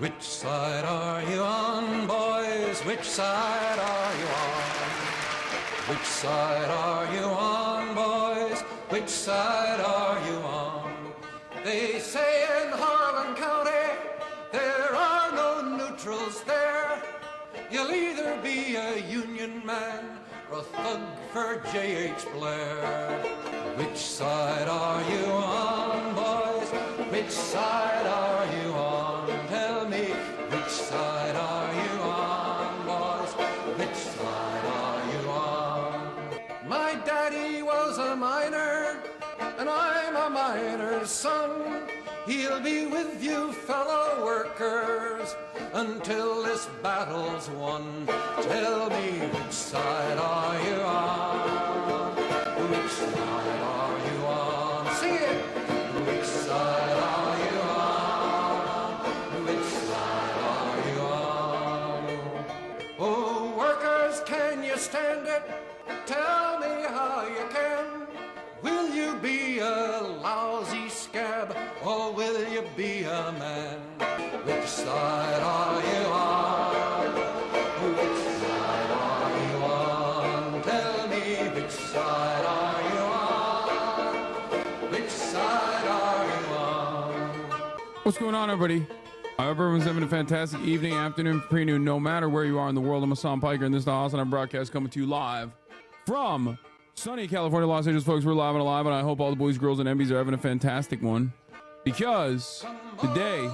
Which side are you on, boys? Which side are you on? Which side are you on, boys? Which side are you on? They say in Harlan County there are no neutrals there. You'll either be a Union man or a thug for J.H. Blair. Which side are you on, boys? Which side are you on? Tell me, which side are you on, boys? Which side are you on? My daddy was a miner, and I'm a miner's son. He'll be with you, fellow workers, until this battle's won. Tell me, which side are you on? Which side are you on? Sing it! Which side are you on? Which side are you on? Oh, workers, can you stand it? Tell me how you can. Will you be a lousy scab, or will you be a man? Which side are you on? Which side are you on? Tell me, which side are you on? Which side are you on? What's going on, everybody? I hope everyone's having a fantastic evening, afternoon, pre-noon, no matter where you are in the world. I'm Hassan Piker, and this is the Hassan broadcast coming to you live from sunny California, Los Angeles, folks. We're live and alive, and I hope all the boys, girls, and MBs are having a fantastic one, because today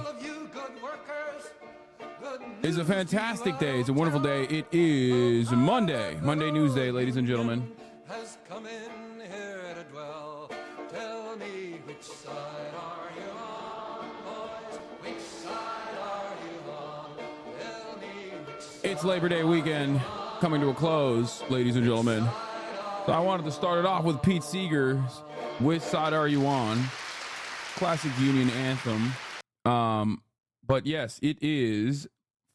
is a fantastic day. It's a wonderful day. It is Monday News Day, ladies and gentlemen. Has come in here to dwell. Tell me, which side are you on, boys? Which side are you on? Tell me, which side. It's Labor Day weekend coming to a close, ladies and gentlemen. So I wanted to start it off with Pete Seeger's "Which Side Are You On?" classic Union anthem. But yes, it is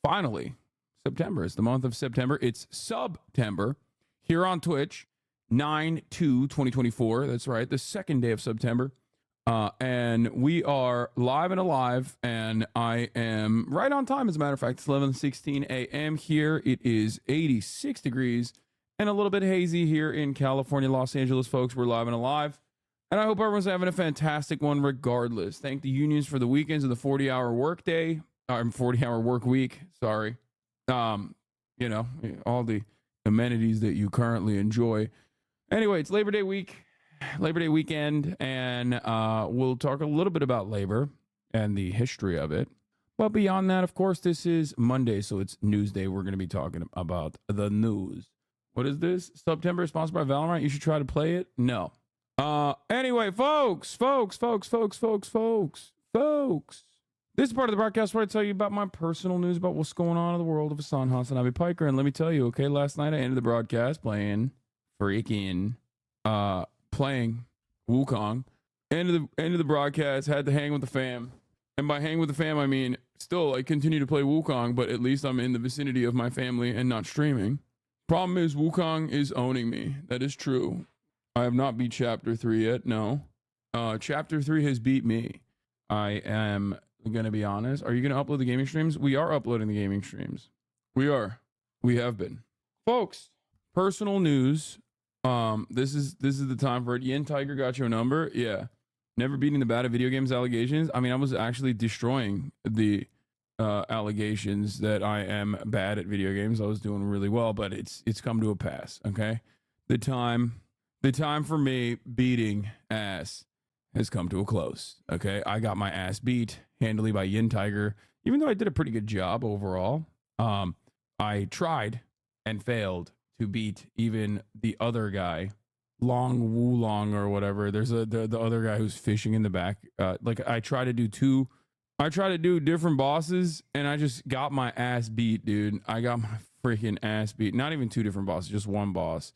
finally September. It's the month of September. It's September here on Twitch, 9/2/2024. That's right, the second day of September. And we are live and alive, and I am right on time. As a matter of fact, it's 11:16 a.m. here. It is 86 degrees and a little bit hazy here in California, Los Angeles, folks. We're live and alive, and I hope everyone's having a fantastic one regardless. Thank the unions for the weekends of the 40-hour work day, 40-hour work week. Sorry. You know, all the amenities that you currently enjoy. Anyway, it's Labor Day weekend, and we'll talk a little bit about labor and the history of it. But beyond that, of course, this is Monday, so it's News Day. We're going to be talking about the news. What is this? September is sponsored by Valorant. You should try to play it. No. Anyway, folks. This is part of the broadcast where I tell you about my personal news about what's going on in the world of Hassan Hassan Piker. And let me tell you, okay, last night I ended the broadcast playing Wukong. End of the broadcast, had to hang with the fam. And by hang with the fam, I mean, still, I continue to play Wukong, but at least I'm in the vicinity of my family and not streaming. Problem is, Wukong is owning me. That is true. I have not beat Chapter 3 yet, no. Chapter 3 has beat me. I am going to be honest. Are you going to upload the gaming streams? We are uploading the gaming streams. We are. We have been. Folks, personal news. This is the time for it. Yin Tiger got your number? Yeah. Never beating the bad at video games allegations. I mean, I was actually destroying the allegations that I am bad at video games. I was doing really well, but it's come to a pass, okay? The time for me beating ass has come to a close, okay? I got my ass beat handily by Yin Tiger, even though I did a pretty good job overall. I tried and failed to beat even the other guy, Long Wulong or whatever. There's the other guy who's fishing in the back. Like I try to do different bosses, and I just got my ass beat, dude. I got my freaking ass beat. Not even two different bosses, just one boss.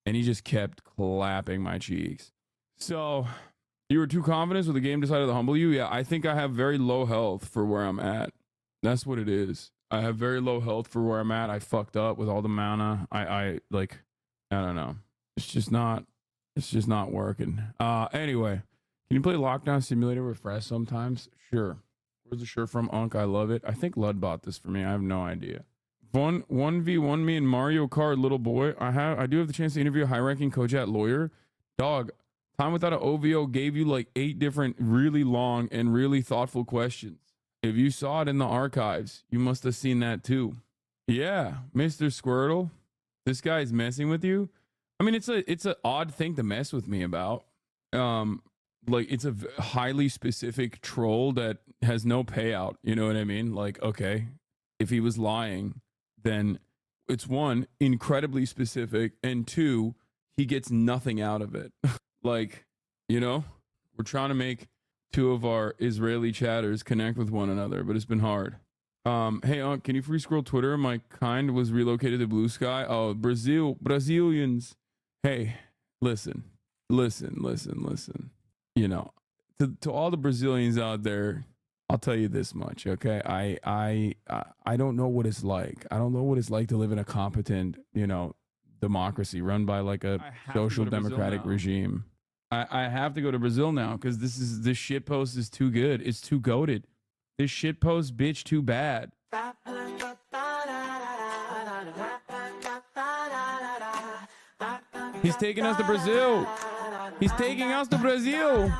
And he just kept clapping my cheeks. So, you were too confident, so the game decided to humble you? Yeah, I think I have very low health for where I'm at. That's what it is. I have very low health for where I'm at. I fucked up with all the mana. I don't know. It's just not working. Anyway, can you play Lockdown Simulator with Fresh sometimes? Sure. Where's the shirt from? Unk, I love it. I think Lud bought this for me. I have no idea. 1v1 me in Mario Kart, little boy. I do have the chance to interview a high-ranking Kojat lawyer. Dog, Time Without an OVO gave you like 8 different really long and really thoughtful questions. If you saw it in the archives, you must have seen that too. Yeah, Mr. Squirtle, this guy's messing with you. I mean, it's an odd thing to mess with me about. Like it's a highly specific troll that has no payout. You know what I mean? Like, okay, if he was lying, then it's 1, incredibly specific, and 2, he gets nothing out of it. Like, you know, we're trying to make 2 of our Israeli chatters connect with one another, but it's been hard. Hey, can you free scroll Twitter? My kind was relocated to Blue Sky. Oh, Brazilians. Hey, listen. You know, to all the Brazilians out there, I'll tell you this much, okay? I don't know what it's like. I don't know what it's like to live in a competent, you know, democracy run by like a social democratic regime. I have to go to Brazil now because this shit post is too good. It's too goated. This shit post, bitch, too bad. He's taking us to Brazil. He's taking us to Brazil.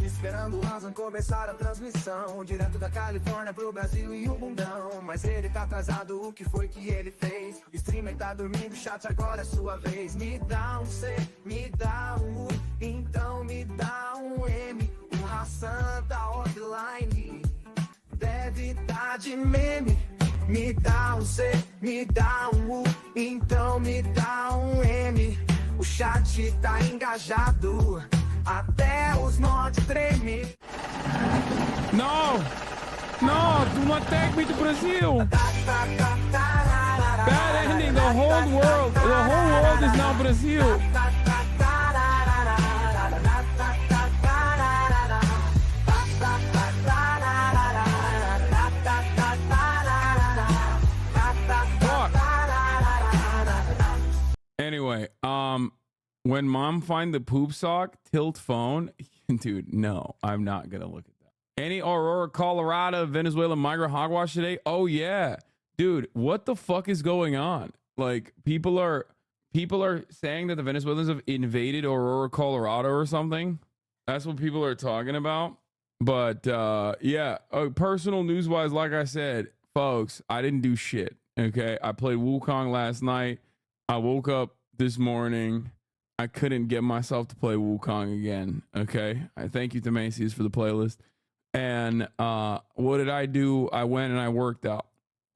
Esperando o Razan começar a transmissão direto da Califórnia pro Brasil e o bundão. Mas ele tá atrasado, o que foi que ele fez? O streamer tá dormindo, chat, agora é sua vez. Me dá um C, me dá um U, então me dá um M. O Razan tá offline, deve tá de meme. Me dá um C, me dá um U, então me dá um M. O chat tá engajado, até os mods tremem. No, do not take me to Brazil. Bad ending. The whole world is now Brazil. Anyway, when mom find the poop sock, tilt phone, dude, no, I'm not gonna look at that. Any Aurora, Colorado, Venezuela migrant hogwash today? Oh yeah, dude, what the fuck is going on? Like people are saying that the Venezuelans have invaded Aurora, Colorado or something. That's what people are talking about. But yeah, personal news wise, like I said, folks, I didn't do shit. Okay, I played Wukong last night. I woke up this morning. I couldn't get myself to play Wukong again. Okay. I thank you to Macy's for the playlist. And what did I do? I went and I worked out.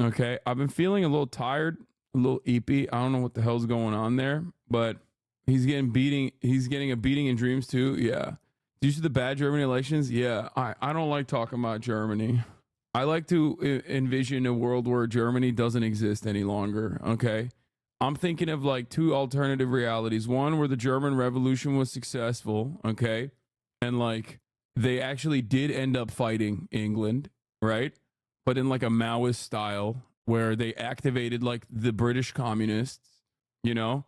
Okay. I've been feeling a little tired, a little eepy. I don't know what the hell's going on there, but he's getting a beating in dreams too. Yeah. Due to the bad Germany elections. Yeah. I don't like talking about Germany. I like to envision a world where Germany doesn't exist any longer. Okay. I'm thinking of like 2 alternative realities. One where the German Revolution was successful, okay? And like they actually did end up fighting England, right? But in like a Maoist style where they activated like the British communists, you know?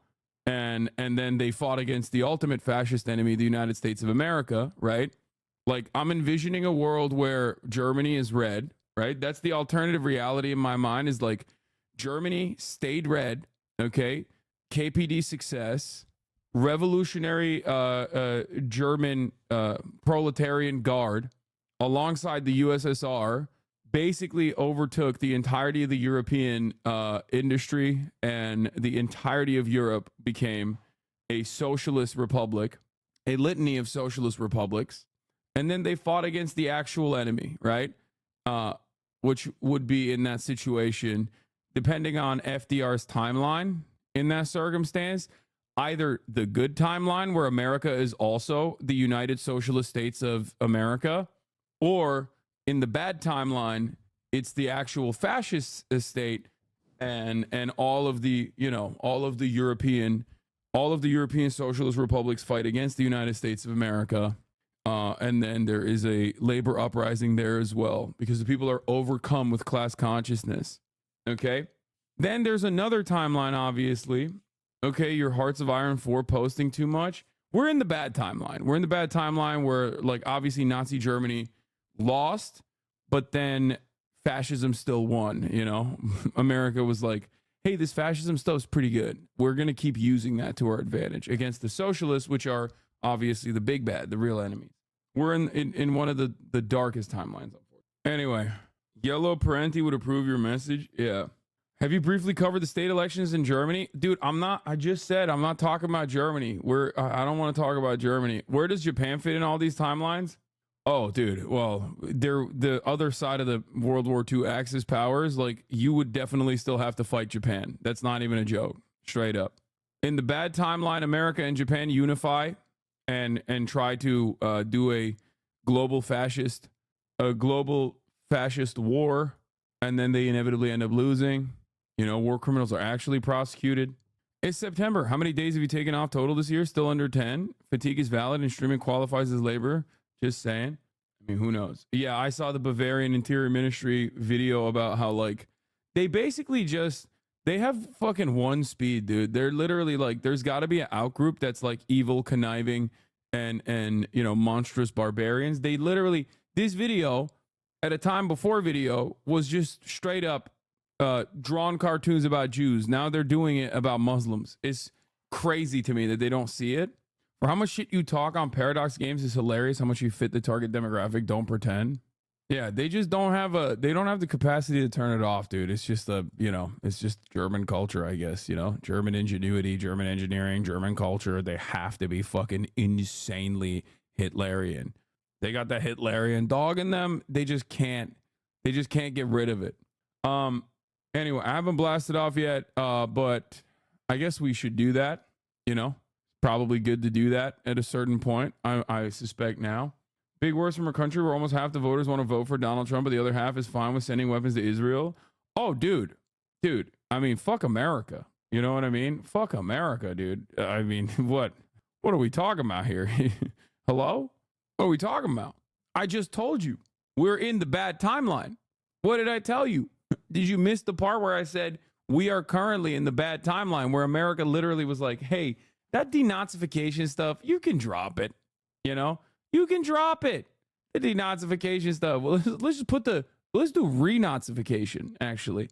And then they fought against the ultimate fascist enemy, the United States of America, right? Like I'm envisioning a world where Germany is red, right? That's the alternative reality in my mind, is like Germany stayed red. Okay, KPD success, revolutionary German proletarian guard alongside the USSR basically overtook the entirety of the European industry, and the entirety of Europe became a socialist republic, a litany of socialist republics. And then they fought against the actual enemy, right? Which would be in that situation, depending on FDR's timeline in that circumstance, either the good timeline where America is also the United Socialist States of America, or in the bad timeline, it's the actual fascist state and all of the, you know, all of the European socialist republics fight against the United States of America. And then there is a labor uprising there as well, because the people are overcome with class consciousness. Okay. Then there's another timeline, obviously. Okay. Your Hearts of Iron 4 posting too much. We're in the bad timeline. We're in the bad timeline where, like, obviously Nazi Germany lost, but then fascism still won, you know? America was like, hey, this fascism stuff's pretty good. We're going to keep using that to our advantage against the socialists, which are obviously the big bad, the real enemies. We're in one of the darkest timelines. Anyway, Yellow Parenti would approve your message. Yeah. Have you briefly covered the state elections in Germany? Dude, I just said I'm not talking about Germany. I don't want to talk about Germany. Where does Japan fit in all these timelines? Oh, dude. Well, they're the other side of the World War II Axis powers. Like, you would definitely still have to fight Japan. That's not even a joke. Straight up. In the bad timeline, America and Japan unify and try to do a global fascist war, and then they inevitably end up losing. You know, war criminals are actually prosecuted. It's September. How many days have you taken off total this year? Still under 10. Fatigue is valid and streaming qualifies as labor. Just saying. I mean, who knows? Yeah, I saw the Bavarian Interior Ministry video about how, like, they basically they have fucking one speed, dude. They're literally like, there's got to be an outgroup that's like evil, conniving, and you know, monstrous barbarians. They literally, this video at a time before video was just straight up drawn cartoons about Jews. Now they're doing it about Muslims. It's crazy to me that they don't see it. For how much shit you talk on Paradox Games is hilarious. How much you fit the target demographic. Don't pretend. Yeah, they just don't have the capacity to turn it off, dude. It's just it's just German culture, I guess, you know, German ingenuity, German engineering, German culture. They have to be fucking insanely Hitlerian. They got that Hitlerian dog in them. They just can't get rid of it. Anyway, I haven't blasted off yet, but I guess we should do that. You know, probably good to do that at a certain point. I suspect now. Big words from our country where almost half the voters want to vote for Donald Trump, but the other half is fine with sending weapons to Israel. Oh, dude. I mean, fuck America. You know what I mean? Fuck America, dude. I mean, what are we talking about here? Hello? What are we talking about? I just told you we're in the bad timeline. What did I tell you? Did you miss the part where I said we are currently in the bad timeline where America literally was like, hey, that denazification stuff, you can drop it. You know, you can drop it. The denazification stuff. Well, let's do renazification, actually.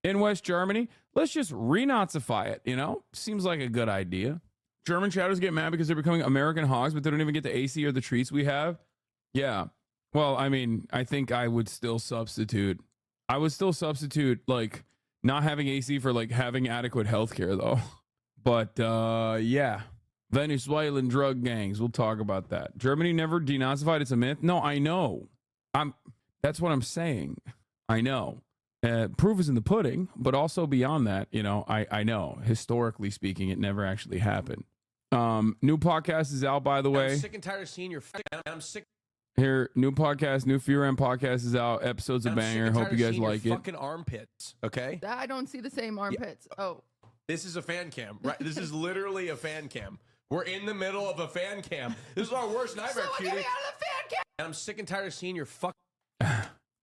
In West Germany, let's just renazify it, you know? Seems like a good idea. German shadows get mad because they're becoming American hogs, but they don't even get the AC or the treats we have. Yeah. Well, I mean, I think I would still substitute, like, not having AC for, like, having adequate health care, though. But, yeah. Venezuelan drug gangs. We'll talk about that. Germany never denazified. It's a myth. No, I know. That's what I'm saying. I know. Proof is in the pudding, but also beyond that, you know, I know. Historically speaking, it never actually happened. New podcast is out, by the way. I'm sick and tired of seeing your. I'm sick. Here, new podcast, new Fear and podcast is out. Episodes of banger. Hope you guys like it. Fucking armpits, okay? I don't see the same armpits. Yeah. Oh, this is a fan cam, right? This is literally a fan cam. We're in the middle of a fan cam. This is our worst nightmare, cutie. Get me out of the fan cam. And I'm sick and tired of seeing your fuck.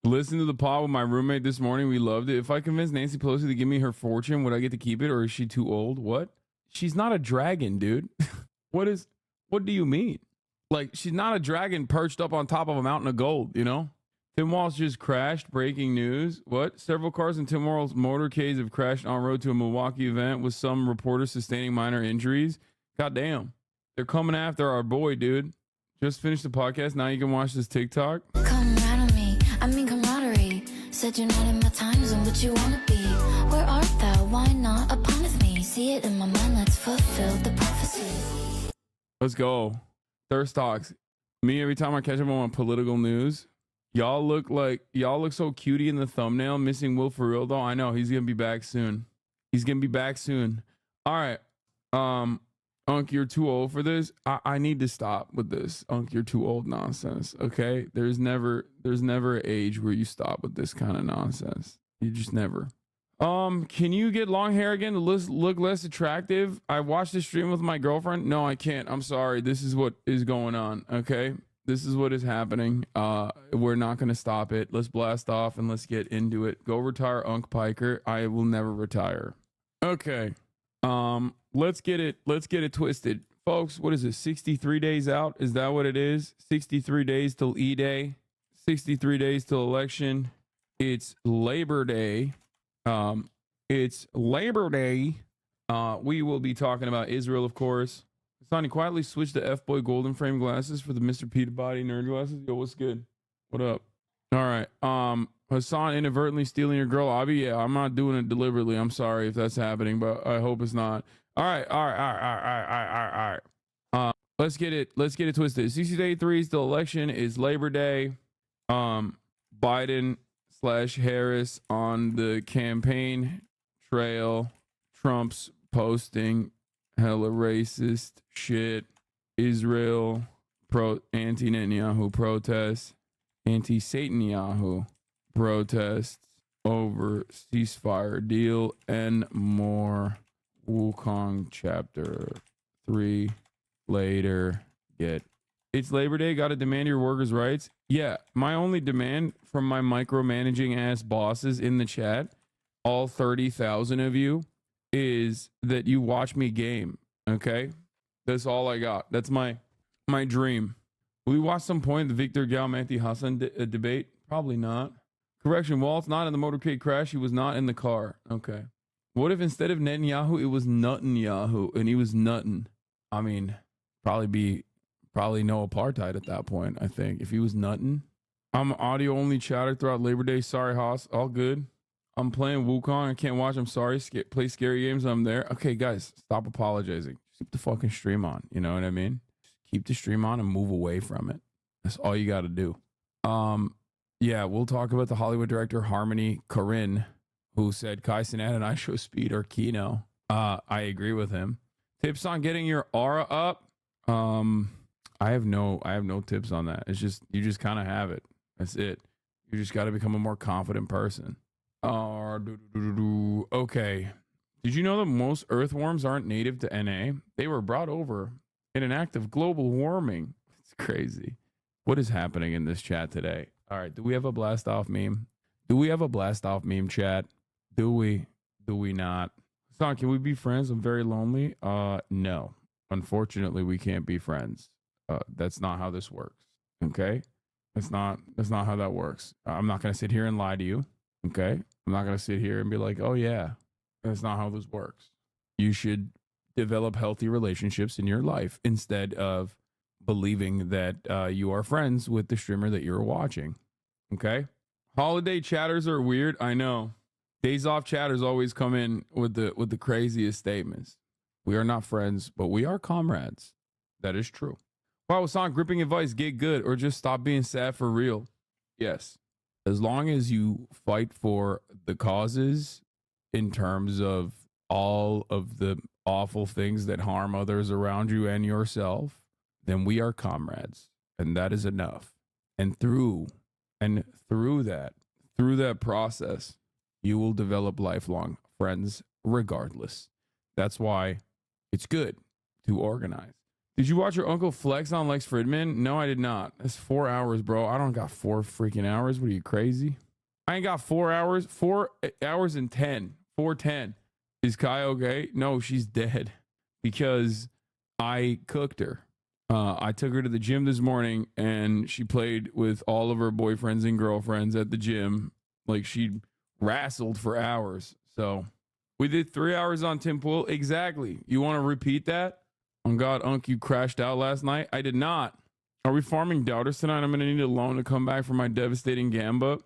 Listen to the pod with my roommate this morning. We loved it. If I convince Nancy Pelosi to give me her fortune, would I get to keep it, or is she too old? What? She's not a dragon, dude. What do you mean? Like, she's not a dragon perched up on top of a mountain of gold, you know? Tim Walz just crashed. Breaking news. What? Several cars in Tim Walz's motorcades have crashed en route to a Milwaukee event with some reporters sustaining minor injuries. God damn. They're coming after our boy, dude. Just finished the podcast. Now you can watch this TikTok. Come right on me. I mean camaraderie. Said you're not in my time zone, but you wanna be. Where art thou? Why not upon with me? See it in my mind. Let's fulfill the prophecy. Let's go. Thirst talks. Me, every time I catch up on political news, y'all look so cutie in the thumbnail. Missing Will for real though. I know he's gonna be back soon. All right. Unc, you're too old for this. I need to stop with this. Unc, you're too old nonsense. Okay. There's never an age where you stop with this kind of nonsense. You just never. Can you get long hair again to look less attractive? I watched the stream with my girlfriend. No, I can't. I'm sorry. This is what is going on. Okay. This is what is happening. We're not going to stop it. Let's blast off and let's get into it. Go retire Unc Piker. I will never retire. Okay. Let's get it twisted. Folks, what is it? 63 days out? Is that what it is? 63 days till E-Day. 63 days till election. It's Labor Day. It's Labor Day. We will be talking about Israel, of course. Sonny quietly switched the F-Boy golden frame glasses for the Mr. Peabody nerd glasses. Yo, what's good? What up? All right. Hassan inadvertently stealing your girl, Abby. Yeah, I'm not doing it deliberately. I'm sorry if that's happening, but I hope it's not. All right. Let's get it twisted. CC3's the election is Labor Day. Biden/Harris on the campaign trail. Trump's posting hella racist shit. Israel anti-Netanyahu protests. Anti-Satan-Yahu protests over ceasefire deal and more. Wukong chapter 3 later. It's Labor Day. Got to demand your workers' rights. Yeah, my only demand from my micromanaging ass bosses in the chat, all 30,000 of you, is that you watch me game. Okay, that's all I got. That's my dream. Will we watch some point the Victor Galmanti Hassan debate? Probably not. Correction, Walt's not in the motorcade crash. He was not in the car. Okay. What if instead of Netanyahu, it was Netanyahu and he was nuttin'? I mean, probably no apartheid at that point, I think. If he was nuttin'. I'm audio only chatter throughout Labor Day. Sorry, Haas. All good. I'm playing Wukong. I can't watch. I'm sorry. Play scary games. I'm there. Okay, guys, stop apologizing. Just keep the fucking stream on. You know what I mean? Just keep the stream on and move away from it. That's all you got to do. Yeah, we'll talk about the Hollywood director Harmony Korine, who said Kai Cenat and I Show Speed or Kino. I agree with him. Tips on getting your aura up. I have no tips on that. It's just you just kind of have it. That's it. You just got to become a more confident person. Okay. Did you know that most earthworms aren't native to NA? They were brought over in an act of global warming. It's crazy. What is happening in this chat today? All right. Do we have a blast off meme? Do we have a blast off meme chat? Do we? Do we not? Son, can we be friends? I'm very lonely. No. Unfortunately, we can't be friends. That's not how this works. Okay? That's not how that works. I'm not going to sit here and lie to you. Okay? I'm not going to sit here and be like, "Oh yeah." That's not how this works. You should develop healthy relationships in your life instead of believing that you are friends with the streamer that you're watching. Okay? Holiday chatters are weird. I know. Days off chatters always come in with the craziest statements. We are not friends, but we are comrades. That is true. Wow, Hassan, gripping advice, get good or just stop being sad for real. Yes. As long as you fight for the causes in terms of all of the awful things that harm others around you and yourself, then we are comrades. And that is enough. And through that process, you will develop lifelong friends regardless. That's why it's good to organize. Did you watch your uncle flex on Lex Fridman? No, I did not. That's 4 hours, bro. I don't got 4 freaking hours. What are you, crazy? I ain't got 4 hours. 4 hours and 10. 4:10. Is Kai okay? No, she's dead because I cooked her. I took her to the gym this morning and she played with all of her boyfriends and girlfriends at the gym. Like she wrestled for hours. So we did 3 hours on Tim Pool. Exactly. You want to repeat that? On God, Unc, you crashed out last night. I did not. Are we farming doubters tonight? I'm going to need a loan to come back from my devastating gamba.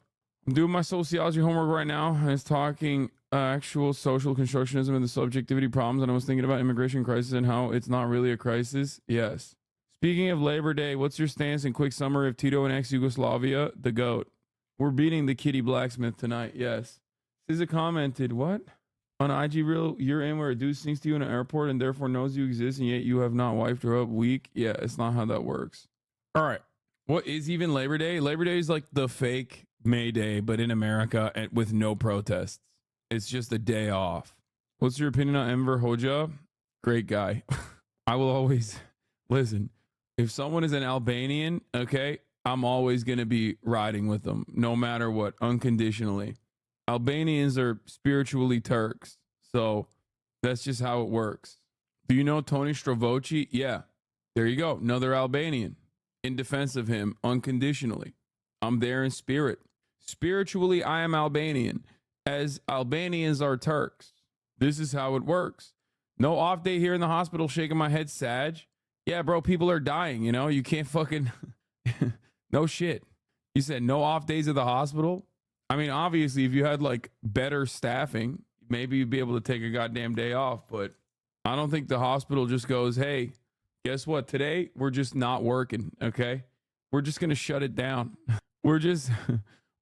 I'm doing my sociology homework right now. And it's talking actual social constructionism and the subjectivity problems. And I was thinking about immigration crisis and how it's not really a crisis. Yes. Speaking of Labor Day, what's your stance and quick summary of Tito and ex-Yugoslavia? The GOAT. We're beating the Kitty Blacksmith tonight. Yes. SZA commented, what? On IG Reel, you're in where a dude sings to you in an airport and therefore knows you exist and yet you have not wiped her up. Weak. Yeah, it's not how that works. All right. What is even Labor Day? Labor Day is like the fake May Day, but in America and with no protests. It's just a day off. What's your opinion on Enver Hoxha? Great guy. I will always listen. If someone is an Albanian, okay, I'm always going to be riding with them no matter what, unconditionally. Albanians are spiritually Turks. So that's just how it works. Do you know Tony Stravoci? Yeah. There you go. Another Albanian in defense of him unconditionally. I'm there in spirit. Spiritually, I am Albanian, as Albanians are Turks. This is how it works. No off day here in the hospital, shaking my head, Sag. Yeah, bro, people are dying, you know? You can't fucking... No shit. You said no off days at the hospital? I mean, obviously, if you had, like, better staffing, maybe you'd be able to take a goddamn day off, but I don't think the hospital just goes, hey, guess what? Today, we're just not working, okay? We're just going to shut it down. We're just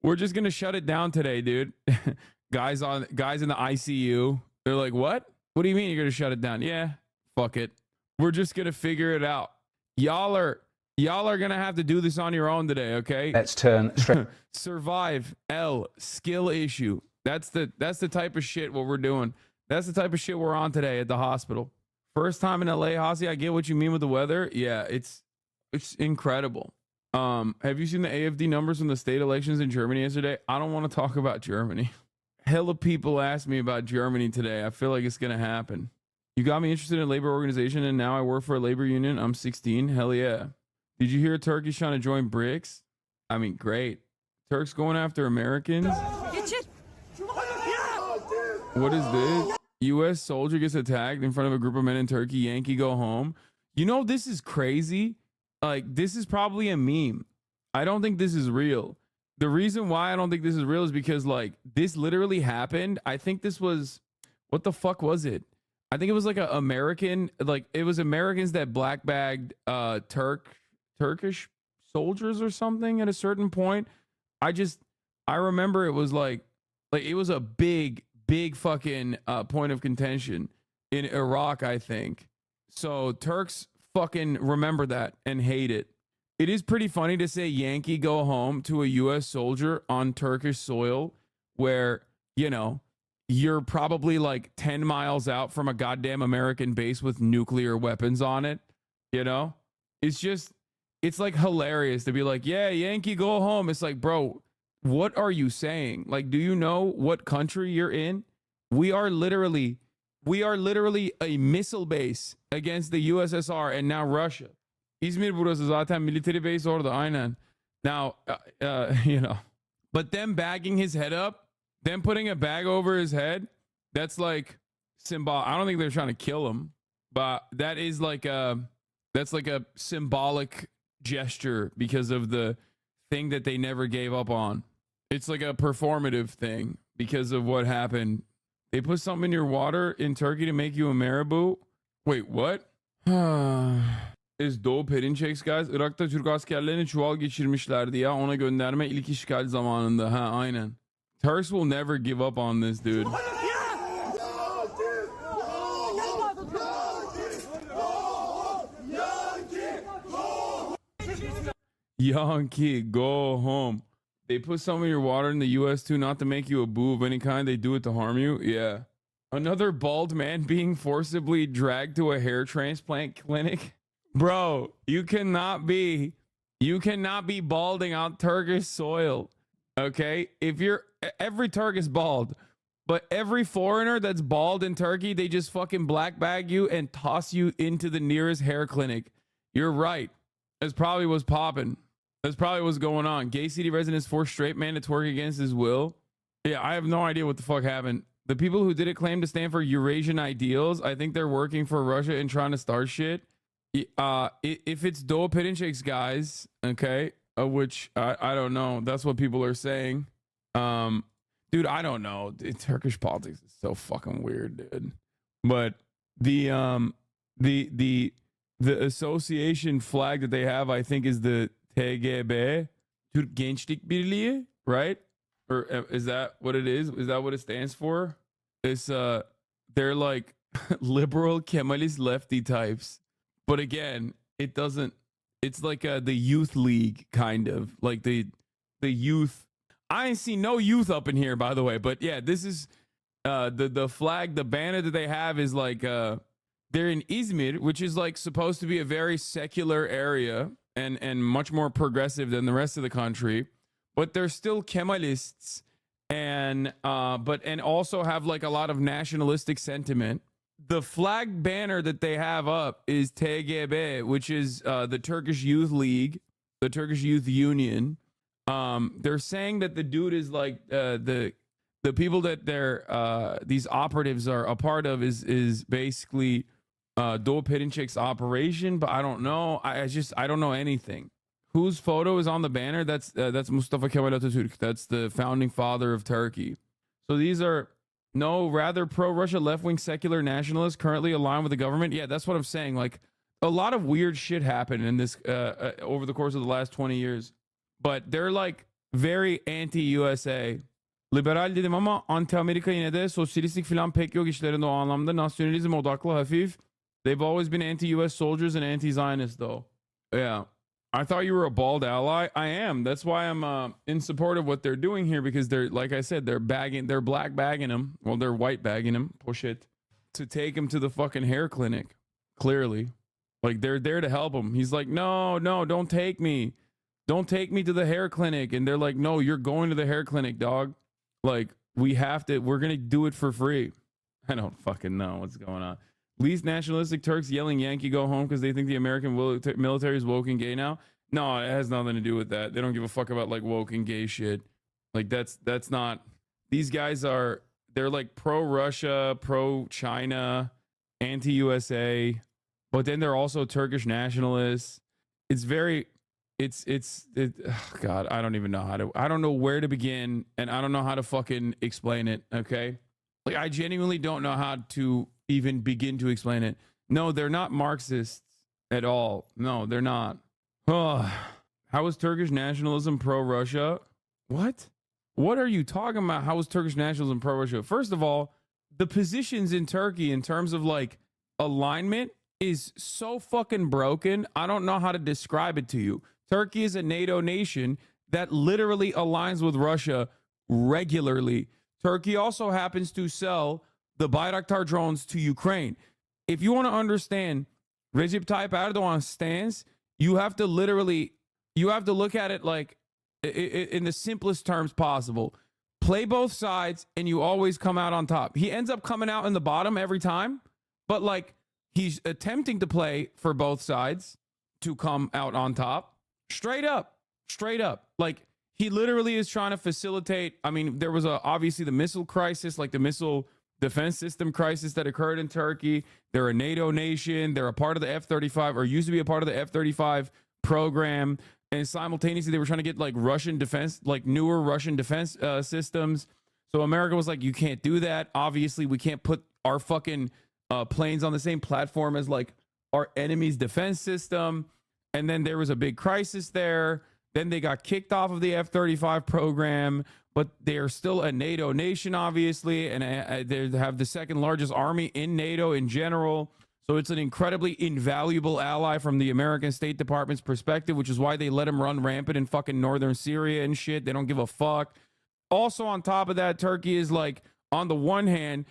going to shut it down today, dude. Guys in the ICU, they're like, what? What do you mean you're going to shut it down? Yeah, fuck it. We're just going to figure it out. Y'all are going to have to do this on your own today, okay? Let's turn straight. Survive, skill issue. That's the type of shit what we're doing. That's the type of shit we're on today at the hospital. First time in LA, Hossie, I get what you mean with the weather. Yeah, it's incredible. Have you seen the AFD numbers from the state elections in Germany yesterday? I don't want to talk about Germany. Hella people asked me about Germany today. I feel like it's going to happen. You got me interested in a labor organization, and now I work for a labor union. I'm 16. Hell yeah. Did you hear Turkey's trying to join BRICS? I mean, great. Turks going after Americans? What is this? U.S. soldier gets attacked in front of a group of men in Turkey. Yankee go home. You know, this is crazy. Like, this is probably a meme. I don't think this is real. The reason why I don't think this is real is because, like, this literally happened. I think this was, what the fuck was it? I think it was like a American, like, it was Americans that black bagged Turkish soldiers or something at a certain point. I remember it was like it was a big fucking point of contention in Iraq, I think. So Turks fucking remember that and hate it. It is pretty funny to say Yankee go home to a U.S. soldier on Turkish soil where, you know, you're probably like 10 miles out from a goddamn American base with nuclear weapons on it. You know, it's like hilarious to be like, yeah, Yankee go home. It's like, bro, what are you saying? Like, do you know what country you're in? We are literally a missile base against the USSR and now Russia. İzmir burası zaten military base orada aynen. Now, you know, but them bagging his head up, them putting a bag over his head, that's like symbol. I don't think they're trying to kill him, but that is like that's like a symbolic gesture because of the thing that they never gave up on. It's like a performative thing because of what happened. They put something in your water in Turkey to make you a marabou. Wait, what? Is Doğu Perinçek guys? Irak'ta Türk askerlerini çuval geçirmişlerdi ya. Ona gönderme ilk işgal zamanında. Ha, aynen. Turks will never give up on this, dude. Yankee, go home. They put some of your water in the U.S. too, not to make you a boo of any kind. They do it to harm you. Yeah. Another bald man being forcibly dragged to a hair transplant clinic. Bro, you cannot be balding on Turkish soil. Okay? Every Turk is bald, but every foreigner that's bald in Turkey, they just fucking black bag you and toss you into the nearest hair clinic. You're right. That's probably what's popping. That's probably what's going on. Gay city residents forced straight man to twerk against his will. Yeah, I have no idea what the fuck happened. The people who did it claim to stand for Eurasian ideals. I think they're working for Russia and trying to start shit. If it's Doğu Perinçek's guys, okay, which I don't know. That's what people are saying. Dude, I don't know. Turkish politics is so fucking weird, dude. But the association flag that they have, I think, is the TGB, Türk Gençlik Birliği, right? Or is that what it is? Is that what it stands for? It's they're like liberal Kemalist lefty types. But again, it doesn't, it's like the youth league kind of, like the youth. I ain't seen no youth up in here, by the way, but yeah, this is the flag, the banner that they have is like they're in Izmir, which is like supposed to be a very secular area and much more progressive than the rest of the country, but they're still Kemalists and also have like a lot of nationalistic sentiment. The flag banner that they have up is TGB, which is the Turkish Youth League, the Turkish Youth Union. They're saying that the dude is like the people that these operatives are a part of is basically Doğu Perinçek's operation, but I don't know. I don't know anything. Whose photo is on the banner? That's Mustafa Kemal Atatürk. That's the founding father of Turkey. So these are rather pro-Russia left-wing secular nationalists currently aligned with the government. Yeah, that's what I'm saying. Like a lot of weird shit happened in this over the course of the last 20 years. But they're like very anti-USA. Liberal dedim ama anti-Amerika yine de sosyalistik falan pek yok işlerinde o anlamda. Nasyonalizm odaklı hafif. They've always been anti-US soldiers and anti-Zionist though. Yeah. I thought you were a bald ally. I am. That's why I'm in support of what they're doing here, because they're, like I said, they're black bagging him. Well, they're white bagging him. Push it. To take him to the fucking hair clinic. Clearly. Like they're there to help him. He's like, no, don't take me. Don't take me to the hair clinic. And they're like, no, you're going to the hair clinic, dog. Like, we're going to do it for free. I don't fucking know what's going on. Least nationalistic Turks yelling Yankee go home because they think the American military is woke and gay now. No, it has nothing to do with that. They don't give a fuck about like woke and gay shit. Like that's not, these guys they're like pro-Russia, pro-China, anti-USA, but then they're also Turkish nationalists. It's very, God, I don't even know I don't know where to begin, and I don't know how to fucking explain it. Okay. Like I genuinely don't know how to even begin to explain it. No, they're not Marxists at all. No, they're not. Oh, how is Turkish nationalism pro-Russia? What are you talking about? How is Turkish nationalism pro-Russia? First of all, the positions in Turkey in terms of like alignment is so fucking broken. I don't know how to describe it to you. Turkey is a NATO nation that literally aligns with Russia regularly. Turkey also happens to sell the Bayraktar drones to Ukraine. If you want to understand Recep Tayyip Erdogan's stance, you have to look at it like in the simplest terms possible. Play both sides and you always come out on top. He ends up coming out in the bottom every time, but like he's attempting to play for both sides to come out on top. Straight up. Like he literally is trying to facilitate. I mean, there was obviously the missile crisis, like the missile defense system crisis that occurred in Turkey. They're a NATO nation. They're a part of the F-35, or used to be a part of the F-35 program. And simultaneously, they were trying to get like Russian defense, like newer Russian defense systems. So America was like, you can't do that. Obviously, we can't put our fucking planes on the same platform as like our enemy's defense system. And then there was a big crisis there. Then they got kicked off of the F-35 program, but they are still a NATO nation, obviously, and they have the second largest army in NATO in general. So it's an incredibly invaluable ally from the American State Department's perspective, which is why they let them run rampant in fucking northern Syria and shit. They don't give a fuck. Also, on top of that, Turkey is like, on the one hand,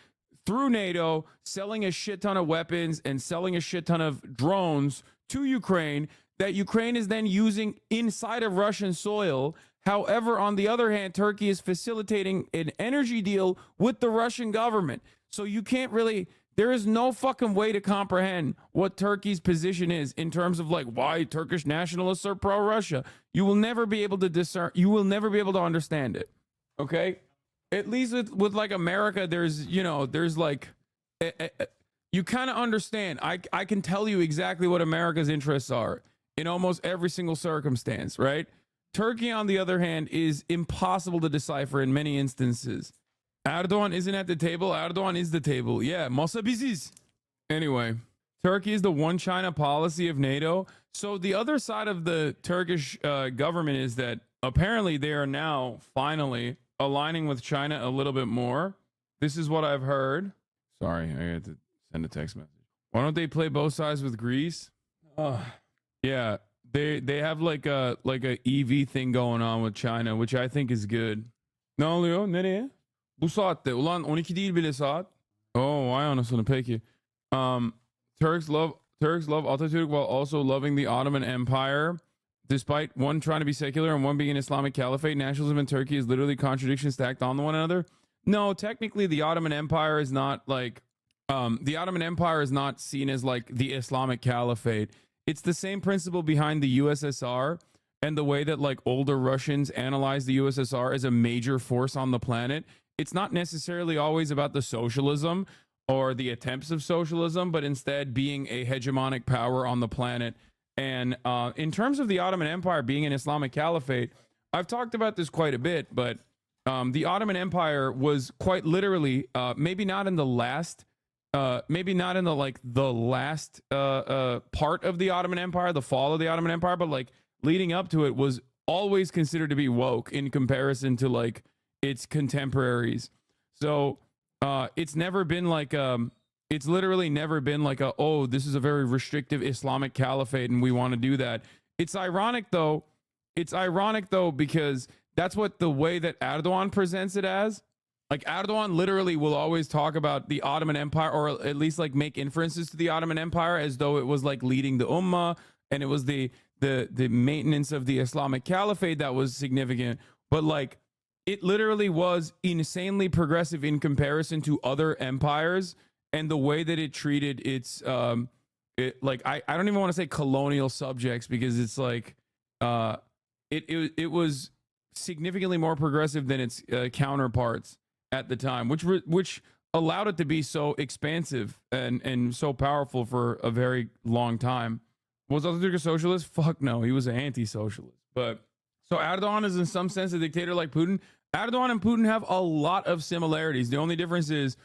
through NATO, selling a shit ton of weapons and selling a shit ton of drones to Ukraine that Ukraine is then using inside of Russian soil. However, on the other hand, Turkey is facilitating an energy deal with the Russian government. So you can't really, there is no fucking way to comprehend what Turkey's position is in terms of like why Turkish nationalists are pro-Russia. You will never be able to discern, you will never be able to understand it. Okay? At least with like America, there's like, you kind of understand. I can tell you exactly what America's interests are in almost every single circumstance, right? Turkey, on the other hand, is impossible to decipher in many instances. Erdogan isn't at the table. Erdogan is the table. Yeah, masa biziz. Anyway, Turkey is the one China policy of NATO. So the other side of the Turkish government is that apparently they are now finally aligning with China a little bit more. This is what I've heard. Sorry, I had to send a text message. Why don't they play both sides with Greece? Yeah, they have like a EV thing going on with China, which I think is good. Ne oluyor? Nereye? Bu saatte. Ulan 12 değil bile saat. Oh, vay anasını peki. Turks love Atatürk while also loving the Ottoman Empire. Despite one trying to be secular and one being an Islamic caliphate, nationalism in Turkey is literally contradictions stacked on one another. No, technically the Ottoman Empire is not like the Ottoman Empire is not seen as like the Islamic caliphate. It's the same principle behind the USSR. and the way that like older Russians analyze the USSR as a major force on the planet, it's not necessarily always about the socialism or the attempts of socialism, but instead being a hegemonic power on the planet. And in terms of the Ottoman Empire being an Islamic caliphate, I've talked about this quite a bit, but the Ottoman Empire was quite literally, maybe not in the last, maybe not in the like the last part of the Ottoman Empire, the fall of the Ottoman Empire, but like leading up to it was always considered to be woke in comparison to like its contemporaries. So it's never been like it's literally never been like a, oh, this is a very restrictive Islamic caliphate and we want to do that. It's ironic though. It's ironic though, because that's what the way that Erdogan presents it as. Like Erdogan literally will always talk about the Ottoman Empire, or at least like make inferences to the Ottoman Empire as though it was like leading the Ummah and it was the maintenance of the Islamic caliphate that was significant. But like it literally was insanely progressive in comparison to other empires, and the way that it treated its like I don't even want to say colonial subjects, because it's like it was significantly more progressive than its counterparts at the time, which allowed it to be so expansive and so powerful for a very long time. Was Atatürk a socialist? Fuck no, he was an anti-socialist. But so Erdogan is in some sense a dictator like Putin. Erdogan and Putin have a lot of similarities. The only difference is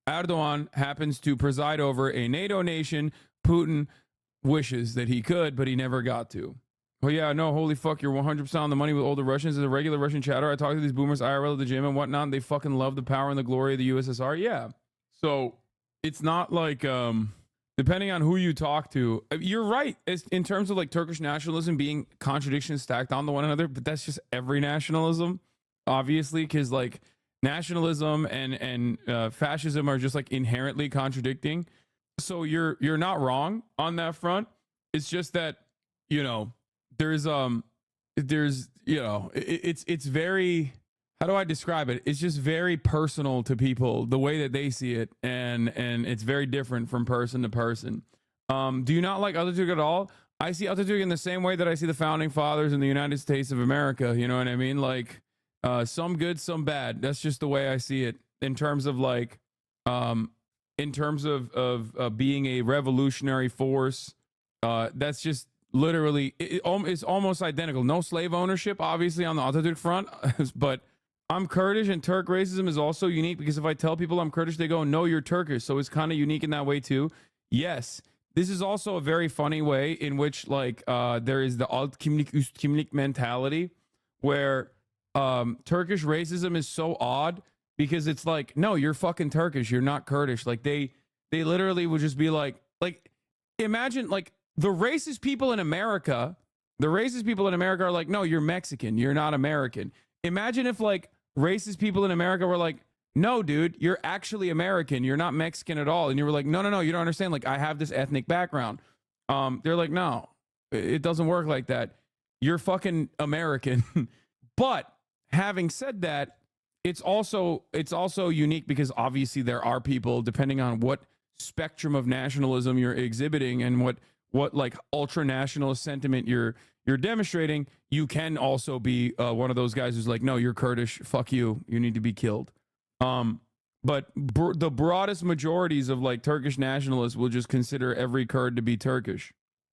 Erdogan happens to preside over a NATO nation. Putin wishes that he could, but he never got to. Oh yeah, no, holy fuck, you're 100% on the money with older Russians. As a regular Russian chatter, I talk to these boomers IRL at the gym and whatnot, and they fucking love the power and the glory of the USSR. Yeah. So it's not like, depending on who you talk to, you're right. It's, in terms of like Turkish nationalism being contradictions stacked on one another, but that's just every nationalism, obviously, because like nationalism and fascism are just like inherently contradicting. So you're not wrong on that front. It's just that, you know, there's you know, it's very, how do I describe it? It's just very personal to people, the way that they see it, and it's very different from person to person. Do you not like Atatürk at all? I see Atatürk in the same way that I see the founding fathers in the United States of America. You know what I mean? Like some good, some bad. That's just the way I see it in terms of like in terms of being a revolutionary force. That's just literally it's almost identical. No slave ownership, obviously, on the Atatürk front, but I'm Kurdish, and Turk racism is also unique because if I tell people I'm Kurdish, they go, no, you're Turkish. So it's kind of unique in that way too. Yes, this is also a very funny way in which like there is the alt kimlik üst kimlik mentality, where Turkish racism is so odd because it's like, no, you're fucking Turkish, you're not Kurdish. Like they literally would just be like imagine like the racist people in America are like, no, you're Mexican, you're not American. Imagine if like racist people in America were like, no, dude, you're actually American, you're not Mexican at all. And you were like, no, you don't understand. Like, I have this ethnic background. They're like, no, it doesn't work like that. You're fucking American. But having said that, it's also unique because obviously there are people, depending on what spectrum of nationalism you're exhibiting and what like ultra nationalist sentiment you're demonstrating, you can also be one of those guys who's like, no, you're Kurdish, fuck you, you need to be killed. But the broadest majorities of like Turkish nationalists will just consider every Kurd to be Turkish.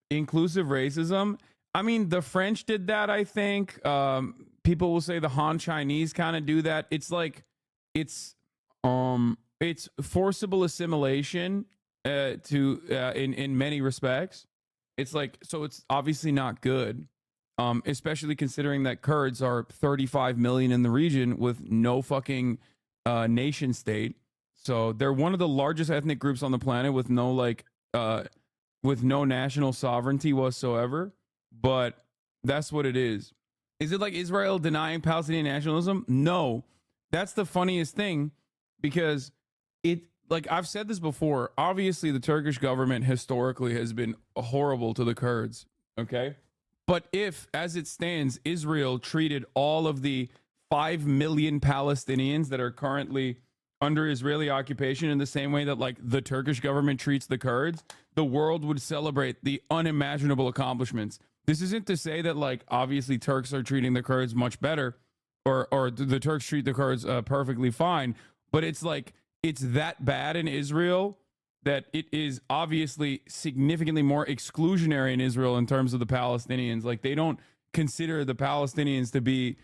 Inclusive racism, I mean, the French did that, I think. People will say the Han Chinese kind of do that. It's like it's forcible assimilation in many respects. It's like, so it's obviously not good, especially considering that Kurds are 35 million in the region with no fucking nation state. So they're one of the largest ethnic groups on the planet with no like with no national sovereignty whatsoever. But that's what it is. Is it like Israel denying Palestinian nationalism? No. That's the funniest thing, because it, like I've said this before, obviously the Turkish government historically has been horrible to the Kurds, okay? But if, as it stands, Israel treated all of the 5 million Palestinians that are currently under Israeli occupation in the same way that like the Turkish government treats the Kurds, the world would celebrate the unimaginable accomplishments This isn't to say that like obviously Turks are treating the Kurds much better, or the Turks treat the Kurds perfectly fine, but it's like it's that bad in Israel that it is obviously significantly more exclusionary in Israel in terms of the Palestinians. Like they don't consider the Palestinians to be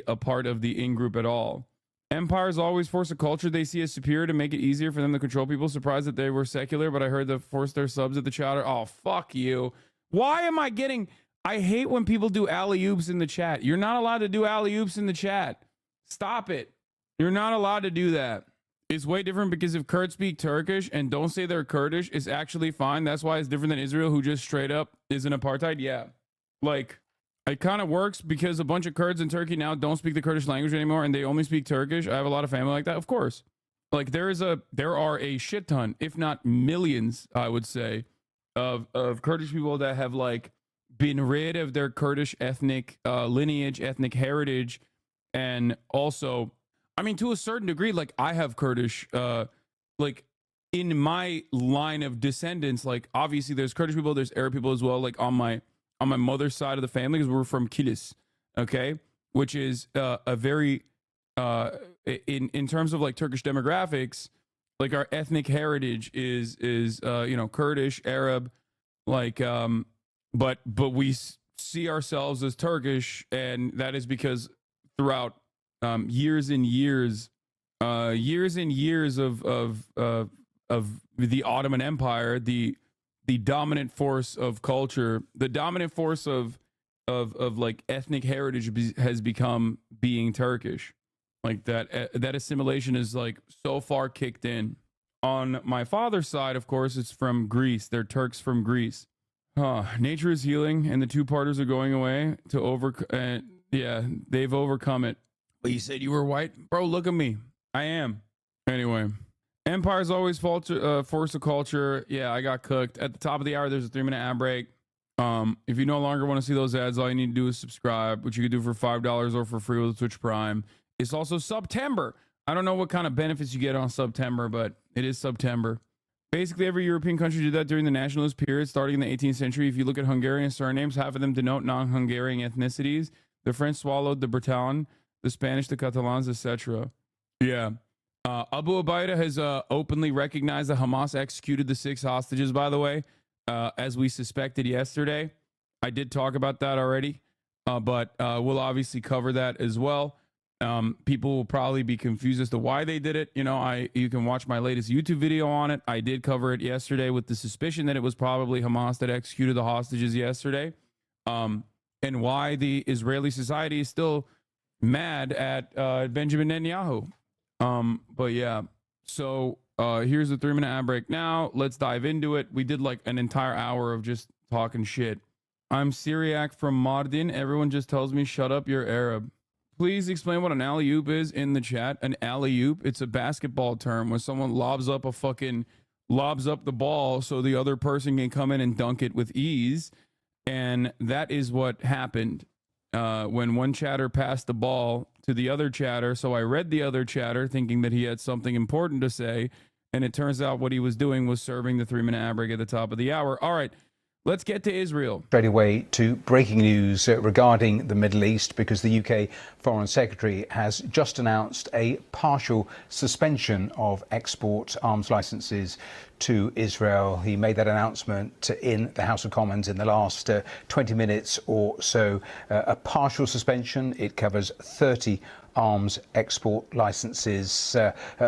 a part of the in-group at all. Empires always force a culture they see as superior to make it easier for them to control people. Surprised that they were secular, but I heard they forced their subs at the chowder. Oh, fuck you. Why am I getting... I hate when people do alley-oops in the chat. You're not allowed to do alley-oops in the chat. Stop it. You're not allowed to do that. It's way different because if Kurds speak Turkish and don't say they're Kurdish, it's actually fine. That's why it's different than Israel, who just straight up is an apartheid. Yeah. Like... It kind of works because a bunch of Kurds in Turkey now don't speak the Kurdish language anymore and they only speak Turkish. I have a lot of family like that. Of course. Like there are a shit ton, if not millions, I would say, of Kurdish people that have like been rid of their Kurdish ethnic lineage, ethnic heritage. And also, I mean, to a certain degree, like I have Kurdish, like in my line of descendants, like obviously there's Kurdish people, there's Arab people as well, like on my mother's side of the family, because we're from Kilis, okay, which is a very in terms of like Turkish demographics, like our ethnic heritage is you know, Kurdish, Arab, like but we see ourselves as Turkish, and that is because throughout years and years of the Ottoman Empire, the dominant force of culture, the dominant force of like ethnic heritage has become being Turkish. Like that assimilation is like so far kicked in. On my father's side, of course, it's from Greece. They're Turks from Greece. Nature is healing, and the two-parters are going away to yeah, they've overcome it. But you said you were white? Bro, look at me. I am. Anyway. Empires always force a culture. Yeah, I got cooked. At the top of the hour, there's a 3-minute ad break. If you no longer want to see those ads, all you need to do is subscribe, which you can do for $5 or for free with Twitch Prime. It's also September. I don't know what kind of benefits you get on September, but it is September. Basically, every European country did that during the nationalist period, starting in the 18th century. If you look at Hungarian surnames, half of them denote non-Hungarian ethnicities. The French swallowed the Breton, the Spanish the Catalans, etc. Yeah. Abu Ubaidah has openly recognized that Hamas executed the 6 hostages, by the way, as we suspected yesterday. I did talk about that already, but we'll obviously cover that as well. People will probably be confused as to why they did it. You know, you can watch my latest YouTube video on it. I did cover it yesterday with the suspicion that it was probably Hamas that executed the hostages yesterday, and why the Israeli society is still mad at Benjamin Netanyahu. But yeah, so here's the 3-minute ad break. Now let's dive into it. We did like an entire hour of just talking shit. I'm Syriac from Mardin. Everyone just tells me shut up, you're Arab. Please explain what an alley-oop is in the chat. An alley-oop, it's a basketball term when someone lobs up the ball so the other person can come in and dunk it with ease. And that is what happened when one chatter passed the ball to the other chatter. So I read the other chatter thinking that he had something important to say, and it turns out what he was doing was serving the 3-minute ad break at the top of the hour. All right, let's get to Israel. Straight away to breaking news regarding the Middle East, because the UK Foreign Secretary has just announced a partial suspension of export arms licenses to Israel. He made that announcement in the House of Commons in the last 20 minutes or so. A partial suspension. It covers 30 arms export licenses.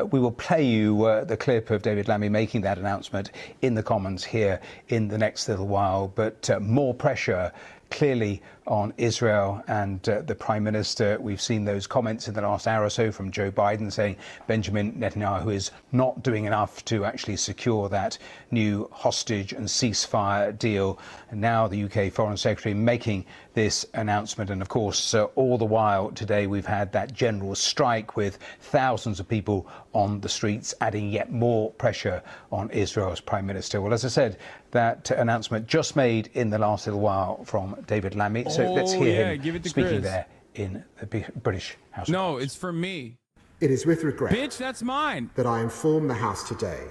We will play you the clip of David Lammy making that announcement in the Commons here in the next little while. But more pressure clearly on Israel and the Prime Minister. We've seen those comments in the last hour or so from Joe Biden saying Benjamin Netanyahu is not doing enough to actually secure that new hostage and ceasefire deal. And now the UK Foreign Secretary making this announcement. And of course, all the while today, we've had that general strike with thousands of people on the streets, adding yet more pressure on Israel's Prime Minister. Well, as I said, that announcement just made in the last little while from David Lammy. So let's hear him speaking Chris. There in the British House. No, it's from me. It is with regret, bitch, that's mine, that I inform the House today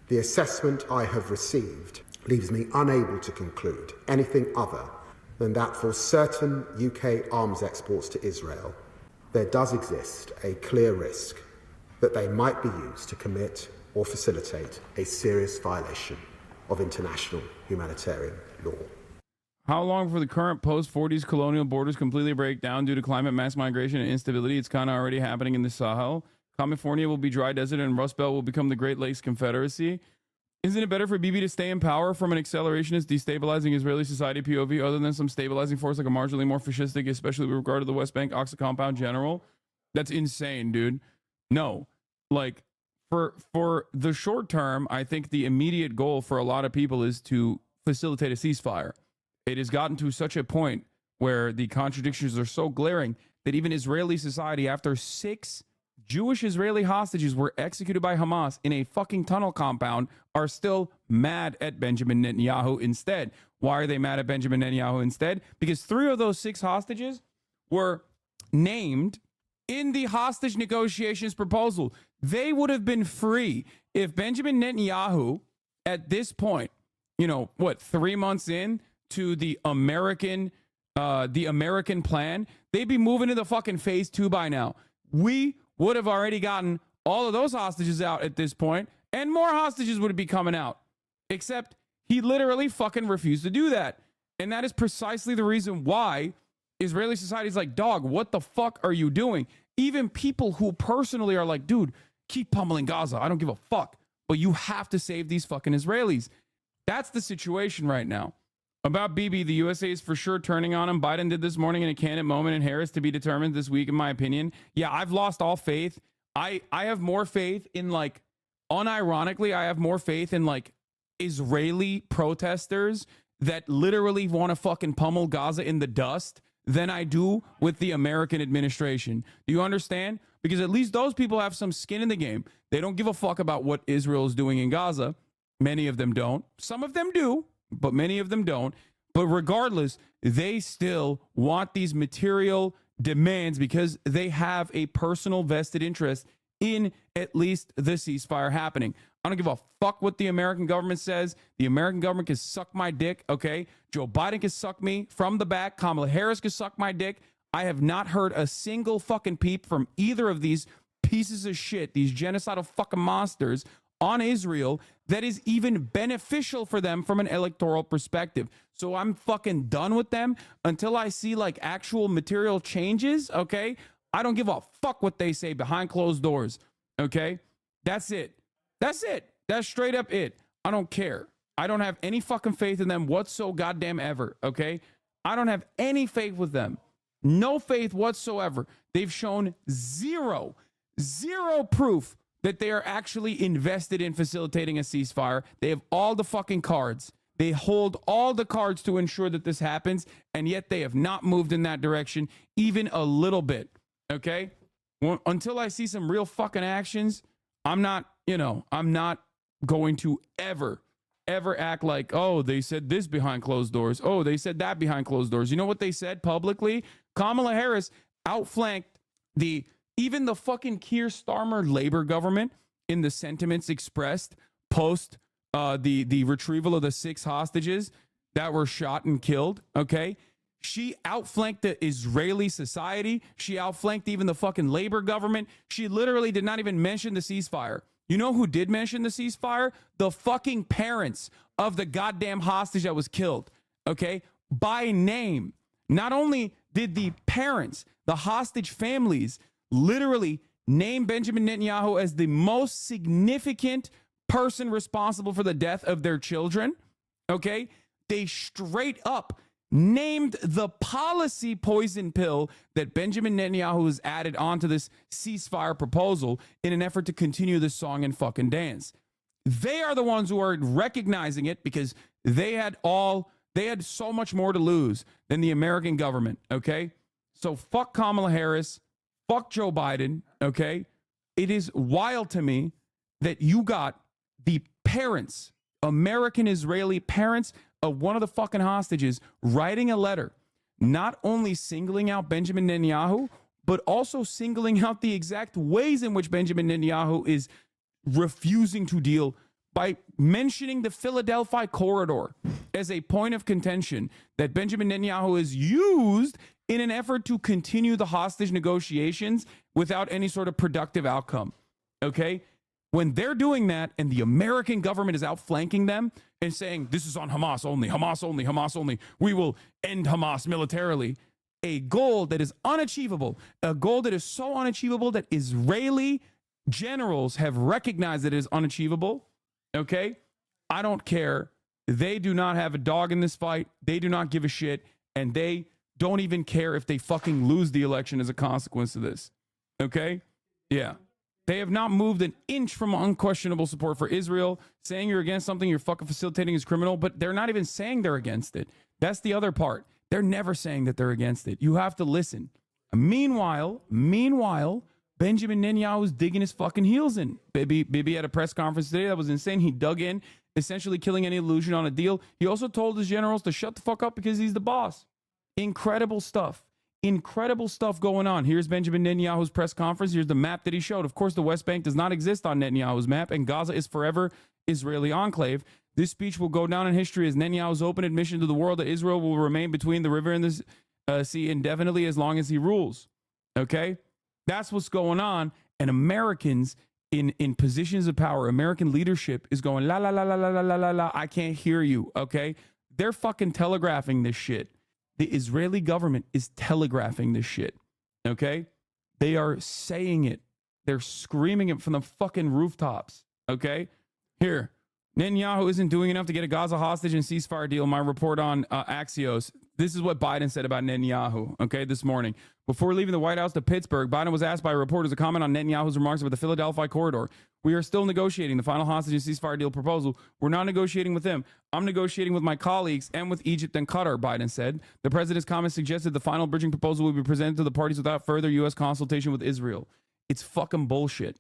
the assessment I have received leaves me unable to conclude anything other than that for certain UK arms exports to Israel, there does exist a clear risk that they might be used to commit or facilitate a serious violation of international humanitarian law. How long before the current post-40s colonial borders completely break down due to climate, mass migration, and instability? It's kind of already happening in the Sahel. California will be dry desert and Rust Belt will become the Great Lakes Confederacy. Isn't it better for Bibi to stay in power from an accelerationist, destabilizing Israeli society POV other than some stabilizing force like a marginally more fascistic, especially with regard to the West Bank Oxa compound general? That's insane, dude. No. Like, for the short term, I think the immediate goal for a lot of people is to facilitate a ceasefire. It has gotten to such a point where the contradictions are so glaring that even Israeli society, after 6 Jewish Israeli hostages were executed by Hamas in a fucking tunnel compound, are still mad at Benjamin Netanyahu instead. Why are they mad at Benjamin Netanyahu instead? Because 3 of those 6 hostages were named in the hostage negotiations proposal. They would have been free if Benjamin Netanyahu, at this point, 3 months in to the American plan, they'd be moving into fucking phase 2 by now. We would have already gotten all of those hostages out at this point, and more hostages would be coming out. Except he literally fucking refused to do that. And that is precisely the reason why Israeli society is like, dog, what the fuck are you doing? Even people who personally are like, dude, keep pummeling Gaza. I don't give a fuck. But you have to save these fucking Israelis. That's the situation right now. About Bibi, the USA is for sure turning on him. Biden did this morning in a candid moment, and Harris to be determined this week, in my opinion. Yeah, I've lost all faith. I have more faith in, unironically, I have more faith in, Israeli protesters that literally want to fucking pummel Gaza in the dust than I do with the American administration. Do you understand? Because at least those people have some skin in the game. They don't give a fuck about what Israel is doing in Gaza. Many of them don't. Some of them do, but many of them don't. But regardless, they still want these material demands because they have a personal vested interest in at least the ceasefire happening. I don't give a fuck what the American government says. The American government can suck my dick, okay? Joe Biden can suck me from the back. Kamala Harris can suck my dick. I have not heard a single fucking peep from either of these pieces of shit, these genocidal fucking monsters on Israel that is even beneficial for them from an electoral perspective. So I'm fucking done with them until I see actual material changes, okay? I don't give a fuck what they say behind closed doors, okay? That's it. That's it. That's straight up it. I don't care. I don't have any fucking faith in them whatsoever, goddamn ever, okay? I don't have any faith with them. No faith whatsoever. They've shown zero proof that they are actually invested in facilitating a ceasefire. They have all the fucking cards. They hold all the cards to ensure that this happens, and yet they have not moved in that direction even a little bit, okay? Until I see some real fucking actions, I'm not going to ever act like, oh, they said this behind closed doors. Oh, they said that behind closed doors. You know what they said publicly? Kamala Harris outflanked even the fucking Keir Starmer Labor government in the sentiments expressed post the retrieval of the 6 hostages that were shot and killed, okay? She outflanked the Israeli society. She outflanked even the fucking Labor government. She literally did not even mention the ceasefire. You know who did mention the ceasefire? The fucking parents of the goddamn hostage that was killed, okay? By name. Not only did the parents, the hostage families, literally name Benjamin Netanyahu as the most significant person responsible for the death of their children, okay? They straight up named the policy poison pill that Benjamin Netanyahu has added onto this ceasefire proposal in an effort to continue this song and fucking dance. They are the ones who are recognizing it because they had so much more to lose than the American government, okay? So fuck Kamala Harris, fuck Joe Biden, okay? It is wild to me that you got the parents, American Israeli parents of one of the fucking hostages writing a letter, not only singling out Benjamin Netanyahu, but also singling out the exact ways in which Benjamin Netanyahu is refusing to deal by mentioning the Philadelphia corridor as a point of contention that Benjamin Netanyahu has used in an effort to continue the hostage negotiations without any sort of productive outcome. Okay? When they're doing that and the American government is outflanking them and saying, this is on Hamas only, Hamas only, Hamas only, we will end Hamas militarily, a goal that is unachievable, a goal that is so unachievable that Israeli generals have recognized that it is unachievable. Okay? I don't care. They do not have a dog in this fight. They do not give a shit. And they don't even care if they fucking lose the election as a consequence of this. Okay? Yeah. They have not moved an inch from unquestionable support for Israel. Saying you're against something you're fucking facilitating is criminal, but they're not even saying they're against it. That's the other part. They're never saying that they're against it. You have to listen. Meanwhile, Benjamin Netanyahu is digging his fucking heels in. Bibi had a press conference today that was insane. He dug in, essentially killing any illusion on a deal. He also told his generals to shut the fuck up because he's the boss. Incredible stuff. Incredible stuff going on. Here's Benjamin Netanyahu's press conference. Here's the map that he showed. Of course, the West Bank does not exist on Netanyahu's map, and Gaza is forever Israeli enclave. This speech will go down in history as Netanyahu's open admission to the world that Israel will remain between the river and the sea indefinitely as long as he rules. Okay? That's what's going on. And Americans in positions of power, American leadership is going, la, la, la, la, la, la, la, la, la. I can't hear you. Okay? They're fucking telegraphing this shit. The Israeli government is telegraphing this shit. Okay? They are saying it. They're screaming it from the fucking rooftops. Okay? Here. Netanyahu isn't doing enough to get a Gaza hostage and ceasefire deal. My report on Axios. This is what Biden said about Netanyahu, okay, this morning. Before leaving the White House to Pittsburgh, Biden was asked by reporters to comment on Netanyahu's remarks about the Philadelphia corridor. We are still negotiating the final hostage and ceasefire deal proposal. We're not negotiating with them. I'm negotiating with my colleagues and with Egypt and Qatar, Biden said. The president's comments suggested the final bridging proposal will be presented to the parties without further U.S. consultation with Israel. It's fucking bullshit,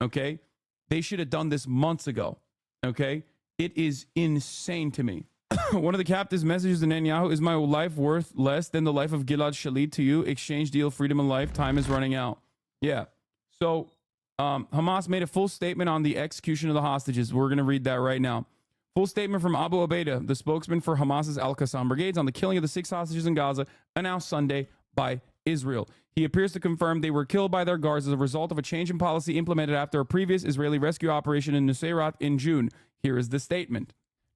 okay? They should have done this months ago, okay? It is insane to me. One of the captive's messages to Netanyahu is my life worth less than the life of Gilad Shalit to you. Exchange deal, freedom and life. Time is running out. Yeah. So Hamas made a full statement on the execution of the hostages. We're going to read that right now. Full statement from Abu Ubaidah, the spokesman for Hamas's Al-Qassam brigades, on the killing of the 6 hostages in Gaza, announced Sunday by Israel. He appears to confirm they were killed by their guards as a result of a change in policy implemented after a previous Israeli rescue operation in Nuseirat in June. Here is the statement.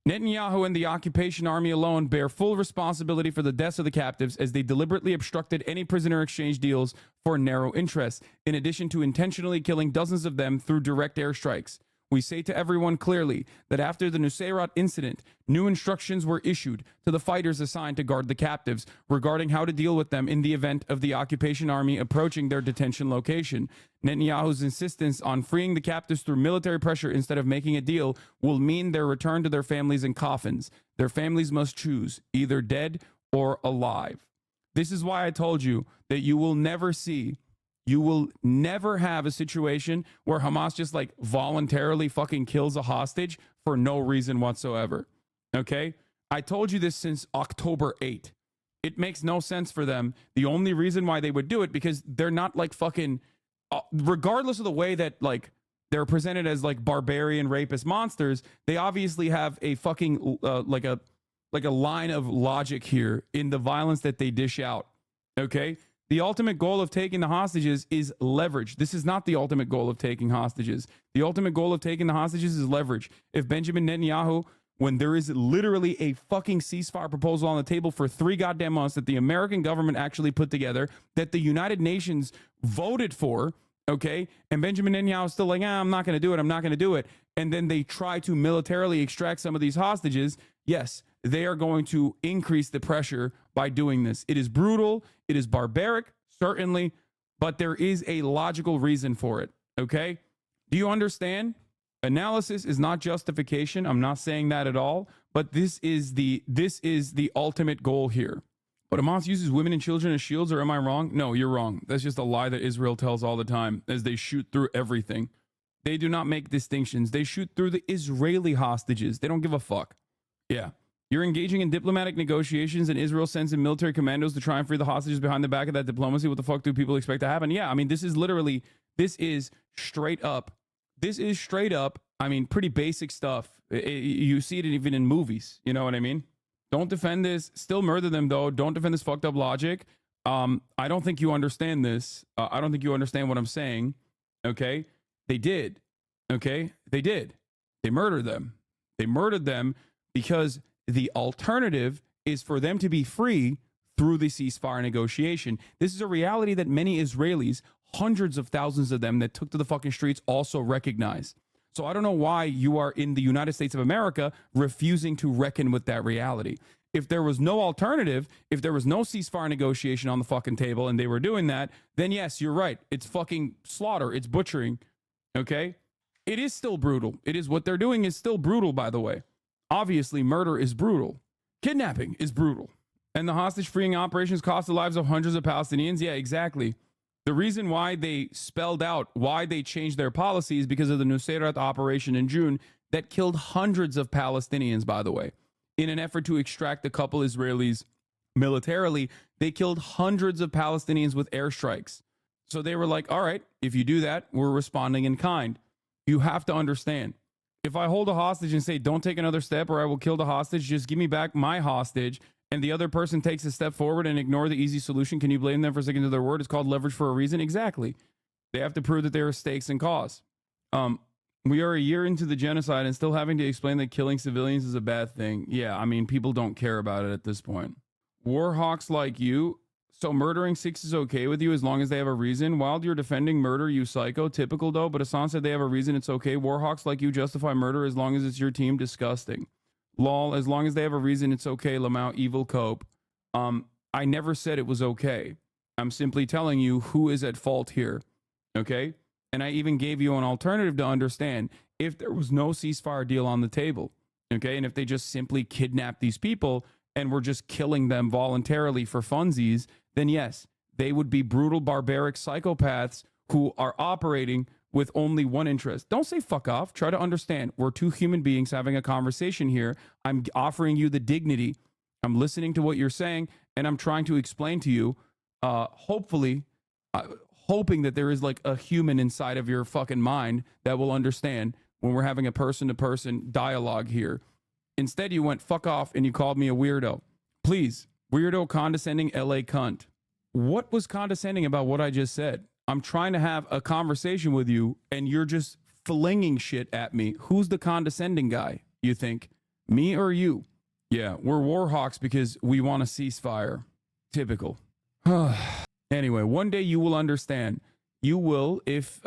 Netanyahu and the occupation army alone bear full responsibility for the deaths of the captives as they deliberately obstructed any prisoner exchange deals for narrow interests, in addition to intentionally killing dozens of them through direct airstrikes. We say to everyone clearly that after the Nuseirat incident, new instructions were issued to the fighters assigned to guard the captives regarding how to deal with them in the event of the occupation army approaching their detention location. Netanyahu's insistence on freeing the captives through military pressure instead of making a deal will mean their return to their families in coffins. Their families must choose, either dead or alive. This is why I told you that you will never have a situation where Hamas just like voluntarily fucking kills a hostage for no reason whatsoever. Okay? I told you this since October 8th. It makes no sense for them. The only reason why they would do it, because they're not like fucking, regardless of the way that like they're presented as like barbarian rapist monsters, they obviously have a fucking like a line of logic here in the violence that they dish out. Okay? The ultimate goal of taking the hostages is leverage. This is not the ultimate goal of taking hostages. The ultimate goal of taking the hostages is leverage. If Benjamin Netanyahu, when there is literally a fucking ceasefire proposal on the table for 3 goddamn months that the American government actually put together, that the United Nations voted for, okay, and Benjamin Netanyahu is still like, I'm not going to do it, I'm not going to do it, and then they try to militarily extract some of these hostages, yes, they are going to increase the pressure by doing this. It is brutal. It is barbaric, certainly, but there is a logical reason for it, okay? Do you understand? Analysis is not justification. I'm not saying that at all, but this is the ultimate goal here. But Hamas uses women and children as shields, or am I wrong? No, you're wrong. That's just a lie that Israel tells all the time as they shoot through everything. They do not make distinctions. They shoot through the Israeli hostages. They don't give a fuck. Yeah. You're engaging in diplomatic negotiations and Israel sends in military commandos to try and free the hostages behind the back of that diplomacy. What the fuck do people expect to happen? Yeah, I mean, this is straight up This is straight up, I mean, pretty basic stuff. You see it even in movies. You know what I mean? Don't defend this. Still murder them, though. Don't defend this fucked up logic. I don't think you understand this. I don't think you understand what I'm saying. Okay? They did. Okay? They did. They murdered them. They murdered them because the alternative is for them to be free through the ceasefire negotiation. This is a reality that many Israelis, hundreds of thousands of them that took to the fucking streets, also recognize. So I don't know why you are in the United States of America refusing to reckon with that reality. If there was no alternative, if there was no ceasefire negotiation on the fucking table and they were doing that, then yes, you're right. It's fucking slaughter. It's butchering. Okay? It is still brutal. It is what they're doing is still brutal, by the way. Obviously, murder is brutal. Kidnapping is brutal. And the hostage freeing operations cost the lives of hundreds of Palestinians. Yeah, exactly. The reason why they spelled out why they changed their policies because of the Nusayrat operation in June that killed hundreds of Palestinians, by the way. In an effort to extract a couple Israelis militarily, they killed hundreds of Palestinians with airstrikes. So they were like, all right, if you do that, we're responding in kind. You have to understand. If I hold a hostage and say, don't take another step or I will kill the hostage, just give me back my hostage, and the other person takes a step forward and ignore the easy solution, can you blame them for sticking to their word? It's called leverage for a reason. Exactly. They have to prove that there are stakes and cause. We are a year into the genocide and still having to explain that killing civilians is a bad thing. Yeah, I mean, people don't care about it at this point. War hawks like you. So murdering Sikhs is okay with you as long as they have a reason. While you're defending murder, you psycho. Typical though, but Hassan said they have a reason, it's okay. War hawks like you justify murder as long as it's your team. Disgusting. Lol, as long as they have a reason, it's okay. Lamau, evil cope. I never said it was okay. I'm simply telling you who is at fault here. Okay? And I even gave you an alternative to understand if there was no ceasefire deal on the table. Okay? And if they just simply kidnapped these people and were just killing them voluntarily for funsies, then yes, they would be brutal, barbaric psychopaths who are operating with only one interest. Don't say fuck off. Try to understand. We're two human beings having a conversation here. I'm offering you the dignity. I'm listening to what you're saying, and I'm trying to explain to you, hopefully, hoping that there is like a human inside of your fucking mind that will understand when we're having a person-to-person dialogue here. Instead, you went fuck off and you called me a weirdo. Please, weirdo, condescending LA cunt. What was condescending about what I just said? I'm trying to have a conversation with you and you're just flinging shit at me. Who's the condescending guy, you think? Me or you? Yeah, we're war hawks because we want a ceasefire. Typical. Anyway, one day you will understand. You will, if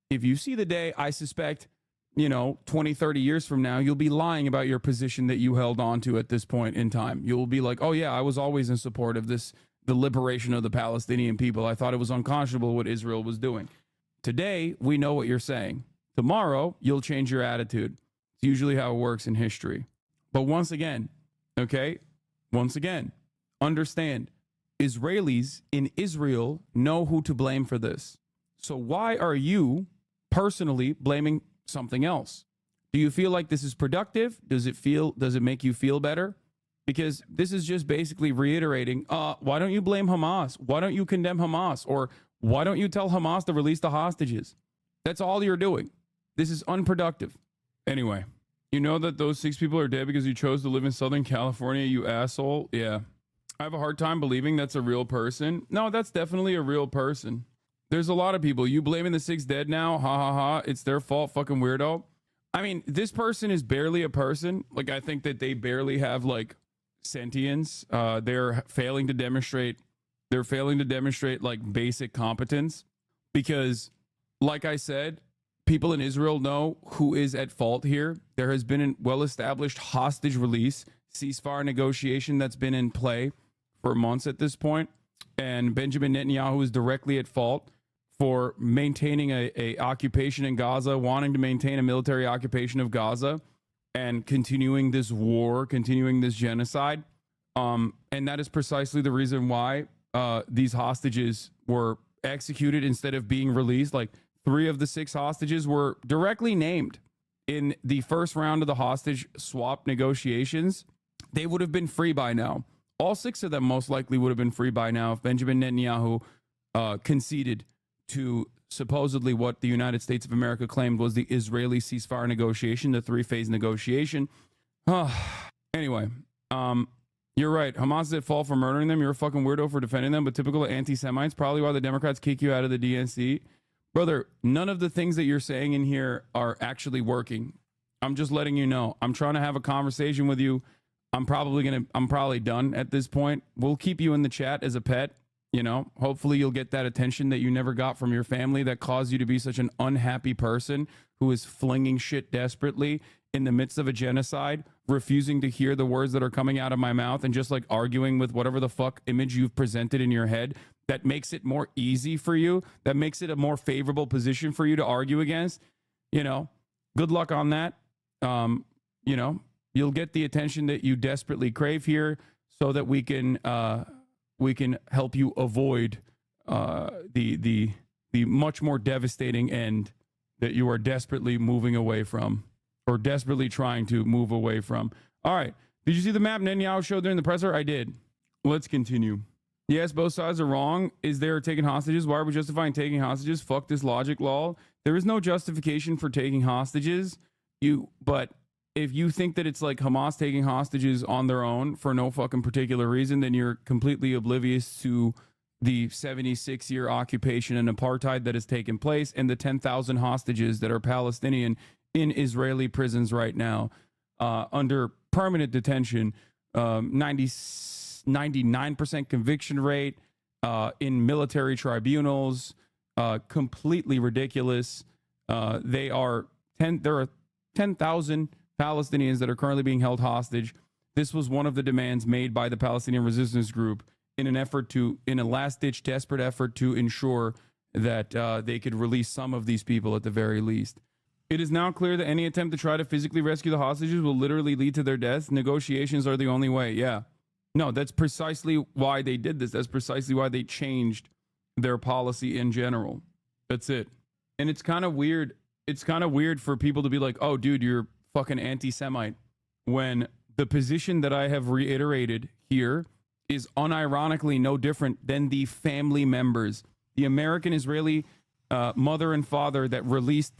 you see the day, I suspect, 20, 30 years from now, you'll be lying about your position that you held on to at this point in time. You'll be like, oh yeah, I was always in support of the liberation of the Palestinian people. I thought it was unconscionable what Israel was doing. Today, we know what you're saying. Tomorrow, you'll change your attitude. It's usually how it works in history. But once again, understand, Israelis in Israel know who to blame for this. So why are you personally blaming something else? Do you feel like this is productive? Does it make you feel better? Because this is just basically reiterating, why don't you blame Hamas? Why don't you condemn Hamas? Or why don't you tell Hamas to release the hostages? That's all you're doing. This is unproductive. Anyway, you know that those 6 people are dead because you chose to live in Southern California, you asshole? Yeah. I have a hard time believing that's a real person. No, that's definitely a real person. There's a lot of people. You blaming the 6 dead now? Ha ha ha. It's their fault, fucking weirdo. I mean, this person is barely a person. Like, I think that they barely have, like, sentience. They're failing to demonstrate like basic competence because, like I said, people in Israel know who is at fault here. There has been a well-established hostage release, ceasefire negotiation that's been in play for months at this point, and Benjamin Netanyahu is directly at fault for maintaining a occupation in Gaza, wanting to maintain a military occupation of Gaza, and continuing this war, continuing this genocide. And that is precisely the reason why these hostages were executed instead of being released. Like 3 of the 6 hostages were directly named in the first round of the hostage swap negotiations. They would have been free by now. All 6 of them most likely would have been free by now if Benjamin Netanyahu conceded to supposedly what the United States of America claimed was the Israeli ceasefire negotiation, the 3-phase negotiation. Anyway, you're right. Hamas is at fault for murdering them. You're a fucking weirdo for defending them, but typical anti-Semites, probably why the Democrats kick you out of the DNC. Brother, none of the things that you're saying in here are actually working. I'm just letting you know. I'm trying to have a conversation with you. I'm probably done at this point. We'll keep you in the chat as a pet. You know, hopefully you'll get that attention that you never got from your family that caused you to be such an unhappy person who is flinging shit desperately in the midst of a genocide, refusing to hear the words that are coming out of my mouth and just like arguing with whatever the fuck image you've presented in your head that makes it more easy for you, that makes it a more favorable position for you to argue against. You know, good luck on that. You know, you'll get the attention that you desperately crave here so that we can help you avoid the much more devastating end that you are desperately moving away from, or desperately trying to move away from. All right. Did you see the map Netanyahu showed during the presser? I did. Let's continue. Yes, both sides are wrong. Is there taking hostages? Why are we justifying taking hostages? Fuck this logic, lol. There is no justification for taking hostages. But if you think that it's like Hamas taking hostages on their own for no fucking particular reason, then you're completely oblivious to the 76-year occupation and apartheid that has taken place and the 10,000 hostages that are Palestinian in Israeli prisons right now under permanent detention, 99% conviction rate in military tribunals, completely ridiculous. There are 10,000 Palestinians that are currently being held hostage. This was one of the demands made by the Palestinian Resistance Group in a last-ditch desperate effort to ensure that they could release some of these people at the very least. It is now clear that any attempt to try to physically rescue the hostages will literally lead to their deaths. Negotiations are the only way. Yeah. No, that's precisely why they did this. That's precisely why they changed their policy in general. That's it. And it's kind of weird. It's kind of weird for people to be like, oh, dude, you're fucking anti-Semite, when the position that I have reiterated here is unironically no different than the family members, the American Israeli mother and father that released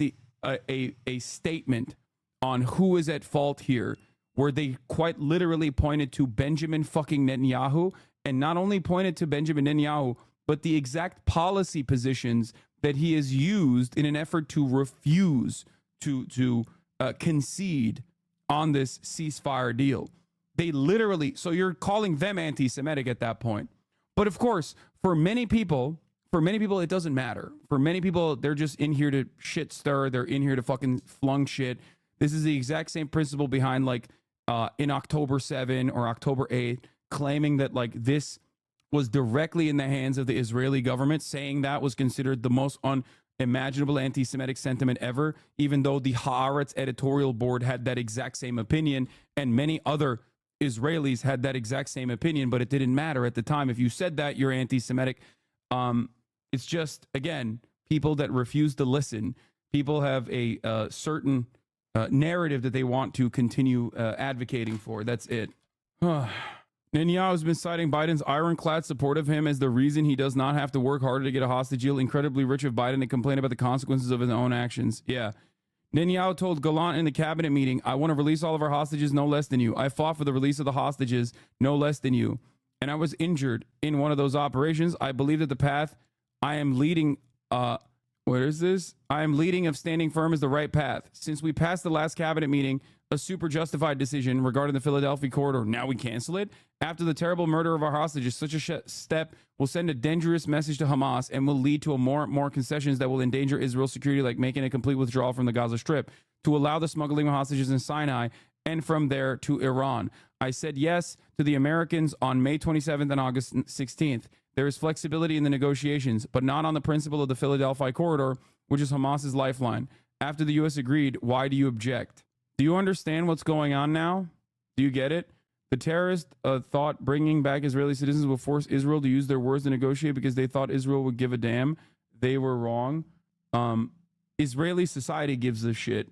a statement on who is at fault here, where they quite literally pointed to Benjamin fucking Netanyahu, and not only pointed to Benjamin Netanyahu, but the exact policy positions that he has used in an effort to refuse to concede on this ceasefire deal. They literally, so you're calling them anti-Semitic at that point. But of course, for many people, it doesn't matter. For many people, they're just in here to shit stir. They're in here to fucking flung shit. This is the exact same principle behind like in October 7 or October 8, claiming that like this was directly in the hands of the Israeli government, saying that was considered the most unimaginable anti-Semitic sentiment ever, even though the Haaretz editorial board had that exact same opinion, and many other Israelis had that exact same opinion, but it didn't matter at the time. If you said that, you're anti-Semitic. It's just, again, people that refuse to listen. People have a certain narrative that they want to continue advocating for. That's it. Netanyahu has been citing Biden's ironclad support of him as the reason he does not have to work harder to get a hostage deal. Incredibly rich of Biden to complain about the consequences of his own actions. Yeah. Netanyahu told Gallant in the cabinet meeting, I want to release all of our hostages no less than you. I fought for the release of the hostages no less than you. And I was injured in one of those operations. I believe that the path I am leading, where is this? I am leading of standing firm is the right path. Since we passed the last cabinet meeting, a super justified decision regarding the Philadelphia corridor, now we cancel it? After the terrible murder of our hostages, such a step will send a dangerous message to Hamas and will lead to more concessions that will endanger Israel's security, like making a complete withdrawal from the Gaza Strip, to allow the smuggling of hostages in Sinai, and from there to Iran. I said yes to the Americans on May 27th and August 16th. There is flexibility in the negotiations, but not on the principle of the Philadelphia corridor, which is Hamas's lifeline. After the U.S. agreed, why do you object? Do you understand what's going on now? Do you get it? The terrorists thought bringing back Israeli citizens will force Israel to use their words to negotiate because they thought Israel would give a damn. They were wrong. Israeli society gives a shit.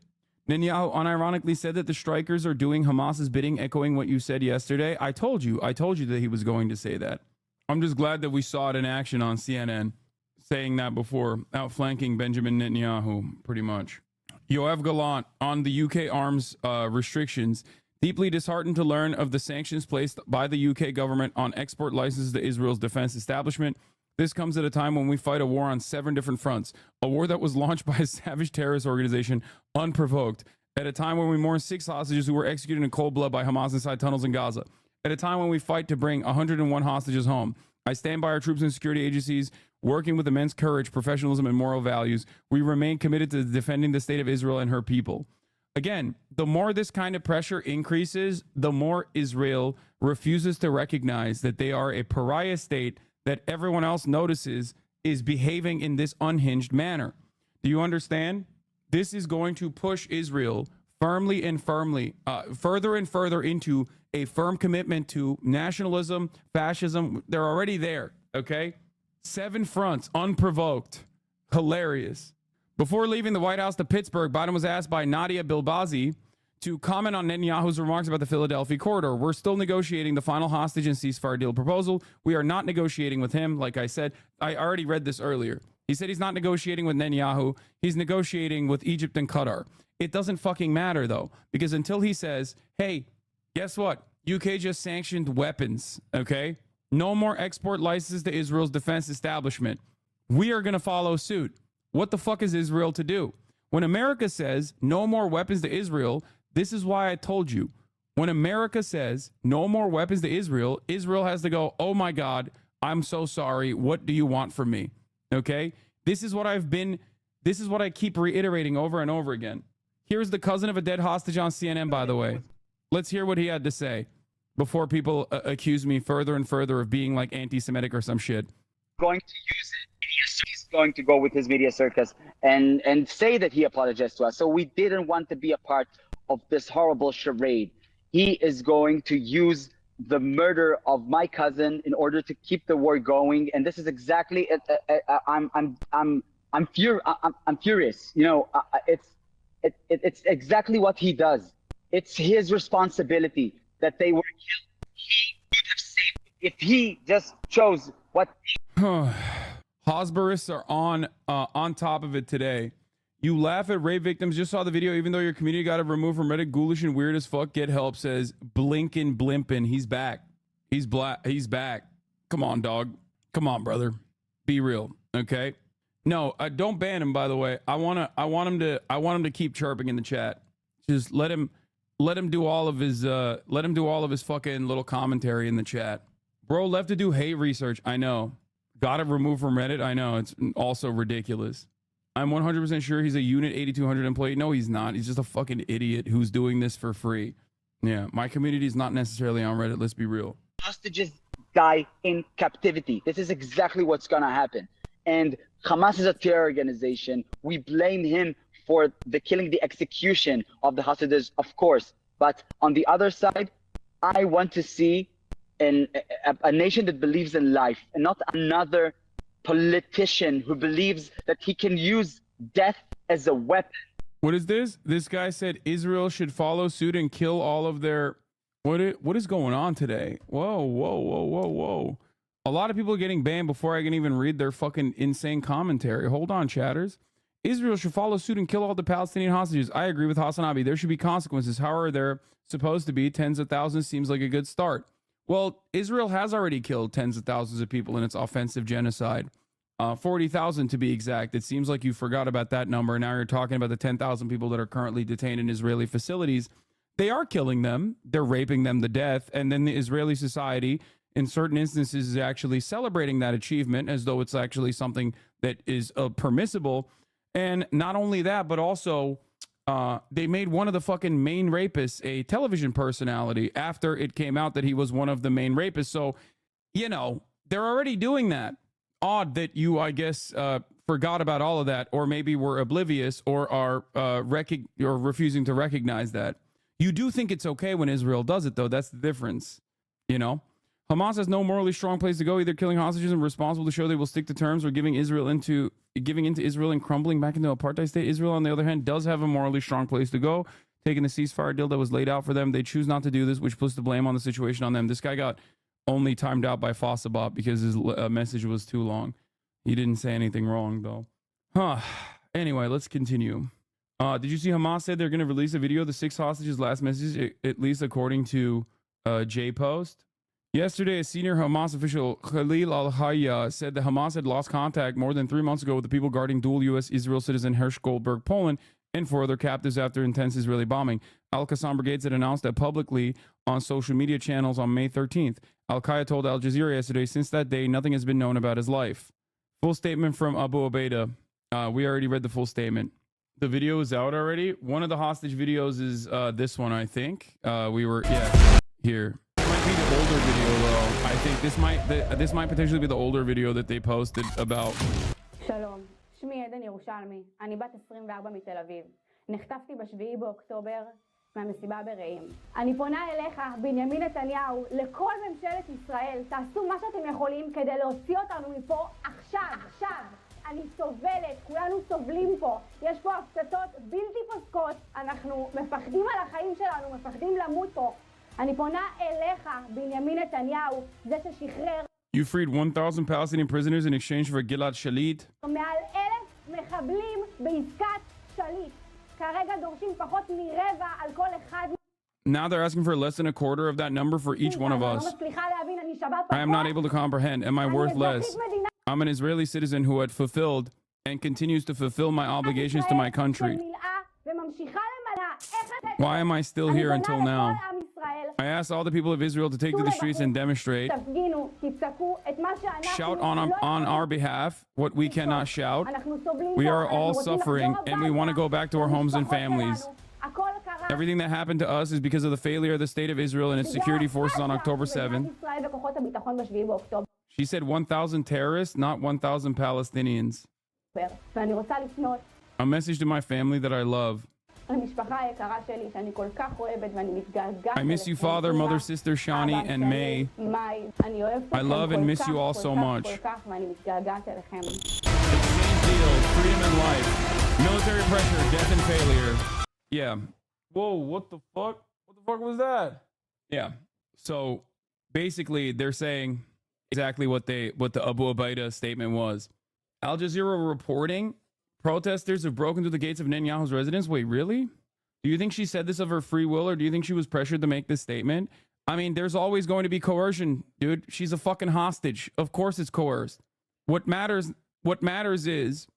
Netanyahu unironically said that the strikers are doing Hamas's bidding, echoing what you said yesterday. I told you that he was going to say that. I'm just glad that we saw it in action on CNN. saying that before, outflanking Benjamin Netanyahu, pretty much. Yoav Gallant on the UK arms restrictions. Deeply disheartened to learn of the sanctions placed by the UK government on export licenses to Israel's defense establishment. This comes at a time when we fight a war on 7 different fronts, a war that was launched by a savage terrorist organization unprovoked, at a time when we mourn 6 hostages who were executed in cold blood by Hamas inside tunnels in Gaza, at a time when we fight to bring 101 hostages home. I stand by our troops and security agencies, working with immense courage, professionalism, and moral values. We remain committed to defending the state of Israel and her people. Again, the more this kind of pressure increases, the more Israel refuses to recognize that they are a pariah state that everyone else notices is behaving in this unhinged manner. Do you understand? This is going to push Israel firmly and firmly, further and further into a firm commitment to nationalism, fascism. They're already there, okay? 7 fronts, unprovoked. Hilarious. Before leaving the White House to Pittsburgh, Biden was asked by Nadia Bilbazi to comment on Netanyahu's remarks about the Philadelphia corridor. We're still negotiating the final hostage and ceasefire deal proposal. We are not negotiating with him. Like I said, I already read this earlier. He said he's not negotiating with Netanyahu. He's negotiating with Egypt and Qatar. It doesn't fucking matter, though, because until he says, hey, guess what? UK just sanctioned weapons, okay? No more export licenses to Israel's defense establishment. We are going to follow suit. What the fuck is Israel to do? When America says no more weapons to Israel, this is why I told you. When America says no more weapons to Israel, Israel has to go, oh my God, I'm so sorry. What do you want from me? Okay? This is what I keep reiterating over and over again. Here's the cousin of a dead hostage on CNN, by the way. Let's hear what he had to say before people accuse me further and further of being like anti-Semitic or some shit. Going to use it. He's going to go with his media circus and say that he apologized to us. So we didn't want to be a part of this horrible charade. He is going to use the murder of my cousin in order to keep the war going, and this is exactly it. I'm furious. You know, it's exactly what he does. It's his responsibility that they were killed. He could have saved if he just chose what. Hosbarists are on top of it today. You laugh at rape victims. Just saw the video. Even though your community got it removed from Reddit, ghoulish and weird as fuck. Get help, says Blinken Blimpin. He's back. He's black. He's back. Come on, dog. Come on, brother. Be real. Okay. No, don't ban him. By the way, I want him to keep chirping in the chat. Just let him do all of his fucking little commentary in the chat. Bro left to do hate research. I know. Got it removed from Reddit. I know. It's also ridiculous. I'm 100% sure he's a Unit 8200 employee. No, he's not. He's just a fucking idiot who's doing this for free. Yeah, my community is not necessarily on Reddit. Let's be real. Hostages die in captivity. This is exactly what's going to happen. And Hamas is a terror organization. We blame him for the killing, the execution of the hostages, of course. But on the other side, I want to see a nation that believes in life and not another politician who believes that he can use death as a weapon. What is this? This guy said Israel should follow suit and kill all of their... What is going on today? Whoa. A lot of people are getting banned before I can even read their fucking insane commentary. Hold on, chatters. Israel should follow suit and kill all the Palestinian hostages. I agree with Hassan Abi. There should be consequences. How are there supposed to be? Tens of thousands seems like a good start. Well, Israel has already killed tens of thousands of people in its offensive genocide. 40,000 to be exact. It seems like you forgot about that number. Now you're talking about the 10,000 people that are currently detained in Israeli facilities. They are killing them. They're raping them to death. And then the Israeli society, in certain instances, is actually celebrating that achievement as though it's actually something that is permissible. And not only that, but also they made one of the fucking main rapists a television personality after it came out that he was one of the main rapists. So, you know, they're already doing that. Odd that you, I guess, forgot about all of that, or maybe were oblivious or are refusing to recognize that. You do think it's okay when Israel does it, though. That's the difference, you know? Hamas has no morally strong place to go, either killing hostages and responsible to show they will stick to terms or giving into Israel and crumbling back into apartheid state. Israel, on the other hand, does have a morally strong place to go, taking the ceasefire deal that was laid out for them. They choose not to do this, which puts the blame on the situation on them. This guy got only timed out by Fossabot because his message was too long. He didn't say anything wrong, though. Huh. Anyway, let's continue. Did you see Hamas said they're going to release a video of the 6 hostages' last message, at least according to J-Post? Yesterday, a senior Hamas official, Khalil al-Hayya, said that Hamas had lost contact more than 3 months ago with the people guarding dual U.S.-Israel citizen Hersh Goldberg, Poland, and 4 other captives after intense Israeli bombing. Al-Qassam Brigades had announced that publicly on social media channels on May 13th. Al-Qaeda told Al Jazeera yesterday, since that day, nothing has been known about his life. Full statement from Abu Ubaidah. We already read the full statement. The video is out already. One of the hostage videos is this one, I think. Here. Might be the older video, though. I think this might potentially be the older video that they posted about. שלום, שמי עדן ירושלמי, אני בת 24 מתל אביב. נחטפתי ב7 באוקטובר מהמסיבה ברעים. אני פונה אליך, בנימין נתניהו, לכל ממשלת ישראל, תעשו מה שאתם יכולים כדי להוציא אותנו מפה עכשיו. אני סובלת, כולנו סובלים פה. יש פה הפצצות בלתי פוסקות, אנחנו מפחדים על החיים שלנו, מפחדים למות פה. אני פונה אליך, בנימין נתניהו, זה ששחרר. You freed 1,000 Palestinian prisoners in exchange for Gilad Shalit. מעל 1,000 מחבלים בעסקת שליט. כרגע דורשים פחות מרבע על כל אחד. Now they're asking for less than a quarter of that number for each one of us. I am not able to comprehend. Am I worth less? I'm an Israeli citizen who had fulfilled and continues to fulfill my obligations to my country. Why am I still here until now? I ask all the people of Israel to take to the streets and demonstrate. Shout on our behalf what we cannot shout. We are all suffering and we want to go back to our homes and families. Everything that happened to us is because of the failure of the state of Israel and its security forces on October 7th. She said 1,000 terrorists, not 1,000 Palestinians. A message to my family that I love. I miss you, father, mother, sister, Shani, and May. I love and miss you all so much. Exchange deals, freedom and life. Military pressure, death and failure. Yeah. Whoa, what the fuck? What the fuck was that? Yeah. So basically they're saying exactly what the Abu Ubaidah statement was. Al Jazeera reporting protesters have broken through the gates of Netanyahu's residence. Wait, really? Do you think she said this of her free will, or do you think she was pressured to make this statement? I mean, there's always going to be coercion, dude. She's a fucking hostage. Of course it's coerced. What matters is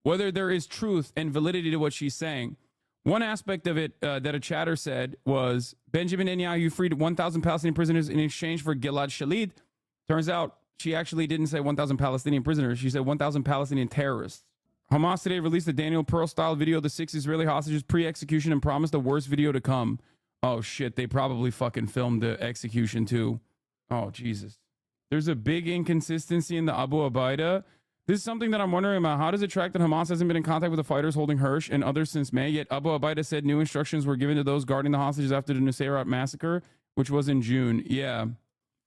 whether there is truth and validity to what she's saying. One aspect of it that a chatter said was, Benjamin Netanyahu freed 1,000 Palestinian prisoners in exchange for Gilad Shalit. Turns out she actually didn't say 1,000 Palestinian prisoners. She said 1,000 Palestinian terrorists. Hamas today released a Daniel Pearl-style video of the 6 Israeli hostages pre-execution and promised the worst video to come. Oh, shit. They probably fucking filmed the execution, too. Oh, Jesus. There's a big inconsistency in the Abu Ubaidah. This is something that I'm wondering about. How does it track that Hamas hasn't been in contact with the fighters holding Hersh and others since May? Yet Abu Ubaidah said new instructions were given to those guarding the hostages after the Nusayrat massacre, which was in June. Yeah.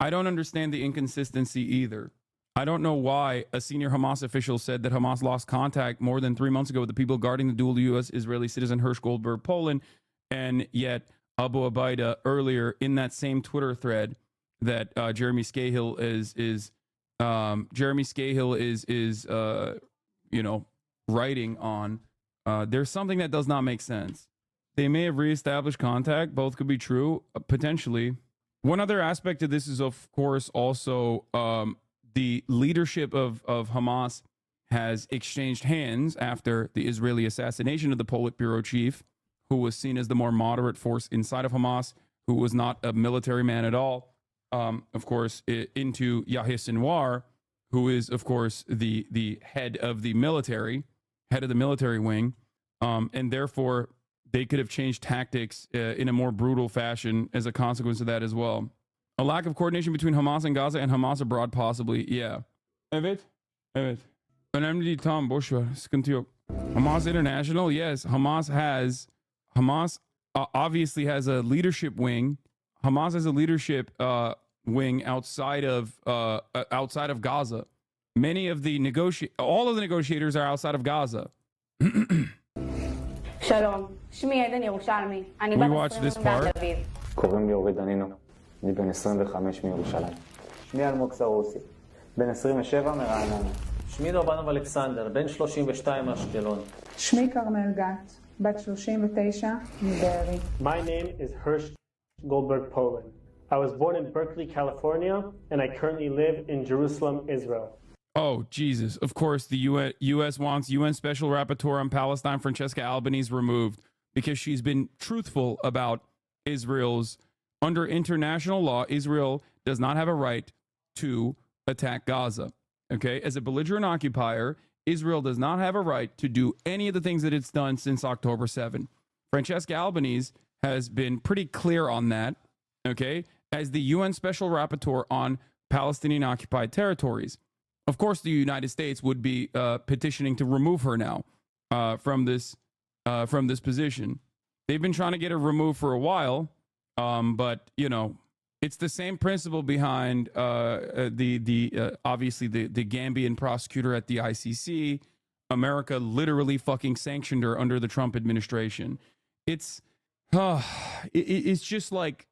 I don't understand the inconsistency either. I don't know why a senior Hamas official said that Hamas lost contact more than 3 months ago with the people guarding the dual U.S.-Israeli citizen Hersh Goldberg, Poland, and yet Abu Ubaidah earlier in that same Twitter thread that Jeremy Scahill is writing on. There's something that does not make sense. They may have reestablished contact. Both could be true, potentially. One other aspect of this is, of course, also the leadership of Hamas has exchanged hands after the Israeli assassination of the Politburo chief, who was seen as the more moderate force inside of Hamas, who was not a military man at all. Of course, into Yahya Sinwar, who is, of course, the head of the military wing, and therefore they could have changed tactics in a more brutal fashion as a consequence of that as well. A lack of coordination between Hamas in Gaza and Hamas abroad, possibly. Yeah. Evet. Önemli değil, tamam, boş ver. Sıkıntı yok. Hamas International, yes. Hamas obviously has a leadership wing. Hamas has a leadership wing outside of Gaza. All of the negotiators are outside of Gaza. שלום, שמי עדן ירושלמי. אני בת 24 מתל אביב. קוראים לי אורי דנינו. אני בן 25 מירושלים. שמי אלמוג סרוסי. בן 27 מרעננה. שמי דורבנוב אלכסנדר, בן 32 מאשקלון. שמי כרמל גת, בת 39 מבארי. My name is Hirsch Goldberg Poland. I was born in Berkeley, California, and I currently live in Jerusalem, Israel. Oh, Jesus. Of course, the U.S. wants UN Special Rapporteur on Palestine, Francesca Albanese, removed because she's been truthful about Israel's, under international law, Israel does not have a right to attack Gaza. Okay? As a belligerent occupier, Israel does not have a right to do any of the things that it's done since October 7. Francesca Albanese has been pretty clear on that, okay, as the UN Special Rapporteur on Palestinian occupied territories. Of course, the United States would be petitioning to remove her now from this position. They've been trying to get her removed for a while, but you know, it's the same principle behind obviously the Gambian prosecutor at the ICC. America literally fucking sanctioned her under the Trump administration. It's just like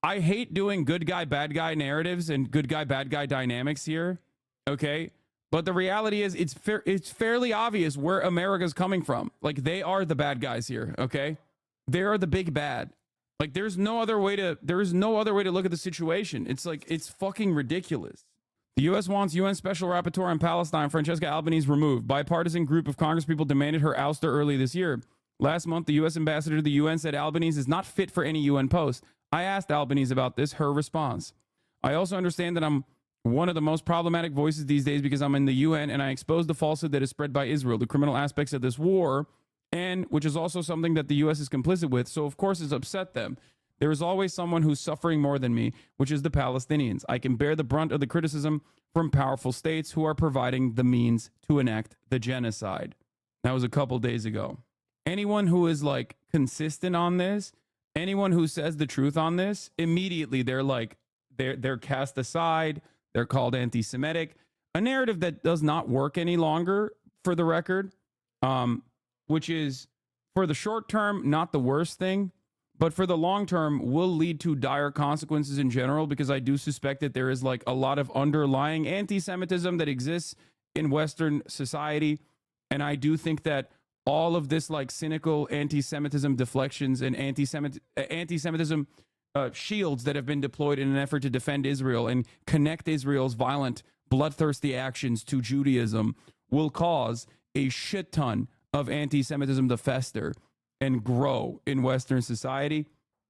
I hate doing good guy bad guy narratives and good guy bad guy dynamics here. Okay, but the reality is it's fairly obvious where America's coming from. Like, they are the bad guys here. Okay, they are the big bad. Like, there is no other way to look at the situation. It's like, it's fucking ridiculous. The U.S. wants UN Special Rapporteur on Palestine, Francesca Albanese, removed. Bipartisan group of congresspeople demanded her ouster early this year. Last month, the U.S. ambassador to the UN said Albanese is not fit for any UN post. I asked Albanese about this. Her response: I also understand that I'm one of the most problematic voices these days because I'm in the UN and I expose the falsehood that is spread by Israel, the criminal aspects of this war, and which is also something that the U.S. is complicit with. So, of course, it's upset them. There is always someone who's suffering more than me, which is the Palestinians. I can bear the brunt of the criticism from powerful states who are providing the means to enact the genocide. That was a couple days ago. Anyone who is like consistent on this, anyone who says the truth on this, immediately they're cast aside. They're called anti-Semitic, a narrative that does not work any longer, for the record, which is, for the short term, not the worst thing, but for the long term will lead to dire consequences in general, because I do suspect that there is like a lot of underlying anti-Semitism that exists in Western society. And I do think that all of this like cynical anti-Semitism deflections and anti-Semitism shields that have been deployed in an effort to defend Israel and connect Israel's violent, bloodthirsty actions to Judaism will cause a shit ton of anti-Semitism to fester and grow in Western society.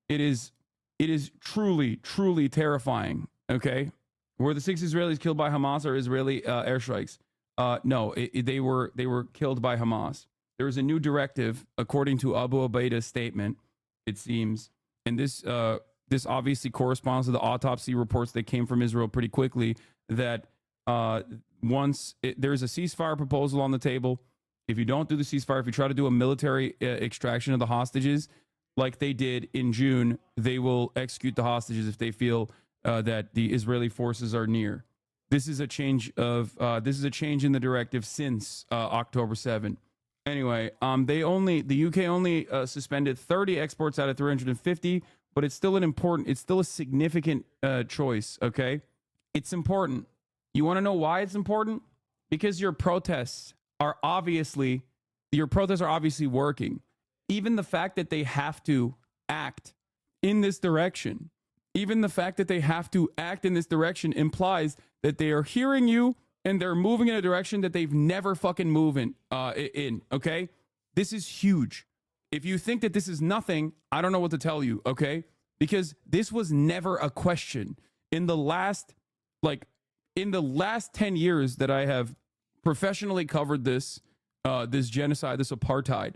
It is truly, truly terrifying. Okay, were the 6 Israelis killed by Hamas or Israeli airstrikes? No, they were killed by Hamas. There is a new directive, according to Abu Ubaida's statement, it seems, and this obviously corresponds to the autopsy reports that came from Israel pretty quickly, that there's a ceasefire proposal on the table. If you don't do the ceasefire, if you try to do a military extraction of the hostages, like they did in June, they will execute the hostages if they feel that the Israeli forces are near. This is a change in the directive since October 7. Anyway, the UK only suspended 30 exports out of 350. But it's still a significant choice, okay? It's important. You want to know why it's important? Because your protests are obviously working. Even the fact that they have to act in this direction, implies that they are hearing you and they're moving in a direction that they've never fucking moved in, okay? This is huge. If you think that this is nothing, I don't know what to tell you, okay? Because this was never a question. In the last 10 years that I have professionally covered this genocide, this apartheid,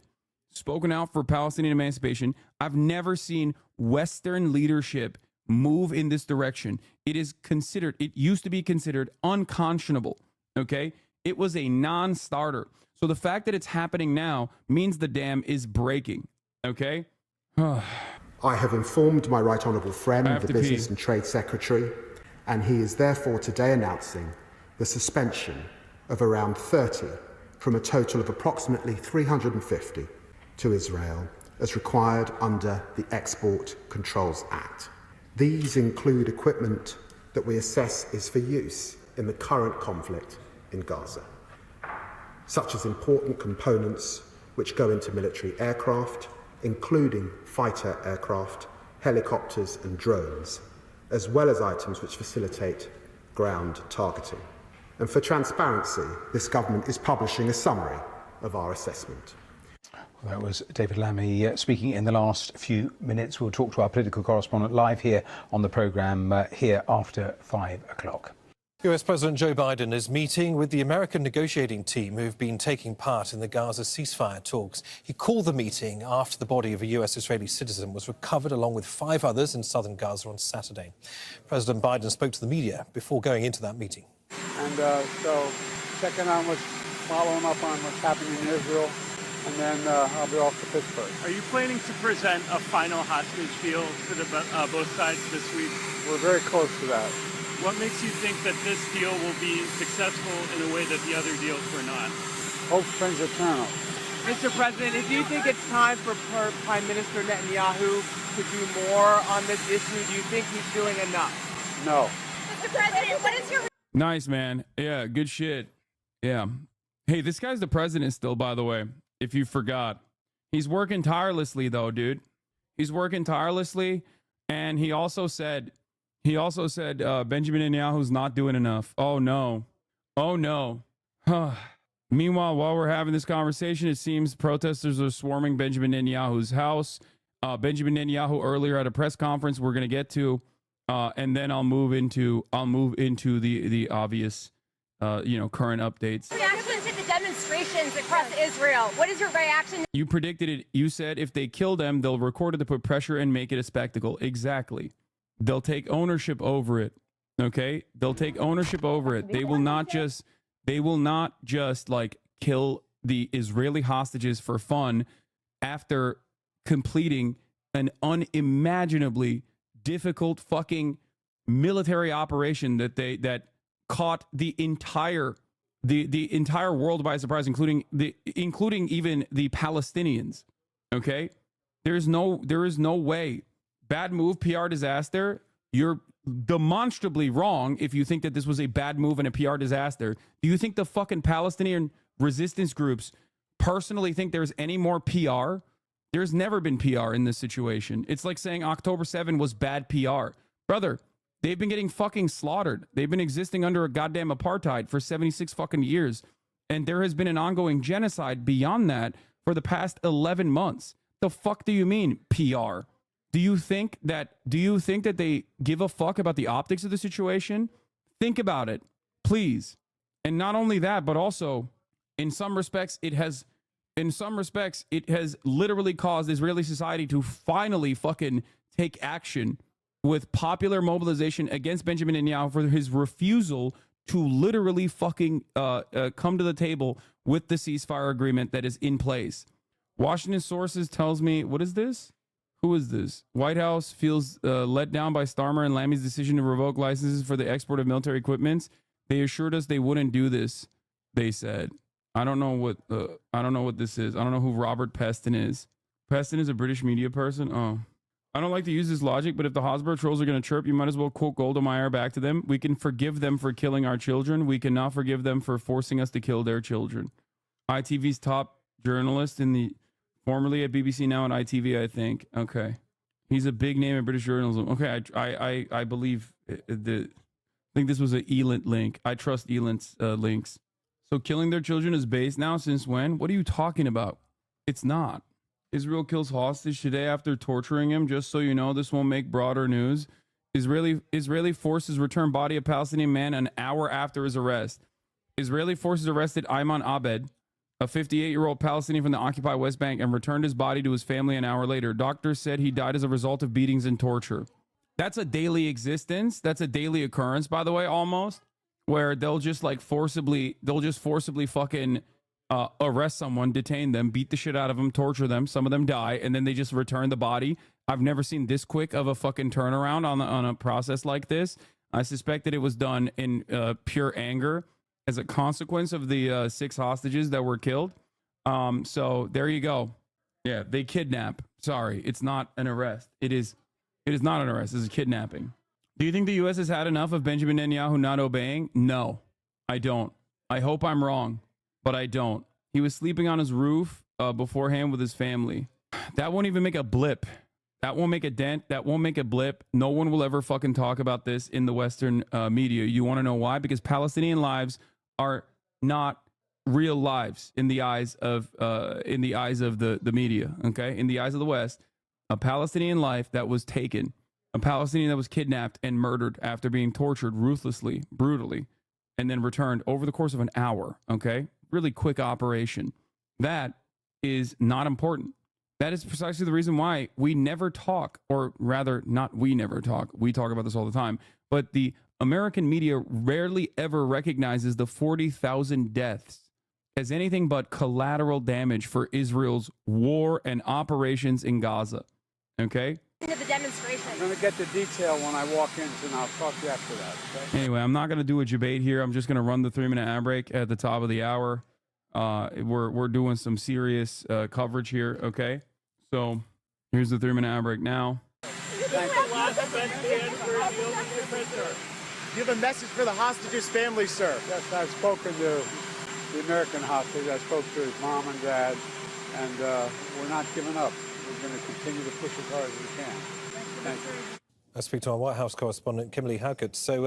spoken out for Palestinian emancipation, I've never seen Western leadership move in this direction. It used to be considered unconscionable, okay? It was a non-starter. So the fact that it's happening now means the dam is breaking, okay? I have informed my Right Honourable friend, the Business and Trade Secretary, and he is therefore today announcing the suspension of around 30 from a total of approximately 350 to Israel, as required under the Export Controls Act. These include equipment that we assess is for use in the current conflict in Gaza, such as important components which go into military aircraft, including fighter aircraft, helicopters and drones, as well as items which facilitate ground targeting. And for transparency, this government is publishing a summary of our assessment. Well, that was David Lammy speaking in the last few minutes. We'll talk to our political correspondent live here on the programme here after 5 o'clock. US President Joe Biden is meeting with the American negotiating team who've been taking part in the Gaza ceasefire talks. He called the meeting after the body of a US-Israeli citizen was recovered along with 5 others in southern Gaza on Saturday. President Biden spoke to the media before going into that meeting. And so checking on following up on what's happening in Israel, and then I'll be off to Pittsburgh. Are you planning to present a final hostage deal to both sides this week? We're very close to that. What makes you think that this deal will be successful in a way that the other deals were not? Hope springs eternal. Mr. President, if you think it's time for Prime Minister Netanyahu to do more on this issue, do you think he's doing enough? No. Mr. President, what is your... Nice, man. Yeah, good shit. Yeah. Hey, this guy's the president still, by the way, if you forgot. He's working tirelessly, though, dude. He's working tirelessly, and he also said Benjamin Netanyahu's not doing enough. Oh, no. Oh, no. Meanwhile, while we're having this conversation, it seems protesters are swarming Benjamin Netanyahu's house. Benjamin Netanyahu earlier at a press conference we're going to get to, and then I'll move into the obvious, current updates. Reaction to the demonstrations across Israel. What is your reaction? You predicted it. You said if they kill them, they'll record it to put pressure and make it a spectacle. Exactly. They'll take ownership over it. Okay? They'll take ownership over it. They will not just like kill the Israeli hostages for fun after completing an unimaginably difficult fucking military operation that caught the entire world by surprise, including even the Palestinians. Okay? There is no way. Bad move, PR disaster. You're demonstrably wrong if you think that this was a bad move and a PR disaster. Do you think the fucking Palestinian resistance groups personally think there's any more PR? There's never been PR in this situation. It's like saying October 7 was bad PR. Brother, they've been getting fucking slaughtered. They've been existing under a goddamn apartheid for 76 fucking years. And there has been an ongoing genocide beyond that for the past 11 months. The fuck do you mean PR? Do you think that they give a fuck about the optics of the situation? Think about it, please. And not only that, but also in some respects it has literally caused Israeli society to finally fucking take action with popular mobilization against Benjamin Netanyahu for his refusal to literally fucking come to the table with the ceasefire agreement that is in place. Washington sources tells me, what is this? Who is this? White House feels let down by Starmer and Lammy's decision to revoke licenses for the export of military equipment. They assured us they wouldn't do this. They said, I don't know what this is. I don't know who Robert Peston is. Peston is a British media person. Oh, I don't like to use this logic, but if the Hosborough trolls are going to chirp, you might as well quote Golda Meir back to them. We can forgive them for killing our children. We cannot forgive them for forcing us to kill their children. ITV's top journalist formerly at BBC, now at ITV, I think. Okay. He's a big name in British journalism. Okay, I believe I think this was an Elint link. I trust Elint's links. So killing their children is based now? Since when? What are you talking about? It's not. Israel kills hostage today after torturing him. Just so you know, this won't make broader news. Israeli forces return body of Palestinian man an hour after his arrest. Israeli forces arrested Ayman Abed, a 58-year-old Palestinian from the occupied West Bank, and returned his body to his family an hour later. Doctors said he died as a result of beatings and torture. That's a daily existence. That's a daily occurrence, by the way, almost, where they'll just forcibly fucking arrest someone, detain them, beat the shit out of them, torture them. Some of them die, and then they just return the body. I've never seen this quick of a fucking turnaround on a process like this. I suspect that it was done in pure anger as a consequence of the 6 hostages that were killed. So there you go. Yeah, they kidnap. Sorry, it's not an arrest. It is not an arrest. It's a kidnapping. Do you think the U.S. has had enough of Benjamin Netanyahu not obeying? No, I don't. I hope I'm wrong, but I don't. He was sleeping on his roof beforehand with his family. That won't even make a blip. That won't make a dent. That won't make a blip. No one will ever fucking talk about this in the Western media. You want to know why? Because Palestinian lives are not real lives in the eyes of the media. Okay, in the eyes of the West, a Palestinian life that was taken, a Palestinian that was kidnapped and murdered after being tortured ruthlessly, brutally, and then returned over the course of an hour. Okay, really quick operation. That is not important. That is precisely the reason why we never talk, or rather, not we never talk. We talk about this all the time. But the American media rarely ever recognizes the 40,000 deaths as anything but collateral damage for Israel's war and operations in Gaza. Okay? Into the demonstration. I'm going to get the detail when I walk in, and I'll talk to you after that. Okay? Anyway, I'm not going to do a debate here. I'm just going to run the 3-minute ad break at the top of the hour. We're doing some serious coverage here. Okay? So here's the 3-minute ad break now. You have a message for the hostages' family, sir. Yes, I've spoken to the American hostage. I spoke to his mom and dad, and we're not giving up. We're going to continue to push as hard as we can. Thank you. I speak to our White House correspondent, Kimberly Halkett. So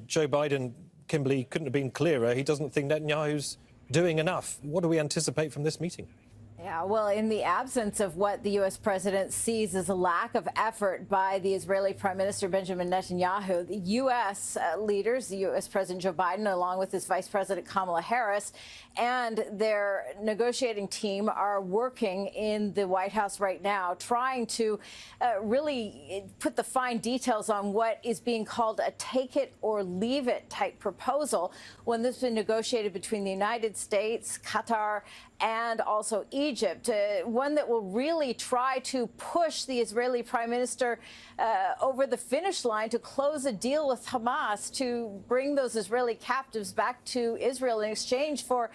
Joe Biden, Kimberly, couldn't have been clearer. He doesn't think Netanyahu's doing enough. What do we anticipate from this meeting? Yeah, well, in the absence of what the U.S. president sees as a lack of effort by the Israeli Prime Minister Benjamin Netanyahu, the U.S. leaders, the U.S. President Joe Biden, along with his Vice President Kamala Harris, and their negotiating team are working in the White House right now, trying to really put the fine details on what is being called a take it or leave it type proposal, when this has been negotiated between the United States, Qatar, and also Egypt, one that will really try to push the Israeli Prime Minister over the finish line to close a deal with Hamas to bring those Israeli captives back to Israel in exchange for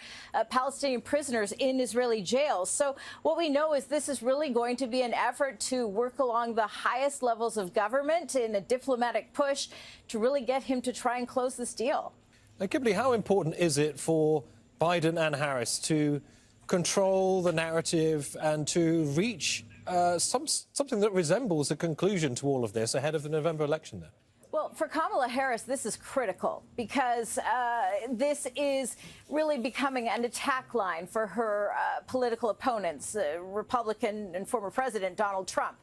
Palestinian prisoners in Israeli jails. So what we know is this is really going to be an effort to work along the highest levels of government in a diplomatic push to really get him to try and close this deal. Now, Kimberly, how important is it for Biden and Harris to control the narrative and to reach something that resembles a conclusion to all of this ahead of the November election then? Well, for Kamala Harris, this is critical because this is really becoming an attack line for her political opponents, Republican and former President Donald Trump.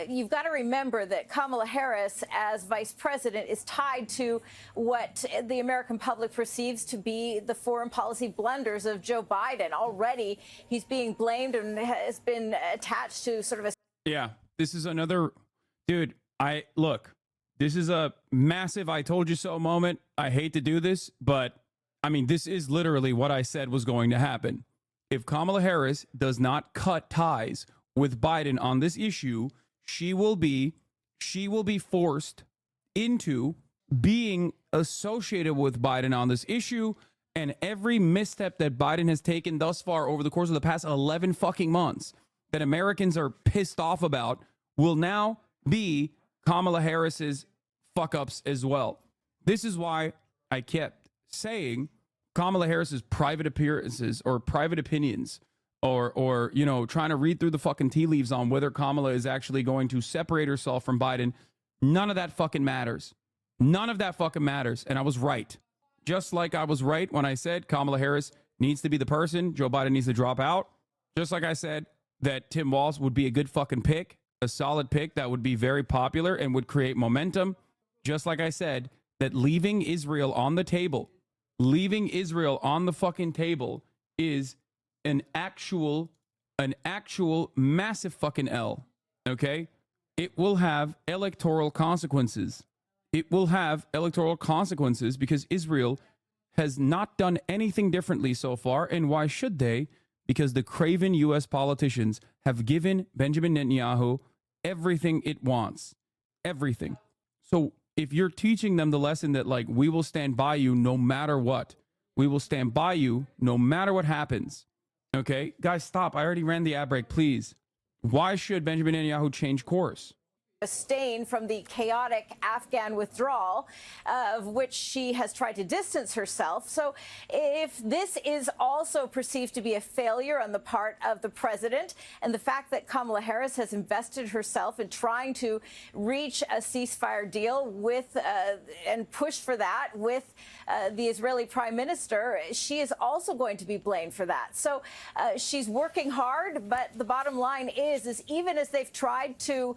You've got to remember that Kamala Harris, as vice president, is tied to what the American public perceives to be the foreign policy blunders of Joe Biden. Already, he's being blamed and has been attached to sort of a... Yeah, this is another... Dude, look... This is a massive I told you so moment. I hate to do this, but I mean, this is literally what I said was going to happen. If Kamala Harris does not cut ties with Biden on this issue, she will be forced into being associated with Biden on this issue, and every misstep that Biden has taken thus far over the course of the past 11 fucking months that Americans are pissed off about will now be Kamala Harris's fuck ups as well. This is why I kept saying Kamala Harris's private appearances or private opinions or you know, trying to read through the fucking tea leaves on whether Kamala is actually going to separate herself from Biden. None of that fucking matters. None of that fucking matters. And I was right. Just like I was right when I said Kamala Harris needs to be the person, Joe Biden needs to drop out. Just like I said that Tim Walz would be a good fucking pick. A solid pick that would be very popular and would create momentum. Just like I said, that leaving Israel on the table, leaving Israel on the fucking table is an actual massive fucking L. Okay? It will have electoral consequences. It will have electoral consequences because Israel has not done anything differently so far. And why should they? Because the craven U.S. politicians have given Benjamin Netanyahu everything it wants. Everything. So if you're teaching them the lesson that, like, we will stand by you no matter what. We will stand by you no matter what happens. Okay? Guys, stop. I already ran the ad break, please. Why should Benjamin Netanyahu change course? a stain from the chaotic Afghan withdrawal, of which she has tried to distance herself. So if this is also perceived to be a failure on the part of the president, and the fact that Kamala Harris has invested herself in trying to reach a ceasefire deal with and push for that with the Israeli prime minister, she is also going to be blamed for that. So she's working hard, but the bottom line is even as they've tried to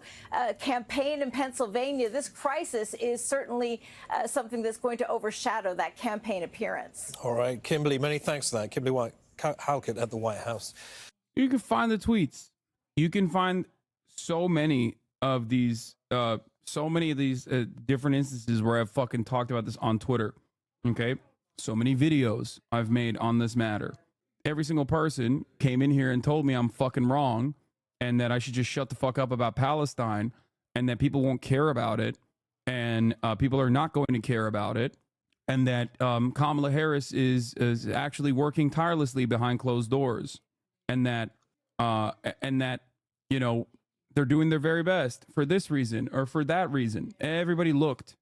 campaign in Pennsylvania, this crisis is certainly something that's going to overshadow that campaign appearance. All right, Kimberly, many thanks for that. Kimberly Halkett at the White House. You can find the tweets. You can find so many of these different instances where I've fucking talked about this on Twitter. Okay, so many videos I've made on this matter. Every single person came in here and told me I'm fucking wrong and that I should just shut the fuck up about Palestine and that people won't care about it and people are not going to care about it and that Kamala Harris is actually working tirelessly behind closed doors and that you know they're doing their very best for this reason or for that reason. Everybody looked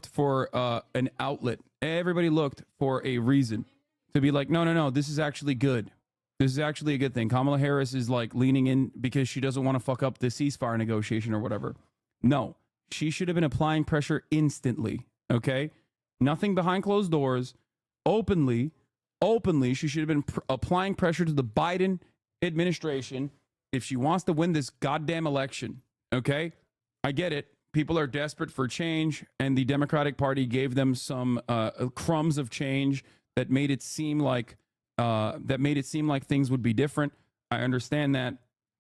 for an outlet. Everybody looked for a reason to be like, no, this is actually good. This is actually a good thing. Kamala Harris is like leaning in because she doesn't want to fuck up the ceasefire negotiation or whatever. No, she should have been applying pressure instantly. Okay. Nothing behind closed doors. Openly, she should have been applying pressure to the Biden administration if she wants to win this goddamn election. Okay. I get it. People are desperate for change, and the Democratic Party gave them some crumbs of change that made it seem like things would be different. I understand that,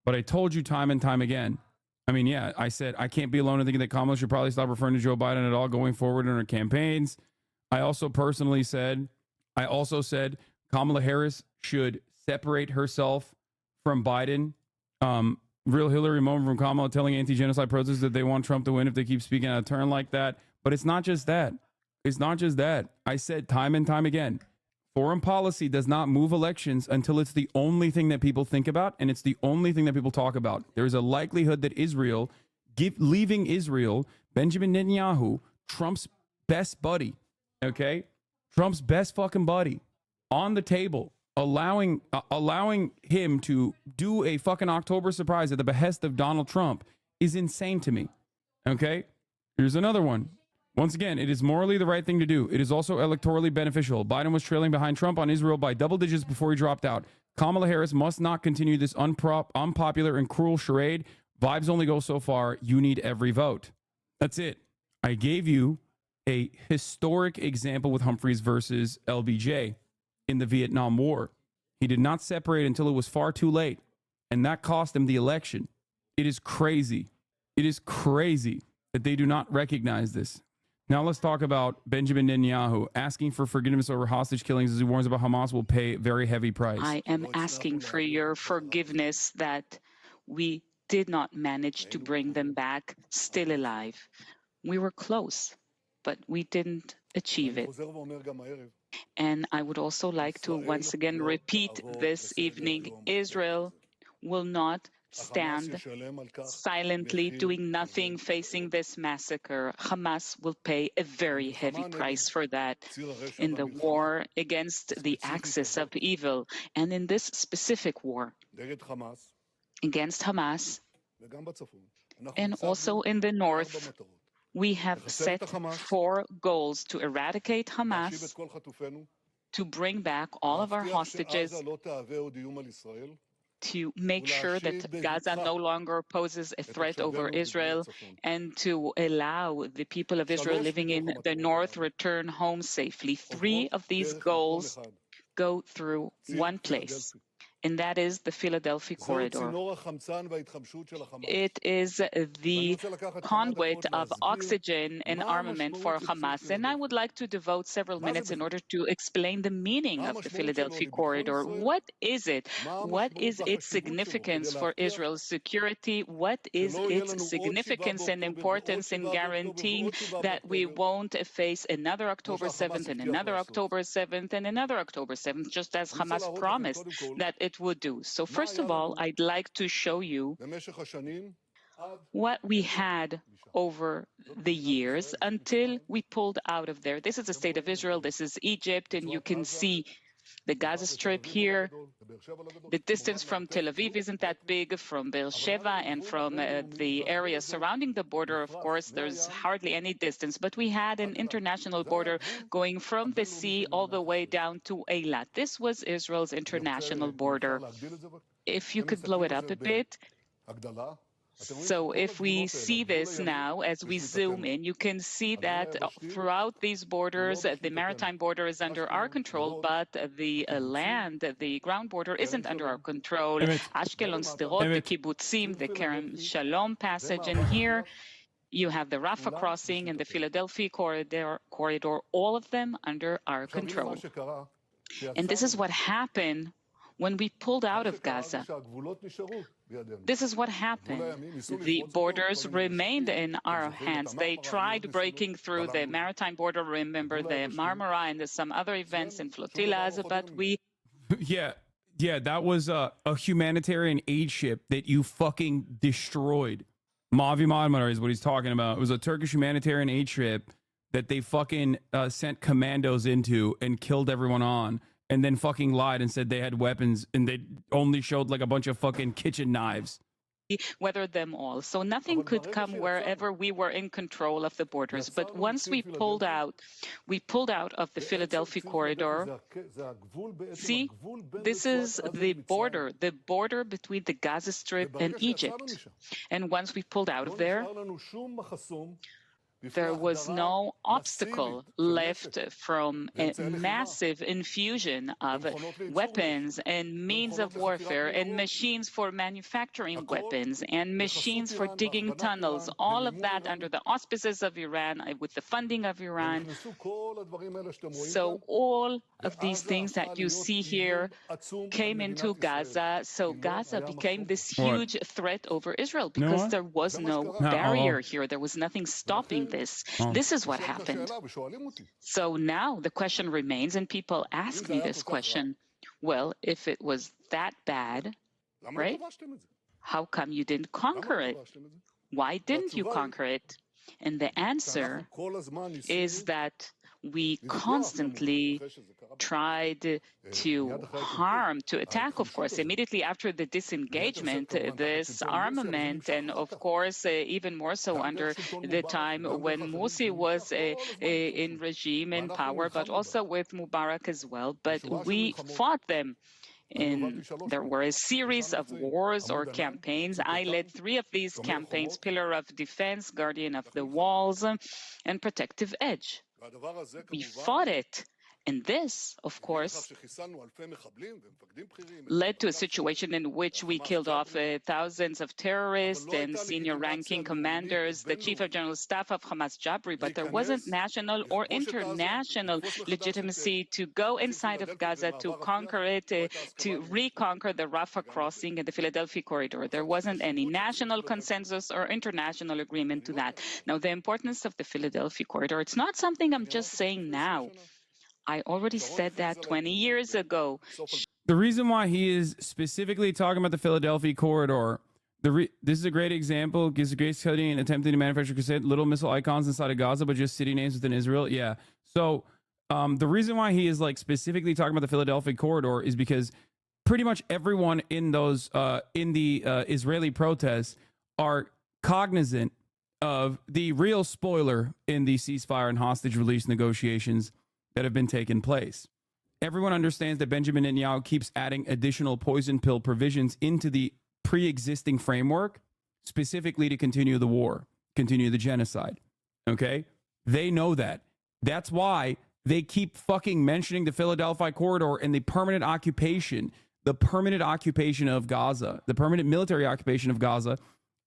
but I told you time and time again. I mean, yeah, I said I can't be alone in thinking that Kamala should probably stop referring to Joe Biden at all going forward in her campaigns. I also said Kamala Harris should separate herself from Biden. Real Hillary moment from Kamala telling anti-genocide protesters that they want Trump to win if they keep speaking out of turn like that. But it's not just that. I said time and time again, foreign policy does not move elections until it's the only thing that people think about and it's the only thing that people talk about. There's a likelihood that leaving Israel, Benjamin Netanyahu, Trump's best buddy, okay? Trump's best fucking buddy on the table, allowing him to do a fucking October surprise at the behest of Donald Trump is insane to me. Okay? Here's another one. Once again, it is morally the right thing to do. It is also electorally beneficial. Biden was trailing behind Trump on Israel by double digits before he dropped out. Kamala Harris must not continue this unpopular and cruel charade. Vibes only go so far. You need every vote. That's it. I gave you a historic example with Humphreys versus LBJ in the Vietnam War. He did not separate until it was far too late, and that cost him the election. It is crazy. It is crazy that they do not recognize this. Now let's talk about Benjamin Netanyahu asking for forgiveness over hostage killings as he warns about Hamas will pay a very heavy price. I am asking for your forgiveness that we did not manage to bring them back still alive. We were close, but we didn't achieve it. And I would also like to once again repeat this evening, Israel will not stand silently doing nothing facing this massacre. Hamas will pay a very heavy price for that in the war against the axis of evil. And in this specific war against Hamas and also in the north, we have set 4 goals to eradicate Hamas, to bring back all of our hostages, to make sure that Gaza no longer poses a threat over Israel, and to allow the people of Israel living in the north return home safely. 3 of these goals go through one place, and that is the Philadelphia Corridor. It is the conduit of oxygen and armament for Hamas. And I would like to devote several minutes in order to explain the meaning of the Philadelphia Corridor. What is it? What is its significance for Israel's security? What is its significance and importance in guaranteeing that we won't face another October 7th and another October 7th and another October 7th, just as Hamas promised that it would do. So first of all, I'd like to show you what we had over the years until we pulled out of there. This is the state of Israel. This is Egypt. And you can see the Gaza Strip here. The distance from Tel Aviv isn't that big, from Beersheba and from the area surrounding the border. Of course, there's hardly any distance, but we had an international border going from the sea all the way down to Eilat. This was Israel's international border. If you could blow it up a bit. So if we see this now, as we zoom in, you can see that throughout these borders, the maritime border is under our control, but the land, the ground border isn't under our control. Ashkelon, Sderot, the Kibbutzim, the Kerem Shalom passage, and here you have the Rafah crossing and the Philadelphia corridor, all of them under our control. And this is what happened when we pulled out of Gaza. This is what happened. The borders remained in our hands. They tried breaking through the maritime border. Remember the Marmara and some other events in flotillas, but we... Yeah, that was a humanitarian aid ship that you fucking destroyed. Mavi Marmara is what he's talking about. It was a Turkish humanitarian aid ship that they fucking sent commandos into and killed everyone on. And then fucking lied and said they had weapons and they only showed like a bunch of fucking kitchen knives. Weathered them all. So nothing could come wherever we were in control of the borders. But once we pulled out of the Philadelphia corridor. See, this is the border between the Gaza Strip and Egypt. And once we pulled out of there, there was no obstacle left from a massive infusion of weapons and means of warfare and machines for manufacturing weapons and machines for digging tunnels, all of that under the auspices of Iran, with the funding of Iran. So all of these things that you see here came into Gaza. So Gaza became this huge threat over Israel because there was no barrier here. There was nothing stopping this. This is what happened. So now the question remains, and people ask me this question, well, if it was that bad, right, how come you didn't conquer it? Why didn't you conquer it? And the answer is that we constantly tried to harm, to attack, of course, immediately after the disengagement, this armament, and of course, even more so under the time when Morsi was in regime, in power, but also with Mubarak as well. But we fought them. There were a series of wars or campaigns. I led 3 of these campaigns: Pillar of Defense, Guardian of the Walls, and Protective Edge. We fought it. And this, of course, led to a situation in which we killed off thousands of terrorists and senior ranking commanders, the chief of general staff of Hamas, Jabri, but there wasn't national or international legitimacy to go inside of Gaza, to conquer it, to reconquer the Rafah crossing and the Philadelphia corridor. There wasn't any national consensus or international agreement to that. Now, the importance of the Philadelphia corridor, it's not something I'm just saying now. I already said that 20 years ago. The reason why he is specifically talking about the Philadelphia corridor, this is a great example, gives a great study in attempting to manufacture little missile icons inside of Gaza, but just city names within Israel. Yeah. So the reason why he is like specifically talking about the Philadelphia corridor is because pretty much everyone in those in the Israeli protests are cognizant of the real spoiler in the ceasefire and hostage release negotiations that have been taking place. Everyone understands that Benjamin Netanyahu keeps adding additional poison pill provisions into the pre-existing framework, specifically to continue the war, continue the genocide. Okay? They know that. That's why they keep fucking mentioning the Philadelphia corridor and the permanent occupation of Gaza, the permanent military occupation of Gaza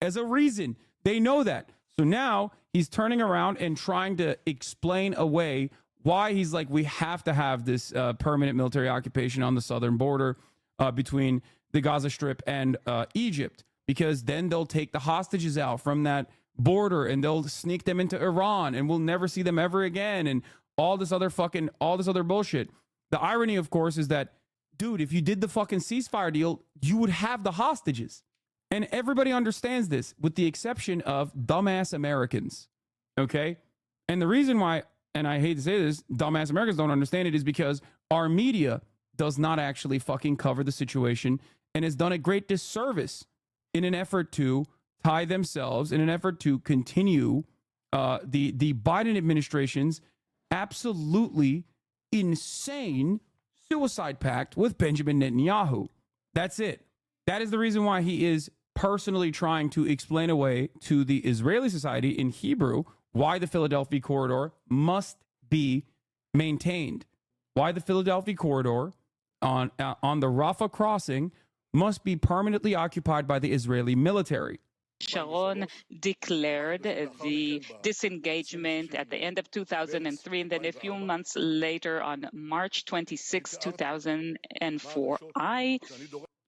as a reason. They know that. So now he's turning around and trying to explain away why he's like, we have to have this permanent military occupation on the southern border between the Gaza Strip and Egypt, because then they'll take the hostages out from that border and they'll sneak them into Iran and we'll never see them ever again. And all this other bullshit. The irony, of course, is that, dude, if you did the fucking ceasefire deal, you would have the hostages. And everybody understands this with the exception of dumbass Americans. Okay? And the reason why, and I hate to say this, dumbass Americans don't understand it is because our media does not actually fucking cover the situation and has done a great disservice in an effort to tie themselves, in an effort to continue the Biden administration's absolutely insane suicide pact with Benjamin Netanyahu. That's it. That is the reason why he is personally trying to explain away to the Israeli society in Hebrew why the Philadelphia corridor must be maintained. Why the Philadelphia corridor on the Rafah crossing must be permanently occupied by the Israeli military. Sharon declared the disengagement at the end of 2003, and then a few months later, on March 26, 2004,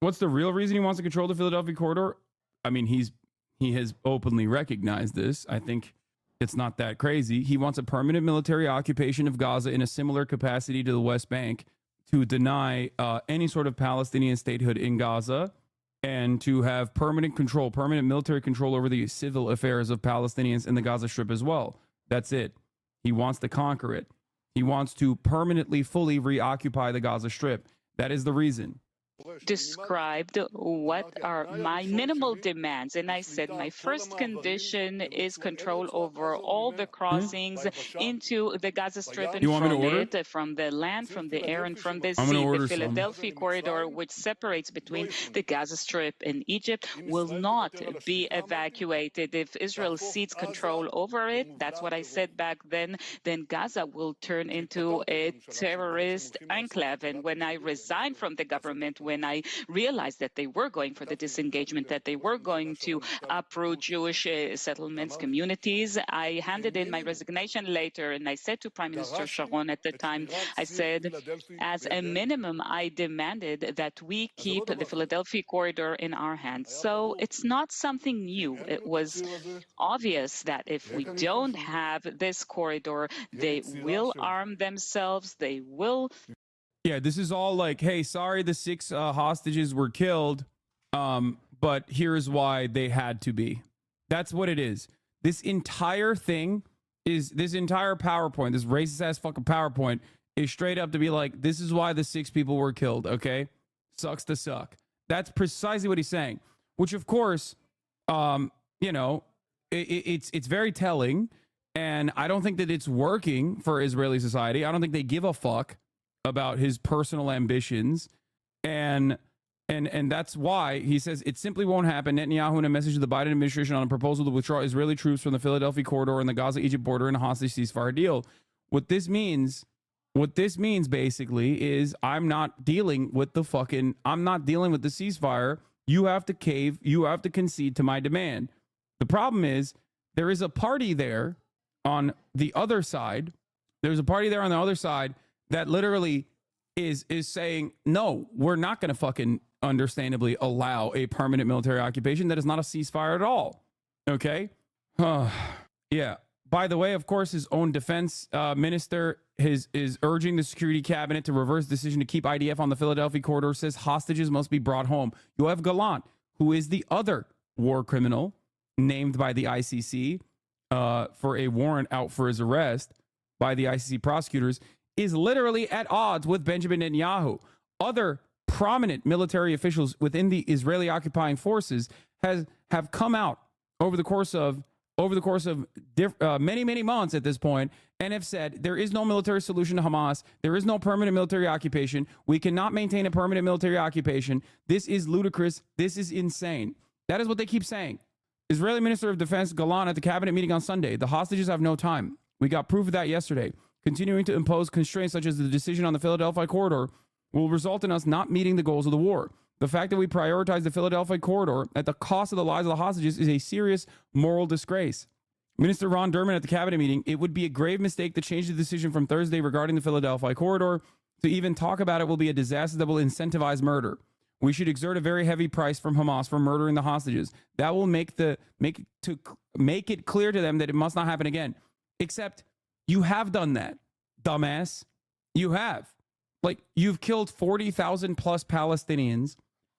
What's the real reason he wants to control the Philadelphia corridor? I mean, he has openly recognized this. I think it's not that crazy. He wants a permanent military occupation of Gaza in a similar capacity to the West Bank to deny any sort of Palestinian statehood in Gaza, and to have permanent military control over the civil affairs of Palestinians in the Gaza Strip as well. That's it. He wants to conquer it. He wants to permanently, fully reoccupy the Gaza Strip. That is the reason. Described what are my minimal demands, and I said my first condition is control over all the crossings into the Gaza Strip and from the land, from the air, and from the sea. The Philadelphia corridor, which separates between the Gaza Strip and Egypt, will not be evacuated. If Israel cedes control over it, that's what I said back then Gaza will turn into a terrorist enclave. And when I resigned from the government, when I realized that they were going for the disengagement, that they were going to uproot Jewish settlements, communities, I handed in my resignation later, and I said to Prime Minister Sharon at the time, I said, as a minimum, I demanded that we keep the Philadelphia corridor in our hands. So it's not something new. It was obvious that if we don't have this corridor, they will arm themselves, they will. Yeah, this is all like, hey, sorry the 6 hostages were killed, but here's why they had to be. That's what it is. This entire thing is, this entire PowerPoint, this racist ass fucking PowerPoint is straight up to be like, this is why the 6 people were killed, okay? Sucks to suck. That's precisely what he's saying, which of course, you know, it's very telling, and I don't think that it's working for Israeli society. I don't think they give a fuck about his personal ambitions, and that's why he says it simply won't happen. Netanyahu, in a message to the Biden administration on a proposal to withdraw Israeli troops from the Philadelphia corridor and the Gaza-Egypt border in a hostage ceasefire deal. What this means basically is I'm not dealing with the ceasefire. You have to cave. You have to concede to my demand. The problem is there is a party there on the other side. There's a party there on the other side that literally is saying, no, we're not going to fucking understandably allow a permanent military occupation. That is not a ceasefire at all. Okay? Yeah. By the way, of course, his own defense minister is urging the security cabinet to reverse decision to keep IDF on the Philadelphia corridor, says hostages must be brought home. Yoav Gallant, who is the other war criminal named by the ICC for a warrant out for his arrest by the ICC prosecutors, is literally at odds with Benjamin Netanyahu. Other prominent military officials within the Israeli occupying forces have come out over the course of many months at this point and have said there is no military solution to Hamas. There is no permanent military occupation. We cannot maintain a permanent military occupation. This is ludicrous. This is insane. That is what they keep saying. Israeli Minister of Defense Gallant at the cabinet meeting on Sunday. The hostages have no time. We got proof of that yesterday. Continuing to impose constraints such as the decision on the Philadelphia corridor will result in us not meeting the goals of the war. The fact that we prioritize the Philadelphia corridor at the cost of the lives of the hostages is a serious moral disgrace. Minister Ron Derman at the cabinet meeting, it would be a grave mistake to change the decision from Thursday regarding the Philadelphia corridor. To even talk about it will be a disaster that will incentivize murder. We should exert a very heavy price from Hamas for murdering the hostages. That will make it clear to them that it must not happen again. Except you have done that, dumbass. You have. Like, you've killed 40,000 plus Palestinians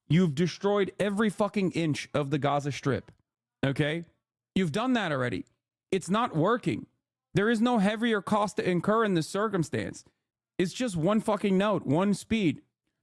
You've destroyed every fucking inch of the Gaza Strip. Okay? You've done that already. It's not working. There is no heavier cost to incur in this circumstance. It's just one fucking note, one speed.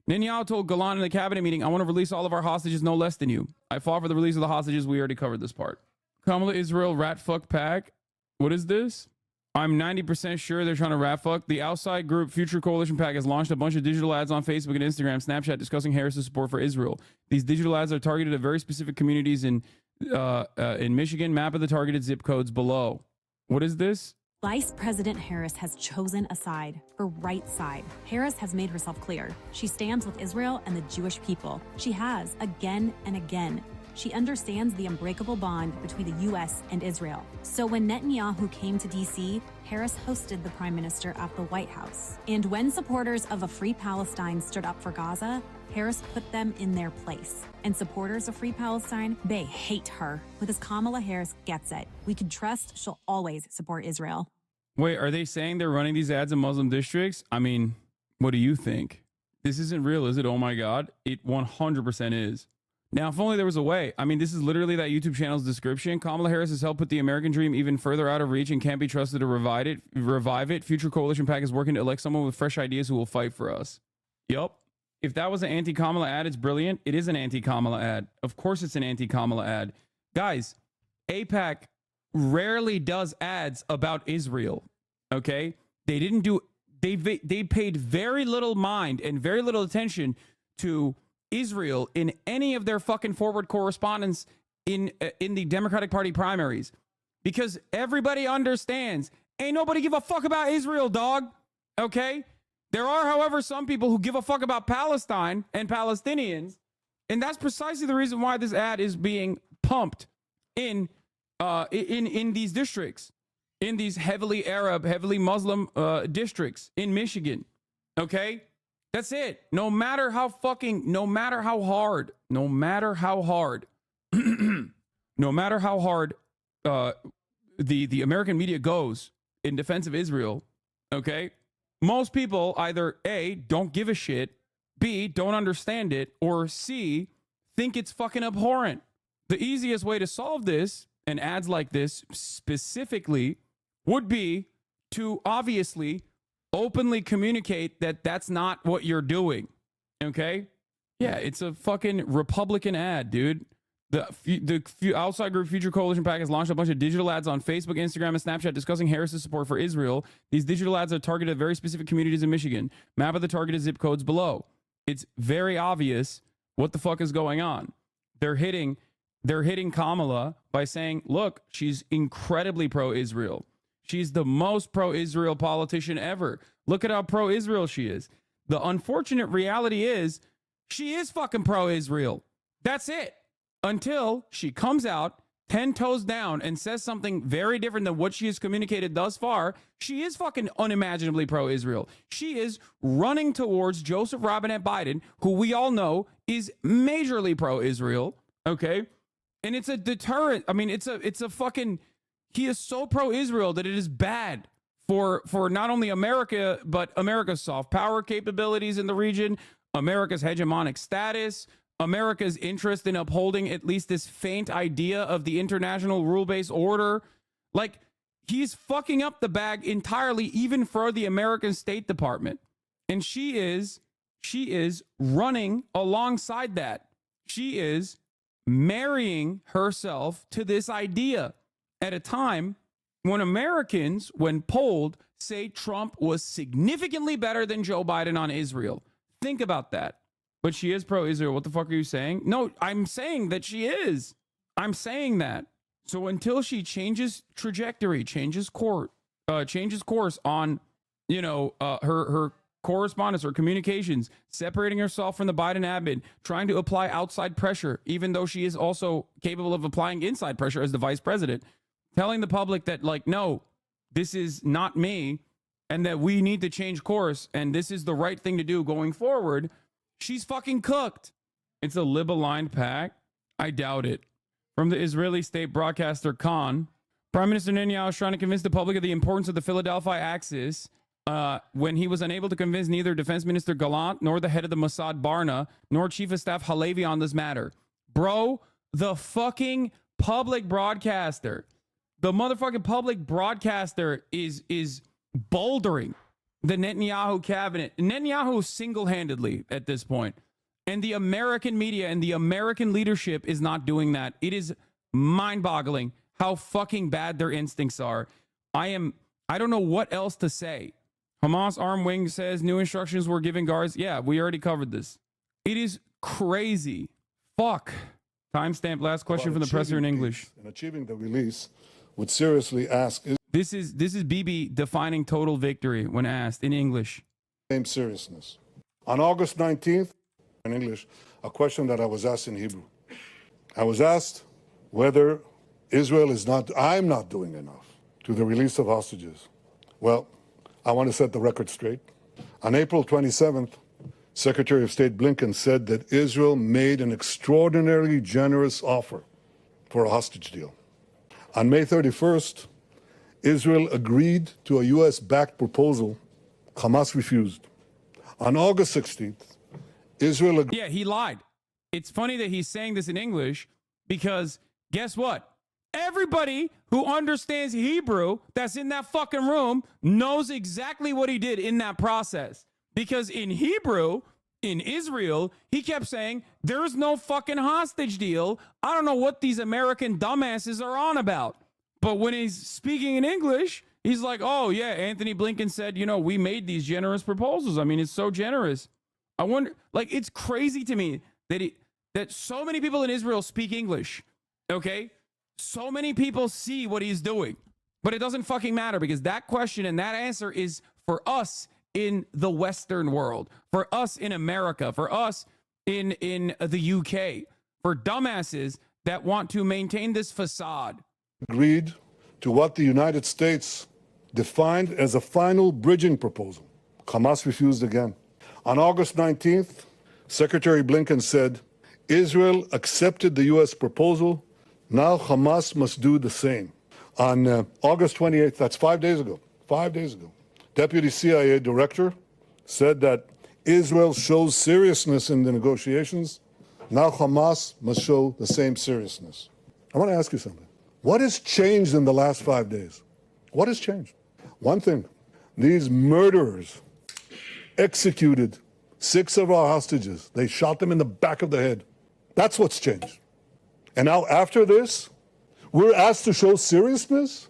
Netanyahu told Gallant in the cabinet meeting, I want to release all of our hostages no less than you. I fought for the release of the hostages. We already covered this part. Kamala Israel rat fuck pack. What is this? I'm 90% sure they're trying to rat fuck. The outside group Future Coalition PAC has launched a bunch of digital ads on Facebook and Instagram, Snapchat discussing Harris's support for Israel. These digital ads are targeted at very specific communities in Michigan. Map of the targeted zip codes below. What is this? Vice President Harris has chosen a side, her right side. Harris has made herself clear. She stands with Israel and the Jewish people. She has, again and again. She understands the unbreakable bond between the U.S. and Israel. So when Netanyahu came to D.C., Harris hosted the prime minister at the White House. And when supporters of a free Palestine stood up for Gaza, Harris put them in their place. And supporters of Free Palestine, they hate her. Because Kamala Harris gets it. We can trust she'll always support Israel. Wait, are they saying they're running these ads in Muslim districts? I mean, what do you think? This isn't real, is it? Oh my God. It 100% is. Now, if only there was a way. I mean, this is literally that YouTube channel's description. Kamala Harris has helped put the American dream even further out of reach and can't be trusted to revive it. Future Coalition PAC is working to elect someone with fresh ideas who will fight for us. Yup. If that was an anti-Kamala ad, it's brilliant. It is an anti-Kamala ad. Of course it's an anti-Kamala ad. Guys, AIPAC rarely does ads about Israel, okay? They didn't do... They paid very little mind and very little attention to Israel in any of their fucking forward correspondence in the Democratic Party primaries. Because everybody understands, ain't nobody give a fuck about Israel, dog, okay? There are, however, some people who give a fuck about Palestine and Palestinians, and that's precisely the reason why this ad is being pumped in these districts, in these heavily Arab, heavily Muslim districts in Michigan. Okay, that's it. No matter how hard, the American media goes in defense of Israel. Okay. Most people either A, don't give a shit, B, don't understand it, or C, think it's fucking abhorrent. The easiest way to solve this, and ads like this specifically, would be to obviously openly communicate that that's not what you're doing. Okay? Yeah, it's a fucking Republican ad, dude. The outside group Future Coalition PAC has launched a bunch of digital ads on Facebook, Instagram, and Snapchat discussing Harris's support for Israel. These digital ads are targeted at very specific communities in Michigan. Map of the targeted zip codes below. It's very obvious what the fuck is going on. They're hitting Kamala by saying, look, she's incredibly pro-Israel. She's the most pro-Israel politician ever. Look at how pro-Israel she is. The unfortunate reality is she is fucking pro-Israel. That's it. Until she comes out 10 toes down and says something very different than what she has communicated thus far. She is fucking unimaginably pro-Israel. She is running towards Joseph Robinette Biden, who we all know is majorly pro-Israel. Okay. And it's a deterrent. I mean, it's a fucking, he is so pro-Israel that it is bad for not only America, but America's soft power capabilities in the region, America's hegemonic status, America's interest in upholding at least this faint idea of the international rule-based order. Like, he's fucking up the bag entirely, even for the American State Department. And she is running alongside that. She is marrying herself to this idea at a time when Americans, when polled, say Trump was significantly better than Joe Biden on Israel. Think about that. But she is pro-Israel. What the fuck are you saying? No, I'm saying that she is. I'm saying that. So until she changes trajectory, changes course on, her correspondence or communications, separating herself from the Biden admin, trying to apply outside pressure, even though she is also capable of applying inside pressure as the vice president, telling the public that, like, no, this is not me, and that we need to change course, and this is the right thing to do going forward. She's fucking cooked. It's a lib-aligned pack. I doubt it. From the Israeli state broadcaster Khan, Prime Minister Netanyahu is trying to convince the public of the importance of the Philadelphia Axis when he was unable to convince neither Defense Minister Gallant nor the head of the Mossad Barna nor Chief of Staff Halevi on this matter. Bro, the fucking public broadcaster, the motherfucking public broadcaster is bouldering the Netanyahu cabinet. Netanyahu single-handedly at this point. And the American media and the American leadership is not doing that. It is mind-boggling how fucking bad their instincts are. I don't know what else to say. Hamas arm wing says new instructions were given guards. Yeah, we already covered this. It is crazy. Fuck. Timestamp. Last question from the presser in English. And achieving the release would seriously ask. This is Bibi defining total victory when asked in English. Same seriousness. On August 19th, in English, a question that I was asked in Hebrew. I was asked whether I'm not doing enough to the release of hostages. Well, I want to set the record straight. On April 27th, Secretary of State Blinken said that Israel made an extraordinarily generous offer for a hostage deal. On May 31st, Israel agreed to a U.S.-backed proposal. Hamas refused. On August 16th, Israel agreed. Yeah, he lied. It's funny that he's saying this in English because guess what? Everybody who understands Hebrew that's in that fucking room knows exactly what he did in that process. Because in Hebrew, in Israel, he kept saying, there's no fucking hostage deal. I don't know what these American dumbasses are on about. But when he's speaking in English, he's like, oh, yeah, Anthony Blinken said, we made these generous proposals. I mean, it's so generous. I wonder, it's crazy to me that so many people in Israel speak English, okay? So many people see what he's doing, but it doesn't fucking matter because that question and that answer is for us in the Western world, for us in America, for us in the UK, for dumbasses that want to maintain this facade. Agreed to what the United States defined as a final bridging proposal. Hamas refused again. On August 19th, Secretary Blinken said, Israel accepted the U.S. proposal. Now Hamas must do the same. On August 28th, that's 5 days ago, Deputy CIA Director said that Israel shows seriousness in the negotiations. Now Hamas must show the same seriousness. I want to ask you something. What has changed in the last 5 days? What has changed? One thing. These murderers executed 6 of our hostages. They shot them in the back of the head. That's what's changed. And now after this, we're asked to show seriousness?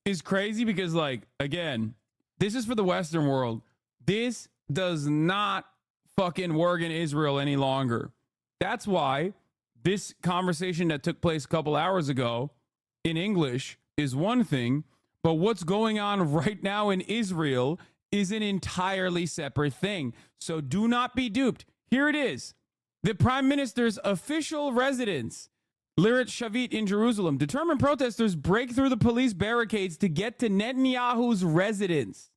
Is crazy because, again, this is for the Western world. This does not fucking work in Israel any longer. That's why this conversation that took place a couple hours ago in English is one thing, but what's going on right now in Israel is an entirely separate thing. So do not be duped. Here it is. The Prime Minister's official residence, Lirat Shavit in Jerusalem. Determined protesters break through the police barricades to get to Netanyahu's residence.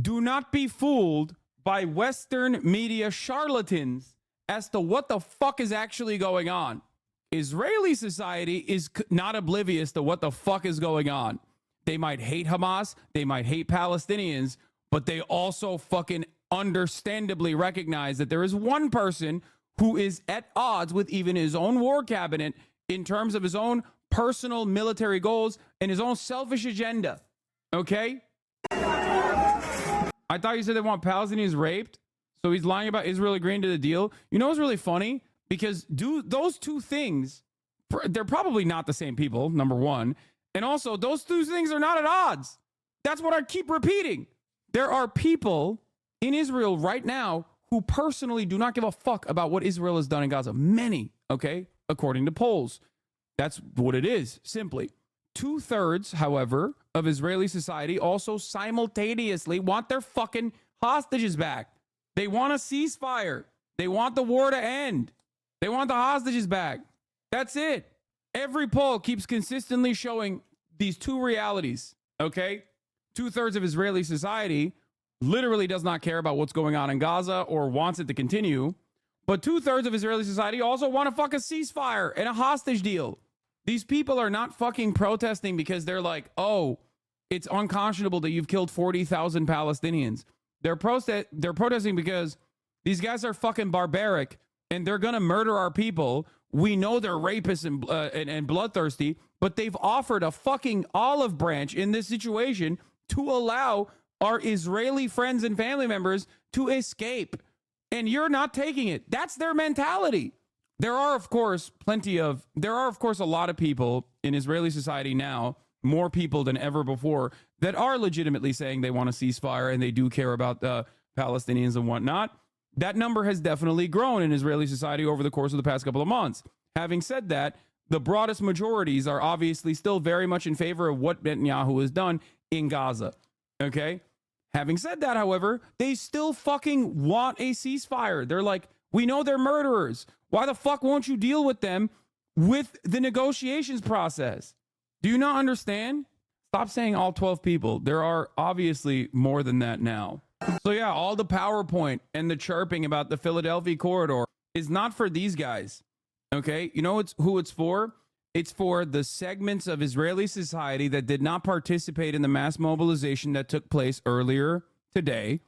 Do not be fooled by Western media charlatans as to what the fuck is actually going on. Israeli society is not oblivious to what the fuck is going on. They might hate Hamas, they might hate Palestinians, but they also fucking understandably recognize that there is one person who is at odds with even his own war cabinet in terms of his own personal military goals and his own selfish agenda. Okay? I thought you said they want Palestinians raped, so he's lying about Israel agreeing to the deal. You know what's really funny? Because those two things, they're probably not the same people, number one. And also, those two things are not at odds. That's what I keep repeating. There are people in Israel right now who personally do not give a fuck about what Israel has done in Gaza. Many, okay, according to polls. That's what it is, simply. 2/3, however, of Israeli society also simultaneously want their fucking hostages back. They want a ceasefire. They want the war to end. They want the hostages back. That's it. Every poll keeps consistently showing these two realities, okay? 2/3 of Israeli society literally does not care about what's going on in Gaza or wants it to continue. But 2/3 of Israeli society also want to fuck a ceasefire and a hostage deal. These people are not fucking protesting because they're like, oh, It's unconscionable that you've killed 40,000 Palestinians. They're protesting because these guys are fucking barbaric and they're going to murder our people. We know they're rapists and bloodthirsty, but they've offered a fucking olive branch in this situation to allow our Israeli friends and family members to escape. And you're not taking it. That's their mentality. There are, of course, a lot of people in Israeli society now, more people than ever before, that are legitimately saying they want a ceasefire and they do care about the Palestinians and whatnot. That number has definitely grown in Israeli society over the course of the past couple of months. Having said that, the broadest majorities are obviously still very much in favor of what Netanyahu has done in Gaza. Okay? Having said that, however, they still fucking want a ceasefire. They're like, we know they're murderers. Why the fuck won't you deal with them with the negotiations process? Do you not understand? Stop saying all 12 people. There are obviously more than that now. So yeah, all the PowerPoint and the chirping about the Philadelphia corridor is not for these guys. Okay? You know who it's for? It's for the segments of Israeli society that did not participate in the mass mobilization that took place earlier today.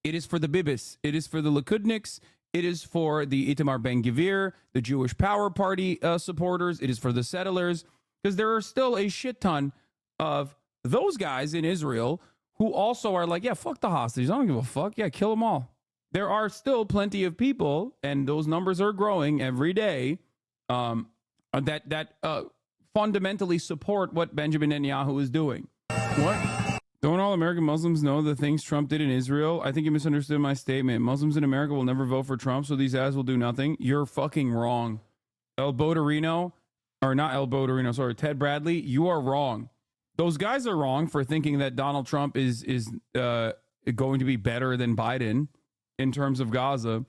It is for the Bibis. It is for the Likudniks. It is for the Itamar Ben-Gvir, the Jewish Power Party supporters. It is for the settlers. Because there are still a shit ton of those guys in Israel who also are like, yeah, fuck the hostages. I don't give a fuck. Yeah, kill them all. There are still plenty of people, and those numbers are growing every day, that fundamentally support what Benjamin Netanyahu is doing. What? Don't all American Muslims know the things Trump did in Israel? I think you misunderstood my statement. Muslims in America will never vote for Trump, so these ads will do nothing. You're fucking wrong. Ted Bradley, you are wrong. Those guys are wrong for thinking that Donald Trump is going to be better than Biden in terms of Gaza.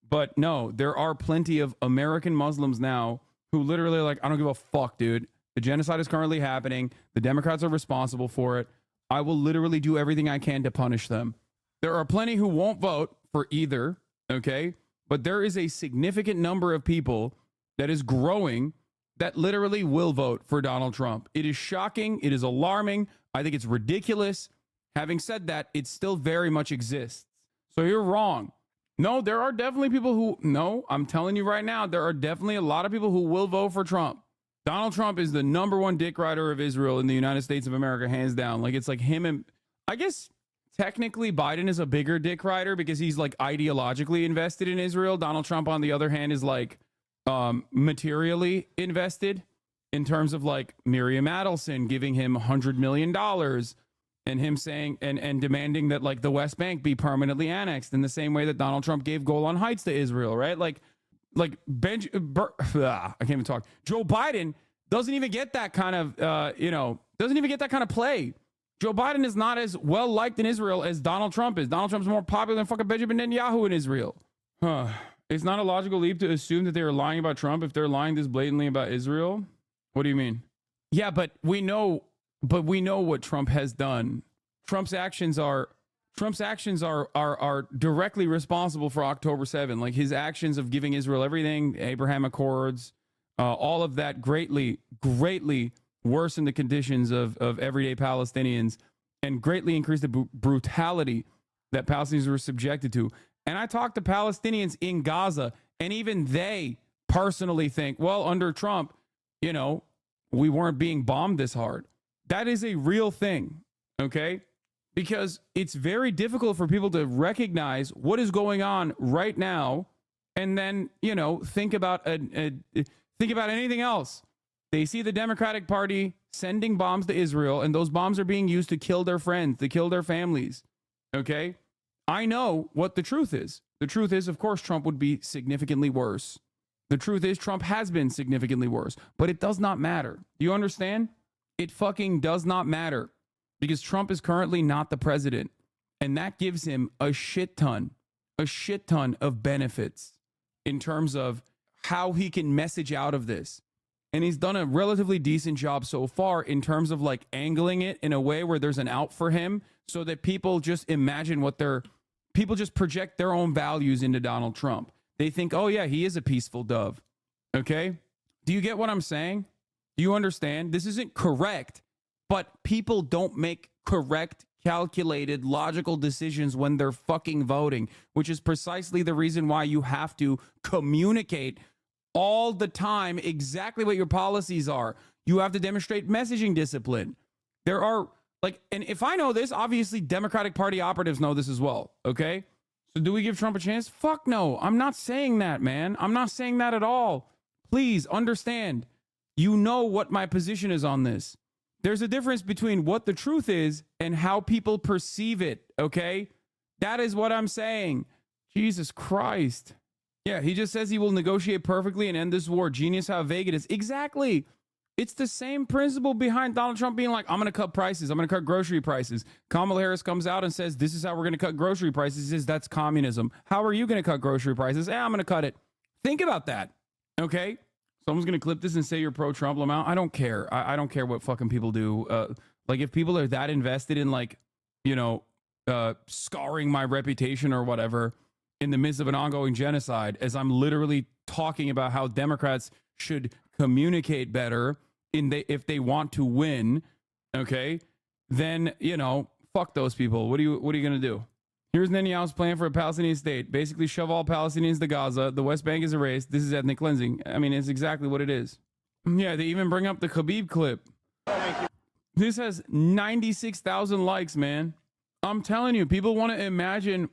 But no, there are plenty of American Muslims now who literally are like, I don't give a fuck, dude. The genocide is currently happening. The Democrats are responsible for it. I will literally do everything I can to punish them. There are plenty who won't vote for either, okay? But there is a significant number of people that is growing that literally will vote for Donald Trump. It is shocking. It is alarming. I think it's ridiculous. Having said that, it still very much exists. So you're wrong. No, there are definitely people who, I'm telling you right now, there are definitely a lot of people who will vote for Trump. Donald Trump is the number one dick rider of Israel in the United States of America, hands down. Like, it's like him and, I guess, technically Biden is a bigger dick rider because he's like ideologically invested in Israel. Donald Trump, on the other hand, is like materially invested in terms of like Miriam Adelson giving him $100 million and him saying and demanding that like the West Bank be permanently annexed in the same way that Donald Trump gave Golan Heights to Israel, right? I can't even talk. Joe Biden doesn't even get that kind of, doesn't even get that kind of play. Joe Biden is not as well liked in Israel as Donald Trump is. Donald Trump's more popular than fucking Benjamin Netanyahu in Israel. It's not a logical leap to assume that they are lying about Trump if they're lying this blatantly about Israel. What do you mean? Yeah, but we know what Trump has done. Trump's actions are directly responsible for October 7. Like his actions of giving Israel everything, Abraham Accords, all of that greatly worsened the conditions of everyday Palestinians and greatly increased the brutality that Palestinians were subjected to. And I talked to Palestinians in Gaza, and even they personally think, well, under Trump, we weren't being bombed this hard. That is a real thing, okay? Because it's very difficult for people to recognize what is going on right now and then, think about anything else. They see the Democratic Party sending bombs to Israel, and those bombs are being used to kill their friends, to kill their families, okay? I know what the truth is. The truth is, of course, Trump would be significantly worse. The truth is, Trump has been significantly worse, but it does not matter. Do you understand? It fucking does not matter because Trump is currently not the president, and that gives him a shit ton of benefits in terms of how he can message out of this. And he's done a relatively decent job so far in terms of like angling it in a way where there's an out for him so that people just imagine people just project their own values into Donald Trump. They think, oh yeah, he is a peaceful dove. Okay? Do you get what I'm saying? Do you understand? This isn't correct, but people don't make correct, calculated, logical decisions when they're fucking voting, which is precisely the reason why you have to communicate all the time exactly what your policies are. You have to demonstrate messaging discipline. There are like, and if I know this, obviously Democratic Party operatives know this as well. Okay. So do we give Trump a chance? Fuck no. I'm not saying that, man. I'm not saying that at all. Please understand. You know what my position is on this. There's a difference between what the truth is and how people perceive it. Okay. That is what I'm saying. Jesus Christ. Yeah. He just says he will negotiate perfectly and end this war. Genius how vague it is. Exactly. It's the same principle behind Donald Trump being like, I'm going to cut prices. I'm going to cut grocery prices. Kamala Harris comes out and says, this is how we're going to cut grocery prices. He says, that's communism. How are you going to cut grocery prices? I'm going to cut it. Think about that. Okay. Someone's going to clip this and say you're pro-Trump. Lamau. I don't care. I don't care what fucking people do. Like if people are that invested in like, you know, scarring my reputation or whatever in the midst of an ongoing genocide, as I'm literally talking about how Democrats should communicate better if they want to win, okay, then, you know, fuck those people. What are you going to do? Here's Netanyahu's plan for a Palestinian state. Basically shove all Palestinians to Gaza. The West Bank is erased. This is ethnic cleansing. I mean, it's exactly what it is. Yeah, they even bring up the Khabib clip. This has 96,000 likes, man. I'm telling you, people want to imagine.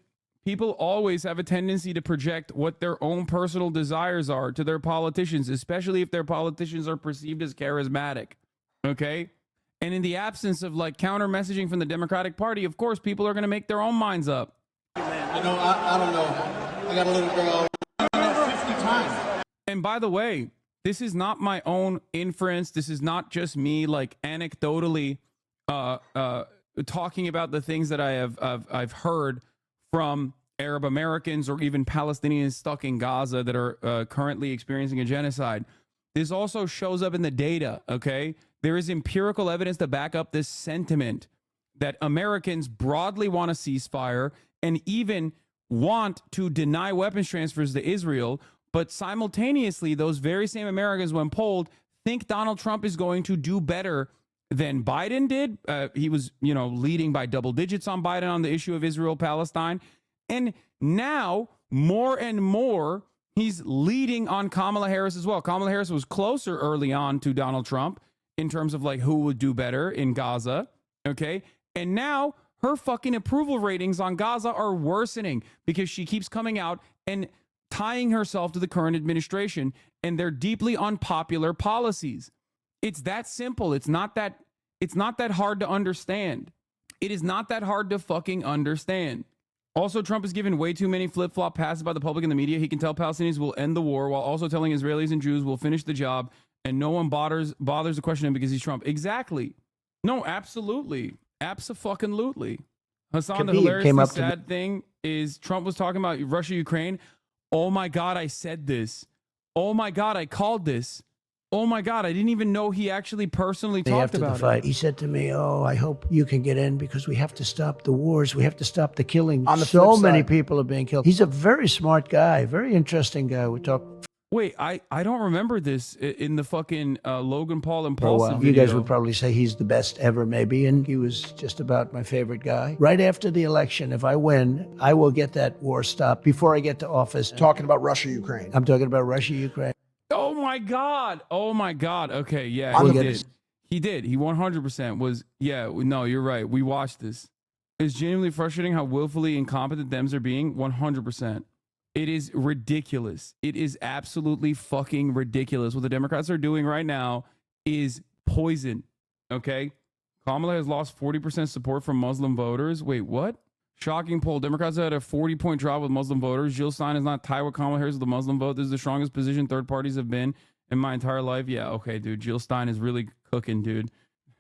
People always have a tendency to project what their own personal desires are to their politicians, especially if their politicians are perceived as charismatic. Okay? And in the absence of like counter messaging from the Democratic Party, of course, people are going to make their own minds up. You know, I don't know. I got a little girl 50 times. And by the way, this is not my own inference. This is not just me like anecdotally talking about the things that I've heard from Arab Americans or even Palestinians stuck in Gaza that are currently experiencing a genocide. This also shows up in the data, okay? There is empirical evidence to back up this sentiment that Americans broadly want a ceasefire and even want to deny weapons transfers to Israel, but simultaneously, those very same Americans, when polled, think Donald Trump is going to do better than Biden did. He was, you know, leading by double digits on Biden on the issue of Israel-Palestine. And now, more and more, he's leading on Kamala Harris as well. Kamala Harris was closer early on to Donald Trump in terms of like who would do better in Gaza. Okay. And now her fucking approval ratings on Gaza are worsening because she keeps coming out and tying herself to the current administration and their deeply unpopular policies. It's that simple. It's not that hard to understand. It is not that hard to fucking understand. Also, Trump has given way too many flip-flop passes by the public and the media. He can tell Palestinians will end the war while also telling Israelis and Jews will finish the job, and no one bothers to question him because he's Trump. Exactly. No, absolutely. Abso-fucking-lutely. Hassan, the hilarious sad thing is Trump was talking about Russia, Ukraine. Oh my God, I said this. Oh my God, I called this. Oh my God, I didn't even know he actually personally talked about it. He said to me, "Oh, I hope you can get in because we have to stop the wars. We have to stop the killing. So many people are being killed." He's a very smart guy, very interesting guy. We talk. Wait, I don't remember this in the fucking Logan Paul impulsive You video. guys would probably say he's the best ever, maybe, and he was just about my favorite guy. Right after the election, if I win, I will get that war stopped before I get to office. Talking about Russia, Ukraine. I'm talking about Russia, Ukraine. Oh my God. Oh my God. Okay, yeah, We'll he get did. his- He did. He 100% was, yeah, no, you're right. We watched this. It's genuinely frustrating how willfully incompetent Dems are being. 100%. It is ridiculous. It is absolutely fucking ridiculous. What the Democrats are doing right now is poison. Okay? Kamala has lost 40% support from Muslim voters. Wait, what? Shocking poll. Democrats had a 40-point drop with Muslim voters. Jill Stein is not tied with Kamala Harris with the Muslim vote. This is the strongest position third parties have been in my entire life. Yeah, okay, dude. Jill Stein is really cooking, dude.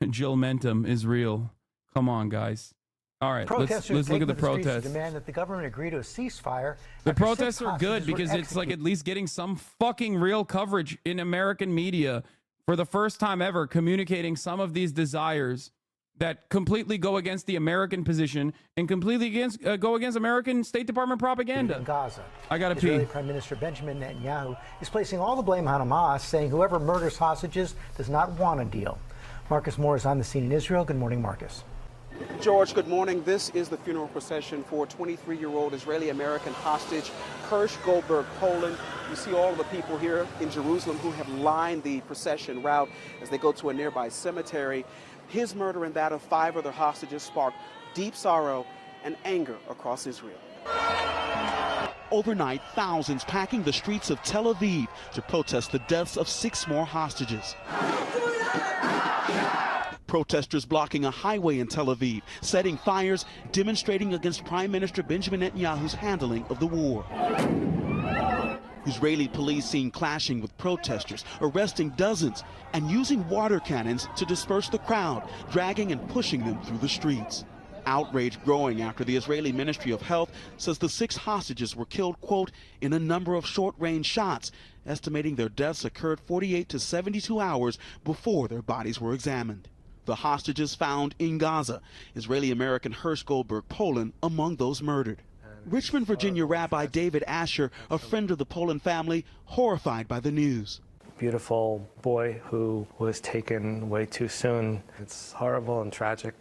Jill Mentum is real. Come on, guys. All right, let's look at the protests. Demand that the government agree to a ceasefire. The protests are good because it's like at least getting some fucking real coverage in American media for the first time ever, communicating some of these desires that completely go against the American position and completely go against American State Department propaganda. In Gaza. I gotta pee. Israeli Prime Minister Benjamin Netanyahu is placing all the blame on Hamas, saying whoever murders hostages does not want a deal. Marcus Moore is on the scene in Israel. Good morning, Marcus. George, good morning. This is the funeral procession for 23-year-old Israeli-American hostage Hersh Goldberg Poland. You see all of the people here in Jerusalem who have lined the procession route as they go to a nearby cemetery. His murder and that of 5 other hostages sparked deep sorrow and anger across Israel. Overnight, thousands packing the streets of Tel Aviv to protest the deaths of 6 more hostages. Protesters blocking a highway in Tel Aviv, setting fires, demonstrating against Prime Minister Benjamin Netanyahu's handling of the war. Israeli police seen clashing with protesters, arresting dozens, and using water cannons to disperse the crowd, dragging and pushing them through the streets. Outrage growing after the Israeli Ministry of Health says the 6 hostages were killed, quote, in a number of short-range shots, estimating their deaths occurred 48 to 72 hours before their bodies were examined. The hostages found in Gaza, Israeli-American Hersh Goldberg Poland among those murdered. Richmond, Virginia Rabbi David Asher, a friend of the Poland family, horrified by the news. Beautiful boy who was taken way too soon. It's horrible and tragic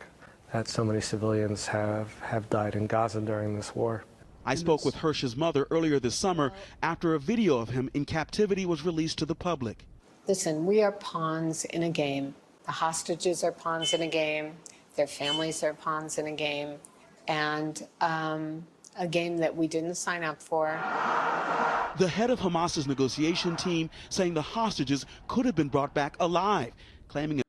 that so many civilians have died in Gaza during this war. I spoke with Hersh's mother earlier this summer after a video of him in captivity was released to the public. Listen, we are pawns in a game. The hostages are pawns in a game. Their families are pawns in a game. And a game that we didn't sign up for. The head of Hamas's negotiation team saying the hostages could have been brought back alive, claiming.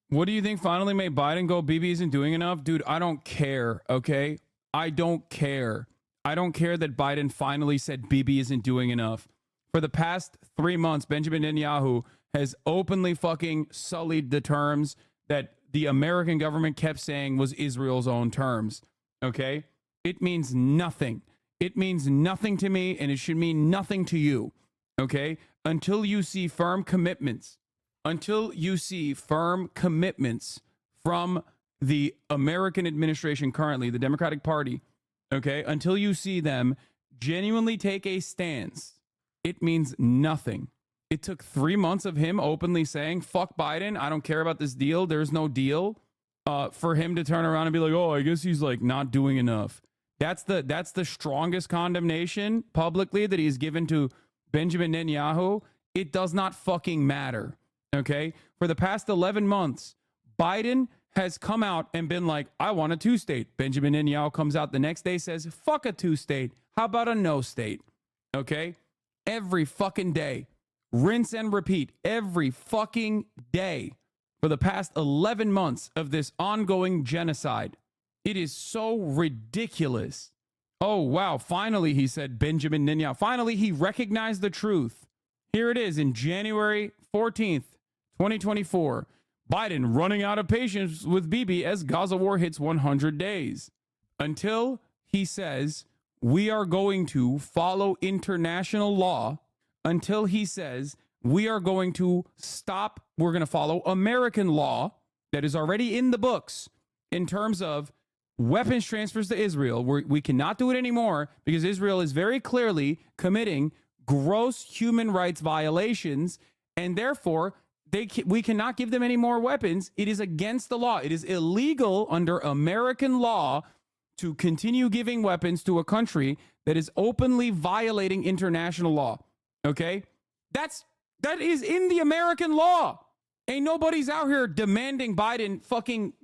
What do you think finally made Biden go, Bibi isn't doing enough? Dude, I don't care, okay? I don't care. I don't care that Biden finally said Bibi isn't doing enough. For the past 3 months, Benjamin Netanyahu has openly fucking sullied the terms that the American government kept saying was Israel's own terms, okay? It means nothing. It means nothing to me, and it should mean nothing to you, okay? Until you see firm commitments. Until you see firm commitments from the American administration currently, the Democratic Party, okay? Until you see them genuinely take a stance, it means nothing. It took 3 months of him openly saying, fuck Biden, I don't care about this deal, there's no deal, for him to turn around and be like, oh, I guess he's like not doing enough. That's the strongest condemnation publicly that he's given to Benjamin Netanyahu. It does not fucking matter, okay? For the past 11 months, Biden has come out and been like, I want a 2-state. Benjamin Netanyahu comes out the next day, says, fuck a 2-state. How about a no state? Okay? Every fucking day. Rinse and repeat every fucking day for the past 11 months of this ongoing genocide. It is so ridiculous. Oh, wow. Finally, he said, Benjamin Netanyahu. Finally, he recognized the truth. Here it is in January 14th, 2024. Biden running out of patience with Bibi as Gaza war hits 100 days. Until he says, we are going to follow international law. Until he says, we are going to stop, we're going to follow American law that is already in the books in terms of weapons transfers to Israel. We cannot do it anymore because Israel is very clearly committing gross human rights violations, and therefore we cannot give them any more weapons. It is against the law. It is illegal under American law to continue giving weapons to a country that is openly violating international law. Okay? That is in the American law. Ain't nobody's out here demanding Biden fucking,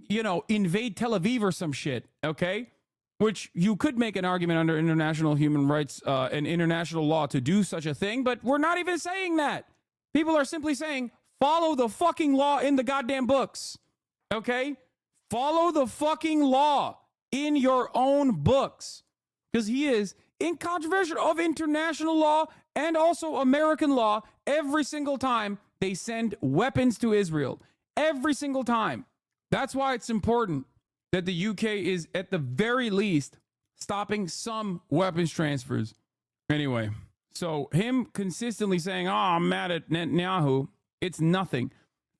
invade Tel Aviv or some shit, okay? Which you could make an argument under international human rights and international law to do such a thing, but we're not even saying that. People are simply saying, follow the fucking law in the goddamn books, okay? Follow the fucking law in your own books, because he is incontrovertible of international law and also American law every single time they send weapons to Israel. Every single time. That's why it's important that the UK is at the very least stopping some weapons transfers. Anyway, so him consistently saying, oh, I'm mad at Netanyahu, it's nothing.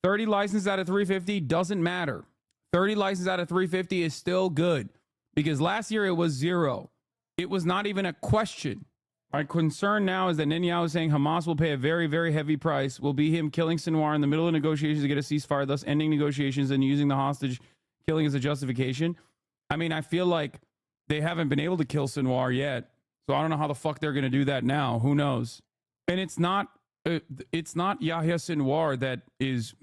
30 licenses out of 350 doesn't matter. 30 licenses out of 350 is still good because last year it was 0. It was not even a question. My concern now is that Netanyahu is saying Hamas will pay a very, very heavy price, will be him killing Sinwar in the middle of negotiations to get a ceasefire, thus ending negotiations and using the hostage killing as a justification. I mean, I feel like they haven't been able to kill Sinwar yet. So I don't know how the fuck they're going to do that now. Who knows? And it's not Yahya Sinwar that is,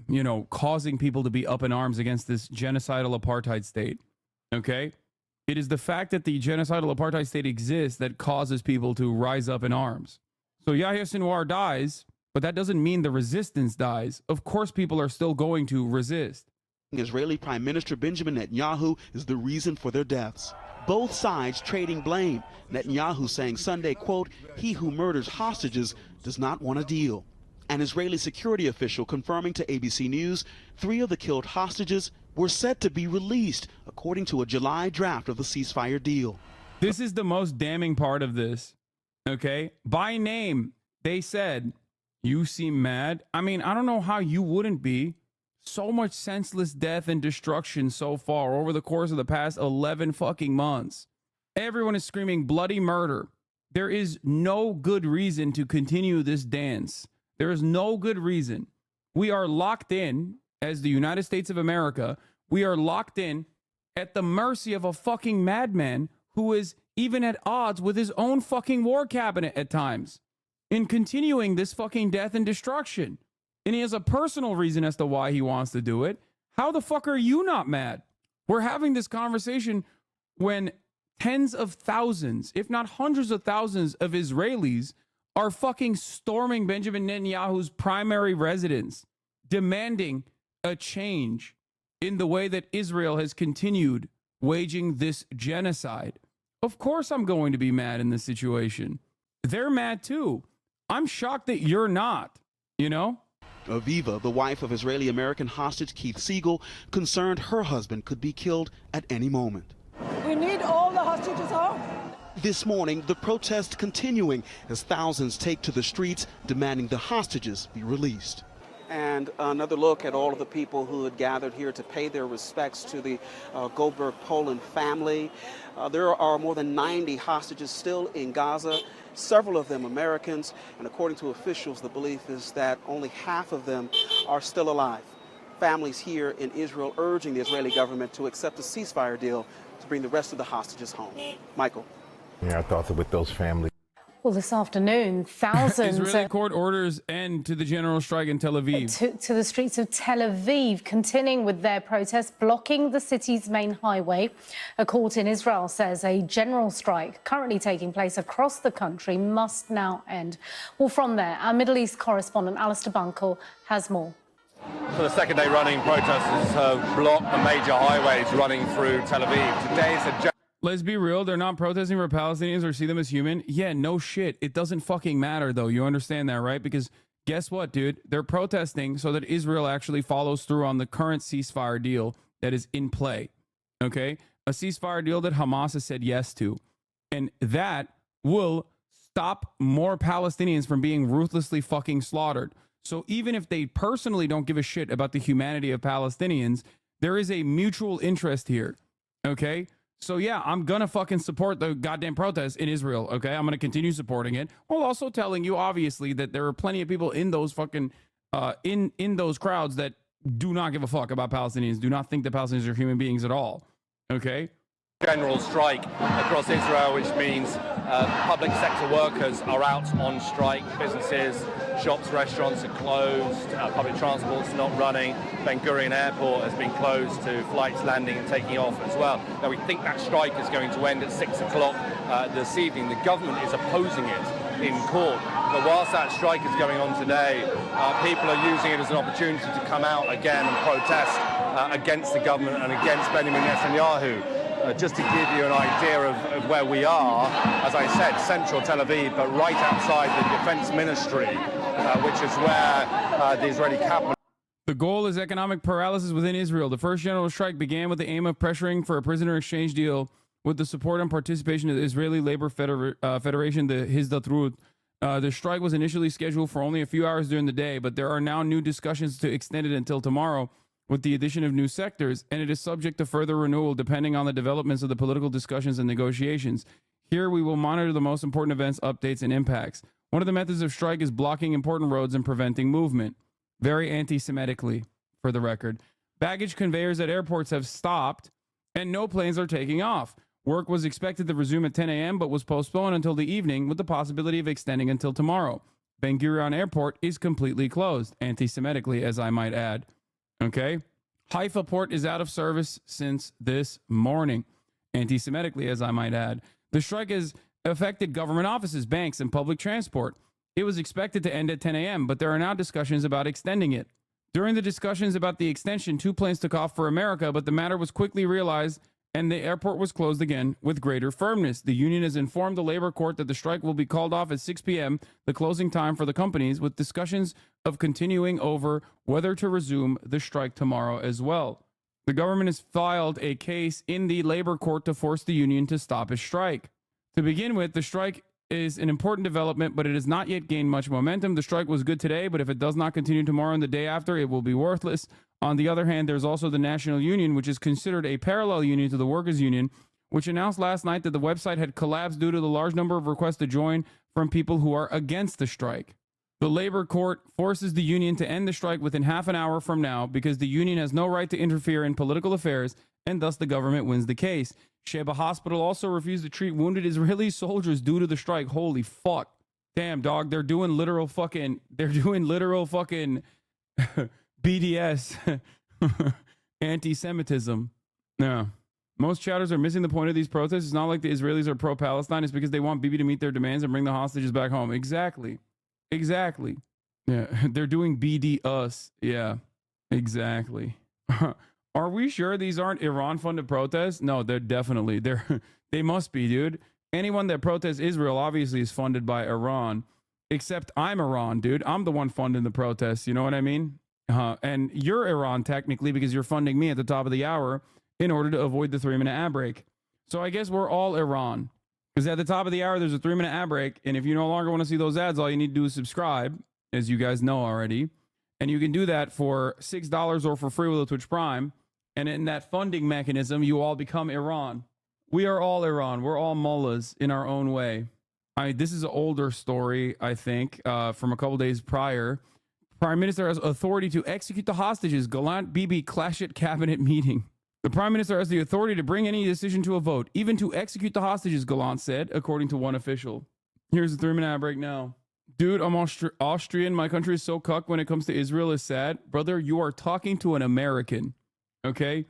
causing people to be up in arms against this genocidal apartheid state. Okay? It is the fact that the genocidal apartheid state exists that causes people to rise up in arms. So Yahya Sinwar dies, but that doesn't mean the resistance dies. Of course, people are still going to resist. Israeli Prime Minister Benjamin Netanyahu is the reason for their deaths. Both sides trading blame. Netanyahu saying Sunday, quote, "He who murders hostages does not want a deal." An Israeli security official confirming to ABC News 3 of the killed hostages were set to be released, according to a July draft of the ceasefire deal. This is the most damning part of this, okay? By name, they said, "You seem mad." I mean, I don't know how you wouldn't be. So much senseless death and destruction so far over the course of the past 11 fucking months. Everyone is screaming bloody murder. There is no good reason to continue this dance. There is no good reason. We are locked in, as the United States of America, we are locked in at the mercy of a fucking madman who is even at odds with his own fucking war cabinet at times in continuing this fucking death and destruction. And he has a personal reason as to why he wants to do it. How the fuck are you not mad? We're having this conversation when tens of thousands, if not hundreds of thousands of Israelis are fucking storming Benjamin Netanyahu's primary residence, demanding a change in the way that Israel has continued waging this genocide. Of course I'm going to be mad in this situation. They're mad too. I'm shocked that you're not, Aviva, the wife of Israeli-American hostage Keith Siegel, concerned her husband could be killed at any moment. We need all the hostages home. This morning, the protest continuing as thousands take to the streets demanding the hostages be released. And another look at all of the people who had gathered here to pay their respects to the Goldberg Poland family. There are more than 90 hostages still in Gaza, several of them Americans, and according to officials, the belief is that only half of them are still alive. Families here in Israel urging the Israeli government to accept a ceasefire deal to bring the rest of the hostages home. Michael. Yeah, our thoughts are with those families. Well, this afternoon, thousands Israeli court orders end to the general strike in Tel Aviv. To the streets of Tel Aviv, continuing with their protests, blocking the city's main highway. A court in Israel says a general strike currently taking place across the country must now end. Well, from there, our Middle East correspondent Alistair Bunkle has more. For the second day running, protesters have blocked the major highways running through Tel Aviv. Today is a Let's be real. They're not protesting for Palestinians or see them as human. Yeah, no shit. It doesn't fucking matter, though. You understand that, right? Because guess what, dude? They're protesting so that Israel actually follows through on the current ceasefire deal that is in play. Okay? A ceasefire deal that Hamas has said yes to. And that will stop more Palestinians from being ruthlessly fucking slaughtered. So even if they personally don't give a shit about the humanity of Palestinians, there is a mutual interest here. Okay? So yeah, I'm gonna fucking support the goddamn protests in Israel, okay? I'm gonna continue supporting it, while also telling you, obviously, that there are plenty of people in those fucking, in those crowds that do not give a fuck about Palestinians, do not think that Palestinians are human beings at all, okay? general strike across Israel, which means public sector workers are out on strike. Businesses, shops, restaurants are closed. Public transport's not running. Ben Gurion Airport has been closed to flights landing and taking off as well. Now, we think that strike is going to end at 6 o'clock this evening. The government is opposing it in court. But whilst that strike is going on today, people are using it as an opportunity to come out again and protest against the government and against Benjamin Netanyahu. Just to give you an idea of where we are, as I said, central Tel Aviv, but right outside the Defense Ministry, which is where the Israeli capital. The goal is economic paralysis within Israel. The first general strike began with the aim of pressuring for a prisoner exchange deal with the support and participation of the Israeli Labor Federation, the Hizdatrut. The strike was initially scheduled for only a few hours during the day, but there are now new discussions to extend it until tomorrow with the addition of new sectors, and it is subject to further renewal depending on the developments of the political discussions and negotiations. Here we will monitor the most important events, updates, and impacts. One of the methods of strike is blocking important roads and preventing movement. Very anti-Semitically, for the record. Baggage conveyors at airports have stopped, and no planes are taking off. Work was expected to resume at 10 a.m. but was postponed until the evening with the possibility of extending until tomorrow. Ben Gurion Airport is completely closed, anti-Semitically, as I might add. Okay? Haifa Port is out of service since this morning, anti-Semitically, as I might add. The strike has affected government offices, banks, and public transport. It was expected to end at 10 a.m., but there are now discussions about extending it. During the discussions about the extension, 2 planes took off for America, but the matter was quickly realized and the airport was closed again with greater firmness. The union has informed the labor court that the strike will be called off at 6 p.m., the closing time for the companies, with discussions of continuing over whether to resume the strike tomorrow as well. The government has filed a case in the labor court to force the union to stop its strike. To begin with, the strike is an important development, but it has not yet gained much momentum. The strike was good today, but if it does not continue tomorrow and the day after, it will be worthless. On the other hand, there's also the National Union, which is considered a parallel union to the Workers' Union, which announced last night that the website had collapsed due to the large number of requests to join from people who are against the strike. The labor court forces the union to end the strike within half an hour from now because the union has no right to interfere in political affairs, and thus the government wins the case. Sheba Hospital also refused to treat wounded Israeli soldiers due to the strike. Holy fuck. Damn, dog, they're doing literal fucking BDS anti-Semitism. Yeah. Most chatters are missing the point of these protests. It's not like the Israelis are pro-Palestine. It's because they want Bibi to meet their demands and bring the hostages back home. Exactly. Yeah. They're doing BD us. Yeah. Exactly. Are we sure these aren't Iran-funded protests? No, they must be, dude. Anyone that protests Israel obviously is funded by Iran. Except I'm Iran, dude. I'm the one funding the protests. You know what I mean? And you're Iran technically because you're funding me at the top of the hour in order to avoid the 3-minute ad break. So I guess we're all Iran. Because at the top of the hour, there's a 3-minute ad break. And if you no longer want to see those ads, all you need to do is subscribe, as you guys know already. And you can do that for $6 or for free with a Twitch Prime. And in that funding mechanism, you all become Iran. We are all Iran. We're all mullahs in our own way. This is an older story, I think, from a couple days prior. Prime Minister has authority to execute the hostages. Gallant Bibi clash at cabinet meeting. The Prime Minister has the authority to bring any decision to a vote, even to execute the hostages, Gallant said, according to one official. Here's the 3-minute ad break now. Dude, I'm Austrian. My country is so cucked when it comes to Israel is sad. Brother, you are talking to an American. Okay?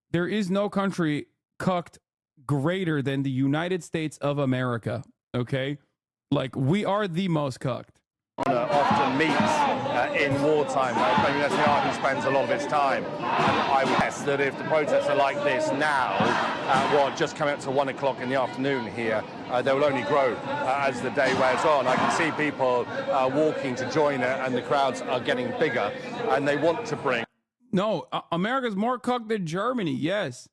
There is no country cucked greater than the United States of America. Okay? Like, we are the most cucked. Often meets in wartime. Maybe Netanyahu spends a lot of his time. And I would guess that if the protests are like this now, just coming up to 1 o'clock in the afternoon here, they will only grow as the day wears on. I can see people walking to join it, and the crowds are getting bigger, and they want to bring. No, America's more cucked than Germany. Yes.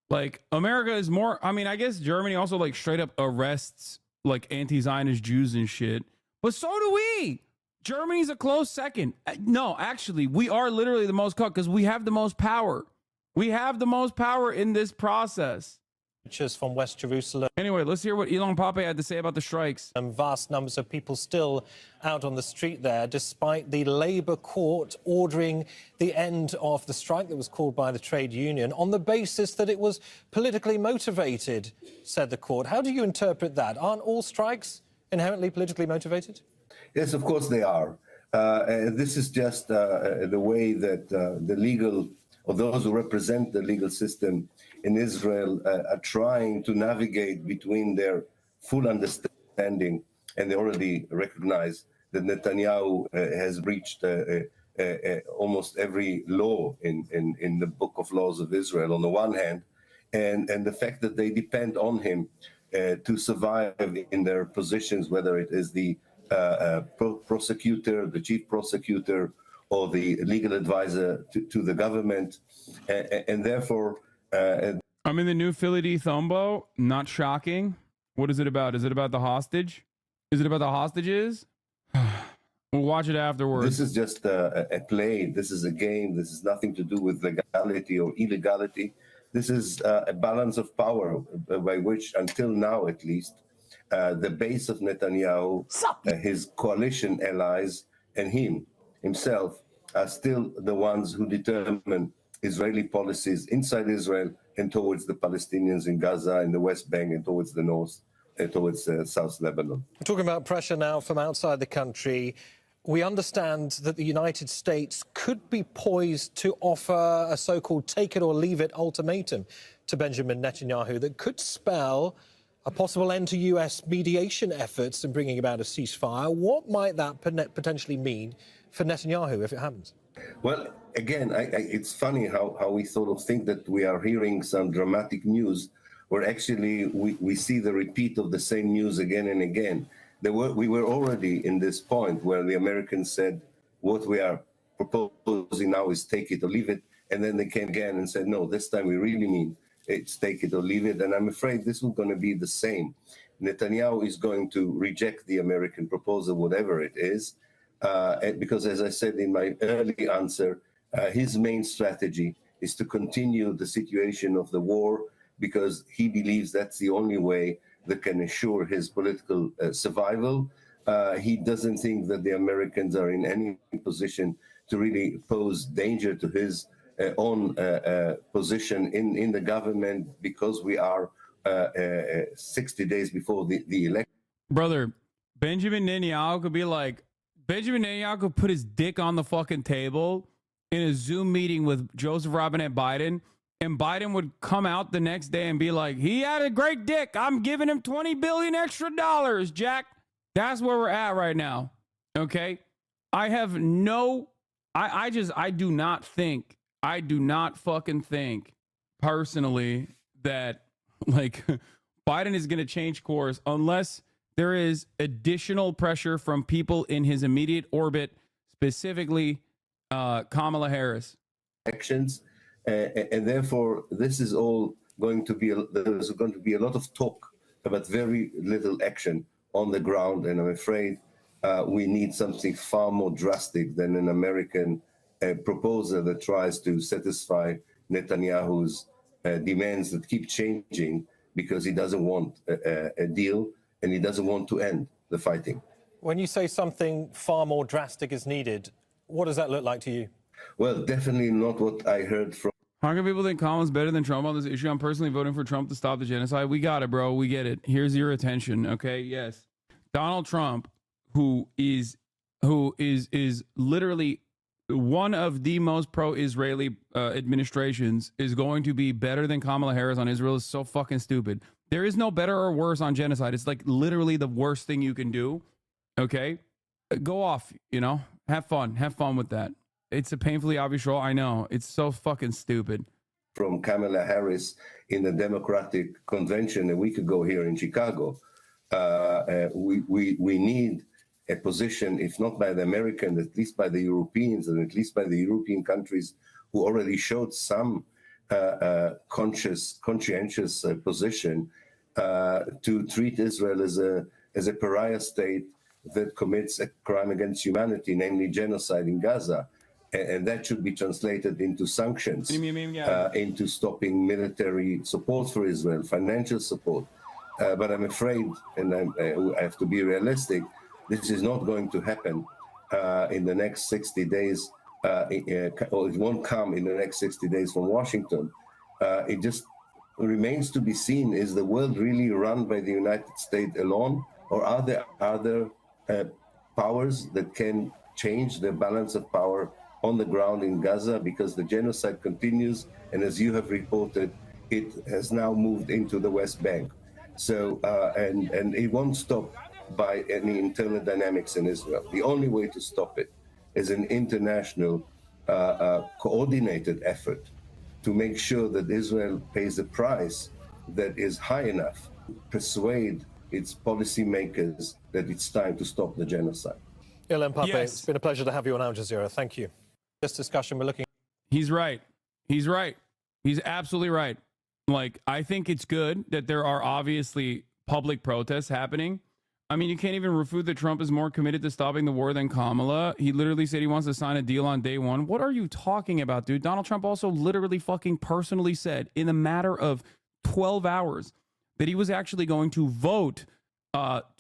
Like, America is more, I mean, I guess Germany also like straight up arrests like anti-Zionist Jews and shit. But so do we. Germany's a close second. No, actually, we are literally the most cucked because we have the most power. We have the most power in this process. Pictures from West Jerusalem. Anyway, let's hear what Elon Pape had to say about the strikes. Vast numbers of people still out on the street there, despite the Labour court ordering the end of the strike that was called by the trade union on the basis that it was politically motivated, said the court. How do you interpret that? Aren't all strikes inherently politically motivated? Yes, of course they are. This is just the way that the legal, or those who represent the legal system in Israel are trying to navigate between their full understanding, and they already recognize that Netanyahu has breached almost every law in the book of laws of Israel on the one hand, and the fact that they depend on him to survive in their positions, whether it is the prosecutor, the chief prosecutor, or the legal advisor to the government, and therefore... I'm in the new Philly D Thumbo. Not shocking. What is it about? Is it about the hostage? Is it about the hostages? We'll watch it afterwards. This is just a play. This is a game. This is nothing to do with legality or illegality. This is a balance of power by which, until now at least, the base of Netanyahu, his coalition allies, and himself are still the ones who determine Israeli policies inside Israel and towards the Palestinians in Gaza, in the West Bank, and towards the north, towards South Lebanon. We're talking about pressure now from outside the country. We understand that the United States could be poised to offer a so-called take it or leave it ultimatum to Benjamin Netanyahu that could spell a possible end to US mediation efforts in bringing about a ceasefire. What might that potentially mean for Netanyahu if it happens? Well, again, it's funny how we sort of think that we are hearing some dramatic news, where actually we see the repeat of the same news again and again. We were already in this point where the Americans said, what we are proposing now is take it or leave it. And then they came again and said, no, this time we really mean it's take it or leave it. And I'm afraid this is going to be the same. Netanyahu is going to reject the American proposal, whatever it is, because, as I said in my early answer, his main strategy is to continue the situation of the war, because he believes that's the only way that can ensure his political survival. He doesn't think that the Americans are in any position to really pose danger to his own position in the government, because we are 60 days before the election. Brother, Benjamin Netanyahu could be like, Benjamin Netanyahu could put his dick on the fucking table in a Zoom meeting with Joseph Robinette Biden, and Biden would come out the next day and be like, he had a great dick. I'm giving him $20 billion extra dollars, Jack. That's where we're at right now. Okay. I have no, I do not fucking think personally that like Biden is going to change course unless there is additional pressure from people in his immediate orbit, specifically Kamala Harris. Actions. And therefore, this is all going to be, there's going to be a lot of talk, but very little action on the ground. And I'm afraid we need something far more drastic than an American proposal that tries to satisfy Netanyahu's demands that keep changing, because he doesn't want a deal and he doesn't want to end the fighting. When you say something far more drastic is needed, what does that look like to you? Well, definitely not what I heard from. How can people think Kamala's better than Trump on this issue? I'm personally voting for Trump to stop the genocide. We got it, bro. We get it. Here's your attention. Okay. Yes. Donald Trump, who is literally one of the most pro-Israeli administrations, is going to be better than Kamala Harris on Israel. Is so fucking stupid. There is no better or worse on genocide. It's like literally the worst thing you can do. Okay. Go off, have fun with that. It's a painfully obvious role. I know. It's so fucking stupid. From Kamala Harris in the Democratic Convention a week ago here in Chicago. We need a position, if not by the Americans, at least by the Europeans, and at least by the European countries who already showed some conscientious position to treat Israel as a pariah state that commits a crime against humanity, namely genocide in Gaza. And that should be translated into sanctions, into stopping military support for Israel, financial support. But I'm afraid, and I have to be realistic, this is not going to happen in the next 60 days, or it won't come in the next 60 days from Washington. It just remains to be seen, is the world really run by the United States alone, or are there other powers that can change the balance of power on the ground in Gaza? Because the genocide continues, and as you have reported, it has now moved into the West Bank. So, and it won't stop by any internal dynamics in Israel. The only way to stop it is an international coordinated effort to make sure that Israel pays a price that is high enough to persuade its policymakers that it's time to stop the genocide. Ilan Pappé, It's been a pleasure to have you on Al Jazeera. Thank you. This discussion, we're looking. He's right. He's absolutely right. Like, I think it's good that there are obviously public protests happening. I mean, you can't even refute that Trump is more committed to stopping the war than Kamala. He literally said he wants to sign a deal on day one. What are you talking about, dude? Donald Trump also literally fucking personally said in a matter of 12 hours that he was actually going to vote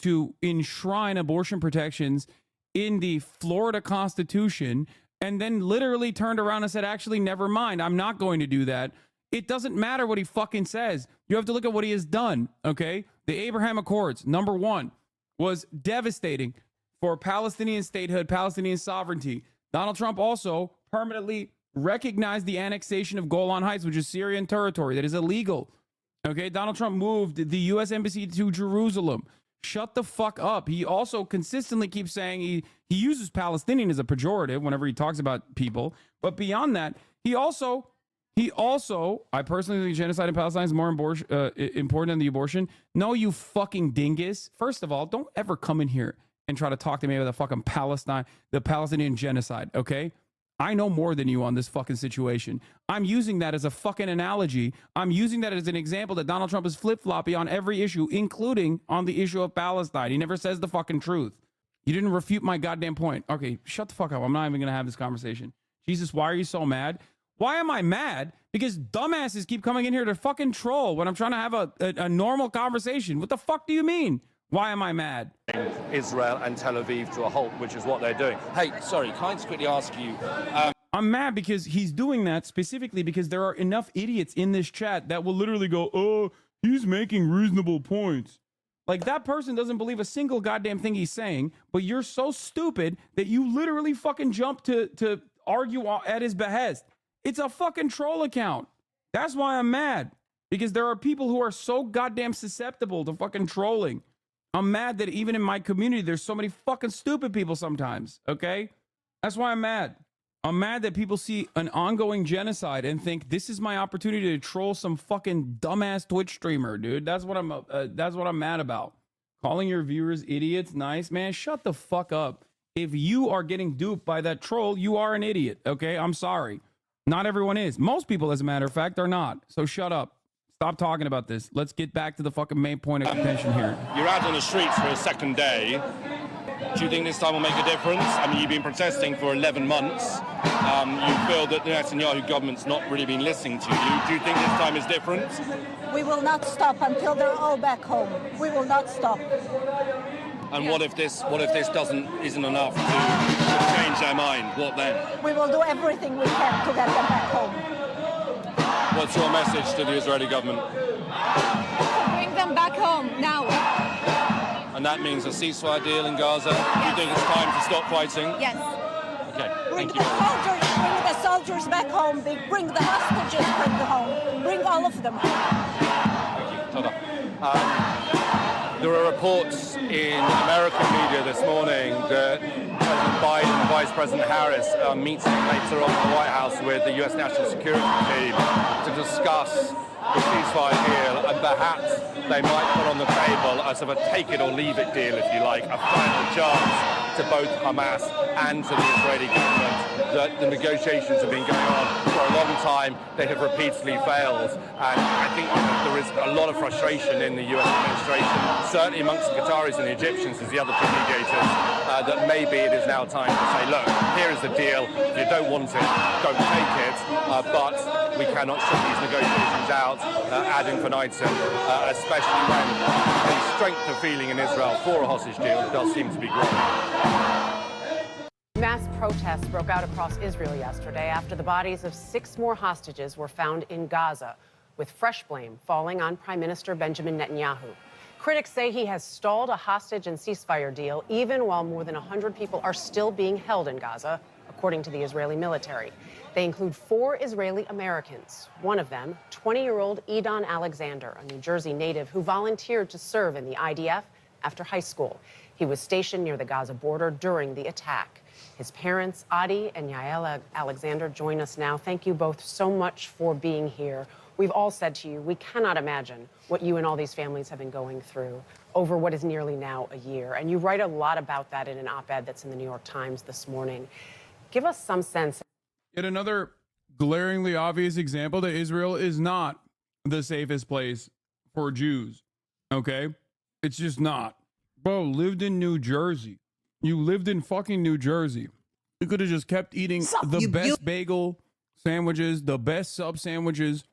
to enshrine abortion protections in the Florida Constitution and then literally turned around and said, actually, never mind, I'm not going to do that. It doesn't matter what he fucking says. You have to look at what he has done, okay? The Abraham Accords, number one, was devastating for Palestinian statehood, Palestinian sovereignty. Donald Trump also permanently recognized the annexation of Golan Heights, which is Syrian territory that is illegal. Okay, Donald Trump moved the U.S. Embassy to Jerusalem. Shut the fuck up. He also consistently keeps saying he uses Palestinian as a pejorative whenever he talks about people. But beyond that, he also, I personally think genocide in Palestine is more important than the abortion. No, you fucking dingus. First of all, don't ever come in here and try to talk to me about the fucking the Palestinian genocide, okay? I know more than you on this fucking situation. I'm using that as a fucking analogy. I'm using that as an example that Donald Trump is flip-floppy on every issue, including on the issue of Palestine. He never says the fucking truth. You didn't refute my goddamn point. Okay, shut the fuck up. I'm not even going to have this conversation. Jesus, why are you so mad? Why am I mad? Because dumbasses keep coming in here to fucking troll when I'm trying to have a normal conversation. What the fuck do you mean? Why am I mad? Israel and Tel Aviv to a halt, which is what they're doing. Hey, sorry, can I just quickly ask you? I'm mad because he's doing that specifically because there are enough idiots in this chat that will literally go, oh, he's making reasonable points. Like, that person doesn't believe a single goddamn thing he's saying, but you're so stupid that you literally fucking jump to argue at his behest. It's a fucking troll account. That's why I'm mad. Because there are people who are so goddamn susceptible to fucking trolling. I'm mad that even in my community, there's so many fucking stupid people sometimes, okay? That's why I'm mad. I'm mad that people see an ongoing genocide and think this is my opportunity to troll some fucking dumbass Twitch streamer, dude. That's what I'm mad about. Calling your viewers idiots, nice, man. Shut the fuck up. If you are getting duped by that troll, you are an idiot, okay? I'm sorry. Not everyone is. Most people, as a matter of fact, are not. So shut up. Stop talking about this. Let's get back to the fucking main point of contention here. You're out on the streets for a second day. Do you think this time will make a difference? I mean, you've been protesting for 11 months. You feel that the Netanyahu government's not really been listening to you. Do you think this time is different? We will not stop until they're all back home. We will not stop. And what if this isn't enough to change their mind? What then? We will do everything we can to get them back home. What's your message to the Israeli government? To bring them back home now. And that means a ceasefire deal in Gaza? Yes. Do you think it's time to stop fighting? Yes. Okay, bring thank you. Bring the soldiers back home. Bring the hostages back home. Bring all of them home. Thank you. Tada. There are reports in American media this morning that President Biden and Vice President Harris are meeting later on in the White House with the U.S. National Security team to discuss the ceasefire deal, and perhaps they might put on the table a sort of a take-it-or-leave-it deal, if you like, a final chance to both Hamas and to the Israeli government. That the negotiations have been going on for a long time. They have repeatedly failed. And I think there is a lot of frustration in the U.S. administration, certainly amongst the Qataris and the Egyptians as the other two mediators, that maybe it is now time to say, look, here is the deal. If you don't want it, don't take it. But we cannot shut these negotiations out ad infinitum, especially when the strength of feeling in Israel for a hostage deal does seem to be growing. Mass protests broke out across Israel yesterday after the bodies of 6 more hostages were found in Gaza, with fresh blame falling on Prime Minister Benjamin Netanyahu. Critics say he has stalled a hostage and ceasefire deal, even while more than 100 people are still being held in Gaza, according to the Israeli military. They include 4 Israeli Americans, one of them 20-year-old Edon Alexander, a New Jersey native who volunteered to serve in the IDF after high school. He was stationed near the Gaza border during the attack. His parents, Adi and Yael Alexander, join us now. Thank you both so much for being here. We've all said to you, we cannot imagine what you and all these families have been going through over what is nearly now a year. And you write a lot about that in an op-ed that's in the New York Times this morning. Give us some sense. Yet another glaringly obvious example that Israel is not the safest place for Jews. Okay? It's just not. Bro, lived in New Jersey. You lived in fucking New Jersey. You could have just kept eating the best bagel sandwiches, the best sub sandwiches,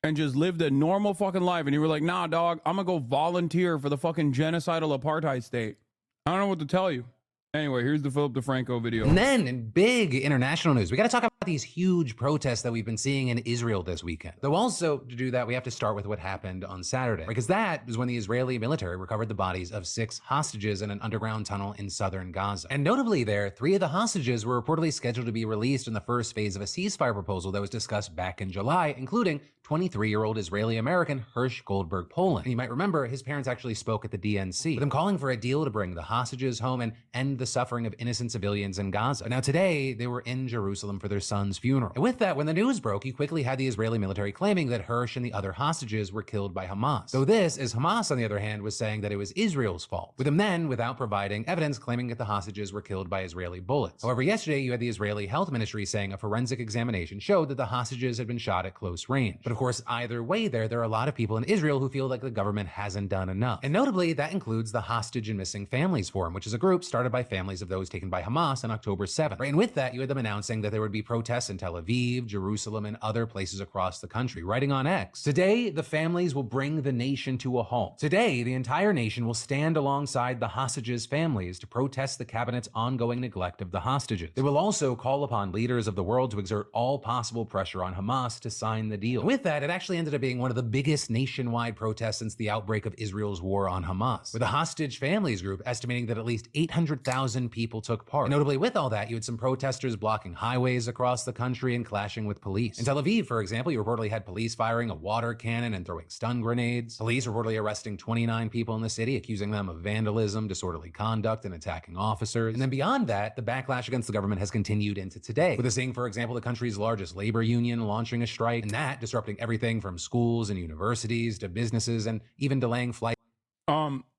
and just lived a normal fucking life. And you were like, nah, dog, I'm gonna go volunteer for the fucking genocidal apartheid state. I don't know what to tell you. Anyway, here's the Philip DeFranco video. And then in big international news, we got to talk about these huge protests that we've been seeing in Israel this weekend. Though also to do that, we have to start with what happened on Saturday, because that is when the Israeli military recovered the bodies of 6 hostages in an underground tunnel in southern Gaza. And notably there, 3 of the hostages were reportedly scheduled to be released in the first phase of a ceasefire proposal that was discussed back in July, including 23-year-old Israeli-American Hirsch Goldberg Poland. And you might remember his parents actually spoke at the DNC, with them calling for a deal to bring the hostages home and end the suffering of innocent civilians in Gaza. But now today, they were in Jerusalem for their son's funeral. And with that, when the news broke, you quickly had the Israeli military claiming that Hirsch and the other hostages were killed by Hamas. Though this, as Hamas on the other hand, was saying that it was Israel's fault, with them then, without providing evidence, claiming that the hostages were killed by Israeli bullets. However, yesterday you had the Israeli health ministry saying a forensic examination showed that the hostages had been shot at close range. But of course, either way there are a lot of people in Israel who feel like the government hasn't done enough. And notably, that includes the Hostage and Missing Families Forum, which is a group started by families of those taken by Hamas on October 7th. Right? And with that, you had them announcing that there would be protests in Tel Aviv, Jerusalem, and other places across the country, writing on X, "Today, the families will bring the nation to a halt. Today, the entire nation will stand alongside the hostages' families to protest the cabinet's ongoing neglect of the hostages. They will also call upon leaders of the world to exert all possible pressure on Hamas to sign the deal." And with that, it actually ended up being one of the biggest nationwide protests since the outbreak of Israel's war on Hamas, with the Hostage Families Group estimating that at least 800,000 people took part. And notably, with all that, you had some protesters blocking highways across the country and clashing with police. In Tel Aviv, for example, you reportedly had police firing a water cannon and throwing stun grenades. Police reportedly arresting 29 people in the city, accusing them of vandalism, disorderly conduct, and attacking officers. And then beyond that, the backlash against the government has continued into today, with seeing, for example, the country's largest labor union launching a strike, and that disrupting everything from schools and universities to businesses and even delaying flights.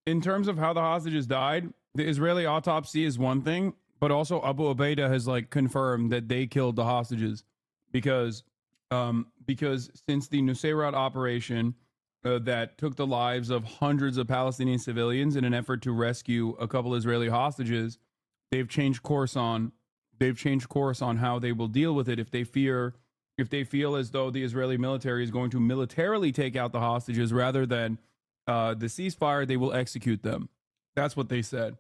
In terms of how the hostages died, the Israeli autopsy is one thing, but also Abu Ubaidah has confirmed that they killed the hostages because since the Nusayrat operation that took the lives of hundreds of Palestinian civilians in an effort to rescue a couple Israeli hostages, they've changed course on how they will deal with it if they feel as though the Israeli military is going to militarily take out the hostages rather than the ceasefire, they will execute them. That's what they said.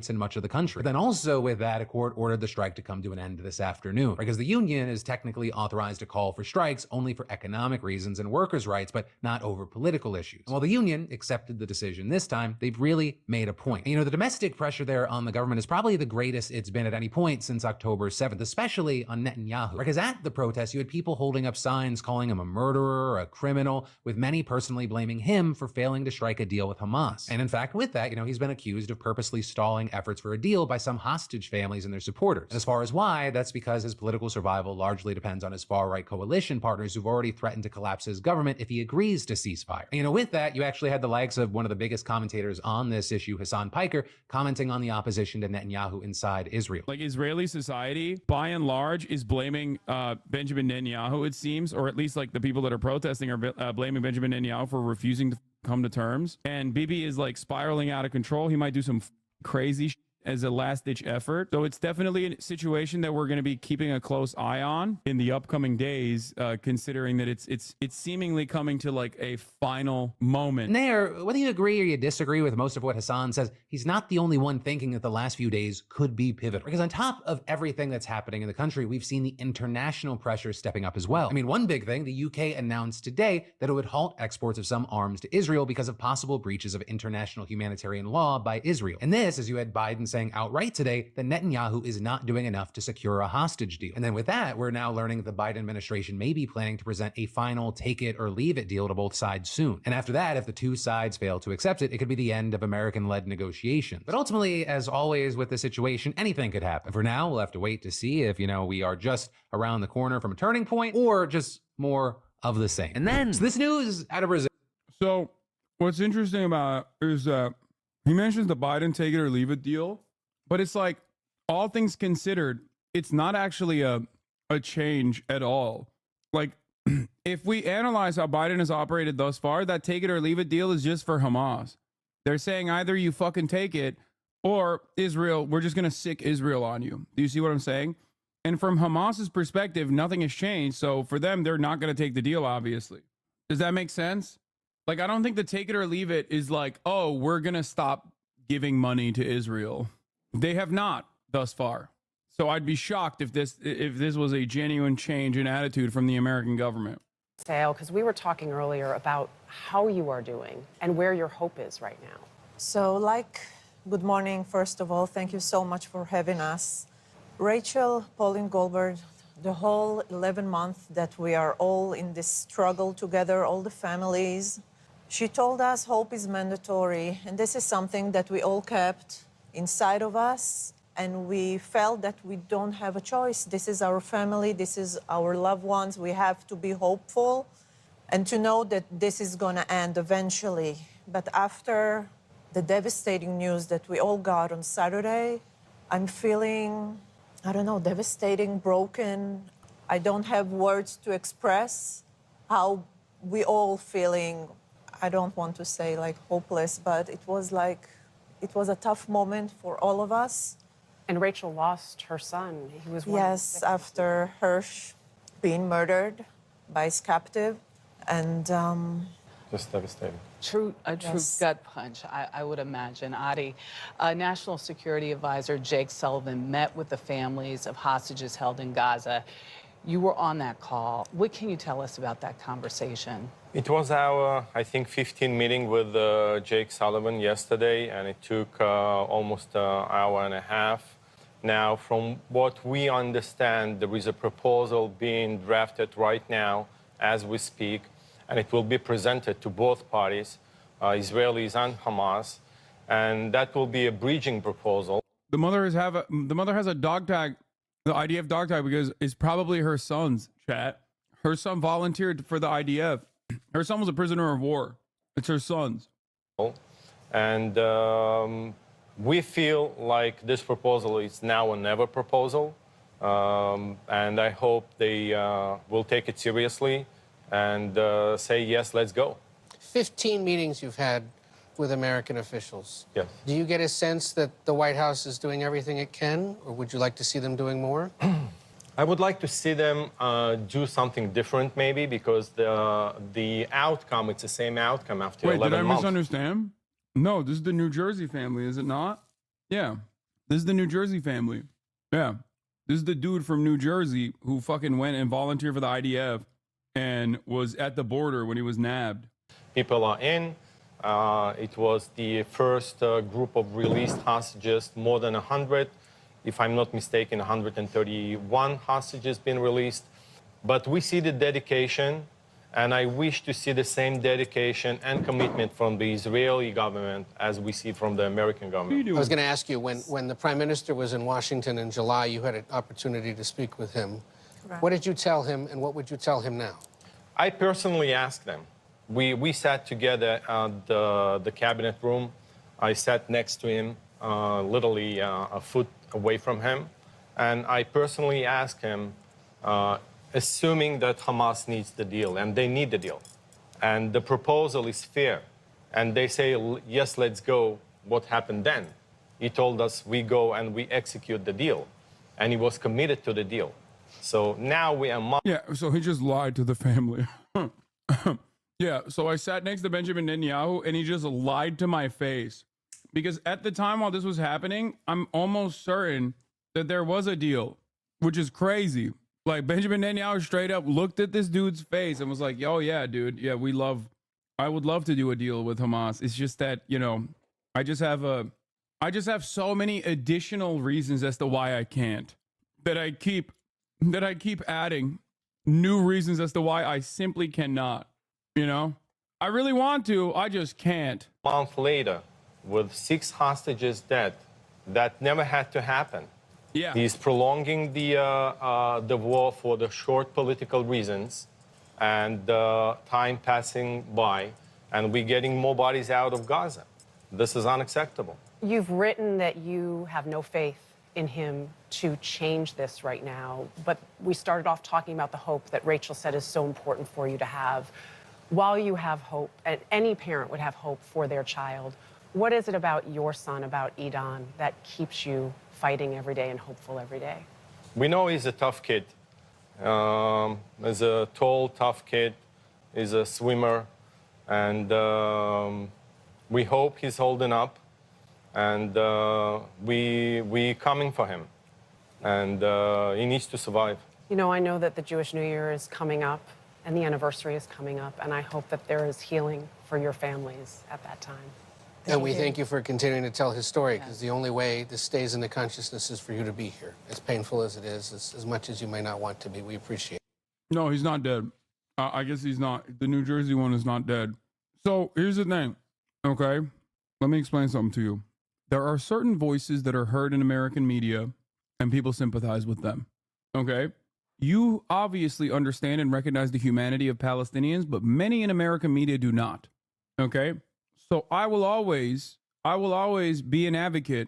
In much of the country. But then also with that, a court ordered the strike to come to an end this afternoon, because the union is technically authorized to call for strikes only for economic reasons and workers' rights, but not over political issues. And while the union accepted the decision this time, they've really made a point. And, the domestic pressure there on the government is probably the greatest it's been at any point since October 7th, especially on Netanyahu. Because at the protest, you had people holding up signs calling him a murderer or a criminal, with many personally blaming him for failing to strike a deal with Hamas. And in fact, with that, he's been accused of purposely stalling efforts for a deal by some hostage families and their supporters. And as far as why, that's because his political survival largely depends on his far-right coalition partners who've already threatened to collapse his government if he agrees to ceasefire. And, with that, you actually had the likes of one of the biggest commentators on this issue, Hassan Piker, commenting on the opposition to Netanyahu inside Israel. Israeli society, by and large, is blaming Benjamin Netanyahu, it seems, or at least the people that are protesting are blaming Benjamin Netanyahu for refusing to come to terms. And Bibi is spiraling out of control. He might do some crazy as a last-ditch effort. So it's definitely a situation that we're going to be keeping a close eye on in the upcoming days, considering that it's seemingly coming to a final moment. And there, whether you agree or you disagree with most of what Hassan says, he's not the only one thinking that the last few days could be pivotal. Because on top of everything that's happening in the country, we've seen the international pressure stepping up as well. One big thing, the UK announced today that it would halt exports of some arms to Israel because of possible breaches of international humanitarian law by Israel. And this, as you had Biden saying outright today that Netanyahu is not doing enough to secure a hostage deal. And then with that, we're now learning that the Biden administration may be planning to present a final take it or leave it deal to both sides soon. And after that, if the two sides fail to accept it, it could be the end of American-led negotiations. But ultimately, as always with the situation, anything could happen. For now, we'll have to wait to see if, we are just around the corner from a turning point or just more of the same. And then, so this news out of Brazil. So what's interesting about it is that he mentions the Biden take it or leave it deal. But it's all things considered, it's not actually a change at all. If we analyze how Biden has operated thus far, that take it or leave it deal is just for Hamas. They're saying either you fucking take it or Israel, we're just going to sick Israel on you. Do you see what I'm saying? And from Hamas's perspective, nothing has changed. So for them, they're not going to take the deal, obviously. Does that make sense? I don't think the take it or leave it is oh, we're going to stop giving money to Israel. They have not thus far. So I'd be shocked if this was a genuine change in attitude from the American government. Sale, because we were talking earlier about how you are doing and where your hope is right now. So, good morning, first of all. Thank you so much for having us. Rachel, Pauline Goldberg, the whole 11 months that we are all in this struggle together, all the families, she told us hope is mandatory. And this is something that we all kept inside of us. And we felt that we don't have a choice. This is our family. This is our loved ones. We have to be hopeful and to know that this is going to end eventually. But after the devastating news that we all got on Saturday, I'm feeling, I don't know, devastating, broken. I don't have words to express how we all feeling. I don't want to say hopeless, but it was a tough moment for all of us. And Rachel lost her son. He was one Yes, after Hirsch being murdered by his captive. And just devastating. A true gut punch, I would imagine. Adi, National Security Advisor Jake Sullivan met with the families of hostages held in Gaza. You were on that call. What can you tell us about that conversation? It was our, I think, 15 meeting with Jake Sullivan yesterday, and it took almost an hour and a half. Now, from what we understand, there is a proposal being drafted right now as we speak, and it will be presented to both parties, Israelis and Hamas, and that will be a bridging proposal. The mother has a dog tag, the IDF dog tag, because it's probably her son's, chat. Her son volunteered for the IDF. Her son was a prisoner of war. It's her son's. And we feel like this proposal is now a never proposal. And I hope they will take it seriously and say, yes, let's go. 15 meetings you've had with American officials. Yes. Do you get a sense that the White House is doing everything it can, or would you like to see them doing more? I would like to see them do something different, maybe, because the outcome, it's the same outcome after 11 months. Wait, did I misunderstand? No, this is the New Jersey family, is it not? Yeah, this is the New Jersey family. Yeah, this is the dude from New Jersey who fucking went and volunteered for the IDF and was at the border when he was nabbed. People are in. It was the first group of released hostages, more than 100. If I'm not mistaken, 131 hostages been released. But we see the dedication, and I wish to see the same dedication and commitment from the Israeli government as we see from the American government. I was going to ask you, when the Prime Minister was in Washington in July, you had an opportunity to speak with him. Right. What did you tell him, and what would you tell him now? I personally asked them. We sat together at the cabinet room. I sat next to him, literally a foot away from him. And I personally asked him, assuming that Hamas needs the deal, and they need the deal, and the proposal is fair, and they say, yes, let's go, what happened then? He told us, we go and we execute the deal. And he was committed to the deal. So now we are... Yeah, so he just lied to the family. Yeah, so I sat next to Benjamin Netanyahu, and he just lied to my face. Because at the time while this was happening, I'm almost certain that there was a deal, which is crazy. Like, Benjamin Netanyahu straight up looked at this dude's face and was like, oh, yeah, dude, yeah, I would love to do a deal with Hamas. It's just that, you know, I just have so many additional reasons as to why I can't, that I keep adding new reasons as to why I simply cannot. You know, I really want to, I just can't. A month later, with 6 hostages dead, that never had to happen. Yeah. He's prolonging the war for the short political reasons, and time passing by, and we're getting more bodies out of Gaza. This is unacceptable. You've written that you have no faith in him to change this right now, but we started off talking about the hope that Rachel said is so important for you to have. While you have hope, and any parent would have hope for their child, what is it about your son, about Idan, that keeps you fighting every day and hopeful every day? We know he's a tough kid. He's a tall, tough kid. He's a swimmer. And we hope he's holding up. and we coming for him, and he needs to survive. You know, I know that the Jewish New Year is coming up and the anniversary is coming up, and I hope that there is healing for your families at that time. And we thank you for continuing to tell his story, because the only way this stays in the consciousness is for you to be here. As painful as it is, as much as you may not want to be, we appreciate it. No, he's not dead. I guess he's not. The New Jersey one is not dead. So here's the thing, okay? Let me explain something to you. There are certain voices that are heard in American media, and people sympathize with them, okay? You obviously understand and recognize the humanity of Palestinians, but many in American media do not, okay? So I will always be an advocate,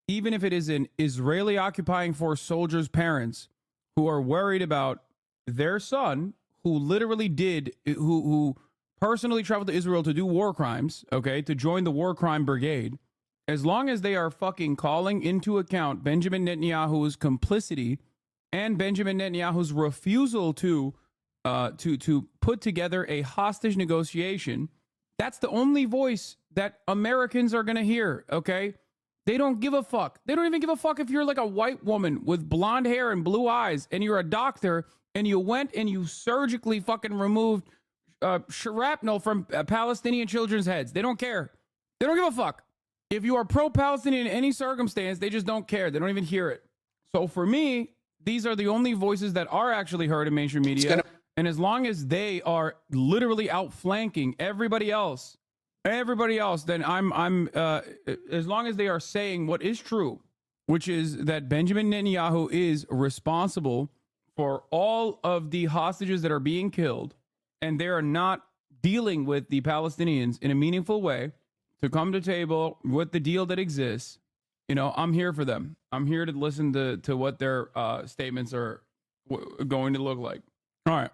even if it is an Israeli occupying force soldier's parents who are worried about their son, who literally who personally traveled to Israel to do war crimes, okay, to join the war crime brigade. As long as they are fucking calling into account Benjamin Netanyahu's complicity and Benjamin Netanyahu's refusal to put together a hostage negotiation, that's the only voice that Americans are going to hear, okay? They don't give a fuck. They don't even give a fuck if you're like a white woman with blonde hair and blue eyes and you're a doctor and you went and you surgically fucking removed shrapnel from Palestinian children's heads. They don't care. They don't give a fuck. If you are pro-Palestinian in any circumstance, they just don't care. They don't even hear it. So for me, these are the only voices that are actually heard in mainstream media. And as long as they are literally outflanking everybody else, then I'm as long as they are saying what is true, which is that Benjamin Netanyahu is responsible for all of the hostages that are being killed, and they are not dealing with the Palestinians in a meaningful way to come to table with the deal that exists, you know, I'm here for them. I'm here to listen to what their statements are going to look like. All right.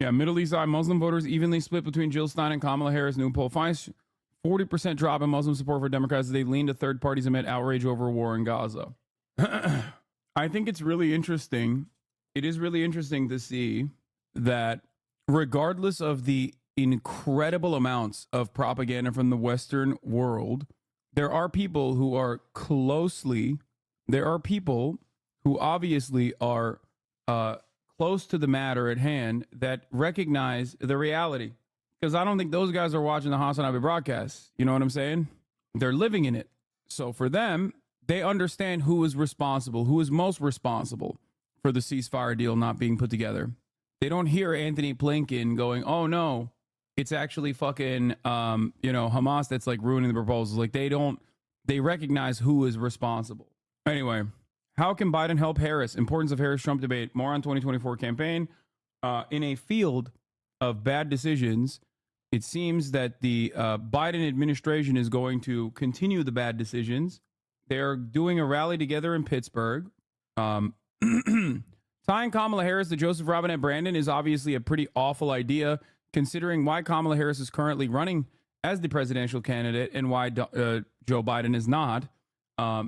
Yeah, Middle East Eye Muslim voters evenly split between Jill Stein and Kamala Harris. New poll finds 40% drop in Muslim support for Democrats as they lean to third parties amid outrage over war in Gaza. I think it's really interesting. It is really interesting to see that regardless of the incredible amounts of propaganda from the Western world, there are people who obviously are close to the matter at hand that recognize the reality. Because I don't think those guys are watching the Hassan Abi broadcast. You know what I'm saying? They're living in it. So for them, they understand who is responsible, who is most responsible for the ceasefire deal not being put together. They don't hear Anthony Blinken going, oh no, it's actually fucking, Hamas that's like ruining the proposals. Like they recognize who is responsible. Anyway, how can Biden help Harris? Importance of Harris-Trump debate. More on 2024 campaign. In a field of bad decisions, it seems that the Biden administration is going to continue the bad decisions. They're doing a rally together in Pittsburgh. Tying Kamala Harris to Joseph Robinette Brandon is obviously a pretty awful idea, considering why Kamala Harris is currently running as the presidential candidate and why Joe Biden is not,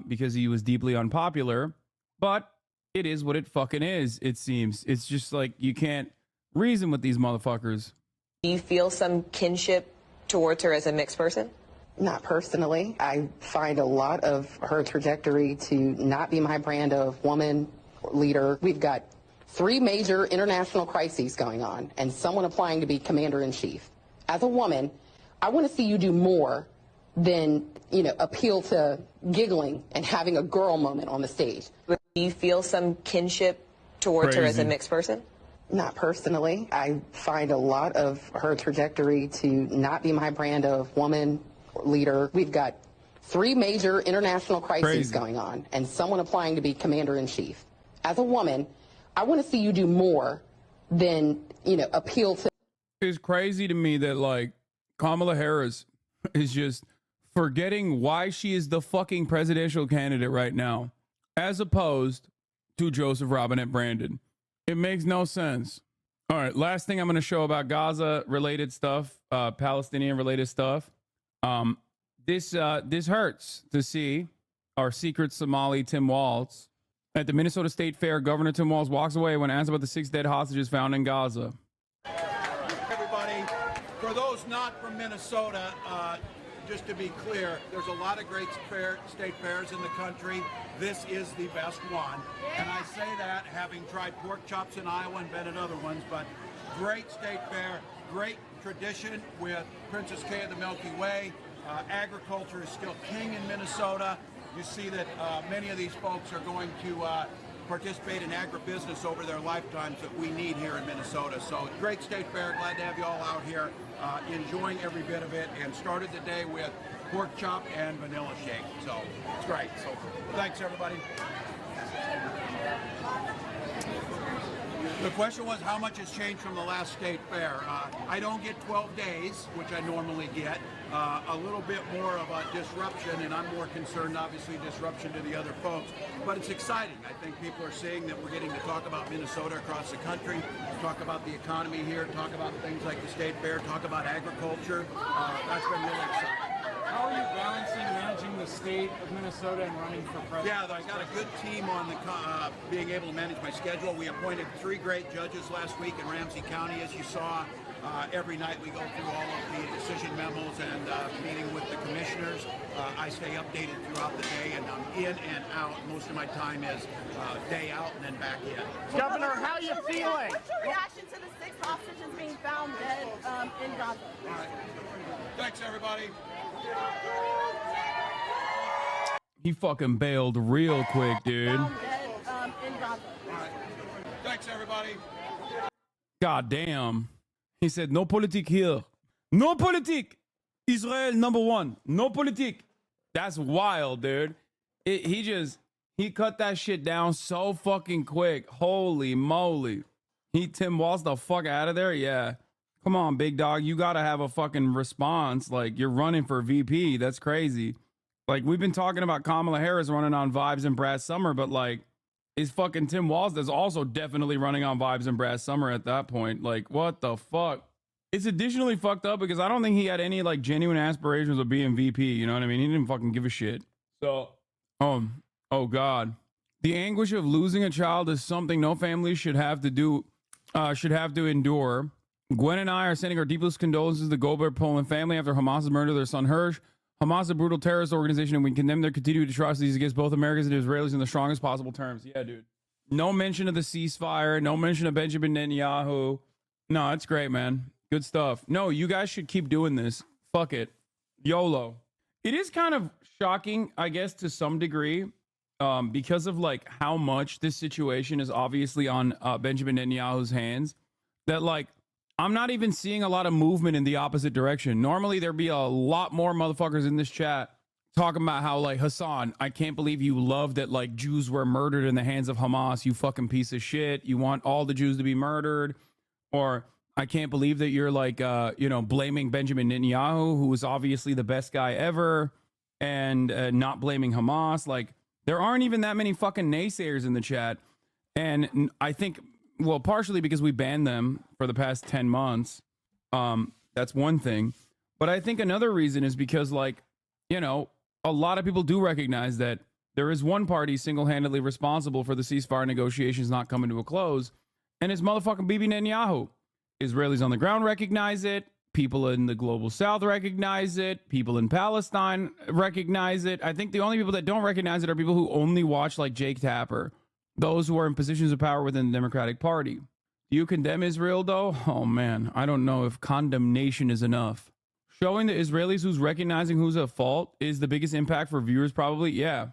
because he was deeply unpopular. But it is what it fucking is, it seems. It's just like you can't reason with these motherfuckers. Do you feel some kinship towards her as a mixed person? Not personally. I find a lot of her trajectory to not be my brand of woman leader. We've got 3 major international crises going on and someone applying to be commander-in-chief. As a woman, I want to see you do more than, appeal to giggling and having a girl moment on the stage. Do you feel some kinship towards her as a mixed person? Not personally. I find a lot of her trajectory to not be my brand of woman leader. We've got 3 major international crises going on and someone applying to be commander-in-chief. As a woman, I want to see you do more than, appeal to. It's crazy to me that like Kamala Harris is just forgetting why she is the fucking presidential candidate right now, as opposed to Joseph Robinette Brandon. It makes no sense. All right, last thing I'm going to show about Gaza-related stuff, Palestinian-related stuff. This hurts to see our secret Somali Tim Walz. At the Minnesota State Fair, Governor Tim Walz walks away when asked about the 6 dead hostages found in Gaza. Everybody, for those not from Minnesota, just to be clear, there's a lot of great state fairs in the country. This is the best one. And I say that having tried pork chops in Iowa and been at other ones, but great state fair, great tradition with Princess Kay of the Milky Way. Agriculture is still king in Minnesota. You see that many of these folks are going to participate in agribusiness over their lifetimes that we need here in Minnesota. So great state fair. Glad to have you all out here enjoying every bit of it, and started the day with pork chop and vanilla shake. So it's great. So thanks, everybody. The question was, how much has changed from the last state fair? I don't get 12 days, which I normally get. A little bit more of a disruption, and I'm more concerned, obviously, disruption to the other folks. But it's exciting. I think people are seeing that we're getting to talk about Minnesota across the country, talk about the economy here, talk about things like the state fair, talk about agriculture. That's been really exciting. How are you balancing managing the state of Minnesota and running for president? Yeah, I got a good team on the being able to manage my schedule. We appointed 3 great judges last week in Ramsey County, as you saw. Every night we go through all of the decision memos and meeting with the commissioners. I stay updated throughout the day, and I'm in and out. Most of my time is day out and then back in. Governor, how are you feeling? What's your reaction to the 6 hostages being found dead in Gaza? All right. Thanks, everybody. He fucking bailed real quick, dude. Found dead in Gaza. All right. Thanks, everybody. God damn. He said, no politique here. No politique. Israel #1. No politique. That's wild, dude. He cut that shit down so fucking quick. Holy moly. Tim Walz the fuck out of there? Yeah. Come on, big dog. You got to have a fucking response. Like, you're running for VP. That's crazy. Like, we've been talking about Kamala Harris running on vibes and Brad Summer, but like, is fucking Tim Walz that's also definitely running on vibes and Brad Summer at that point. Like, what the fuck? It's additionally fucked up because I don't think he had any like genuine aspirations of being VP. You know what I mean? He didn't fucking give a shit. So, oh God. The anguish of losing a child is something no family should have to endure. Gwen and I are sending our deepest condolences to the Goldberg Poland family after Hamas's murder of their son Hirsch. Hamas is a brutal terrorist organization, and we condemn their continued atrocities against both Americans and Israelis in the strongest possible terms. Yeah, dude. No mention of the ceasefire. No mention of Benjamin Netanyahu. No, it's great, man. Good stuff. No, you guys should keep doing this. Fuck it. YOLO. It is kind of shocking, I guess, to some degree, because of like how much this situation is obviously on Benjamin Netanyahu's hands, that like, I'm not even seeing a lot of movement in the opposite direction. Normally, there'd be a lot more motherfuckers in this chat talking about how, like, Hassan, I can't believe you love that, like, Jews were murdered in the hands of Hamas. You fucking piece of shit. You want all the Jews to be murdered. Or, I can't believe that you're, like, blaming Benjamin Netanyahu, who is obviously the best guy ever, and not blaming Hamas. Like, there aren't even that many fucking naysayers in the chat. And I think... well, partially because we banned them for the past 10 months. That's one thing. But I think another reason is because, like, a lot of people do recognize that there is one party single-handedly responsible for the ceasefire negotiations not coming to a close, and it's motherfucking Bibi Netanyahu. Israelis on the ground recognize it. People in the global south recognize it. People in Palestine recognize it. I think the only people that don't recognize it are people who only watch, like, Jake Tapper. Those who are in positions of power within the Democratic Party. Do you condemn Israel, though? Oh, man, I don't know if condemnation is enough. Showing the Israelis who's recognizing who's at fault is the biggest impact for viewers, probably. Yeah.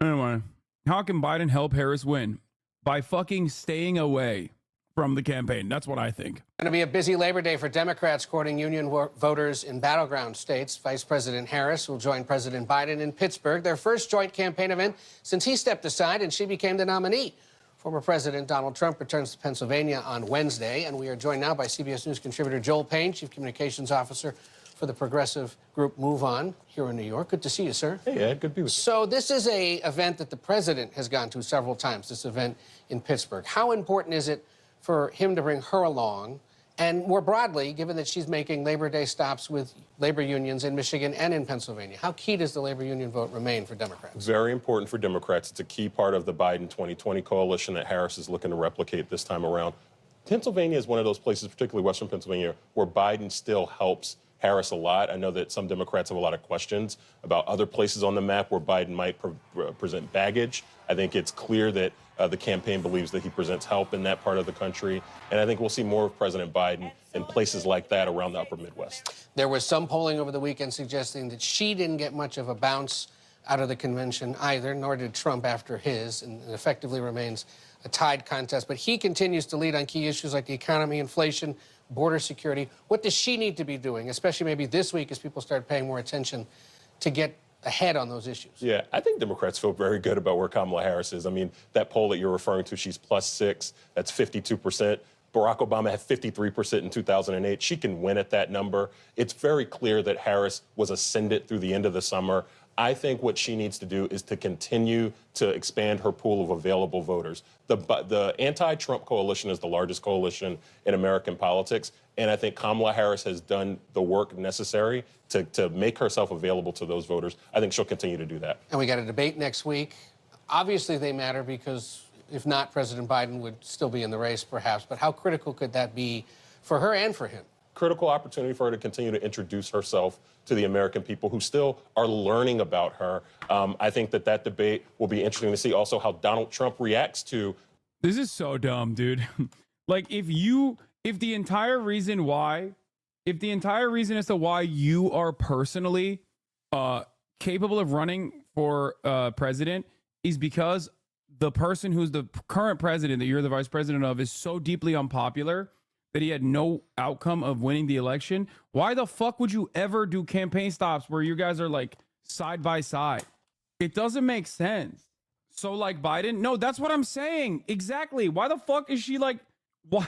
Anyway, how can Biden help Harris win? By fucking staying away from the campaign. That's what I think. Going to be a busy Labor Day for Democrats courting union voters in battleground states. Vice President Harris will join President Biden in Pittsburgh, their first joint campaign event since he stepped aside and she became the nominee. Former President Donald Trump returns to Pennsylvania on Wednesday, and we are joined now by CBS News contributor Joel Payne, Chief Communications Officer for the progressive group Move On here in New York. Good to see you, sir. Hey, Ed. Good to be with you. So this is an event that the president has gone to several times, this event in Pittsburgh. How important is it for him to bring her along? And more broadly, given that she's making Labor Day stops with labor unions in Michigan and in Pennsylvania, how key does the labor union vote remain for Democrats? Very important for Democrats. It's a key part of the Biden 2020 coalition that Harris is looking to replicate this time around. Pennsylvania is one of those places, particularly Western Pennsylvania, where Biden still helps Harris a lot. I know that some Democrats have a lot of questions about other places on the map where Biden might present baggage. I think it's clear that the campaign believes that he presents help in that part of the country. And I think we'll see more of President Biden in places like that around the upper Midwest. There was some polling over the weekend suggesting that she didn't get much of a bounce out of the convention either, nor did Trump after his, and it effectively remains a tied contest. But he continues to lead on key issues like the economy, inflation, border security. What does she need to be doing, especially maybe this week as people start paying more attention, to get ahead on those issues? Yeah, I think Democrats feel very good about where Kamala Harris is. I mean, that poll that you're referring to, she's +6. That's 52%. Barack Obama had 53% in 2008. She can win at that number. It's very clear that Harris was ascendant through the end of the summer. I think what she needs to do is to continue to expand her pool of available voters. The anti-Trump coalition is the largest coalition in American politics, and I think Kamala Harris has done the work necessary to make herself available to those voters. I think she'll continue to do that. And we got a debate next week. Obviously, they matter because if not, President Biden would still be in the race, perhaps. But how critical could that be for her and for him? Critical opportunity for her to continue to introduce herself to the American people who still are learning about her. I think that debate will be interesting to see also how Donald Trump reacts to. This is so dumb, dude. Like if the entire reason as to why you are personally capable of running for president is because the person who's the current president that you're the vice president of is so deeply unpopular that he had no outcome of winning the election, why the fuck would you ever do campaign stops where you guys are like side by side? It doesn't make sense. So like Biden, no, that's what I'm saying. Exactly. Why the fuck is she like, why?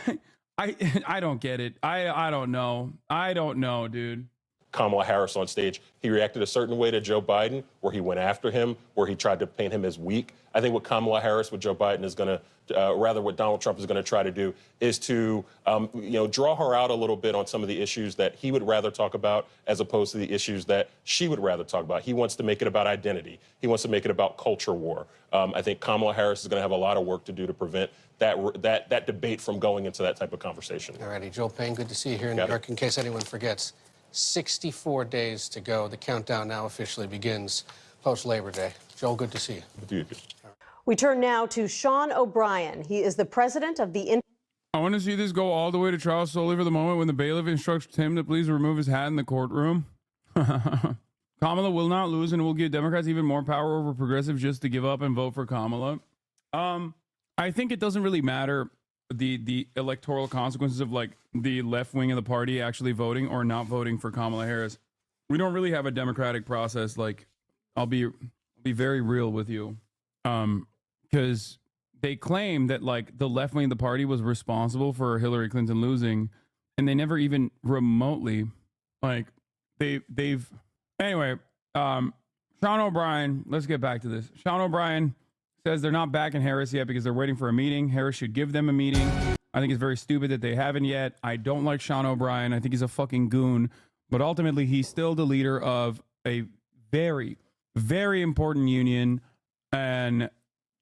I don't get it. I don't know. I don't know, dude. Kamala Harris on stage, he reacted a certain way to Joe Biden, where he went after him, where he tried to paint him as weak. I think what Kamala Harris with Joe Biden is going to, rather what Donald Trump is going to try to do is to, draw her out a little bit on some of the issues that he would rather talk about as opposed to the issues that she would rather talk about. He wants to make it about identity. He wants to make it about culture war. I think Kamala Harris is going to have a lot of work to do to prevent that debate from going into that type of conversation. All righty, Joel Payne, good to see you here in New York. In case anyone forgets, 64 days to go. The countdown now officially begins post-Labor Day. Joel, good to see you. Good to see you. We turn now to Sean O'Brien. He is the president of the... I want to see this go all the way to trial solely for the moment when the bailiff instructs Tim to please remove his hat in the courtroom. Kamala will not lose and will give Democrats even more power over progressives just to give up and vote for Kamala. I think it doesn't really matter the electoral consequences of like the left wing of the party actually voting or not voting for Kamala Harris. We don't really have a democratic process. Like I'll be very real with you. Because they claim that like the left wing of the party was responsible for Hillary Clinton losing, and they never even remotely like they've anyway. Sean O'Brien, let's get back to this. Sean O'Brien says they're not backing Harris yet because they're waiting for a meeting. Harris should give them a meeting. I think it's very stupid that they haven't yet. I don't like Sean O'Brien. I think he's a fucking goon, but ultimately he's still the leader of a very, very important union. And,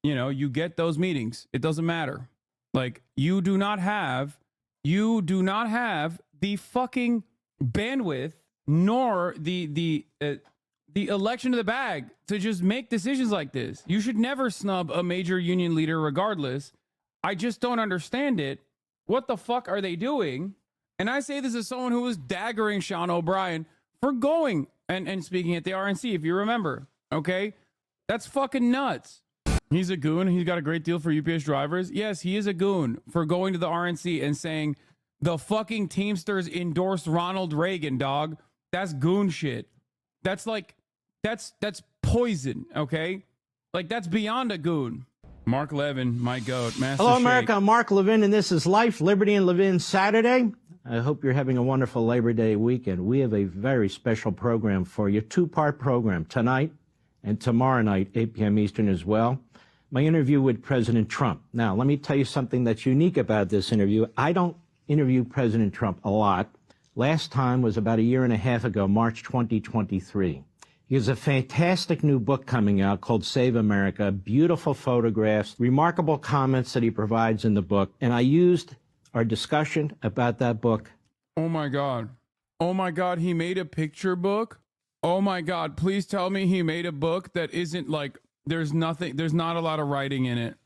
you get those meetings. It doesn't matter. Like you do not have the fucking bandwidth nor the election of the bag to just make decisions like this. You should never snub a major union leader regardless. I just don't understand it. What the fuck are they doing? And I say this as someone who was daggering Sean O'Brien for going and speaking at the RNC, if you remember. Okay? That's fucking nuts. He's a goon. He's got a great deal for UPS drivers. Yes, he is a goon for going to the RNC and saying the fucking Teamsters endorsed Ronald Reagan, dog. That's goon shit. That's like, that's poison, okay? Like, that's beyond a goon. Mark Levin, my goat. Master Hello, Shake. America. I'm Mark Levin, and this is Life, Liberty, and Levin Saturday. I hope you're having a wonderful Labor Day weekend. We have a very special program for you, two-part program, tonight and tomorrow night, 8 p.m. Eastern as well. My interview with President Trump. Now, let me tell you something that's unique about this interview. I don't interview President Trump a lot. Last time was about a year and a half ago, March 2023. He has a fantastic new book coming out called Save America, beautiful photographs, remarkable comments that he provides in the book. And I used our discussion about that book. Oh, my God. Oh my God, he made a picture book? Oh my God, please tell me he made a book that isn't like, there's not a lot of writing in it.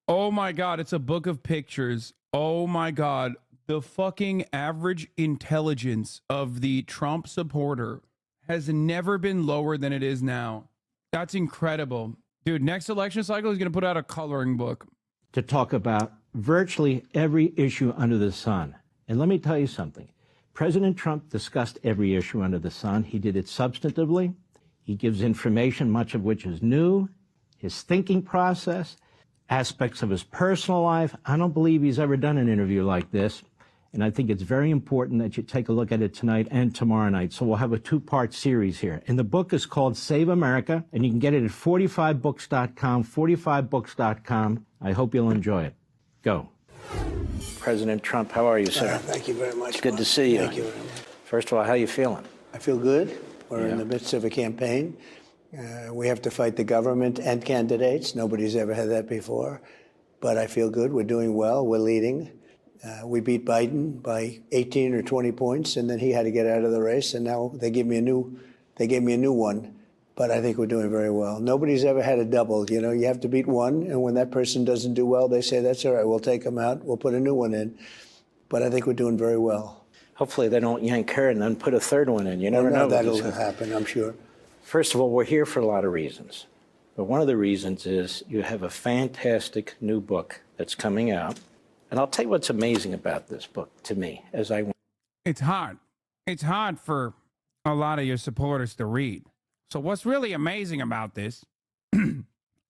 Oh my God, it's a book of pictures. Oh my God, the fucking average intelligence of the Trump supporter has never been lower than it is now. That's incredible. Dude, next election cycle, he's going to put out a coloring book. To talk about virtually every issue under the sun. And let me tell you something. President Trump discussed every issue under the sun. He did it substantively. He gives information, much of which is new, his thinking process, aspects of his personal life. I don't believe he's ever done an interview like this. And I think it's very important that you take a look at it tonight and tomorrow night. So we'll have a two-part series here. And the book is called Save America, and you can get it at 45books.com, 45books.com. I hope you'll enjoy it. Go. President Trump, how are you, sir? Thank you very much. It's good to see you. Thank you very much. First of all, how are you feeling? I feel good. We're in the midst of a campaign. We have to fight the government and candidates. Nobody's ever had that before. But I feel good. We're doing well. We're leading. We beat Biden by 18 or 20 points, and then he had to get out of the race. And now they gave me a new one. But I think we're doing very well. Nobody's ever had a double. You know, you have to beat one, and when that person doesn't do well, they say, that's all right, we'll take them out, we'll put a new one in. But I think we're doing very well. Hopefully they don't yank her and then put a third one in. You never know. That'll happen, I'm sure. First of all, we're here for a lot of reasons. But one of the reasons is you have a fantastic new book that's coming out. And I'll tell you what's amazing about this book to me as I went. It's hard. It's hard for a lot of your supporters to read. So what's really amazing about this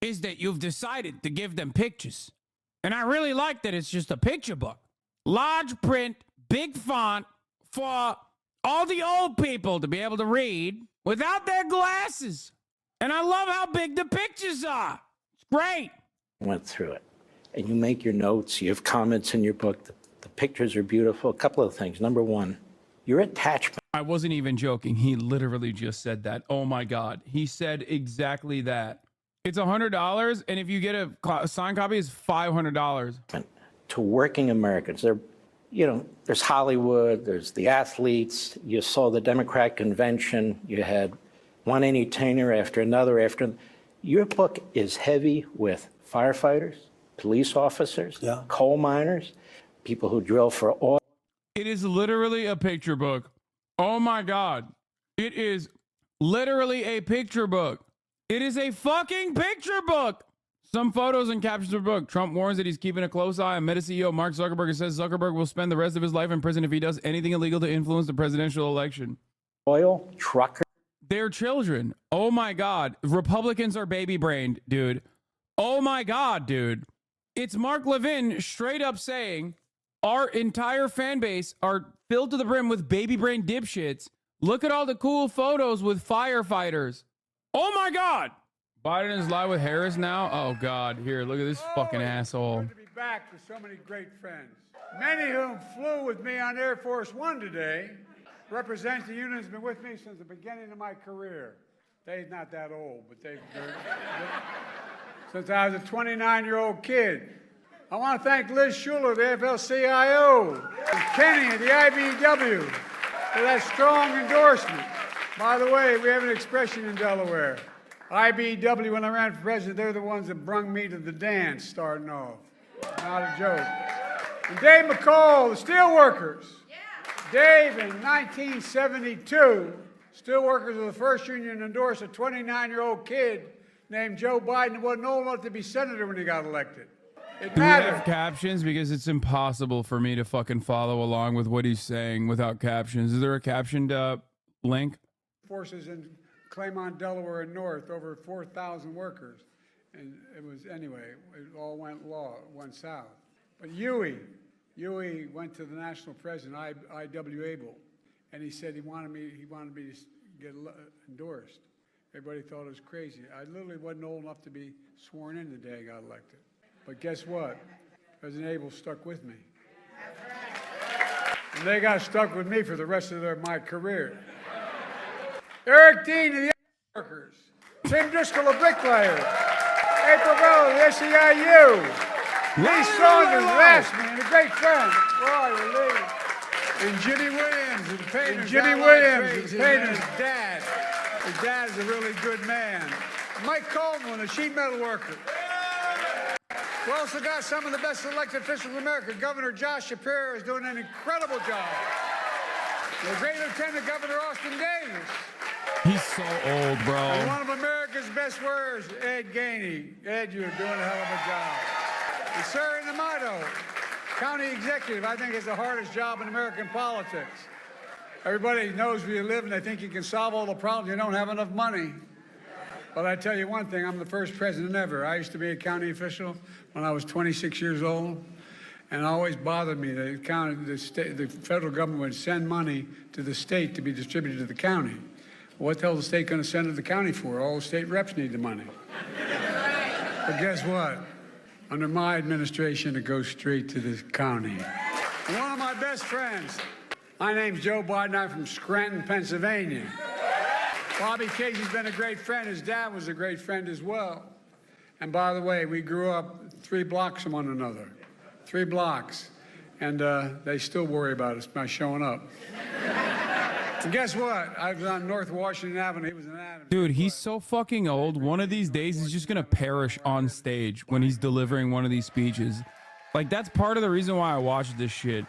is that you've decided to give them pictures. And I really like that it's just a picture book. Large print, big font for all the old people to be able to read without their glasses. And I love how big the pictures are. It's great. Went through it. And you make your notes, you have comments in your book. The pictures are beautiful. A couple of things. Number one, your attachment. I wasn't even joking. He literally just said that. Oh my God. He said exactly that. It's $100, and if you get a signed copy, it's $500. To working Americans. There's Hollywood, there's the athletes. You saw the Democrat convention. You had one entertainer after another after. Your book is heavy with firefighters, police officers, coal miners, people who drill for oil. It is literally a picture book. Oh my God. It is literally a picture book. It is a fucking picture book. Some photos and captions of the book. Trump warns that he's keeping a close eye on Meta CEO Mark Zuckerberg and says Zuckerberg will spend the rest of his life in prison if he does anything illegal to influence the presidential election. Oil, trucker. Their children. Oh my God. Republicans are baby brained, dude. Oh my God, dude. It's Mark Levin straight up saying our entire fan base are filled to the brim with baby brain dipshits. Look at all the cool photos with firefighters. Oh my God. Biden is live with Harris now. Oh God. Here, look at this fucking asshole. Good to be back with so many great friends. Many of whom flew with me on Air Force One today. Represent the union has been with me since the beginning of my career. They're not that old, but they're since I was a 29-year-old kid. I want to thank Liz Schuler, the AFL-CIO, and Kenny at the IBEW for that strong endorsement. By the way, we have an expression in Delaware. IBEW, when I ran for president, they're the ones that brung me to the dance starting off. Not a joke. And Dave McCall, the Steelworkers. Dave, in 1972, Steelworkers were the first union to endorse a 29-year-old kid named Joe Biden who wasn't old enough to be senator when he got elected. It Do we have mattered. captions? Because it's impossible for me to fucking follow along with what he's saying without captions. Is there a captioned link? Forces in Claymont, Delaware, and North, over 4,000 workers. And it was, anyway, it all went south. But Huey went to the national president, I.W. Abel, and he said he wanted me to get endorsed. Everybody thought it was crazy. I literally wasn't old enough to be sworn in the day I got elected. But guess what? President Abel stuck with me. And they got stuck with me for the rest of my career. Eric Dean of the Workers, Tim Driscoll of Bricklayers, April Bell of the SEIU, Lee Saunders of AFSCME, and a great friend, where are you, Lee? And Jimmy Williams and Jimmy Williams, and his dad. His dad is a really good man. Mike Coleman, a sheet metal worker. We also got some of the best elected officials in America. Governor Josh Shapiro is doing an incredible job. The great Lieutenant Governor Austin Davis. He's so old, bro. And one of America's best workers, Ed Gainey. Ed, you're doing a hell of a job. And Sir Namato, county executive, I think is the hardest job in American politics. Everybody knows where you live and they think you can solve all the problems. You don't have enough money. But I tell you one thing, I'm the first president ever. I used to be a county official when I was 26 years old. And it always bothered me that the federal government would send money to the state to be distributed to the county. What the hell is the state going to send it to the county for? All the state reps need the money. But guess what? Under my administration, it goes straight to the county. One of my best friends, my name's Joe Biden. I'm from Scranton, Pennsylvania. Bobby Casey's been a great friend. His dad was a great friend as well. And by the way, we grew up 3 blocks from one another. 3 blocks. And they still worry about us by showing up. And guess what? I was on North Washington Avenue. He was in Adams. Dude, he's so fucking old. One of these days, he's just gonna perish on stage when he's delivering one of these speeches. Like, that's part of the reason why I watch this shit.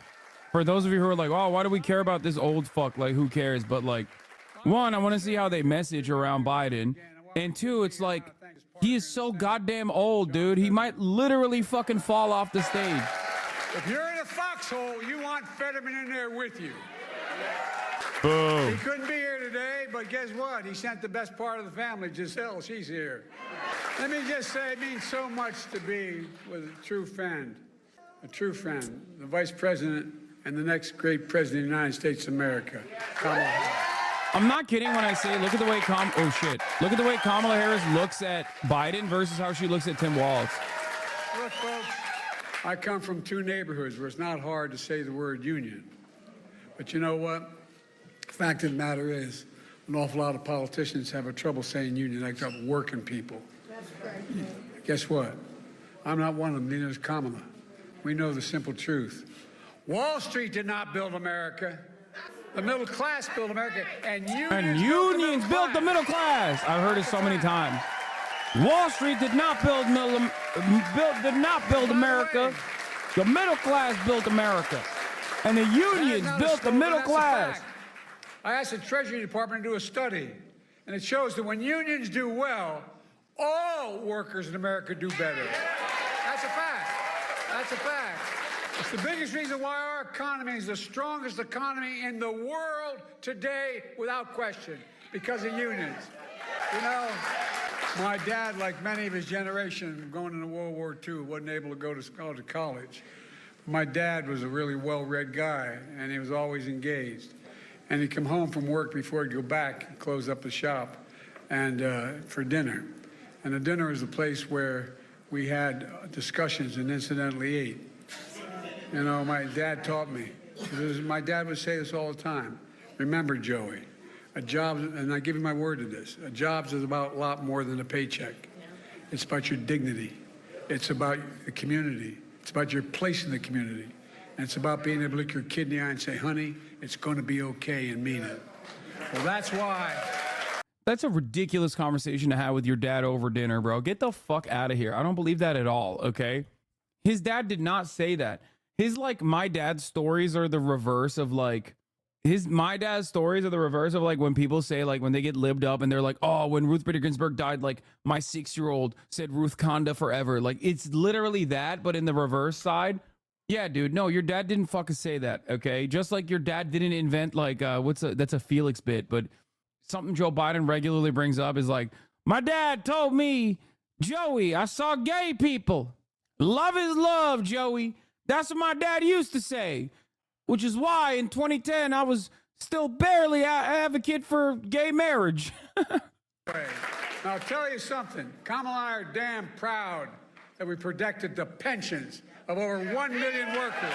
For those of you who are like, oh, why do we care about this old fuck? Like, who cares? But like, 1, I want to see how they message around Biden. And 2, it's like, he is so goddamn old, dude. He might literally fucking fall off the stage. If you're in a foxhole, you want Fetterman in there with you. Boom. He couldn't be here today, but guess what? He sent the best part of the family, Giselle. She's here. Let me just say, it means so much to be with a true friend, the vice president and the next great president of the United States of America. Kamala Harris. I'm not kidding when I say, look at the way look at the way Kamala Harris looks at Biden versus how she looks at Tim Walz. Look, folks, I come from 2 neighborhoods where it's not hard to say the word union. But you know what? The fact of the matter is, an awful lot of politicians have a trouble saying union, like working people. That's right. Guess what? I'm not one of them, neither is Kamala. We know the simple truth. Wall Street did not build America. The middle class built America, and unions built the middle class. I've heard it so many times. Wall Street did not build America. The middle class built America, and the unions built the middle class. I asked the Treasury Department to do a study, and it shows that when unions do well, all workers in America do better. That's a fact. That's a fact. It's the biggest reason why our economy is the strongest economy in the world today, without question, because of unions. You know, my dad, like many of his generation, going into World War II, wasn't able to go to college. My dad was a really well-read guy, and he was always engaged. And he'd come home from work before he'd go back and close up the shop and for dinner. And the dinner was a place where we had discussions and incidentally ate. You know, my dad taught me. My dad would say this all the time. Remember, Joey, a job, and I give you my word to this, a job is about a lot more than a paycheck. It's about your dignity. It's about the community. It's about your place in the community. And it's about being able to look your kid in the eye and say, honey, it's going to be okay, and mean it. Well, that's why. That's a ridiculous conversation to have with your dad over dinner, bro. Get the fuck out of here. I don't believe that at all, okay? His dad did not say that. His, like, my dad's stories are the reverse of, like, my dad's stories are the reverse of, like, when people say, like, when they get libbed up and they're like, oh, when Ruth Bader Ginsburg died, like, my 6-year-old said Ruth Conda forever. Like, it's literally that, but in the reverse side. Yeah, dude, no, your dad didn't fucking say that, okay? Just like your dad didn't invent, like, that's a Felix bit, but something Joe Biden regularly brings up is like, my dad told me, Joey, I saw gay people. Love is love, Joey. That's what my dad used to say, which is why in 2010 I was still barely an advocate for gay marriage. Now, I'll tell you something. Kamala and I are damn proud that we protected the pensions of over 1 million workers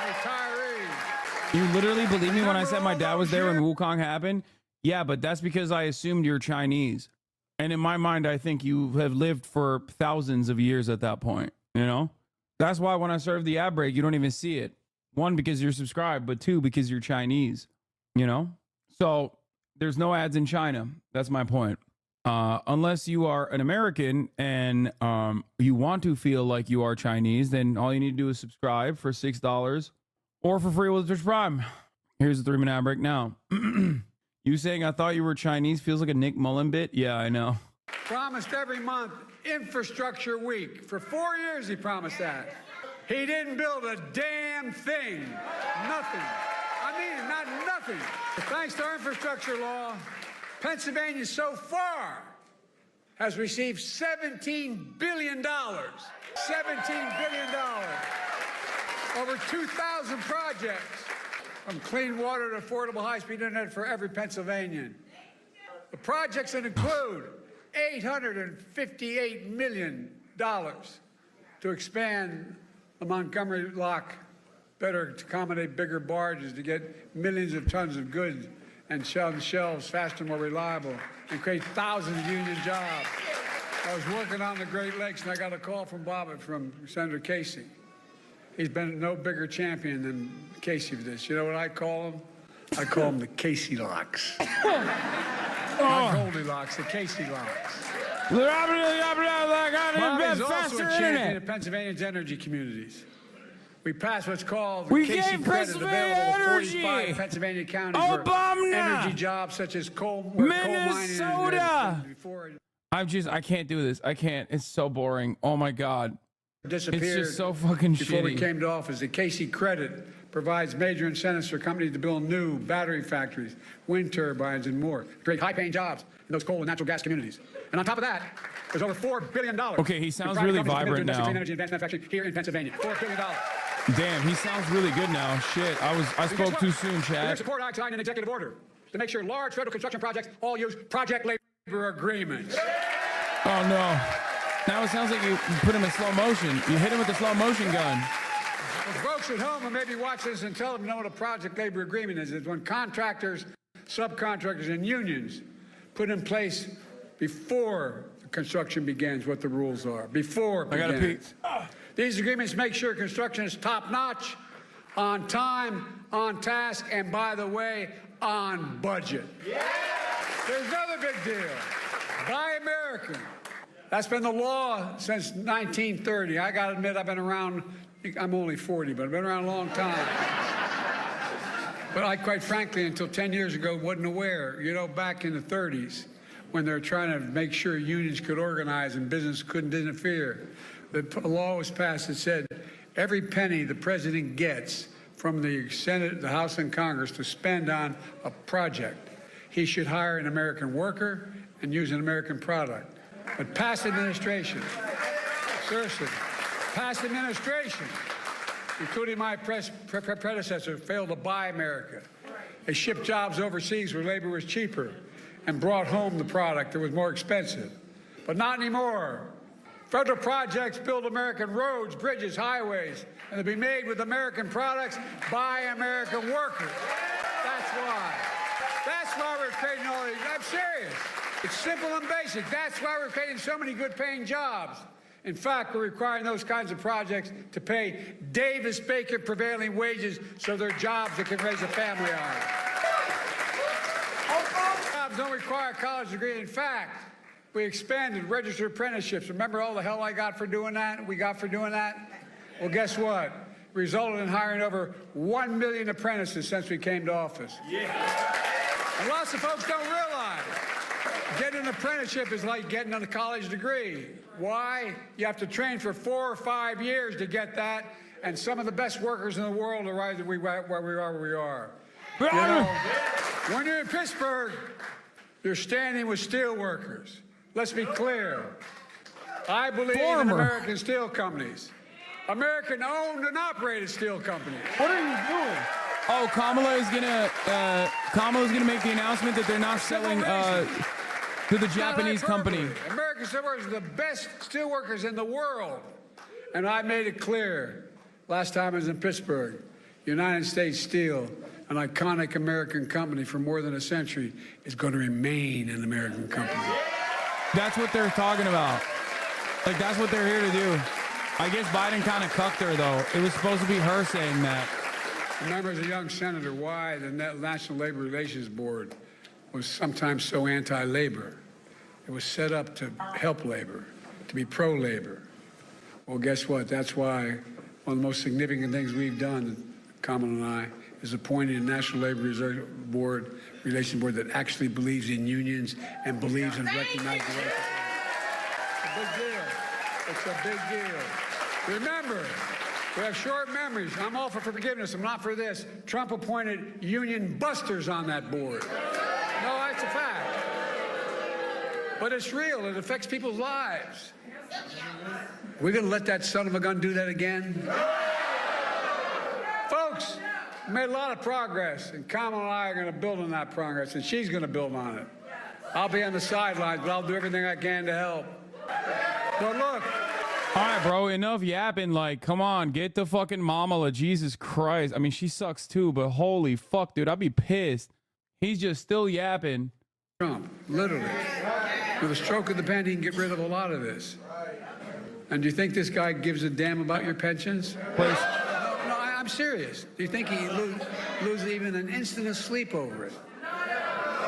and retirees. You literally believe me when I said my dad was there when Wukong happened? Yeah, but that's because I assumed you're Chinese. And in my mind, I think you have lived for thousands of years at that point, you know? That's why when I serve the ad break, you don't even see it. 1, because you're subscribed, but 2, because you're Chinese. You know? So there's no ads in China. That's my point. Unless you are an American and you want to feel like you are Chinese, then all you need to do is subscribe for $6 or for free with Twitch Prime. Here's the 3-minute ad break now. You saying I thought you were Chinese feels like a Nick Mullen bit? Yeah, I know. Promised every month infrastructure week. For 4 years he promised that. He didn't build a damn thing. Nothing. I mean, not nothing. Thanks to our infrastructure law, Pennsylvania so far has received $17 billion. $17 billion. Over 2,000 projects. From clean water to affordable high-speed internet for every Pennsylvanian. The projects that include $858 million to expand the Montgomery Lock better to accommodate bigger barges to get millions of tons of goods and shelves faster, more reliable, and create thousands of union jobs. I was working on the Great Lakes, and I got a call from Senator Casey. He's been no bigger champion than Casey for this. You know what I call him? I call him the Casey Locks. Not Goldilocks, the Casey Locks. Bobby's also a champion of Pennsylvania's energy communities. We passed what's called the Casey Credit, available to 45 Pennsylvania counties for energy jobs such as coal mining. I can't do this. I can't. It's so boring. Oh my God. Disappeared. It's just so fucking before shitty. we came to office. The Casey Credit provides major incentives for companies to build new battery factories, wind turbines, and more. Create high-paying jobs in those coal and natural gas communities. And on top of that, there's over $4 billion. Okay, he sounds really vibrant now. Clean energy advanced manufacturing here in Pennsylvania. $4 billion. Damn, he sounds really good now. Shit, I spoke too soon, Chad. Support Act signed an executive order to make sure large federal construction projects all use project labor agreements. Oh no. Now it sounds like you put him in slow motion. You hit him with the slow motion gun. Well, folks at home who maybe watch this and tell them know what a project labor agreement is. It's when contractors, subcontractors, and unions put in place before the construction begins what the rules are. Before it begins. I gotta pee. These agreements make sure construction is top-notch, on time, on task, and by the way, on budget. Yeah. There's another big deal. Buy American. That's been the law since 1930. I got to admit, I've been around, I'm only 40, but I've been around a long time. But I, quite frankly, until 10 years ago, wasn't aware. You know, back in the 30s, when they were trying to make sure unions could organize and business couldn't interfere, the law was passed that said every penny the president gets from the Senate, the House, and Congress to spend on a project, he should hire an American worker and use an American product. But past administration, seriously, past administration, including my predecessor, failed to buy America. They shipped jobs overseas where labor was cheaper and brought home the product that was more expensive. But not anymore. Federal projects build American roads, bridges, highways, and they'll be made with American products by American workers. That's why. That's why we're creating all these. I'm serious. It's simple and basic. That's why we're creating so many good-paying jobs. In fact, we're requiring those kinds of projects to pay Davis-Bacon prevailing wages so they're jobs that can raise a family on. Jobs don't require a college degree. In fact, we expanded registered apprenticeships. Remember all the hell I got for doing that? We got for doing that? Well, guess what? Resulted in hiring over 1 million apprentices since we came to office. Yeah. And lots of folks don't realize getting an apprenticeship is like getting a college degree. Why? You have to train for 4 or 5 years to get that, and some of the best workers in the world are right where we are. You know, when you're in Pittsburgh, you're standing with steel workers. Let's be clear. I believe in American steel companies. American-owned and operated steel companies. What are you doing? Oh, Kamala's gonna make the announcement that they're not selling to the Japanese company. American steelworkers are the best steelworkers in the world. And I made it clear last time I was in Pittsburgh, United States Steel, an iconic American company for more than a century, is going to remain an American company. That's what they're talking about. Like, that's what they're here to do. I guess Biden kind of cucked her, though. It was supposed to be her saying that. remember as a young senator why the National Labor Relations Board was sometimes so anti-labor. It was set up to help labor, to be pro-labor. Well, guess what? That's why one of the most significant things we've done, Kamala and I, is appointing a National Labor Relations Board that actually believes in unions and believes in recognizing the right. It's a big deal. It's a big deal. Remember, we have short memories. I'm all for forgiveness. I'm not for this. Trump appointed union busters on that board. No, that's a fact. But it's real. It affects people's lives. We're going to let that son of a gun do that again? Folks, we made a lot of progress, and Kamala and I are going to build on that progress, and she's going to build on it. I'll be on the sidelines, but I'll do everything I can to help. But look. All right, bro, enough yapping. Like, come on, get the fucking Kamala. Jesus Christ. I mean, she sucks too, but holy fuck, dude, I'd be pissed. He's just still yapping. Trump, literally. With a stroke of the pen, he can get rid of a lot of this. And do you think this guy gives a damn about your pensions? No, I'm serious. Do you think he loses even an instant of sleep over it?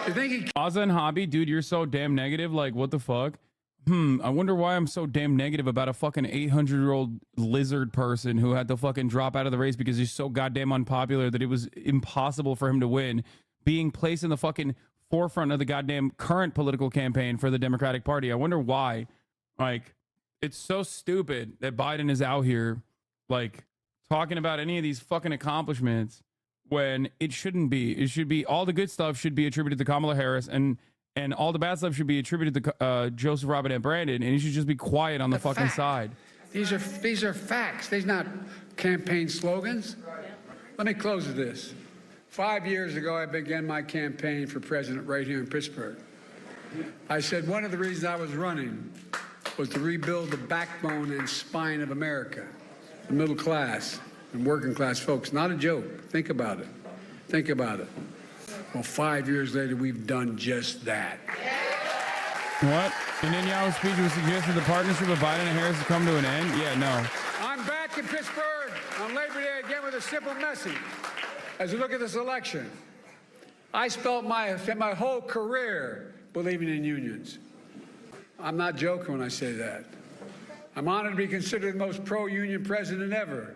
Do you think he... Gaza and Hobby, dude, you're so damn negative. Like, what the fuck? I wonder why I'm so damn negative about a fucking 800-year-old lizard person who had to fucking drop out of the race because he's so goddamn unpopular that it was impossible for him to win, being placed in the fucking forefront of the goddamn current political campaign for the Democratic Party. I wonder why. Like, it's so stupid that Biden is out here, like, talking about any of these fucking accomplishments when it shouldn't be. It should be, all the good stuff should be attributed to Kamala Harris, and all the bad stuff should be attributed to Joseph Robin and Brandon, and he should just be quiet on the fucking side. These are facts. These are not campaign slogans. Let me close with this. 5 years ago, I began my campaign for president right here in Pittsburgh. I said one of the reasons I was running was to rebuild the backbone and spine of America, the middle class and working class folks. Not a joke. Think about it. Think about it. Well, 5 years later, we've done just that. What? In Netanyahu's speech was suggested the partnership of Biden and Harris has come to an end? Yeah, no. I'm back in Pittsburgh on Labor Day again with a simple message. As we look at this election, I spent my whole career believing in unions. I'm not joking when I say that. I'm honored to be considered the most pro-union president ever.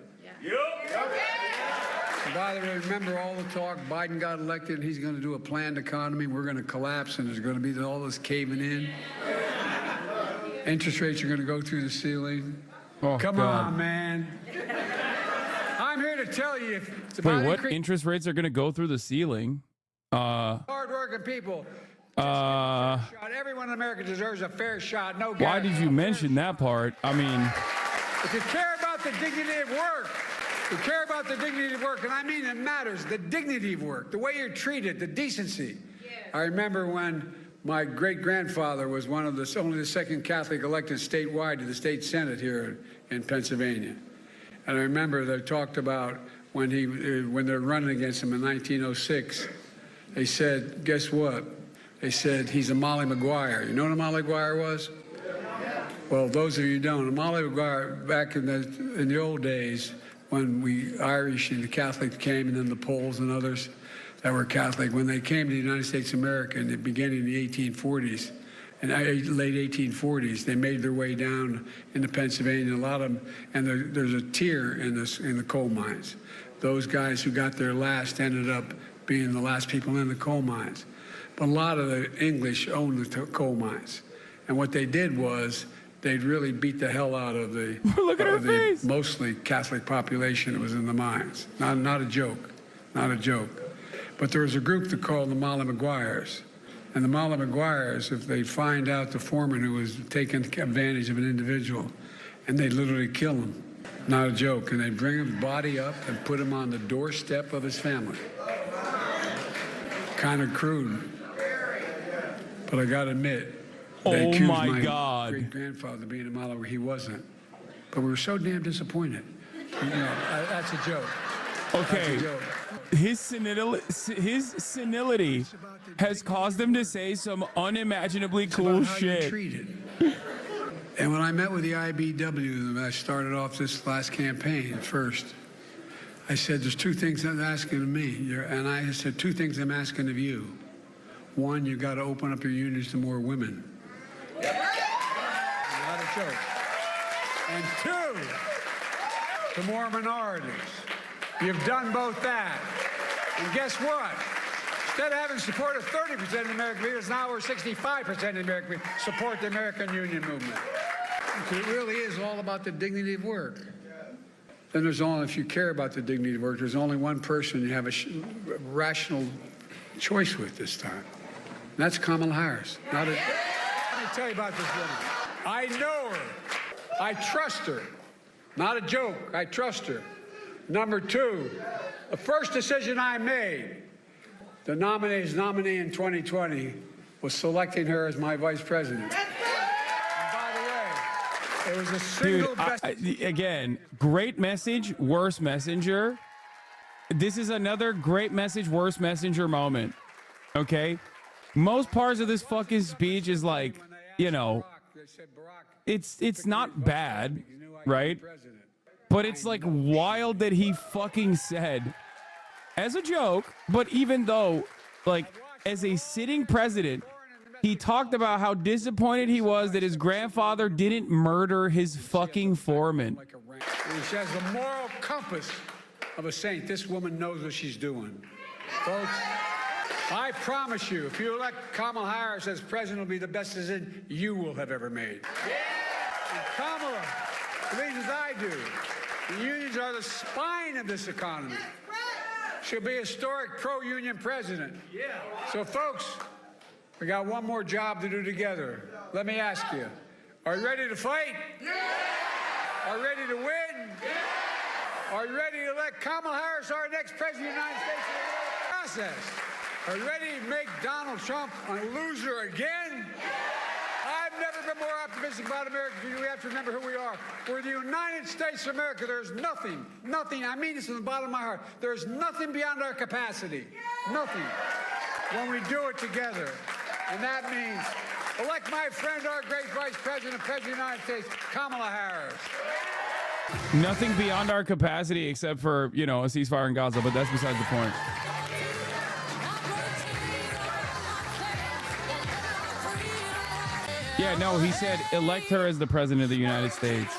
And by the way, remember all the talk, Biden got elected and he's going to do a planned economy. We're going to collapse and there's going to be all this caving in. Interest rates are going to go through the ceiling. Oh, Come God. on, man. I'm here to tell you if the Wait, what? Interest rates are going to go through the ceiling? hard-working people. Everyone in America deserves a fair shot. No. Why did you mention that part? I mean, if you care about the dignity of work, you care about the dignity of work, and I mean it matters. The dignity of work, the way you're treated, the decency. I remember when my great-grandfather was only the second Catholic elected statewide to the state Senate here in Pennsylvania. And I remember they talked about when they're running against him in 1906, they said, guess what? They said, he's a Molly Maguire. You know what a Molly Maguire was? Well, those of you who don't, a Molly Maguire, back in the old days, when we Irish and the Catholics came, and then the Poles and others that were Catholic, when they came to the United States of America in the beginning of the 1840s, in late 1840s, they made their way down into Pennsylvania. A lot of them, and there's a tier in the coal mines. Those guys who got there last ended up being the last people in the coal mines. But a lot of the English owned the coal mines, and what they did was they'd really beat the hell out of the mostly Catholic population that was in the mines. Not a joke, not a joke. But there was a group that called the Molly Maguires. And the Molly Maguires, if they find out the foreman who was taking advantage of an individual, and they'd literally kill him. Not a joke. And they'd bring his body up and put him on the doorstep of his family. Kind of crude. But I got to admit, they accused my great-grandfather of being a Molly. He wasn't. But we were so damn disappointed. You know, that's a joke. okay, That's a joke. his senility has caused him to say some unimaginably cool about how you're shit. treated. And when I met with the IBW, I started off this last campaign first, I said, there's two things I'm asking of me. And I said, two things I'm asking of you. One, you got to open up your unions to more women. Not a joke. And two, to more minorities. You've done both that. And guess what? Instead of having support of 30% of the American leaders, now we're 65% of the American leaders support the American union movement. It really is all about the dignity of work. Then there's only, if you care about the dignity of work, there's only one person you have a rational choice with this time. And that's Kamala Harris. Let me tell you about this woman. I know her. I trust her. Not a joke. I trust her. Number two, the first decision I made, the nominee in 2020, was selecting her as my vice president. And by the way, it was a single best. Again, great message, worst messenger. This is another great message, worst messenger moment. Okay? Most parts of this fucking speech is like, you know, it's not bad, right? But it's like wild that he fucking said, as a joke, but even though, like, as a sitting president, he talked about how disappointed he was that his grandfather didn't murder his fucking foreman. She has the moral compass of a saint. This woman knows what she's doing. Folks, I promise you, if you elect Kamala Harris as president, it'll be the best decision you will have ever made. And Kamala believes as I do. The unions are the spine of this economy. She'll be a historic pro-union president. So, folks, we got one more job to do together. Let me ask you, are you ready to fight? Are you ready to win? Are you ready to elect Kamala Harris our next president of the United States in the process? Are you ready to make Donald Trump a loser again? I've never been more optimistic about America. We have to remember who we are. We're the United States of America. There's nothing, I mean this from the bottom of my heart, there's nothing beyond our capacity. Nothing. When we do it together. And that means elect my friend, our great Vice President, President of the United States, Kamala Harris. Nothing beyond our capacity except for, you know, a ceasefire in Gaza, but that's besides the point. Yeah, no, he said elect her as the president of the United States.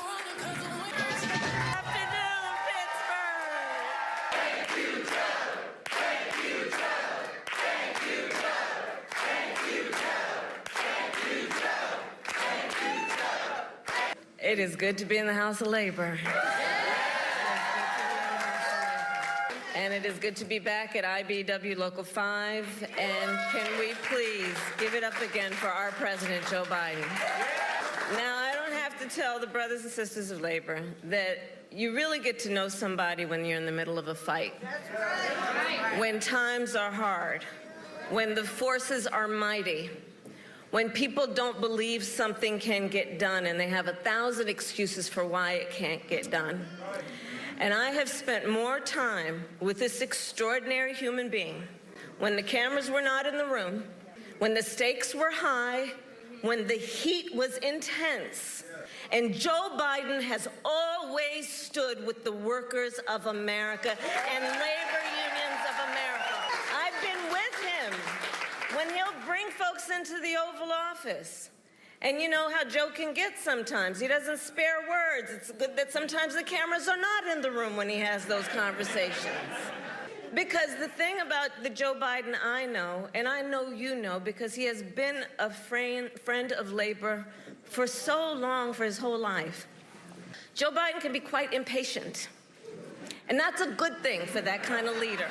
It is good to be in the House of Labor. And it is good to be back at IBEW Local 5. And can we please give it up again for our president, Joe Biden? Now, I don't have to tell the brothers and sisters of labor that you really get to know somebody when you're in the middle of a fight. When times are hard, when the forces are mighty, when people don't believe something can get done and they have 1,000 excuses for why it can't get done. And I have spent more time with this extraordinary human being when the cameras were not in the room, when the stakes were high, when the heat was intense. And Joe Biden has always stood with the workers of America and labor unions of America. I've been with him when he'll bring folks into the Oval Office. And you know how Joe can get sometimes. He doesn't spare words. It's good that sometimes the cameras are not in the room when he has those conversations. Because the thing about the Joe Biden I know, and I know you know, because he has been a friend of labor for so long, for his whole life. Joe Biden can be quite impatient. And that's a good thing for that kind of leader.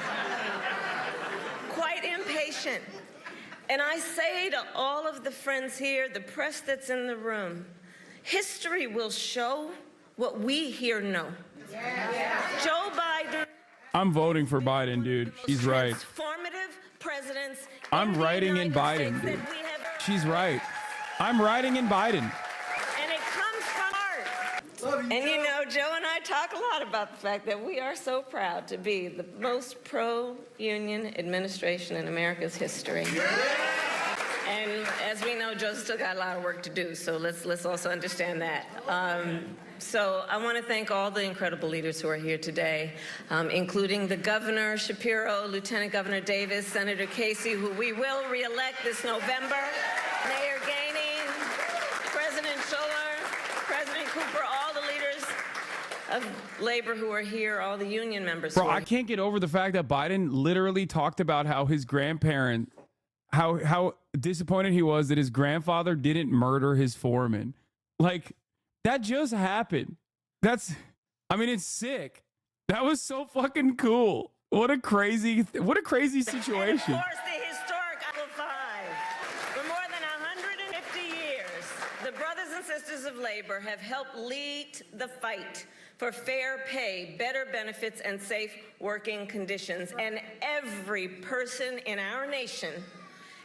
Quite impatient. And I say to all of the friends here, the press that's in the room, history will show what we here know. Joe Biden. I'm voting for Biden, dude. She's right. Transformative presidents. I'm writing in Biden, dude. She's right. I'm writing in Biden. And it comes from heart. And you know, Joe and I talk a lot about the fact that we are so proud to be the most pro-union administration in America's history. And as we know, Joe's still got a lot of work to do, so let's also understand that. So I want to thank all the incredible leaders who are here today, including the Governor Shapiro, Lieutenant Governor Davis, Senator Casey, who we will re-elect this November, Mayor Gainey, President Schuller, President Cooper, all the leaders of labor who are here, all the union members. Bro, I can't get over the fact that Biden literally talked about how his grandparent, how disappointed he was that his grandfather didn't murder his foreman. Like, that just happened. It's sick. That was so fucking cool. What a crazy situation. And of course, the historic Article 5. For more than 150 years, the brothers and sisters of labor have helped lead the fight for fair pay, better benefits, and safe working conditions. And every person in our nation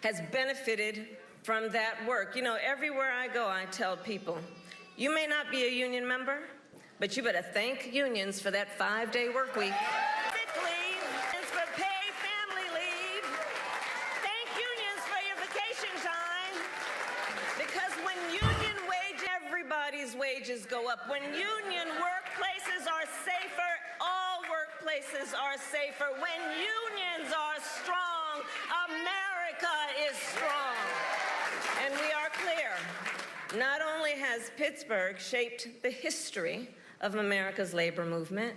has benefited from that work. You know, everywhere I go, I tell people, you may not be a union member, but you better thank unions for that 5-day work week. Sick leave, unions for pay family leave. Thank unions for your vacation time. Because when union everybody's wages go up. When union workplaces are safer, all workplaces are safer. When unions are strong, America is strong. And we are clear. Not only has Pittsburgh shaped the history of America's labor movement,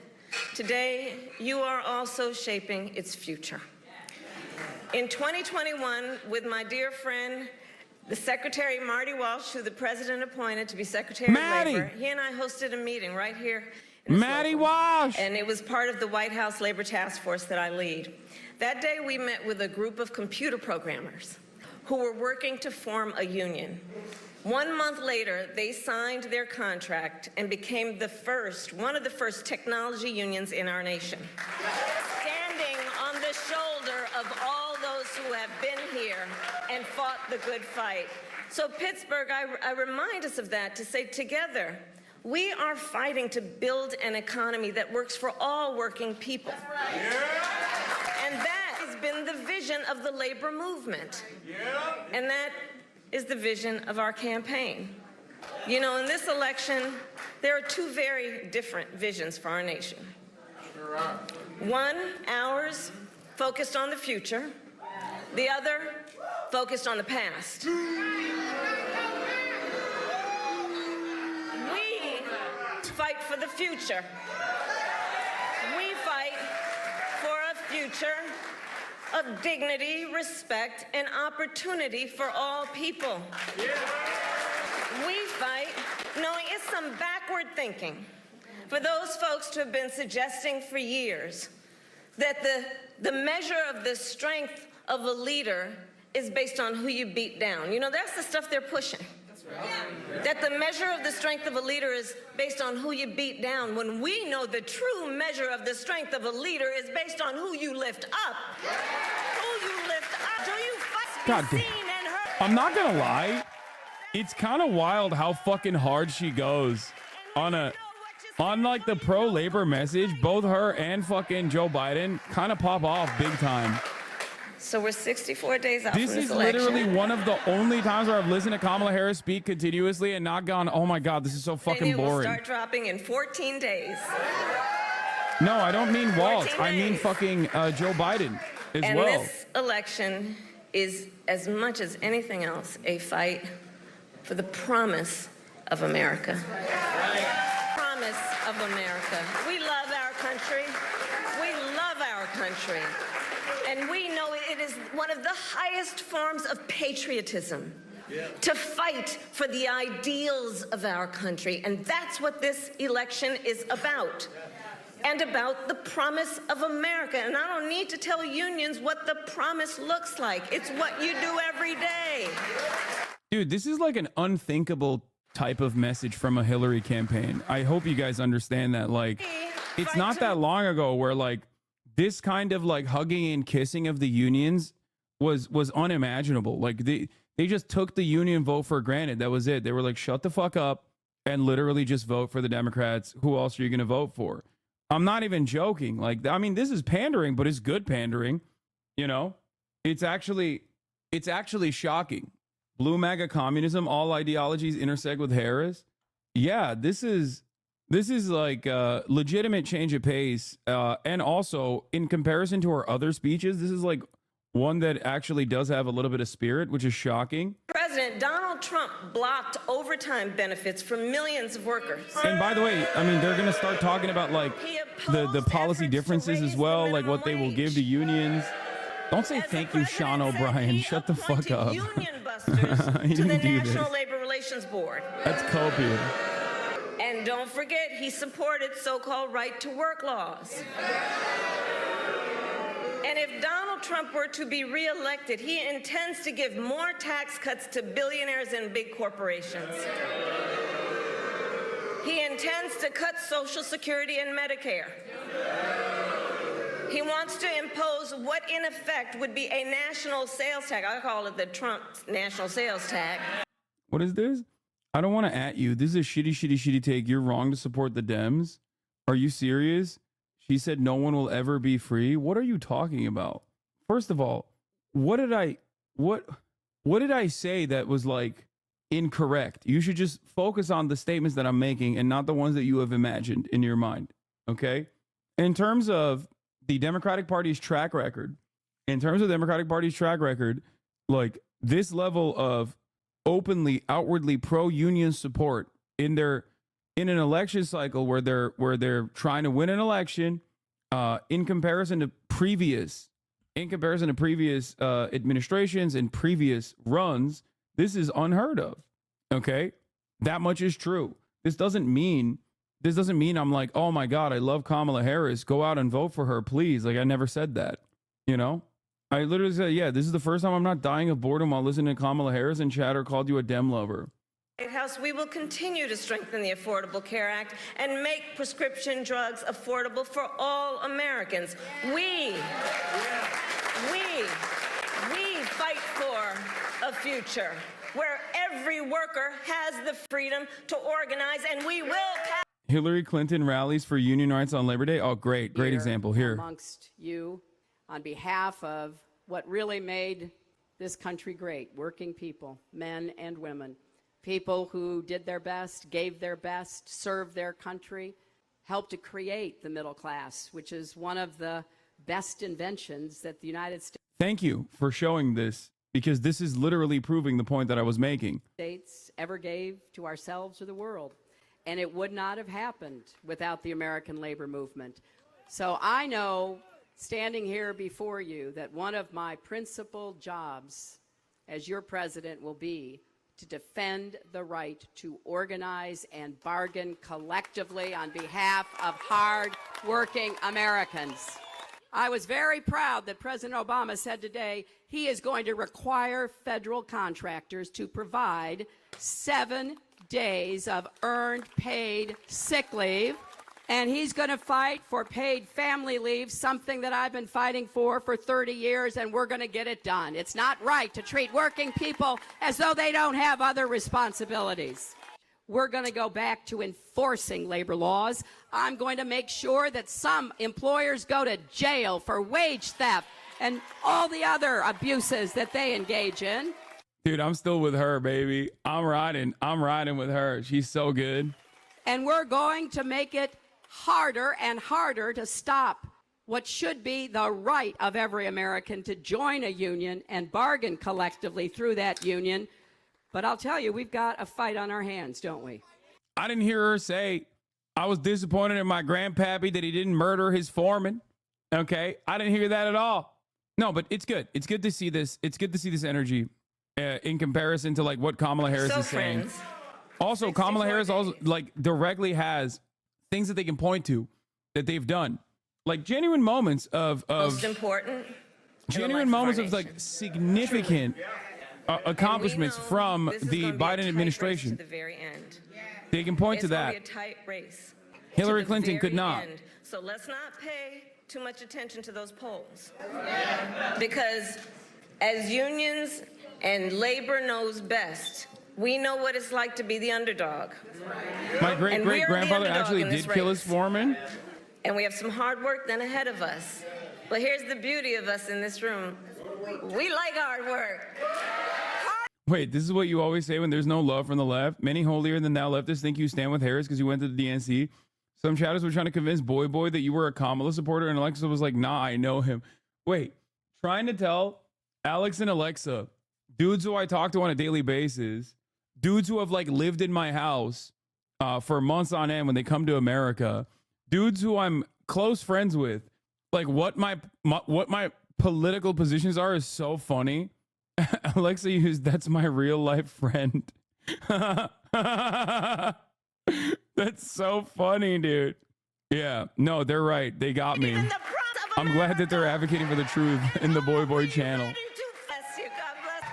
today you are also shaping its future. In 2021, with my dear friend, the Secretary Marty Walsh, who the President appointed to be Secretary of Labor, he and I hosted a meeting right here. Marty Walsh! And it was part of the White House Labor Task Force that I lead. That day we met with a group of computer programmers who were working to form a union. 1 month later, they signed their contract and became one of the first technology unions in our nation. Standing on the shoulder of all those who have been here and fought the good fight. So Pittsburgh, I remind us of that to say together, we are fighting to build an economy that works for all working people. And that has been the vision of the labor movement. And that is the vision of our campaign. You know, in this election, there are two very different visions for our nation. One, ours, focused on the future. The other, focused on the past. We fight for the future. We fight for a future of dignity, respect, and opportunity for all people. We fight knowing it's some backward thinking for those folks to have been suggesting for years that the measure of the strength of a leader is based on who you beat down. You know, that's the stuff they're pushing. That the measure of the strength of a leader is based on who you beat down, when we know the true measure of the strength of a leader is based on who you lift up. Who you lift up. Do you God be damn. seen and heard? I'm not gonna lie, it's kind of wild how fucking hard she goes on like the pro-labor message. Both her and fucking Joe Biden kind of pop off big time. So we're 64 days out This from this is election. literally one of the only times where I've listened to Kamala Harris speak continuously and not gone, oh my God, this is so fucking And it will boring. start dropping in 14 days. No, I don't mean Waltz. 14 I mean days. fucking Joe Biden as And well. this election is, as much as anything else, a fight for the promise of America. Promise of America. We love our country. We love our country. And we know it is one of the highest forms of patriotism to fight for the ideals of our country. And that's what this election is about. And about the promise of America. And I don't need to tell unions what the promise looks like. It's what you do every day. Dude, this is like an unthinkable type of message from a Hillary campaign. I hope you guys understand that. Like, it's not that long ago where like this kind of like hugging and kissing of the unions was unimaginable. Like they just took the union vote for granted. That was it. They were like, shut the fuck up and literally just vote for the Democrats. Who else are you going to vote for? I'm not even joking. Like, I mean, this is pandering, but it's good pandering. You know, it's actually shocking. Blue MAGA communism, all ideologies intersect with Harris. Yeah, this is This is like a legitimate change of pace. And also, in comparison to her other speeches, this is like one that actually does have a little bit of spirit, which is shocking. President Donald Trump blocked overtime benefits for millions of workers. And by the way, I mean, they're going to start talking about like the policy differences as well, like what they will give to unions. Don't say thank you, Sean O'Brien. Shut the fuck up. Union busters He to the didn't do National this. Labor Relations Board. That's copious. And don't forget, he supported so-called right-to-work laws. And if Donald Trump were to be reelected, he intends to give more tax cuts to billionaires and big corporations. He intends to cut Social Security and Medicare. He wants to impose what, in effect, would be a national sales tax. I call it the Trump national sales tax. What is this? I don't want to at you. This is a shitty take. You're wrong to support the Dems. Are you serious? She said no one will ever be free. What are you talking about? First of all, what did I say that was like incorrect? You should just focus on the statements that I'm making and not the ones that you have imagined in your mind. Okay? In terms of the Democratic Party's track record, like this level of openly, outwardly pro-union support in an election cycle where they're trying to win an election, in comparison to previous administrations and previous runs, this is unheard of. Okay, that much is true. This doesn't mean I'm like, oh my God, I love Kamala Harris. Go out and vote for her, please. Like I never said that. You know, I literally said, yeah, this is the first time I'm not dying of boredom while listening to Kamala Harris, and Chatter called you a Dem lover. White House, we will continue to strengthen the Affordable Care Act and make prescription drugs affordable for all Americans. We fight for a future where every worker has the freedom to organize, and we will pass. Hillary Clinton rallies for union rights on Labor Day. Oh, great example here. Amongst you, on behalf of what really made this country great, working people, men and women, people who did their best, gave their best, served their country, helped to create the middle class, which is one of the best inventions that the United Thank you for showing this, because this is literally proving the point that I was making. States ever gave to ourselves or the world. And it would not have happened without the American labor movement. So I know, standing here before you, that one of my principal jobs as your president will be to defend the right to organize and bargain collectively on behalf of hard-working Americans. I was very proud that President Obama said today he is going to require federal contractors to provide 7 days of earned paid sick leave, and he's going to fight for paid family leave, something that I've been fighting for 30 years, and we're going to get it done. It's not right to treat working people as though they don't have other responsibilities. We're going to go back to enforcing labor laws. I'm going to make sure that some employers go to jail for wage theft and all the other abuses that they engage in. Dude, I'm still with her, baby. I'm riding with her. She's so good. And we're going to make it harder and harder to stop what should be the right of every American to join a union and bargain collectively through that union. But I'll tell you, we've got a fight on our hands, don't we? I didn't hear her say, I was disappointed in my grandpappy that he didn't murder his foreman. Okay? I didn't hear that at all. No, but it's good. It's good to see this. It's good to see this energy in comparison to like what Kamala Harris is saying. Also, Kamala Harris also like directly has things that they can point to that they've done, like genuine moments of most important, genuine moments of like significant accomplishments from the Biden administration. To the very end. They can point to that. It's going to be a tight race. Hillary Clinton could not. End. So let's not pay too much attention to those polls, because as unions and labor knows best, we know what it's like to be the underdog. My great-great-grandfather actually did kill his foreman. And we have some hard work then ahead of us. But here's the beauty of us in this room. We like hard work. Wait, this is what you always say when there's no love from the left. Many holier than thou leftists think you stand with Harris because you went to the DNC. Some chatters were trying to convince Boy that you were a Kamala supporter, and Alexa was like, nah, I know him. Wait, trying to tell Alex and Alexa, dudes who I talk to on a daily basis, dudes who have like lived in my house for months on end when they come to America, dudes who I'm close friends with, like what my political positions are is so funny. Alexa used, that's my real life friend. That's so funny, dude. Yeah, no, they're right. They got me. I'm glad that they're advocating for the truth in the Boy channel.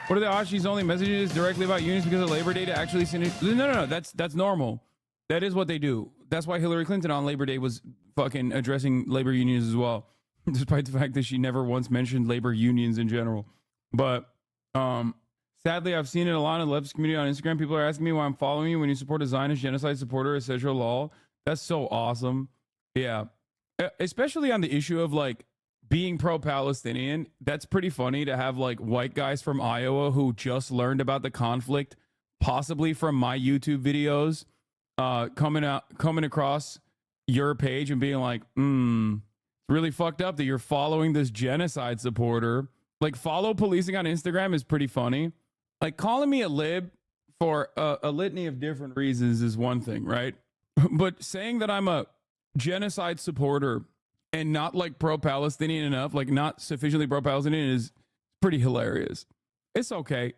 What are the odds she's only messages directly about unions because of Labor Day to actually send it? No. That's normal. That is what they do. That's why Hillary Clinton on Labor Day was fucking addressing labor unions as well, despite the fact that she never once mentioned labor unions in general. But sadly, I've seen it a lot in the leftist community on Instagram. People are asking me why I'm following you when you support a Zionist genocide supporter, as Cedro Law. That's so awesome. Yeah. Especially on the issue of like being pro-Palestinian. That's pretty funny to have like white guys from Iowa who just learned about the conflict, possibly from my YouTube videos, coming across your page and being like, it's really fucked up that you're following this genocide supporter. Like, follow policing on Instagram is pretty funny. Like, calling me a lib for a litany of different reasons is one thing, right? But saying that I'm a genocide supporter and not like pro-Palestinian enough, like not sufficiently pro-Palestinian, is pretty hilarious. It's okay.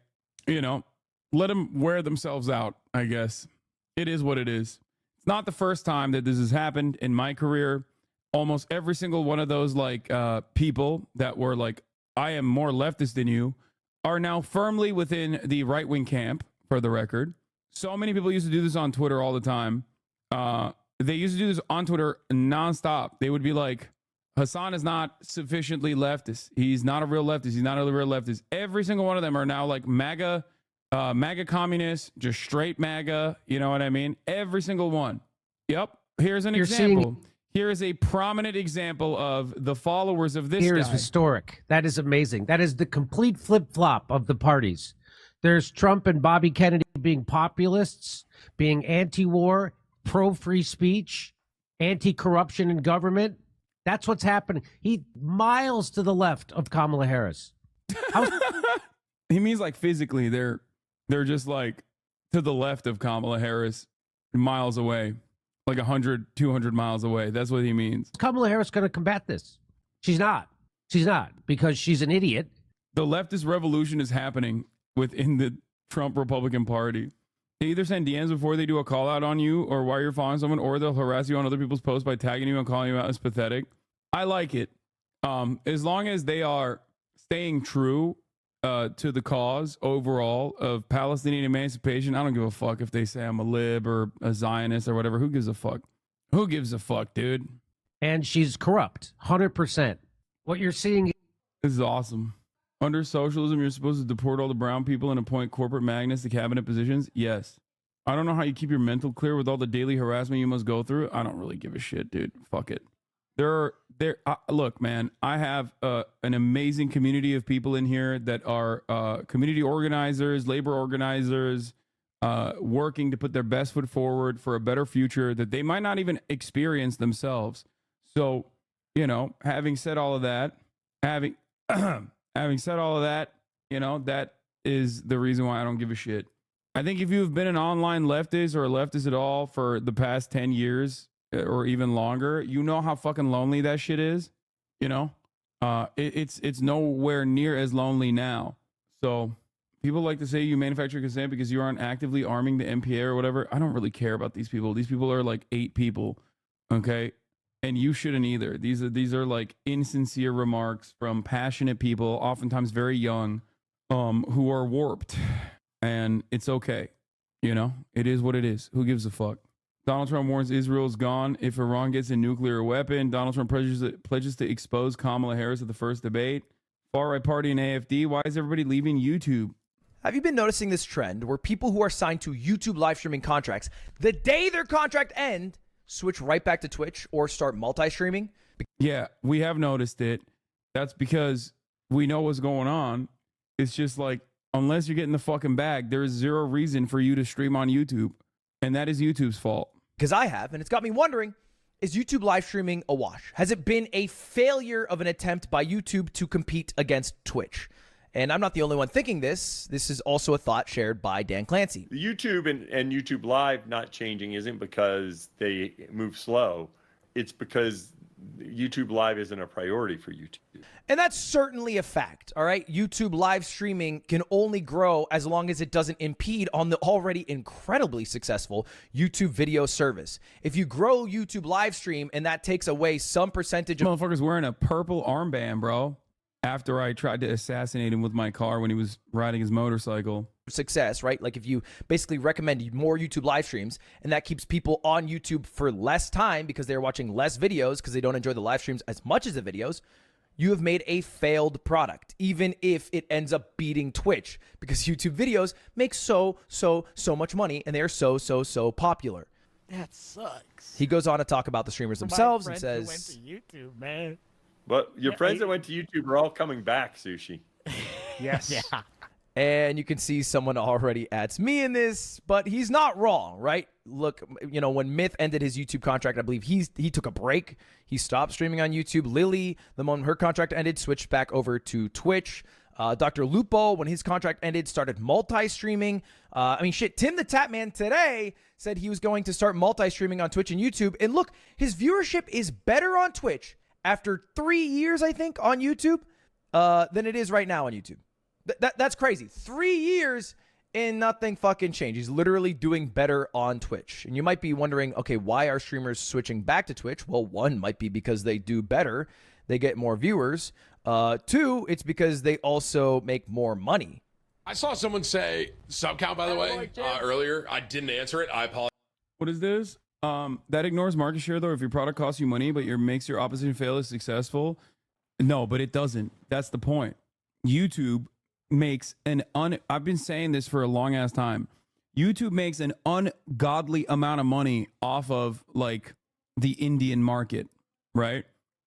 You know, let them wear themselves out, I guess. It is what it is. It's not the first time that this has happened in my career. Almost every single one of those like people that were like, I am more leftist than you, are now firmly within the right-wing camp, for the record. So many people used to do this on Twitter all the time. They used to do this on Twitter nonstop. They would be like, Hassan is not sufficiently leftist. He's not a real leftist. He's not a real leftist. Every single one of them are now like MAGA communists, just straight MAGA. You know what I mean? Every single one. Yep. Here's an example. Here is a prominent example of the followers of this Here guy. is historic. That is amazing. That is the complete flip-flop of the parties. There's Trump and Bobby Kennedy being populists, being anti-war, pro-free speech, anti-corruption in government. That's what's happening. He miles to the left of Kamala Harris. He means like physically. They're just like to the left of Kamala Harris, miles away. Like 100, 200 miles away. That's what he means. Kamala Harris going to combat this? She's not. She's not, because she's an idiot. The leftist revolution is happening within the Trump Republican Party. They either send DMs before they do a call out on you or while you're following someone, or they'll harass you on other people's posts by tagging you and calling you out as pathetic. I like it. As long as they are staying true to the cause overall of Palestinian emancipation, I don't give a fuck if they say I'm a lib or a Zionist or whatever. Who gives a fuck? Who gives a fuck, dude? And she's corrupt, 100%. What you're seeing is awesome. Under socialism, you're supposed to deport all the brown people and appoint corporate magnates to cabinet positions? Yes. I don't know how you keep your mental clear with all the daily harassment you must go through. I don't really give a shit, dude. Fuck it. Look, man, I have an amazing community of people in here that are community organizers, labor organizers, working to put their best foot forward for a better future that they might not even experience themselves. So, you know, having said all of that, having said all of that, you know, that is the reason why I don't give a shit. I think if you've been an online leftist or a leftist at all for the past 10 years or even longer, you know how fucking lonely that shit is. You know, it's nowhere near as lonely now. So people like to say you manufacture consent because you aren't actively arming the MPA or whatever. I don't really care about these people. These people are like 8 people. Okay. And you shouldn't either. These are like insincere remarks from passionate people, oftentimes very young, who are warped. And it's okay. You know, it is what it is. Who gives a fuck? Donald Trump warns Israel's gone if Iran gets a nuclear weapon. Donald Trump pledges to expose Kamala Harris at the first debate. Far-right party and AFD. Why is everybody leaving YouTube? Have you been noticing this trend where people who are signed to YouTube live streaming contracts, the day their contract ends, switch right back to Twitch or start multi-streaming? Yeah, we have noticed it. That's because we know what's going on. It's just like Unless you're getting the fucking bag, there is zero reason for you to stream on YouTube. And that is YouTube's fault. Because I have, and it's got me wondering, is YouTube live streaming a wash? Has it been a failure of an attempt by YouTube to compete against Twitch? And I'm not the only one thinking this. This is also a thought shared by Dan Clancy. The YouTube and YouTube Live not changing isn't because they move slow. It's because YouTube Live isn't a priority for YouTube. And that's certainly a fact, all right? YouTube live streaming can only grow as long as it doesn't impede on the already incredibly successful YouTube video service. If you grow YouTube live stream and that takes away some percentage of... Motherfucker's wearing a purple armband, bro. After I tried to assassinate him with my car when he was riding his motorcycle. Success, right? Like if you basically recommend more YouTube live streams and that keeps people on YouTube for less time because they're watching less videos because they don't enjoy the live streams as much as the videos, you have made a failed product, even if it ends up beating Twitch, because YouTube videos make so much money and they are so popular. That sucks. He goes on to talk about the streamers themselves and says, went to YouTube, man. But your friends that went to YouTube are all coming back, Sushi. Yes. Yeah. And you can see someone already adds me in this, but he's not wrong, right? Look, you know, when Myth ended his YouTube contract, I believe he took a break. He stopped streaming on YouTube. Lily, the moment her contract ended, switched back over to Twitch. Dr. Lupo, when his contract ended, started multi-streaming. I mean, shit, Tim the Tatman today said he was going to start multi-streaming on Twitch and YouTube. And look, his viewership is better on Twitch after 3 years, I think, on YouTube than it is right now on YouTube. That's crazy. 3 years and nothing fucking changed. He's literally doing better on Twitch. And you might be wondering, okay, why are streamers switching back to Twitch? Well, one might be because they do better. They get more viewers. Two, it's because they also make more money. I saw someone say sub count, by the way, earlier. I didn't answer it. I apologize. What is this? That ignores market share, though. If your product costs you money, but makes your opposition fail is successful. No, but it doesn't. That's the point. YouTube makes I've been saying this for a long ass time. YouTube makes an ungodly amount of money off of like the Indian market, right?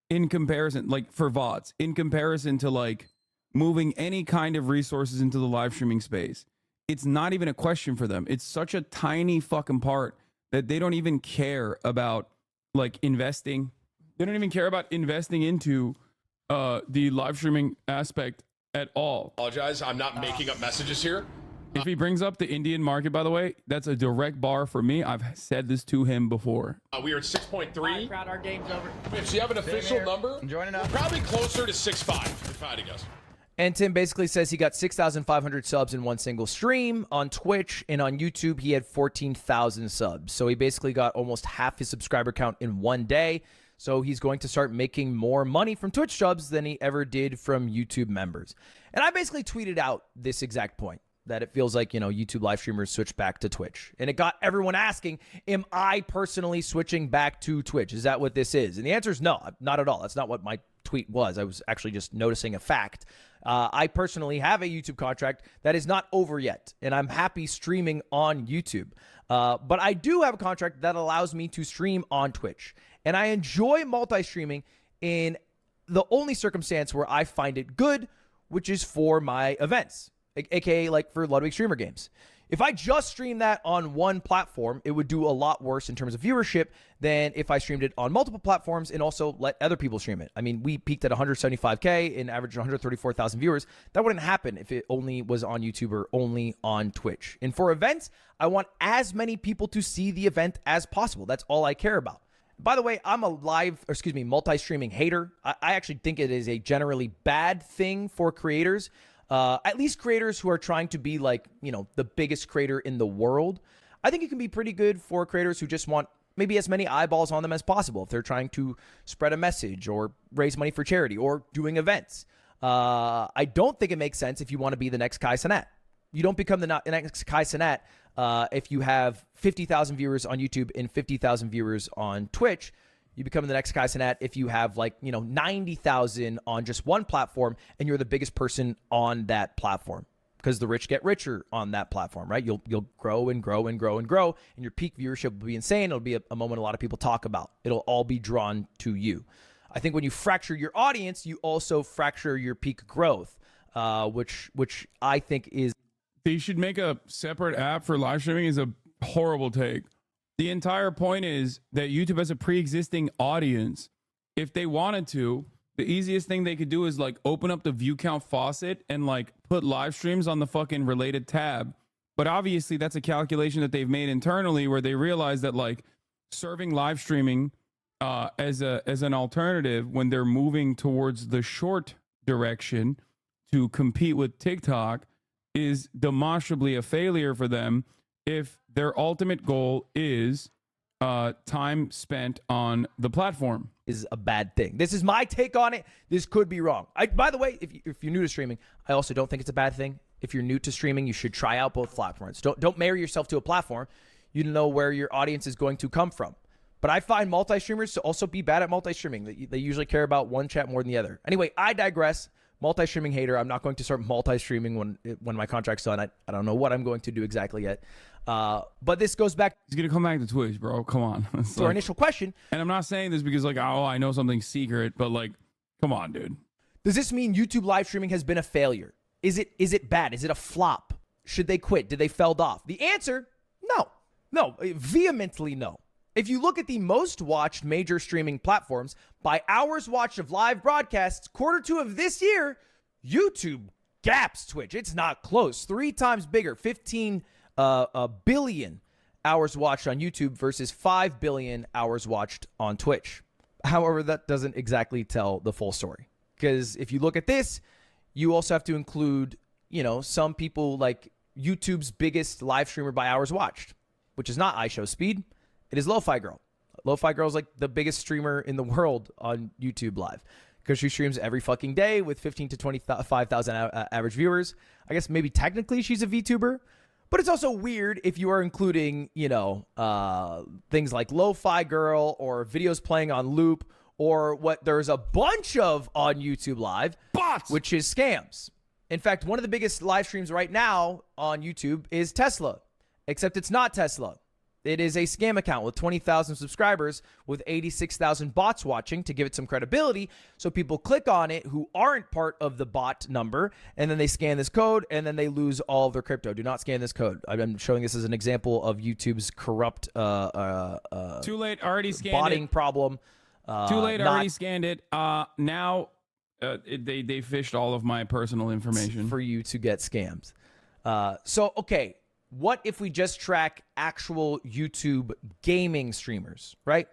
In comparison, like for VODs, in comparison to like moving any kind of resources into the live streaming space. It's not even a question for them. It's such a tiny fucking part that they don't even care about like investing. They don't even care about investing into the live streaming aspect at all. Apologize. I'm not making up messages here. If he brings up the Indian market, by the way, that's a direct bar for me. I've said this to him before. We are at 6.3. Crowd, our game's over. If you have an official number, I'm joining up. We're probably closer to 6.5, if I had to guess. And Tim basically says he got 6,500 subs in one single stream on Twitch, and on YouTube he had 14,000 subs. So he basically got almost half his subscriber count in one day. So he's going to start making more money from Twitch subs than he ever did from YouTube members. And I basically tweeted out this exact point, that it feels like, you know, YouTube live streamers switch back to Twitch. And it got everyone asking, am I personally switching back to Twitch? Is that what this is? And the answer is no, not at all. That's not what my tweet was. I was actually just noticing a fact. I personally have a YouTube contract that is not over yet, and I'm happy streaming on YouTube. But I do have a contract that allows me to stream on Twitch. And I enjoy multi-streaming in the only circumstance where I find it good, which is for my events, aka like for Ludwig Streamer Games. If I just stream that on one platform, it would do a lot worse in terms of viewership than if I streamed it on multiple platforms and also let other people stream it. I mean, we peaked at 175K and averaged 134,000 viewers. That wouldn't happen if it only was on YouTube or only on Twitch. And for events, I want as many people to see the event as possible. That's all I care about. By the way, I'm a multi-streaming hater. I actually think it is a generally bad thing for creators. At least creators who are trying to be like, you know, the biggest creator in the world. I think it can be pretty good for creators who just want maybe as many eyeballs on them as possible if they're trying to spread a message or raise money for charity or doing events. I don't think it makes sense if you want to be the next Kai Cenat. You don't become the next Kai Cenat if you have 50,000 viewers on YouTube and 50,000 viewers on Twitch. You become the next Kai Cenat if you have like, you know, 90,000 on just one platform and you're the biggest person on that platform, because the rich get richer on that platform, right? You'll grow and grow and grow and grow, and your peak viewership will be insane. It'll be a moment a lot of people talk about. It'll all be drawn to you. I think when you fracture your audience, you also fracture your peak growth. which I think is. They should make a separate app for live streaming is a horrible take. The entire point is that YouTube has a pre-existing audience. If they wanted to, the easiest thing they could do is like open up the view count faucet and like put live streams on the fucking related tab. But obviously that's a calculation that they've made internally where they realize that like serving live streaming as an alternative when they're moving towards the short direction to compete with TikTok is demonstrably a failure for them if their ultimate goal is time spent on the platform. Is a bad thing. This is my take on it. This could be wrong. By the way, if you're new to streaming, I also don't think it's a bad thing. If you're new to streaming, you should try out both platforms. Don't marry yourself to a platform. You don't know where your audience is going to come from. But I find multi-streamers to also be bad at multi-streaming. They usually care about one chat more than the other. Anyway, I digress. Multi-streaming hater. I'm not going to start multi-streaming when my contract's done. I don't know what I'm going to do exactly yet. But this goes back. He's going to come back to Twitch, bro. Come on. To our initial question. And I'm not saying this because like, oh, I know something secret, but like, come on, dude. Does this mean YouTube live streaming has been a failure? Is it bad? Is it a flop? Should they quit? Did they fell off? The answer, no. No, vehemently no. If you look at the most watched major streaming platforms by hours watched of live broadcasts, Q2 of this year, YouTube gaps Twitch. It's not close. 3 times bigger, 15 billion hours watched on YouTube versus 5 billion hours watched on Twitch. However, that doesn't exactly tell the full story. Because if you look at this, you also have to include, some people like YouTube's biggest live streamer by hours watched, which is not iShowSpeed. It is Lo-Fi Girl. Lo-Fi Girl is like the biggest streamer in the world on YouTube Live because she streams every fucking day with 15 to 25,000 average viewers. I guess maybe technically she's a VTuber, but it's also weird if you are including, things like Lo-Fi Girl or videos playing on loop or what there's a bunch of on YouTube Live, bots, which is scams. In fact, one of the biggest live streams right now on YouTube is Tesla, except it's not Tesla. It is a scam account with 20,000 subscribers with 86,000 bots watching to give it some credibility. So people click on it who aren't part of the bot number, and then they scan this code, and then they lose all of their crypto. Do not scan this code. I'm showing this as an example of YouTube's corrupt too late, already scanned botting it. Problem. Too late, already scanned it. Now they fished all of my personal information. For you to get scammed. Okay. What if we just track actual YouTube gaming streamers, right?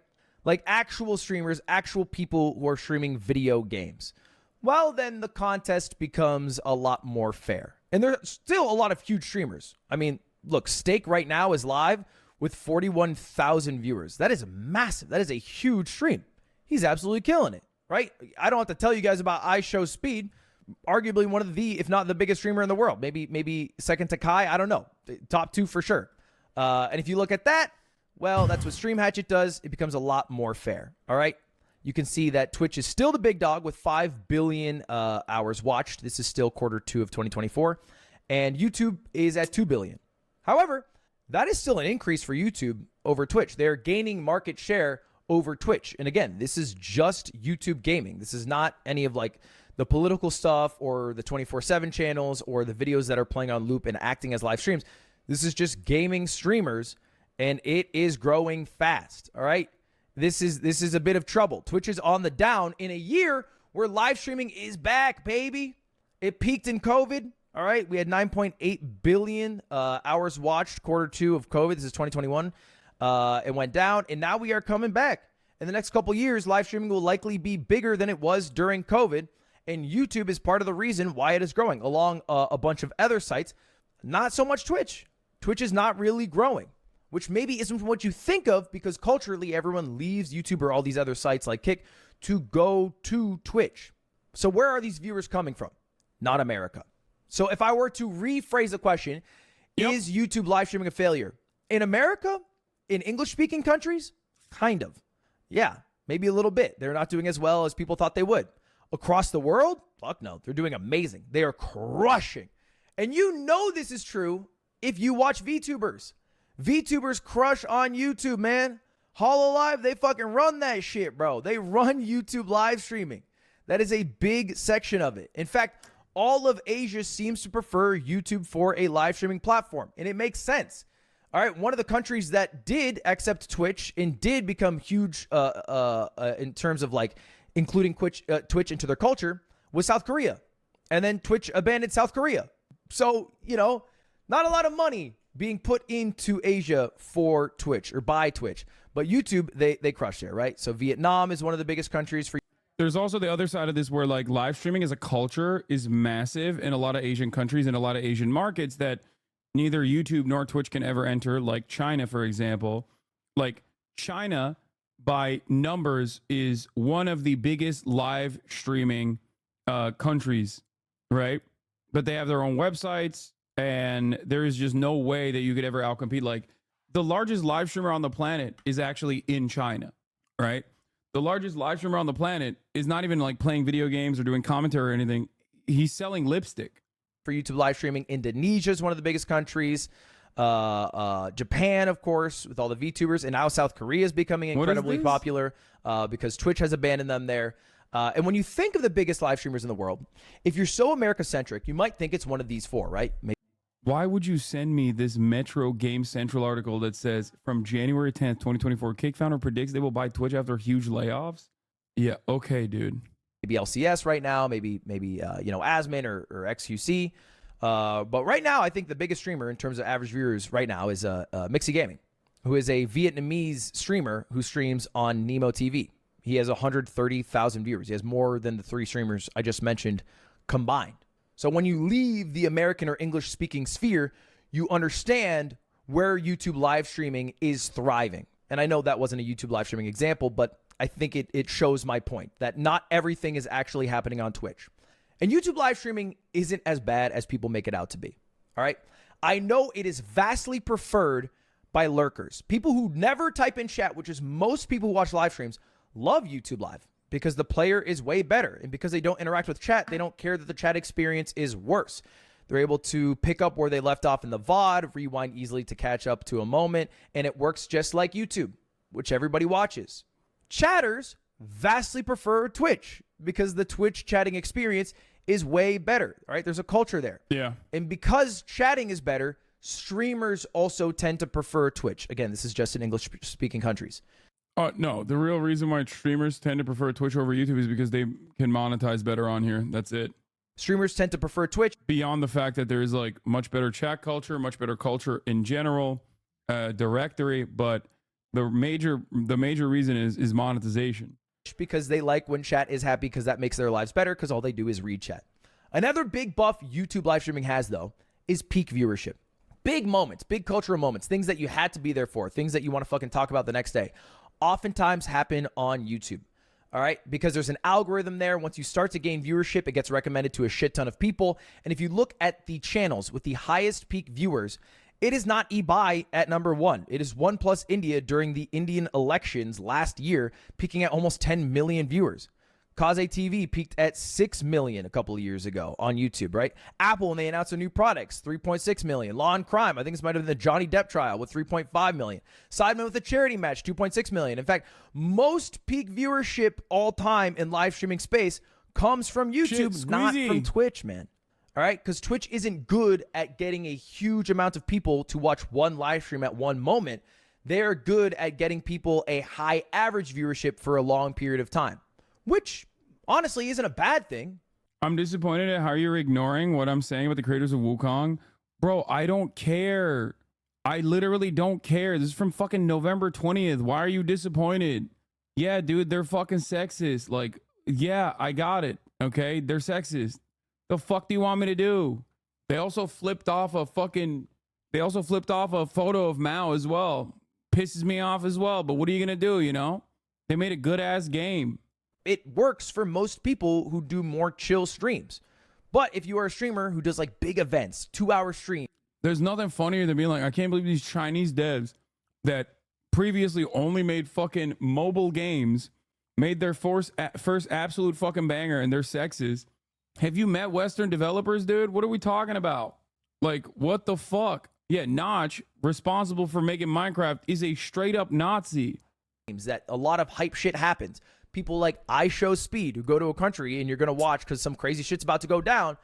Like actual streamers, actual people who are streaming video games. Well, then the contest becomes a lot more fair. And there's still a lot of huge streamers. I mean, look, Steak right now is live with 41,000 viewers. That is massive. That is a huge stream. He's absolutely killing it, right? I don't have to tell you guys about iShowSpeed. Arguably one of the, if not the biggest streamer in the world, maybe second to Kai. I don't know. Top 2 for sure. And if you look at that, well, that's what Stream Hatchet does. It becomes a lot more fair. All right. You can see that Twitch is still the big dog with 5 billion hours watched. This is still Q2 of 2024. And YouTube is at 2 billion. However, that is still an increase for YouTube over Twitch. They're gaining market share over Twitch. And again, this is just YouTube gaming. This is not any of like the political stuff or the 24/7 channels or the videos that are playing on loop and acting as live streams. This is just gaming streamers, and it is growing fast. All right. This is a bit of trouble. Twitch is on the down in a year where live streaming is back, baby. It peaked in COVID. All right. We had 9.8 billion hours watched Q2 of COVID. This is 2021. It went down, and now we are coming back. In the next couple years, live streaming will likely be bigger than it was during COVID. And YouTube is part of the reason why it is growing, along a bunch of other sites. Not so much Twitch. Twitch is not really growing, which maybe isn't what you think of because culturally everyone leaves YouTube or all these other sites like Kick to go to Twitch. So where are these viewers coming from? Not America. So if I were to rephrase the question, is YouTube live streaming a failure? In America, in English-speaking countries, kind of. Yeah, maybe a little bit. They're not doing as well as people thought they would. Across the world? Fuck no. They're doing amazing. They are crushing. And you know this is true if you watch VTubers. VTubers crush on YouTube, man. HoloLive, they fucking run that shit, bro. They run YouTube live streaming. That is a big section of it. In fact, all of Asia seems to prefer YouTube for a live streaming platform, and it makes sense. All right, one of the countries that did accept Twitch and did become huge in terms of like including Twitch into their culture was South Korea. And then Twitch abandoned South Korea. So, you know, not a lot of money being put into Asia for Twitch or by Twitch. But YouTube, they crushed it, right? So Vietnam is one of the biggest countries for. There's also the other side of this where like live streaming as a culture is massive in a lot of Asian countries and a lot of Asian markets that neither YouTube nor Twitch can ever enter, like China, for example. Like China, by numbers, is one of the biggest live streaming countries, right? But they have their own websites, and there is just no way that you could ever outcompete. Like the largest live streamer on the planet is actually in China, right? The largest live streamer on the planet is not even like playing video games or doing commentary or anything. He's selling lipstick. For YouTube live streaming, Indonesia is one of the biggest countries. Japan, of course, with all the VTubers, and now South Korea is becoming incredibly popular because Twitch has abandoned them there. And when you think of the biggest live streamers in the world, if you're so America-centric, you might think it's one of these four, right? Why would you send me this Metro Game Central article that says from January 10th, 2024, Kick founder predicts they will buy Twitch after huge layoffs? Yeah, okay, dude. Maybe LCS right now, maybe Asmin or XQC. But right now, I think the biggest streamer in terms of average viewers right now is Mixi Gaming, who is a Vietnamese streamer who streams on Nemo TV. He has 130,000 viewers. He has more than the three streamers I just mentioned combined. So when you leave the American or English-speaking sphere, you understand where YouTube live streaming is thriving. And I know that wasn't a YouTube live streaming example, but I think it shows my point that not everything is actually happening on Twitch. And YouTube live streaming isn't as bad as people make it out to be. All right. I know it is vastly preferred by lurkers. People who never type in chat, which is most people who watch live streams, love YouTube Live because the player is way better. And because they don't interact with chat, they don't care that the chat experience is worse. They're able to pick up where they left off in the VOD, rewind easily to catch up to a moment, and it works just like YouTube, which everybody watches. Chatters vastly prefer Twitch because the Twitch chatting experience is way better, right? There's a culture there. Yeah. And because chatting is better, streamers also tend to prefer Twitch. Again, this is just in English-speaking countries. No, the real reason why streamers tend to prefer Twitch over YouTube is because they can monetize better on here. That's it. Streamers tend to prefer Twitch. Beyond the fact that there is like much better chat culture, much better culture in general, directory, but the major reason is monetization. Because they like when chat is happy because that makes their lives better because all they do is read chat. Another big buff YouTube live streaming has, though, is peak viewership. Big moments, big cultural moments, things that you had to be there for, things that you want to fucking talk about the next day, oftentimes happen on YouTube. All right, because there's an algorithm there. Once you start to gain viewership, it gets recommended to a shit ton of people. And if you look at the channels with the highest peak viewers, it is not eBuy at number one. It is OnePlus India during the Indian elections last year, peaking at almost 10 million viewers. Kaze TV peaked at 6 million a couple of years ago on YouTube, right? Apple, when they announced their new products, 3.6 million. Law and Crime, I think this might have been the Johnny Depp trial with 3.5 million. Sidemen with a charity match, 2.6 million. In fact, most peak viewership all time in live streaming space comes from YouTube, not from Twitch, man. All right, because Twitch isn't good at getting a huge amount of people to watch one live stream at one moment. They're good at getting people a high average viewership for a long period of time, which honestly isn't a bad thing. I'm disappointed at how you're ignoring what I'm saying about the creators of Wukong. Bro, I don't care. I literally don't care. This is from fucking November 20th. Why are you disappointed? Yeah, dude, they're fucking sexist. Like, yeah, I got it. Okay, they're sexist. The fuck do you want me to do? They also flipped off a photo of Mao as well. Pisses me off as well. But what are you gonna do, you know? They made a good ass game. It works for most people who do more chill streams. But if you are a streamer who does like big events, 2-hour stream. There's nothing funnier than being like, I can't believe these Chinese devs that previously only made fucking mobile games made their first absolute fucking banger and they're sexist. Have you met Western developers, dude? What are we talking about? Like, what the fuck? Yeah, Notch, responsible for making Minecraft, is a straight up Nazi. That a lot of hype shit happens. People like iShowSpeed who go to a country and you're going to watch because some crazy shit's about to go down.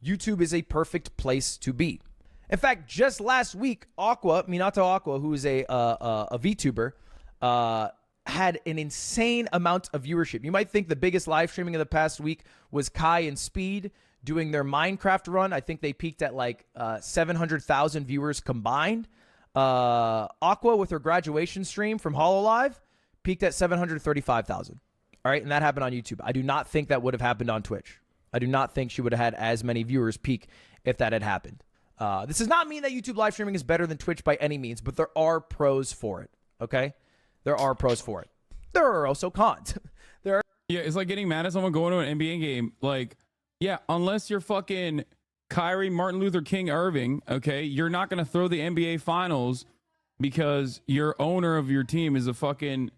YouTube is a perfect place to be. In fact, just last week, Minato Aqua, who is a VTuber, had an insane amount of viewership. You might think the biggest live streaming of the past week was Kai and Speed doing their Minecraft run. I think they peaked at like 700,000 viewers combined. Aqua with her graduation stream from HoloLive peaked at 735,000. All right, and that happened on YouTube. I do not think that would have happened on Twitch. I do not think she would have had as many viewers peak if that had happened. This does not mean that YouTube live streaming is better than Twitch by any means, but there are pros for it, okay? There are pros for it. There are also cons. Yeah, it's like getting mad at someone going to an NBA game. Like, yeah, unless you're fucking Kyrie Martin Luther King Irving, okay, you're not going to throw the NBA Finals because your owner of your team is a fucking,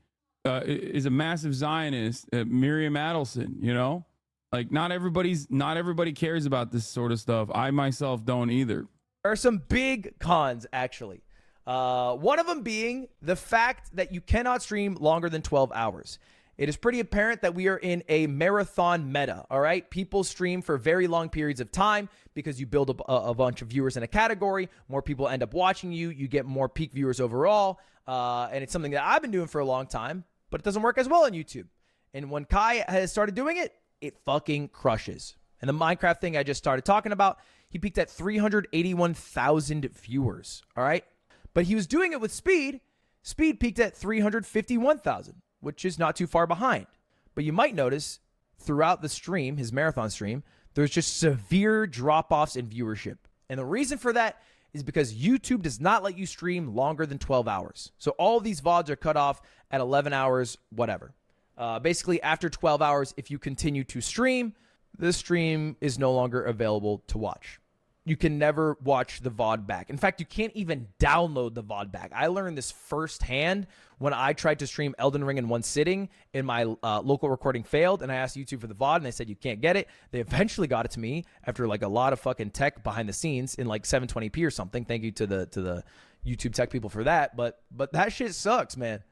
is a massive Zionist, Miriam Adelson, you know? Like, not everybody cares about this sort of stuff. I myself don't either. There are some big cons, actually. One of them being the fact that you cannot stream longer than 12 hours. It is pretty apparent that we are in a marathon meta, all right? People stream for very long periods of time because you build a bunch of viewers in a category. More people end up watching you. You get more peak viewers overall. And it's something that I've been doing for a long time, but it doesn't work as well on YouTube. And when Kai has started doing it, it fucking crushes. And the Minecraft thing I just started talking about, he peaked at 381,000 viewers, all right? But he was doing it with Speed. Speed peaked at 351,000, which is not too far behind. But you might notice throughout the stream, his marathon stream, there's just severe drop-offs in viewership. And the reason for that is because YouTube does not let you stream longer than 12 hours. So all these VODs are cut off at 11 hours, whatever. Basically, after 12 hours, if you continue to stream, the stream is no longer available to watch. You can never watch the VOD back. In fact, you can't even download the VOD back. I learned this firsthand when I tried to stream Elden Ring in one sitting and my local recording failed, and I asked YouTube for the VOD, and they said you can't get it. They eventually got it to me after like a lot of fucking tech behind the scenes in like 720p or something. Thank you to the YouTube tech people for that. But that shit sucks, man.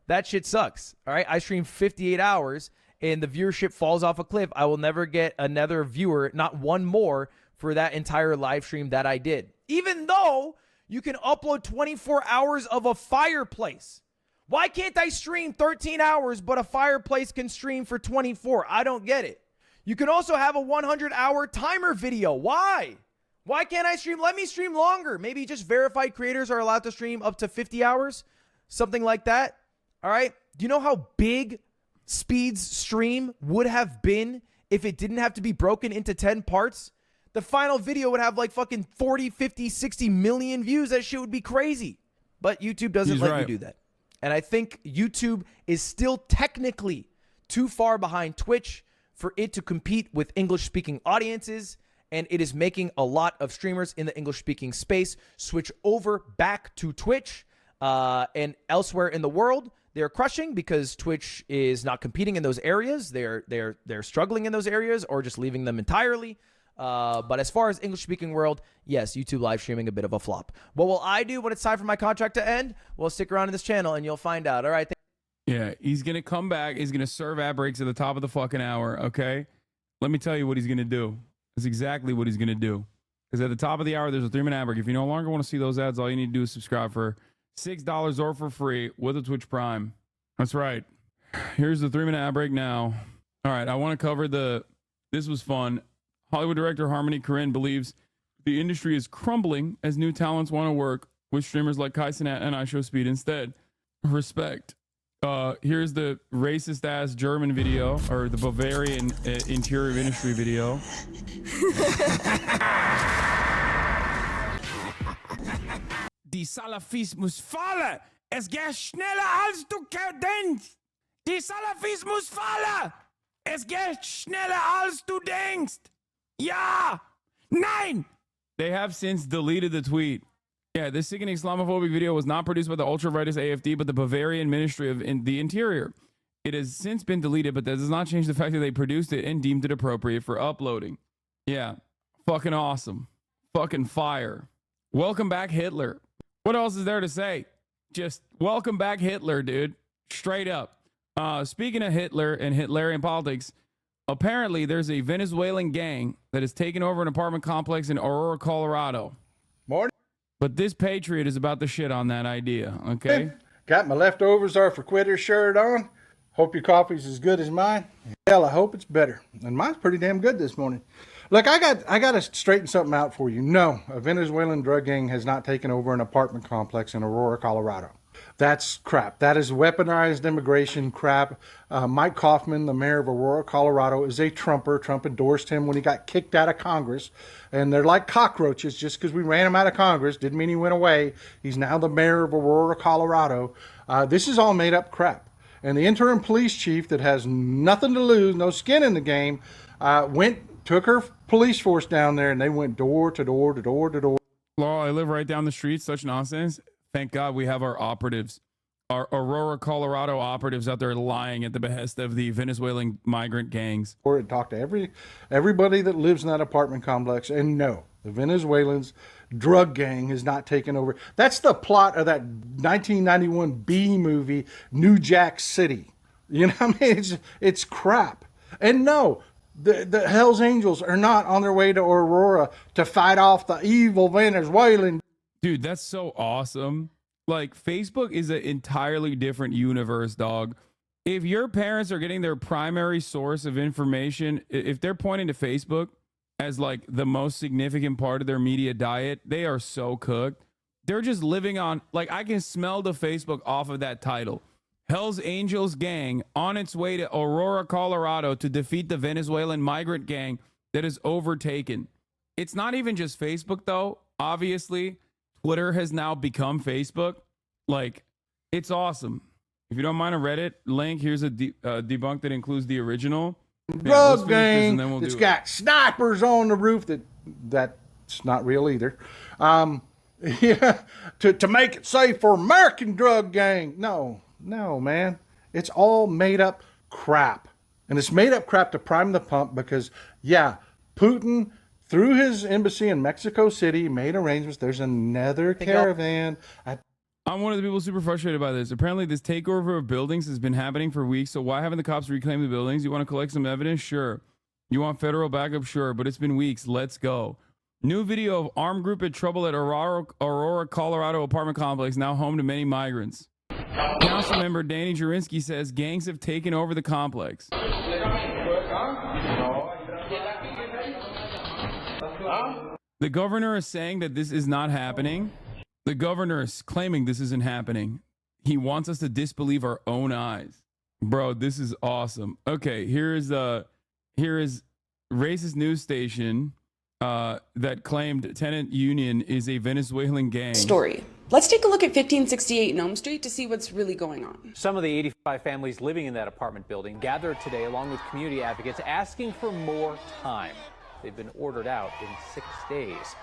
That shit sucks. All right, I stream 58 hours and the viewership falls off a cliff. I will never get another viewer, not one more, for that entire live stream that I did. Even though you can upload 24 hours of a fireplace. Why can't I stream 13 hours, but a fireplace can stream for 24? I don't get it. You can also have a 100-hour timer video. Why? Why can't I stream? Let me stream longer. Maybe just verified creators are allowed to stream up to 50 hours, something like that. All right. Do you know how big Speed's stream would have been if it didn't have to be broken into 10 parts? The final video would have like fucking 40, 50, 60 million views. That shit would be crazy. But YouTube doesn't let you do that. And I think YouTube is still technically too far behind Twitch for it to compete with English-speaking audiences. And it is making a lot of streamers in the English-speaking space switch over back to Twitch. And elsewhere in the world, they're crushing because Twitch is not competing in those areas. They're struggling in those areas or just leaving them entirely. But as far as English-speaking world, yes, YouTube live streaming a bit of a flop. What will I do when it's time for my contract to end? Well, stick around in this channel and you'll find out. All right. Yeah, he's going to come back. He's going to serve ad breaks at the top of the fucking hour, okay? Let me tell you what he's going to do. That's exactly what he's going to do. Because at the top of the hour, there's a 3-minute ad break. If you no longer want to see those ads, all you need to do is subscribe for $6 or for free with a Twitch Prime. That's right. Here's the 3-minute ad break now. All right, I want to cover this was fun. Hollywood director Harmony Korine believes the industry is crumbling as new talents want to work with streamers like Kai Cenat and IShowSpeed instead. Respect. Here's the racist ass German video, or the Bavarian interior ministry video. Die Salafismus falle! Es geht schneller als du denkst! Die Salafismus falle! Es geht schneller als du denkst! Ja! Nein! They have since deleted the tweet. Yeah, this sickening Islamophobic video was not produced by the ultra-rightist AFD, but the Bavarian Ministry of the Interior. It has since been deleted, but that does not change the fact that they produced it and deemed it appropriate for uploading. Yeah, fucking awesome. Fucking fire. Welcome back, Hitler. What else is there to say? Just welcome back, Hitler, dude. Straight up. Speaking of Hitler and Hitlerian politics, Apparently, there's a Venezuelan gang that has taken over an apartment complex in Aurora, Colorado. Morning. But this patriot is about to shit on that idea, okay? Got my leftovers are for quitters shirt on. Hope your coffee's as good as mine. Hell, I hope it's better. And mine's pretty damn good this morning. Look, I got to straighten something out for you. No, a Venezuelan drug gang has not taken over an apartment complex in Aurora, Colorado. That's crap. That is weaponized immigration crap. Mike Kaufman, the mayor of Aurora, Colorado, is a Trumper. Trump endorsed him when he got kicked out of Congress. And they're like cockroaches. Just because we ran him out of Congress didn't mean he went away. He's now the mayor of Aurora, Colorado. This is all made up crap. And the interim police chief that has nothing to lose, no skin in the game, took her police force down there, and they went door to door to door to door. Laurel, I live right down the street. Such nonsense. Thank God we have our operatives, our Aurora, Colorado operatives out there lying at the behest of the Venezuelan migrant gangs. Or talk to everybody that lives in that apartment complex, and no, the Venezuelans drug gang has not taken over. That's the plot of that 1991 B movie, New Jack City. You know what I mean? It's crap. And no, the Hells Angels are not on their way to Aurora to fight off the evil Venezuelan. Dude, that's so awesome. Like, Facebook is an entirely different universe, dog. If your parents are getting their primary source of information, if they're pointing to Facebook as like the most significant part of their media diet, they are so cooked. They're just living on, like, I can smell the Facebook off of that title. Hell's Angels gang on its way to Aurora, Colorado to defeat the Venezuelan migrant gang that is overtaken. It's not even just Facebook, though. Obviously, Twitter has now become Facebook. Like, it's awesome. If you don't mind a Reddit link, here's a debunk that includes the original. Drug gang and then we'll that's do got snipers on the roof that's not real either. Yeah, to make it safe for American drug gang. No, man. It's all made up crap. And it's made up crap to prime the pump because, yeah, Putin, through his embassy in Mexico City, made arrangements. There's another caravan. I'm one of the people super frustrated by this. Apparently, this takeover of buildings has been happening for weeks. So why haven't the cops reclaimed the buildings? You want to collect some evidence? Sure. You want federal backup? Sure. But it's been weeks. Let's go. New video of armed group in trouble at Aurora, Colorado apartment complex, now home to many migrants. Council member Danny Jurinsky says gangs have taken over the complex. The governor is saying that this is not happening. The governor is claiming this isn't happening. He wants us to disbelieve our own eyes. Bro, this is awesome. Okay, here is racist news station that claimed Tenant Union is a Venezuelan gang. Story. Let's take a look at 1568 Nome Street to see what's really going on. Some of the 85 families living in that apartment building gathered today along with community advocates asking for more time. They've been ordered out in 6 days.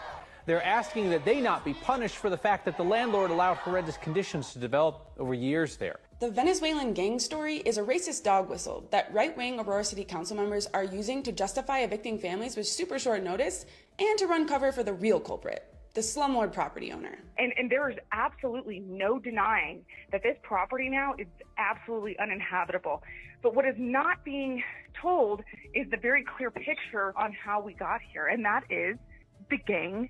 They're asking that they not be punished for the fact that the landlord allowed horrendous conditions to develop over years there. The Venezuelan gang story is a racist dog whistle that right-wing Aurora City Council members are using to justify evicting families with super short notice and to run cover for the real culprit, the slumlord property owner. And there is absolutely no denying that this property now is absolutely uninhabitable. But what is not being told is the very clear picture on how we got here, and that is the gang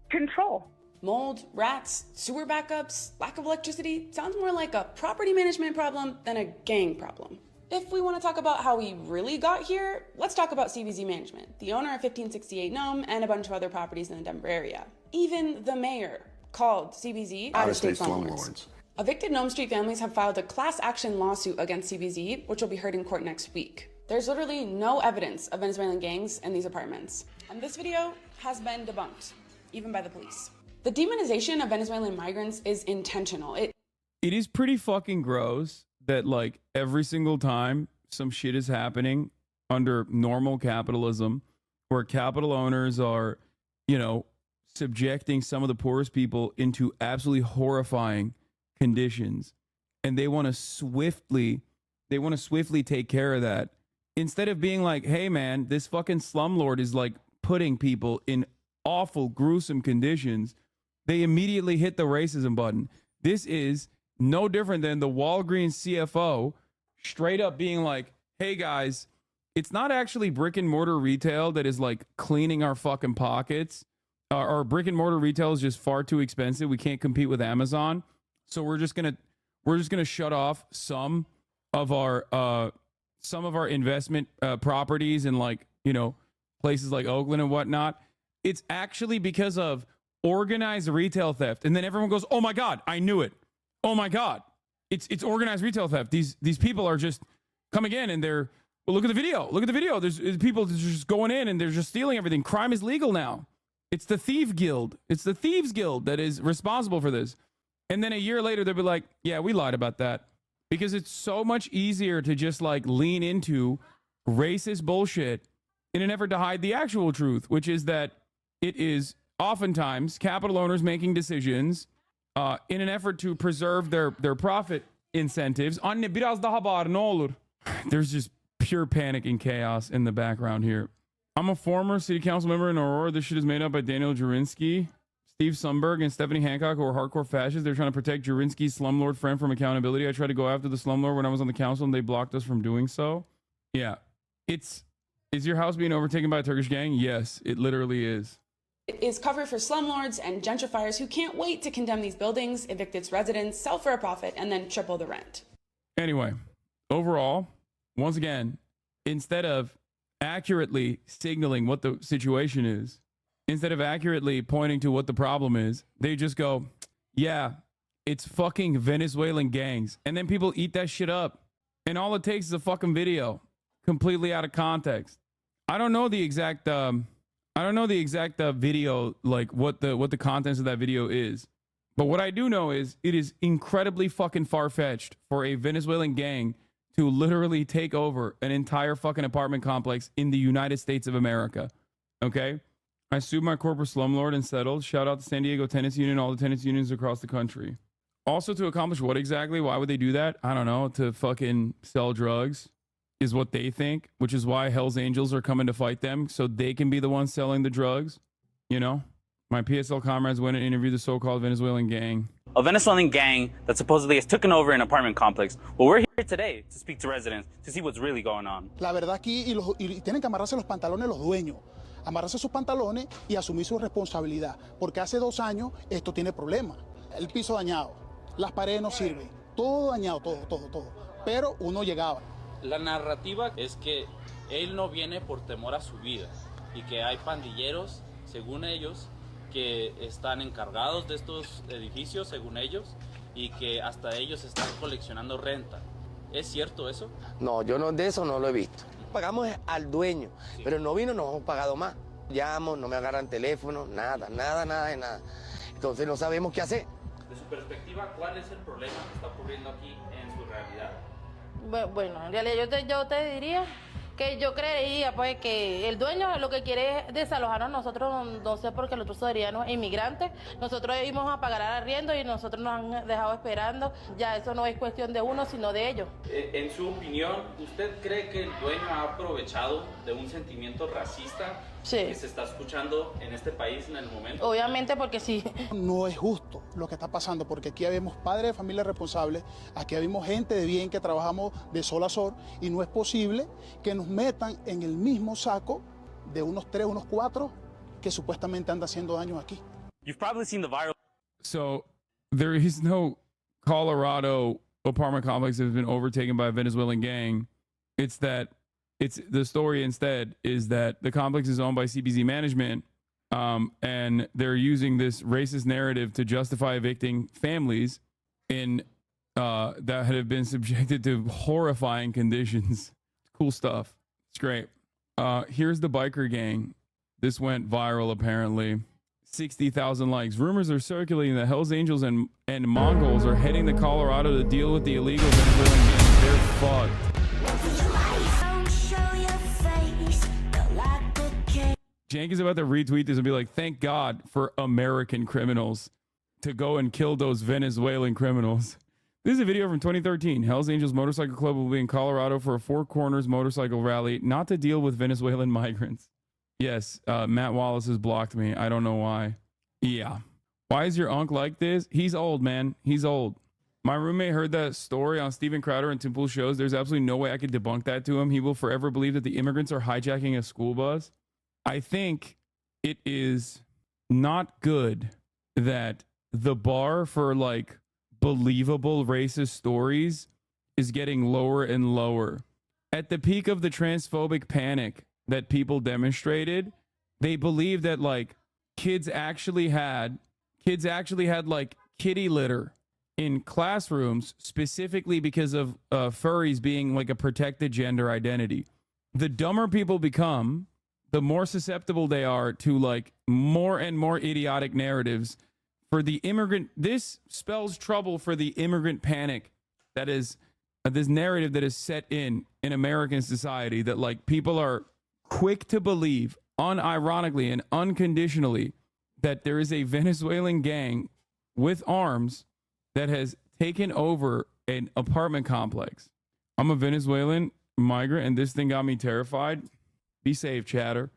control. Mold, rats, sewer backups, lack of electricity sounds more like a property management problem than a gang problem. If we want to talk about how we really got here, let's talk about CBZ Management, the owner of 1568 Nome and a bunch of other properties in the Denver area. Even the mayor called CBZ out-of-state slumlords. Evicted Nome Street families have filed a class action lawsuit against CBZ, which will be heard in court next week. There's literally no evidence of Venezuelan gangs in these apartments. And this video has been debunked, even by the police. The demonization of Venezuelan migrants is intentional. It is pretty fucking gross that, like, every single time some shit is happening under normal capitalism, where capital owners are, subjecting some of the poorest people into absolutely horrifying conditions, and they want to swiftly take care of that, instead of being like, hey man, this fucking slumlord is like putting people in awful, gruesome conditions. They immediately hit the racism button. This is no different than the Walgreens CFO straight up being like, hey guys, it's not actually brick and mortar retail that is like cleaning our fucking pockets. Our brick and mortar retail is just far too expensive. We can't compete with Amazon. So we're just gonna shut off some of our investment properties in, like, you know, places like Oakland and whatnot. It's actually because of organized retail theft. And then everyone goes, "Oh my God, I knew it. Oh my God, it's organized retail theft. These people are just coming in and they're, well, look at the video. Look at the video. There's people just going in and they're just stealing everything. Crime is legal now. It's the Thief Guild. It's the Thieves Guild that is responsible for this." And then a year later, they'll be like, "Yeah, we lied about that." Because it's so much easier to just like lean into racist bullshit in an effort to hide the actual truth, which is that it is oftentimes capital owners making decisions in an effort to preserve their profit incentives. There's just pure panic and chaos in the background here. I'm a former city council member in Aurora. This shit is made up by Daniel Jurinsky, Steve Sundberg, and Stephanie Hancock, who are hardcore fascists. They're trying to protect Jurinsky's slumlord friend from accountability. I tried to go after the slumlord when I was on the council, and they blocked us from doing so. Yeah. Is your house being overtaken by a Turkish gang? Yes, it literally is. It is cover for slumlords and gentrifiers who can't wait to condemn these buildings, evict its residents, sell for a profit, and then triple the rent. Anyway, overall, once again, instead of accurately signaling what the situation is, instead of accurately pointing to what the problem is, they just go, "Yeah, it's fucking Venezuelan gangs." And then people eat that shit up. And all it takes is a fucking video, completely out of context. I don't know the exact video, like what the contents of that video is. But what I do know is it is incredibly fucking far-fetched for a Venezuelan gang to literally take over an entire fucking apartment complex in the United States of America. Okay? I sued my corporate slumlord and settled. Shout out to San Diego Tenants Union, all the tenants unions across the country. Also, to accomplish what exactly? Why would they do that? I don't know. To fucking sell drugs is what they think, which is why Hell's Angels are coming to fight them, so they can be the ones selling the drugs. You know? My PSL comrades went and interviewed the so-called Venezuelan gang. A Venezuelan gang that supposedly has taken over an apartment complex. Well, we're here today to speak to residents to see what's really going on. La verdad aquí, y tienen que amarrarse los pantalones los dueños. Amarrarse sus pantalones y asumir su responsabilidad. Porque hace 2 años esto tiene problemas. El piso dañado, las paredes no sirven, todo dañado, todo. Pero uno llegaba. La narrativa es que él no viene por temor a su vida y que hay pandilleros, según ellos, que están encargados de estos edificios, según ellos, y que hasta ellos están coleccionando renta. ¿Es cierto eso? No, yo no, de eso no lo he visto. Pagamos al dueño, sí. Pero no vino, no hemos pagado más. Llamo, no me agarran teléfono, nada. Entonces no sabemos qué hacer. De su perspectiva, ¿cuál es el problema que está ocurriendo aquí en su realidad? Bueno, en realidad yo te diría que yo creería pues que el dueño lo que quiere es desalojarnos nosotros, no sé, porque nosotros seríamos inmigrantes, nosotros íbamos a pagar el arriendo y nosotros nos han dejado esperando. Ya eso no es cuestión de uno, sino de ellos. En su opinión, ¿usted cree que el dueño ha aprovechado de un sentimiento racista que se está escuchando en este país en el momento? Obviamente, porque sí. No es justo lo que está pasando, porque aquí habemos padres de familia responsables, aquí habemos gente de bien que trabajamos de sol a sol, y no es posible que nos metan en el mismo saco de unos 3, unos 4 que supuestamente anda haciendo daño aquí. You've probably seen the viral. So there is no Colorado apartment complex that has been overtaken by a Venezuelan gang. It's the story instead is that the complex is owned by CBZ Management, and they're using this racist narrative to justify evicting families in that have been subjected to horrifying conditions. Cool stuff. It's great. Here's the biker gang. This went viral apparently. 60,000 likes. Rumors are circulating that Hells Angels and Mongols are heading to Colorado to deal with the illegal Venezuelan gangs. They're fucked. Jank is about to retweet this and be like, "Thank God for American criminals to go and kill those Venezuelan criminals." This is a video from 2013. Hells Angels Motorcycle Club will be in Colorado for a Four Corners motorcycle rally, not to deal with Venezuelan migrants. Yes, Matt Wallace has blocked me. I don't know why. Yeah. Why is your uncle like this? He's old, man. He's old. My roommate heard that story on Steven Crowder and Tim Pool's shows. There's absolutely no way I could debunk that to him. He will forever believe that the immigrants are hijacking a school bus. I think it is not good that the bar for like believable racist stories is getting lower and lower. At the peak of the transphobic panic that people demonstrated, they believed that like kids actually had like kitty litter in classrooms specifically because of furries being like a protected gender identity. The dumber people become, the more susceptible they are to like more and more idiotic narratives for the immigrant. This spells trouble for the immigrant panic that is this narrative that is set in American society, that like people are quick to believe unironically and unconditionally that there is a Venezuelan gang with arms that has taken over an apartment complex. I'm a Venezuelan migrant and this thing got me terrified. Be safe, chatter.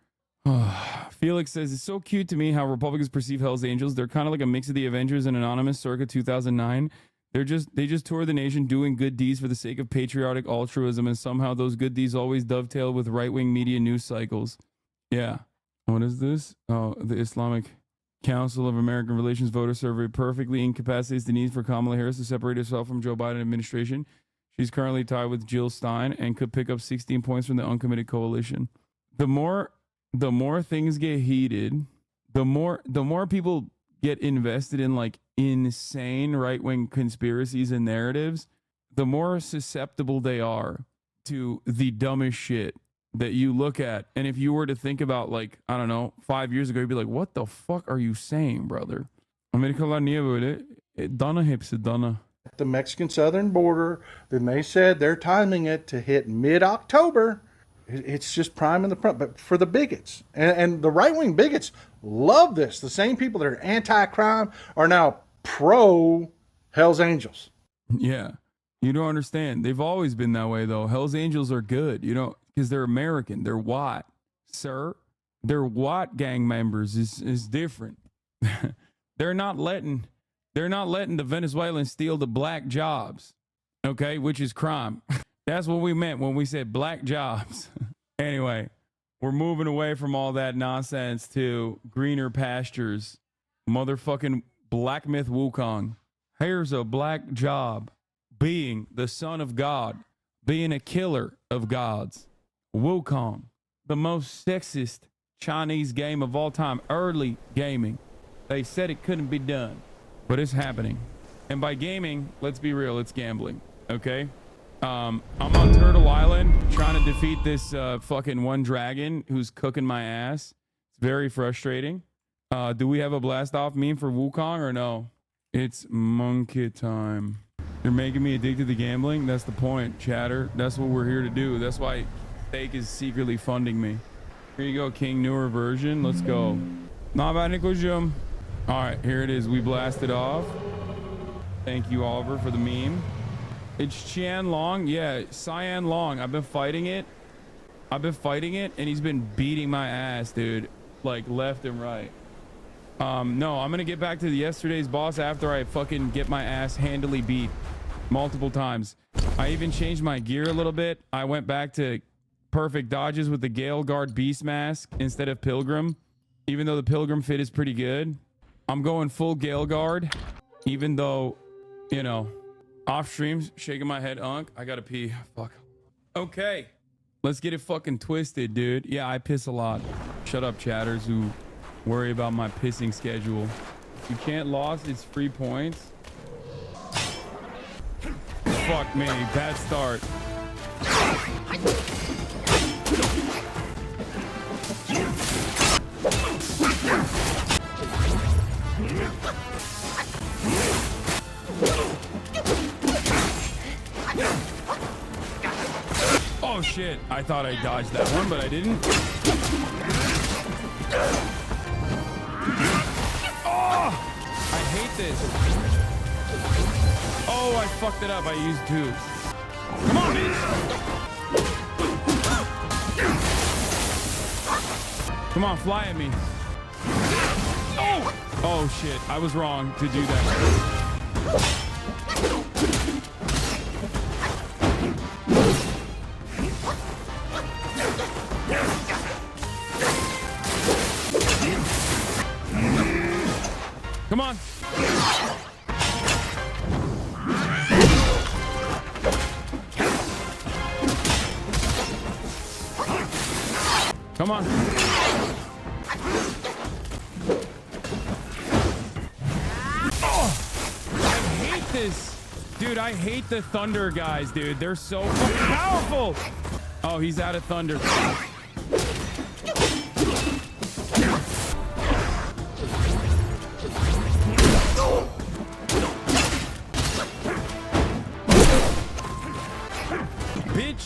Felix says, it's so cute to me how Republicans perceive Hell's Angels. They're kind of like a mix of the Avengers and Anonymous circa 2009. They just tour the nation doing good deeds for the sake of patriotic altruism, and somehow those good deeds always dovetail with right-wing media news cycles. Yeah. What is this? Oh, the Islamic Council of American Relations voter survey perfectly incapacitates the need for Kamala Harris to separate herself from Joe Biden administration. She's currently tied with Jill Stein and could pick up 16 points from the uncommitted coalition. The more things get heated, the more people get invested in like insane right-wing conspiracies and narratives, the more susceptible they are to the dumbest shit that you look at. And if you were to think about like, I don't know, 5 years ago, you'd be like, what the fuck are you saying, brother? The Mexican southern border, then they said they're timing it to hit mid-October. It's just prime in the front, but for the bigots and the right-wing bigots love this. The same people that are anti-crime are now pro Hell's Angels. Yeah. You don't understand. They've always been that way though. Hell's Angels are good, you know, because they're American. They're white, sir. They're white gang members is different. They're not letting the Venezuelans steal the black jobs. Okay, which is crime. That's what we meant when we said black jobs. Anyway, we're moving away from all that nonsense to greener pastures. Motherfucking Black Myth Wukong. Here's a black job. Being the son of God. Being a killer of gods. Wukong. The most sexist Chinese game of all time. Early gaming. They said it couldn't be done. But it's happening. And by gaming, let's be real, it's gambling. Okay? I'm on Turtle Island trying to defeat this fucking one dragon who's cooking my ass. It's very frustrating. Do we have a blast off meme for Wukong or no? It's monkey time. They're making me addicted to gambling. That's the point, chatter. That's what we're here to do. That's why Steak is secretly funding me. Here you go, King, newer version. Let's go. All right, here it is. We blasted off. Thank you, Oliver, for the meme. It's Qian Long. Yeah, Cyan Long. I've been fighting it, and he's been beating my ass, dude. Like, left and right. No, I'm gonna get back to yesterday's boss after I fucking get my ass handily beat multiple times. I even changed my gear a little bit. I went back to perfect dodges with the Gale Guard Beast Mask instead of Pilgrim. Even though the Pilgrim fit is pretty good. I'm going full Gale Guard, even though, you know, off streams, shaking my head, I gotta pee. Fuck. Okay. Let's get it fucking twisted, dude. Yeah, I piss a lot. Shut up, chatters who worry about my pissing schedule. You can't lose, it's free points. Fuck me, bad start. Oh shit, I thought I dodged that one, but I didn't. Oh, I hate this. Oh, I fucked it up. I used two. Come on, bitch. Come on, fly at me. Oh! Oh shit, I was wrong to do that. Come on. Come on. Oh, I hate this. Dude, I hate the thunder guys, dude. They're so fucking powerful. Oh, he's out of thunder. Bitch.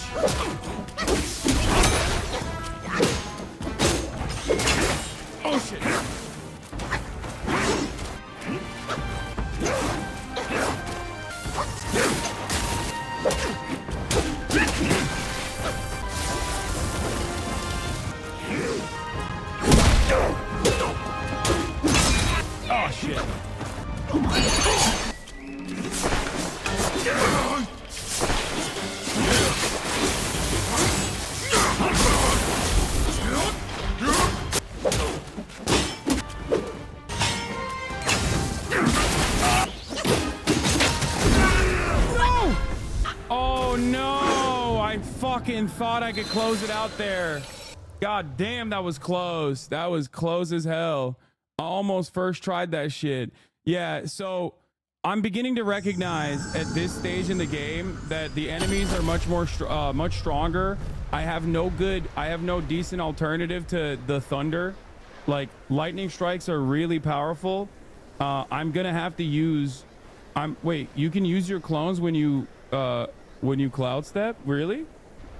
Oh shit. Oh shit. Oh no! I fucking thought I could close it out there. God damn, that was close. That was close as hell. I almost first tried that shit. Yeah, so I'm beginning to recognize at this stage in the game that the enemies are much stronger. I have no decent alternative to the thunder. Like, lightning strikes are really powerful. I'm gonna have to use. Wait, you can use your clones when you cloud step? Really?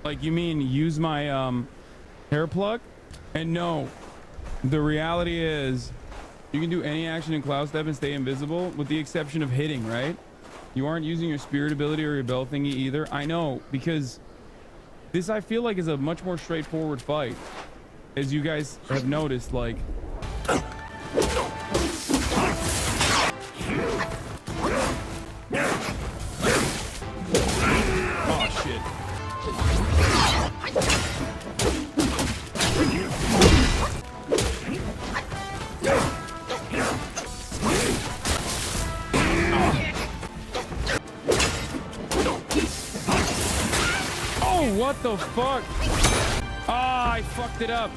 Like, you mean use my hair plug? And no, the reality is you can do any action in cloud step and stay invisible with the exception of hitting, right? You aren't using your spirit ability or your bell thingy either. I know, because this I feel like is a much more straightforward fight, as you guys have noticed. Like, oh shit. Oh, what the fuck? Ah, I fucked it up.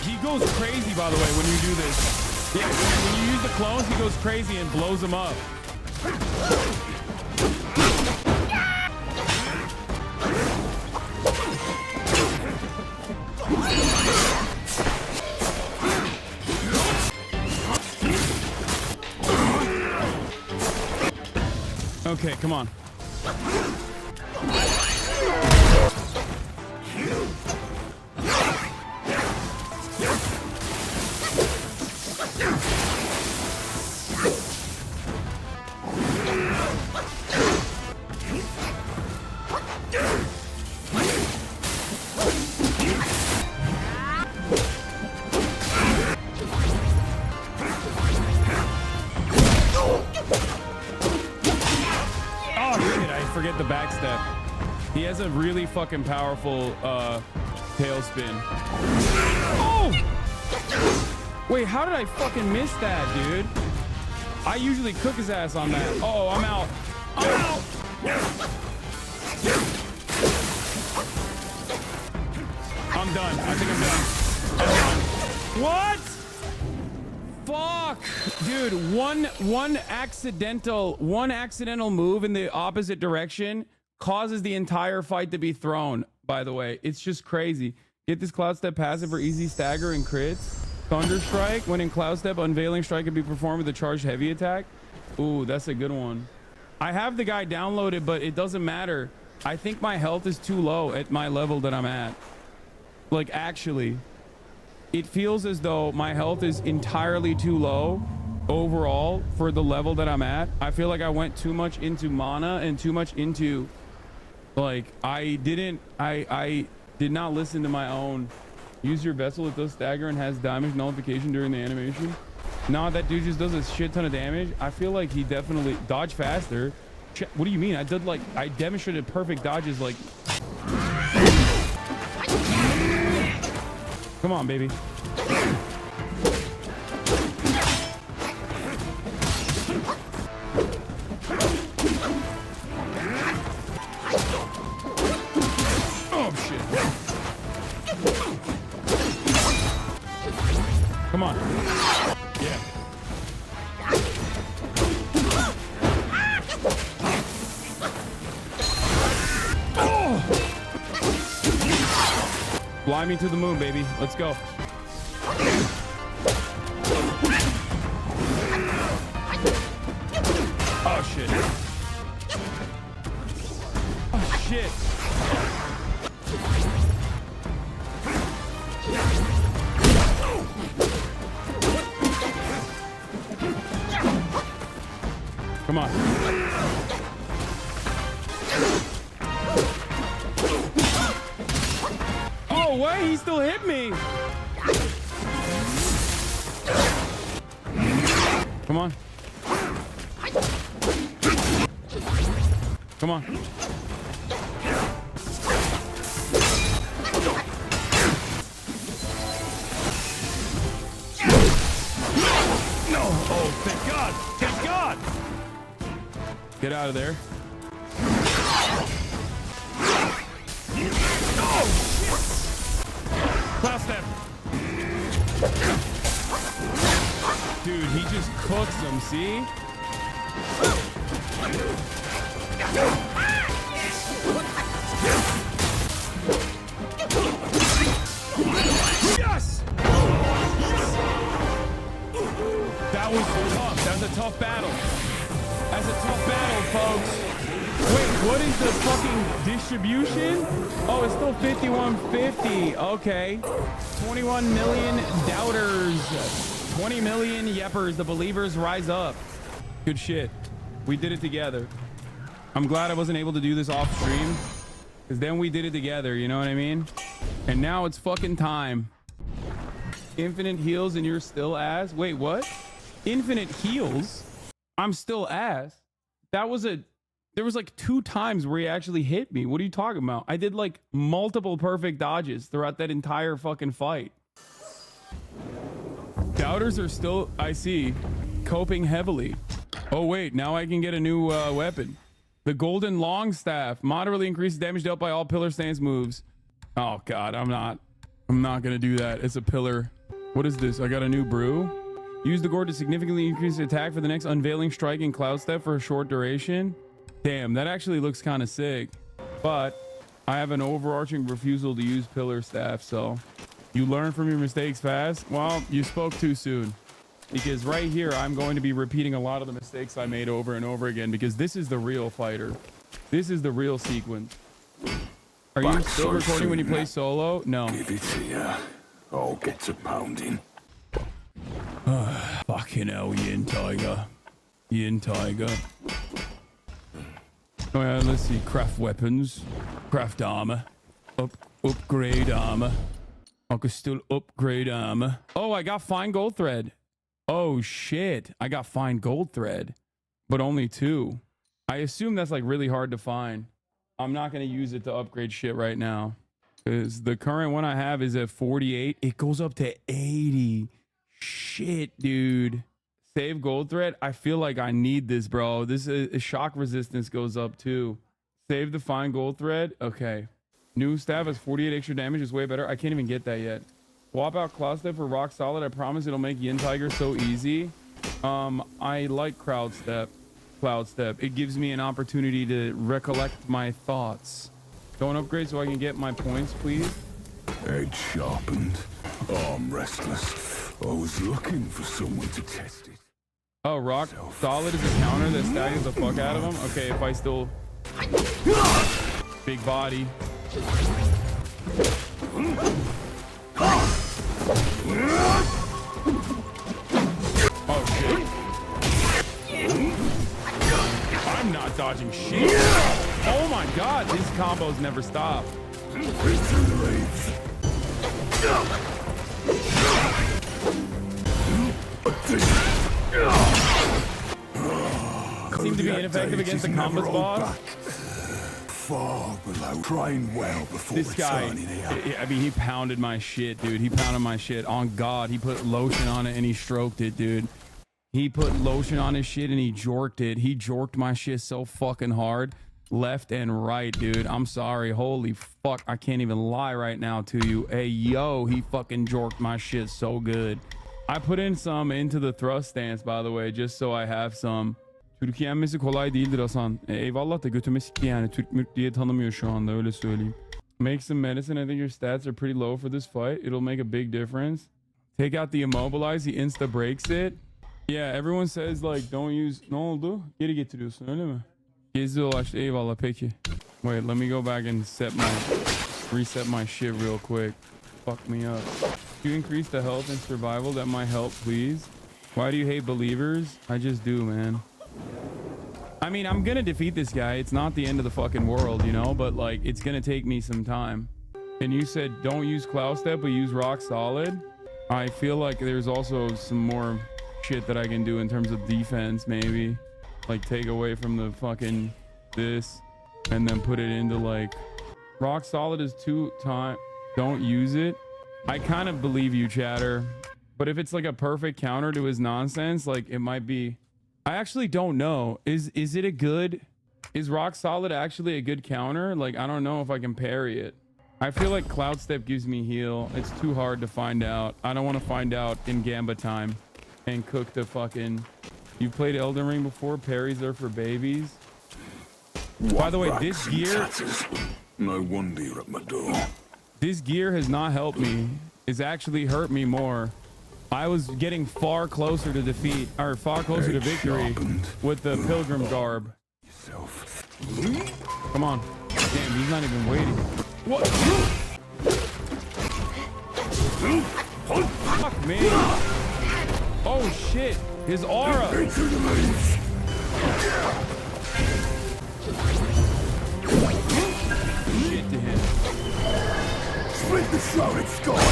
He goes crazy, by the way, when you do this. Yeah, when you use the clones, he goes crazy and blows them up. Okay, come on. Forget the backstep. He has a really fucking powerful tailspin. Oh! Wait, how did I fucking miss that, dude? I usually cook his ass on that. Oh, I'm out. I'm out! I'm done. I think I'm done. What? Fuck, dude, one accidental move in the opposite direction causes the entire fight to be thrown, by the way. It's just crazy. Get this cloud step passive for easy stagger and crits. Thunder strike, when in cloud step, unveiling strike can be performed with a charged heavy attack. Ooh, that's a good one. I have the guy downloaded, but it doesn't matter. I think my health is too low at my level that I'm at. Like, actually. It feels as though my health is entirely too low overall for the level that I'm at, I feel like I went too much into mana and too much into like I did not listen to my own. Use your vessel, it does stagger and has damage nullification during the animation. Nah, that dude just does a shit ton of damage. I feel like he definitely dodge faster. What do you mean? I demonstrated perfect dodges like. Come on, baby. Oh shit. Come on. Yeah. Fly me to the moon, baby. Let's go. Oh, shit. Oh, shit. Come on. Oh, wait, he still hit me. Come on. Come on. No. Oh, thank God. Thank God. Get out of there. Oh, shit. Cloud step. Dude, he just cooks them, see? Yes! That was tough. That was a tough battle. That's a tough battle, folks. Wait, what is the fucking distribution? Oh, it's still 5150. Okay. 21 million doubters. 20 million yeppers. The believers rise up. Good shit. We did it together. I'm glad I wasn't able to do this off stream, because then we did it together, you know what I mean? And now it's fucking time. Infinite heals and you're still ass? Wait, what? Infinite heals? I'm still ass? There was like 2 times where he actually hit me. What are you talking about? I did like multiple perfect dodges throughout that entire fucking fight. Doubters are still, I see, coping heavily. Oh wait, now I can get a new weapon. The golden long staff moderately increases damage dealt by all pillar stance moves. Oh god, I'm not gonna do that. It's a pillar. What is this? I got a new brew. Use the gourd to significantly increase the attack for the next unveiling strike in cloud step for a short duration. Damn, that actually looks kind of sick. But I have an overarching refusal to use pillar staff, so you learn from your mistakes fast. Well, you spoke too soon. Because right here, I'm going to be repeating a lot of the mistakes I made over and over again, because this is the real fighter. This is the real sequence. Are you still recording when you play solo? No. Give it here. I'll get to pounding. Fucking hell, Yin Tiger. Yin Tiger. Oh yeah, let's see. Craft weapons. Craft armor. Upgrade armor. I could still upgrade armor. Oh, I got fine gold thread. Oh shit, I got fine gold thread, but only 2. I assume that's like really hard to find. I'm not going to use it to upgrade shit right now, because the current one I have is at 48. It goes up to 80. Shit, dude. Save gold thread. I feel like I need this, bro. This is shock resistance goes up too. Save the fine gold thread. Okay. New staff has 48 extra damage. Is way better. I can't even get that yet. Swap out cloud step for rock solid. I promise it'll make Yin Tiger so easy. I like cloud step. It gives me an opportunity to recollect my thoughts. Don't upgrade so I can get my points, please. Edge sharpened. Arm restless. I was looking for someone to test it. Oh, rock solid is a counter that staggers the fuck out of him. Okay, if I still big body. Oh shit. I'm not dodging shit. Oh my god, these combos never stop. Seem to be ineffective against the combos boss. Far below. Train well before This guy, returning here. I mean, he pounded my shit, dude. He pounded my shit. On God, he put lotion on it and he stroked it, dude. He put lotion on his shit and he jorked it. He jorked my shit so fucking hard. Left and right, dude. I'm sorry. Holy fuck. I can't even lie right now to you. Hey, yo, he fucking jorked my shit so good. I put in some into the thrust stance, by the way, just so I have some. Türkiye yenmesi kolay değildir Hasan. Eyvallah da götüme sikti yani. Türk mürk diye tanımıyor şu anda, öyle söyleyeyim. Make some medicine. I think your stats are pretty low for this fight. It'll make a big difference. Take out the immobilize. He insta breaks it. Yeah, everyone says like don't use. Ne oldu? Geri getiriyorsun öyle mi? Gezi dolaştı. Eyvallah peki. Wait, let me go back and reset my shit real quick. Fuck me up. You increase the health and survival. That might help, please. Why do you hate believers? I just do, man. I mean, I'm gonna defeat this guy. It's not the end of the fucking world, you know, but like it's gonna take me some time. And you said don't use Cloud Step, but use Rock Solid. I feel like there's also some more shit that I can do in terms of defense, maybe. Like take away from the fucking this and then put it into like Rock Solid is 2 times. Don't use it. I kind of believe you, chatter. But if it's like a perfect counter to his nonsense, like it might be. I actually don't know. Is it a good? Is Rock Solid actually a good counter? Like I don't know if I can parry it. I feel like Cloud Step gives me heal. It's too hard to find out. I don't want to find out in Gamba time and cook the fucking. You played Elden Ring before? Parries are for babies. By the way, this gear. No wonder you're at my door. This gear has not helped me. It's actually hurt me more. I was getting far closer to defeat, or far closer to victory with the pilgrim garb. Come on. Damn, he's not even waiting. What? Fuck me. Oh shit. His aura. Shit to him. Split the shrouded sky.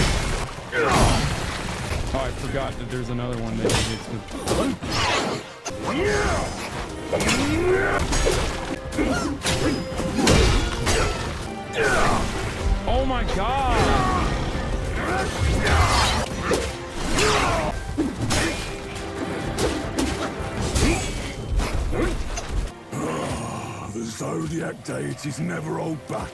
Oh, I forgot that there's another one that he hits with. Oh my god! The Zodiac deities never hold back.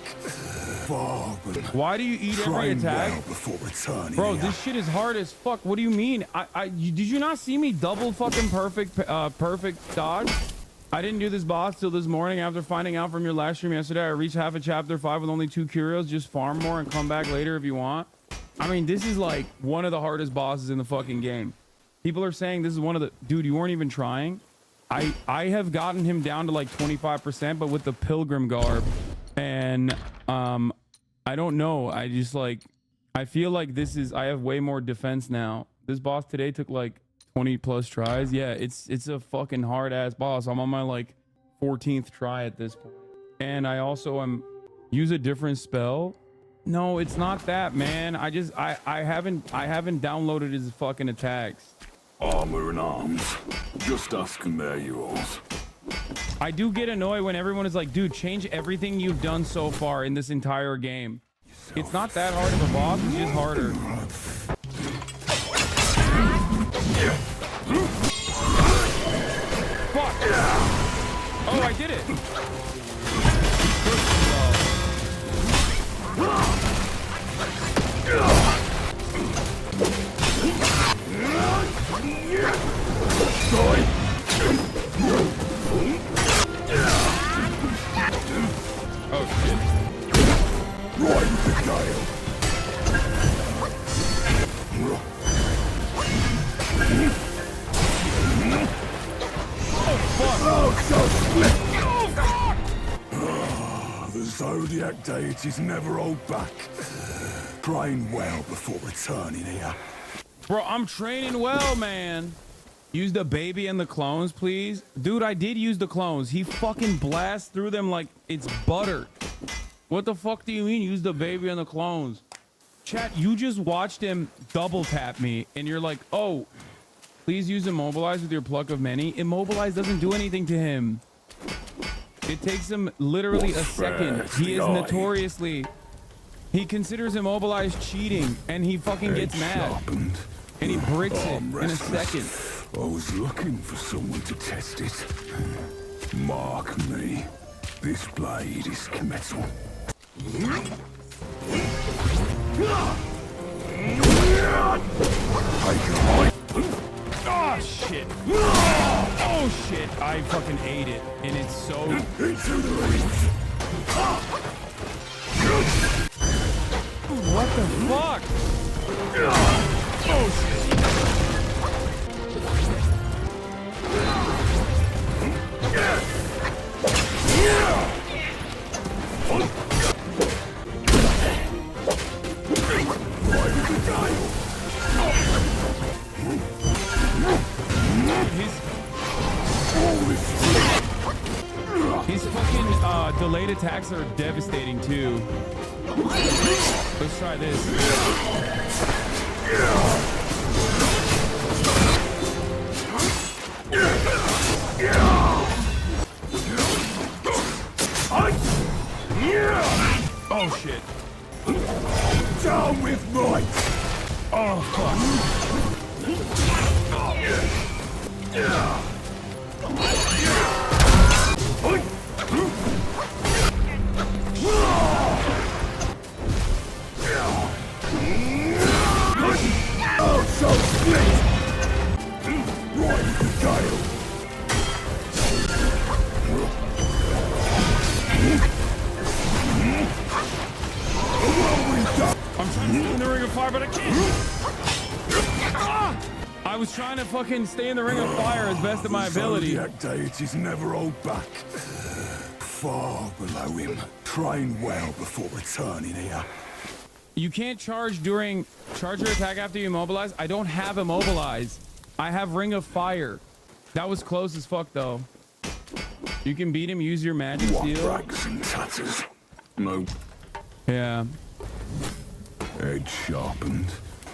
Why do you eat every attack? Well before returning Bro, here. this shit is hard as fuck. What do you mean? Did you not see me double fucking perfect dodge? I didn't do this boss till this morning after finding out from your last stream yesterday. I reached half of chapter 5 with only 2 curios. Just farm more and come back later if you want. I mean, this is like one of the hardest bosses in the fucking game. People are saying this is one of the... Dude, you weren't even trying. I have gotten him down to like 25%, but with the pilgrim garb. And I don't know. I just like... I feel like this is... I have way more defense now. This boss today took like 20 plus tries. Yeah, it's a fucking hard ass boss. I'm on my like 14th try at this point. And I also am... Use a different spell. No, it's not that, man. I haven't downloaded his fucking attacks. Armor and arms. Just ask and they're yours. I do get annoyed when everyone is like, dude, change everything you've done so far in this entire game. It's not that hard of a boss, it's just harder. Fuck! Oh, I did it! Oh shit. Right with the gale. Oh fuck! Oh, so split. Oh, the Zodiac deities never hold back. Train well before returning here. Bro, I'm training well, man. Use the baby and the clones, please. Dude, I did use the clones. He fucking blasts through them like it's butter. What the fuck do you mean use the baby and the clones? Chat, you just watched him double tap me and you're like, oh, please use Immobilize with your pluck of many. Immobilize doesn't do anything to him. It takes him literally a second. He is notoriously... He considers Immobilize cheating and he fucking gets mad. And he bricks it in a second. I was looking for someone to test it. Mark me. This blade is metal. Oh shit. Oh shit. I fucking ate it. And it's so... Into the reach. Dude, what the fuck? Oh shit. His fucking delayed attacks are devastating too. Let's try this. Oh shit. Down with might. Oh fuck. Oh, so split. Right with Gale. I'm trying to stay in the ring of fire, but I can't. I was trying to fucking stay in the ring of fire as best of my ability. Zodiac deities never hold back. Far below him. Train well before returning here. You can't charge your attack after you immobilize. I don't have immobilize. I have Ring of Fire. That was close as fuck though. You can beat him, use your magic steel. Rags and tatters. No. Yeah. Edge sharpened.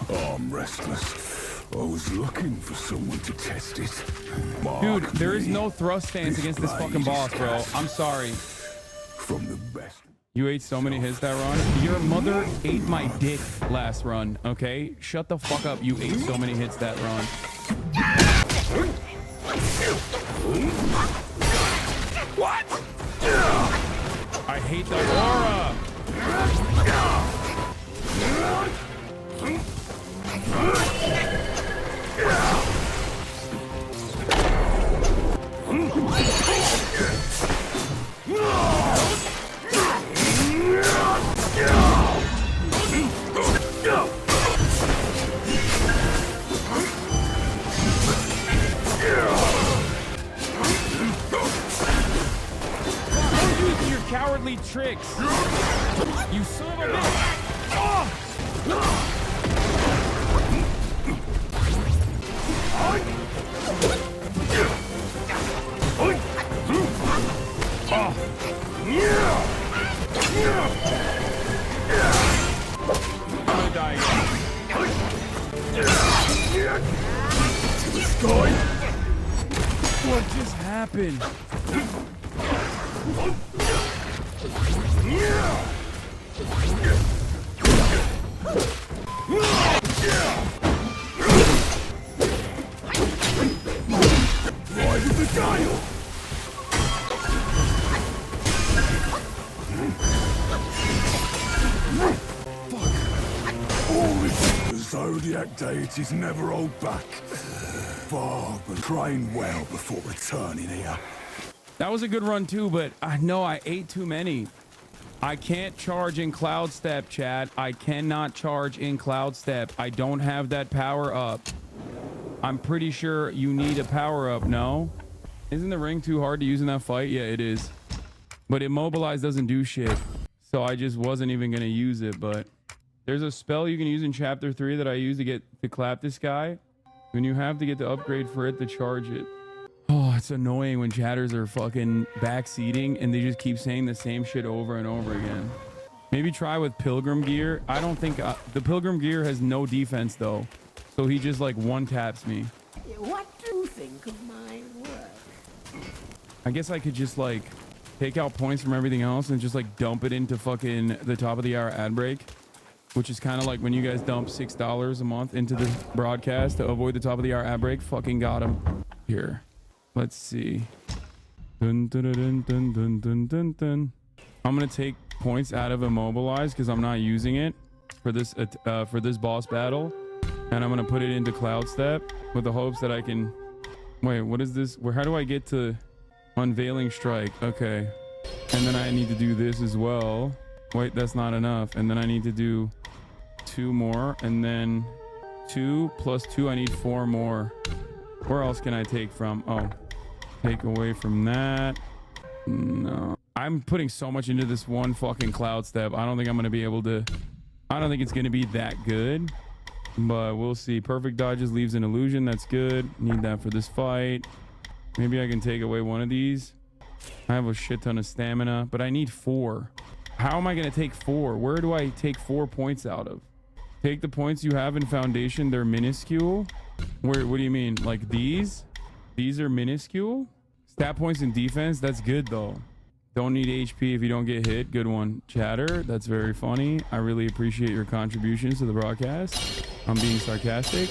Arm restless. I was looking for someone to test it. Dude, there is no thrust stance against this fucking boss, bro. I'm sorry. From the best. You ate so many hits that run. Your mother ate my dick last run, okay? Shut the fuck up. You ate so many hits that run. What? I hate the aura. Don't use your cowardly tricks. You son of a bitch. Oh! I'm gonna die again. What just happened? Ride with the Gale. The Zodiac deities never hold back. Far and train well before returning here. That was a good run too, but I know I ate too many. I can't charge in Cloud Step, chat. I cannot charge in Cloud Step. I don't have that power up. I'm pretty sure you need a power up, no? Isn't the ring too hard to use in that fight? Yeah, it is. But Immobilize doesn't do shit. So I just wasn't even going to use it, but there's a spell you can use in chapter 3 that I use to get to clap this guy. When you have to get the upgrade for it to charge it. Oh, it's annoying when chatters are fucking backseating and they just keep saying the same shit over and over again. Maybe try with Pilgrim Gear. I don't think the Pilgrim Gear has no defense though. So he just like one taps me. What do you think of my work? I guess I could just like take out points from everything else and just like dump it into fucking the top of the hour ad break, which is kind of like when you guys dump $6 a month into the broadcast to avoid the top of the hour ad break. Fucking got him. Here, let's see. Dun, dun, dun, dun, dun, dun, dun, dun. I'm gonna take points out of Immobilize because I'm not using it for this boss battle, and I'm gonna put it into Cloud Step with the hopes that I can. Wait, what is this? How do I get to Unveiling Strike? Okay, and then I need to do this as well. Wait, that's not enough. And then I need to do 2 more, and then 2 plus 2. I need 4 more. Where else can I take from? Oh, take away from that. No, I'm putting so much into this one fucking Cloud Step. I don't think I'm gonna be able to. I don't think it's gonna be that good, but we'll see. Perfect dodges leaves an illusion. That's good. Need that for this fight. Maybe I can take away one of these. I have a shit ton of stamina, but I need 4. How am I going to take 4? Where do I take 4 points out of? Take the points you have in Foundation. They're minuscule. What do you mean? Like these? These are minuscule? Stat points in defense. That's good though. Don't need HP if you don't get hit. Good one. Chatter. That's very funny. I really appreciate your contributions to the broadcast. I'm being sarcastic.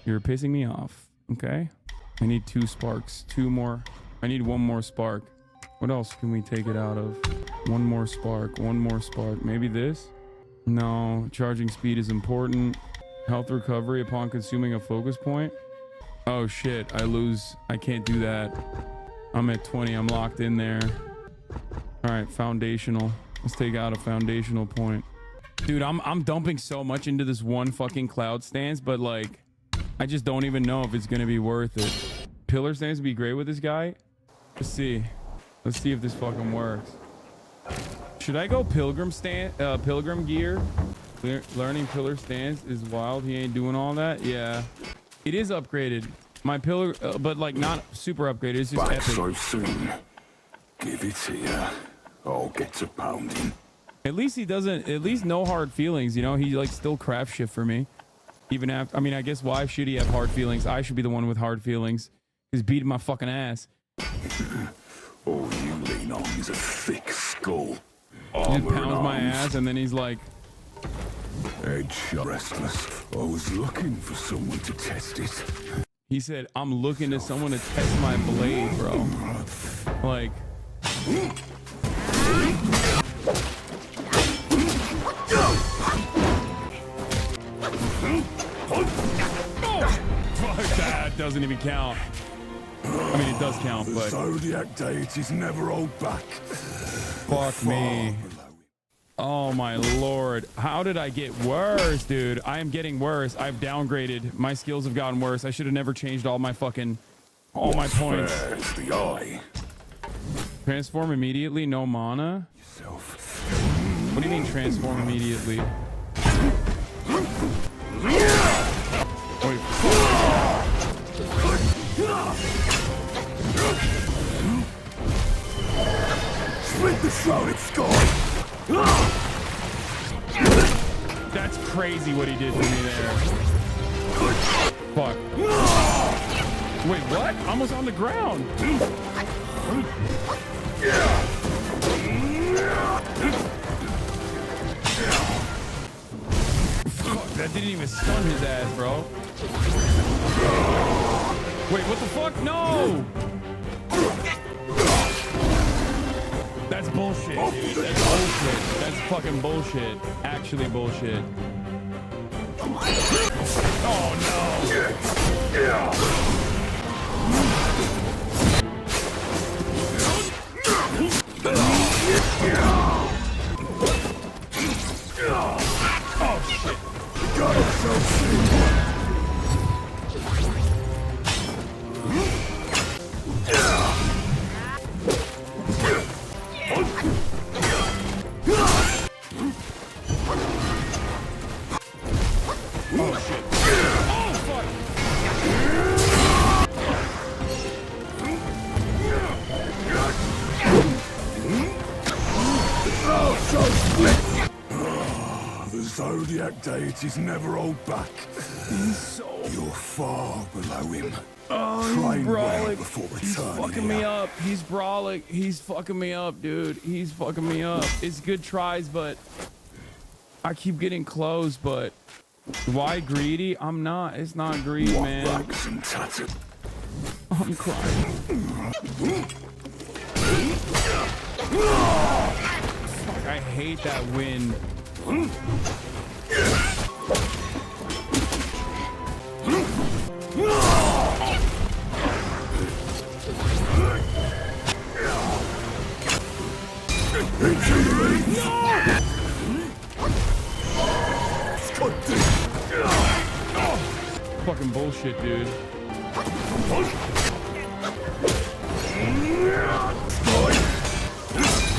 You're pissing me off. Okay. I need 2 sparks. 2 more. I need 1 more spark. What else can we take it out of? 1 more spark. 1 more spark. Maybe this? No. Charging speed is important. Health recovery upon consuming a focus point. Oh shit. I lose. I can't do that. I'm at 20. I'm locked in there. All right. Foundational. Let's take out a foundational point. Dude, I'm dumping so much into this one fucking cloud stance, but like, I just don't even know if it's going to be worth it. Pillar stance would be great with this guy. Let's see. Let's see if this fucking works. Should I go Pilgrim Gear? Learning Pillar stance is wild. He ain't doing all that. Yeah, it is upgraded. My pillar, but like not super upgraded. It's just Back epic. so soon. Give it here. I'll get to pounding. At least he doesn't. At least no hard feelings. You know, he like still craft shit for me. Even after. I mean, I guess why should he have hard feelings? I should be the one with hard feelings. He's beating my fucking ass. All you lean on is a thick skull. He just pounds my ass, and then he's like, Headshot. Restless. I was looking for someone to test it. He said, I'm looking to someone to test my blade, bro. Like. Fuck that. Doesn't even count. I mean, it does count, The but. Zodiac deities never hold back. Fuck me. Oh my lord. How did I get worse, dude? I am getting worse. I've downgraded. My skills have gotten worse. I should have never changed all my fucking my points. There's the eye. Transform immediately, no mana? What do you mean transform immediately? Wait. Split the shrouded sky. That's crazy what he did to me there. Fuck. Wait, what? Almost on the ground. Fuck, that didn't even stun his ass, bro. Wait, what the fuck? No! That's bullshit, dude. That's bullshit. That's fucking bullshit. Actually bullshit. Oh Oh shit. Got it so soon. Oh shit. Oh fuck. The Zodiac deities never hold back. You're far below him. Oh, Train he's well brawling. before He's returning fucking me here. up. He's brawling. He's fucking me up, dude. He's fucking me up. It's good tries, but I keep getting close. But why greedy? I'm not. It's not greed, man. I'm crying. Fuck, I hate that wind. Fucking bullshit, dude.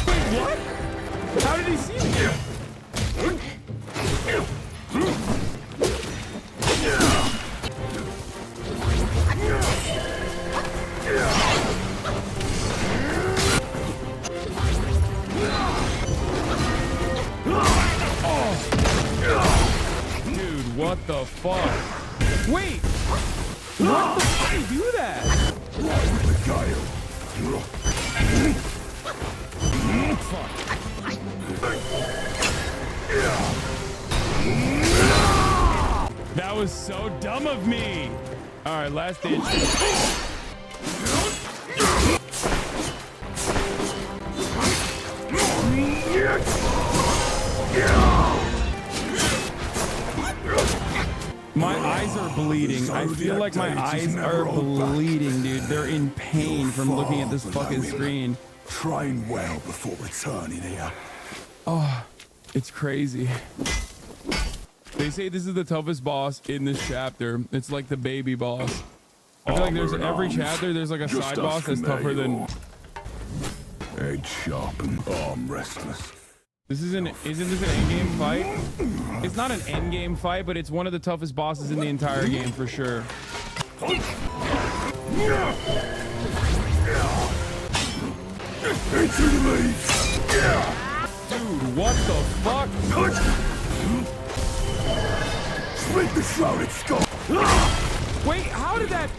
Wait, what? How did he see me? Dude, what the fuck? Wait! What the fuck did he do that? That was so dumb of me. All right, last ditch. My eyes are bleeding. I feel like my eyes are bleeding, dude. They're in pain from looking at this fucking screen. Train well before returning here. Oh, it's crazy. They say this is the toughest boss in this chapter. It's like the baby boss. I feel like there's every chapter there's like a side boss that's tougher than. Edge sharp and arm restless. Isn't this an endgame fight? It's not an endgame fight, but it's one of the toughest bosses in the entire game for sure. Dude, what the fuck? Split the shrouded skull. Wait, how did that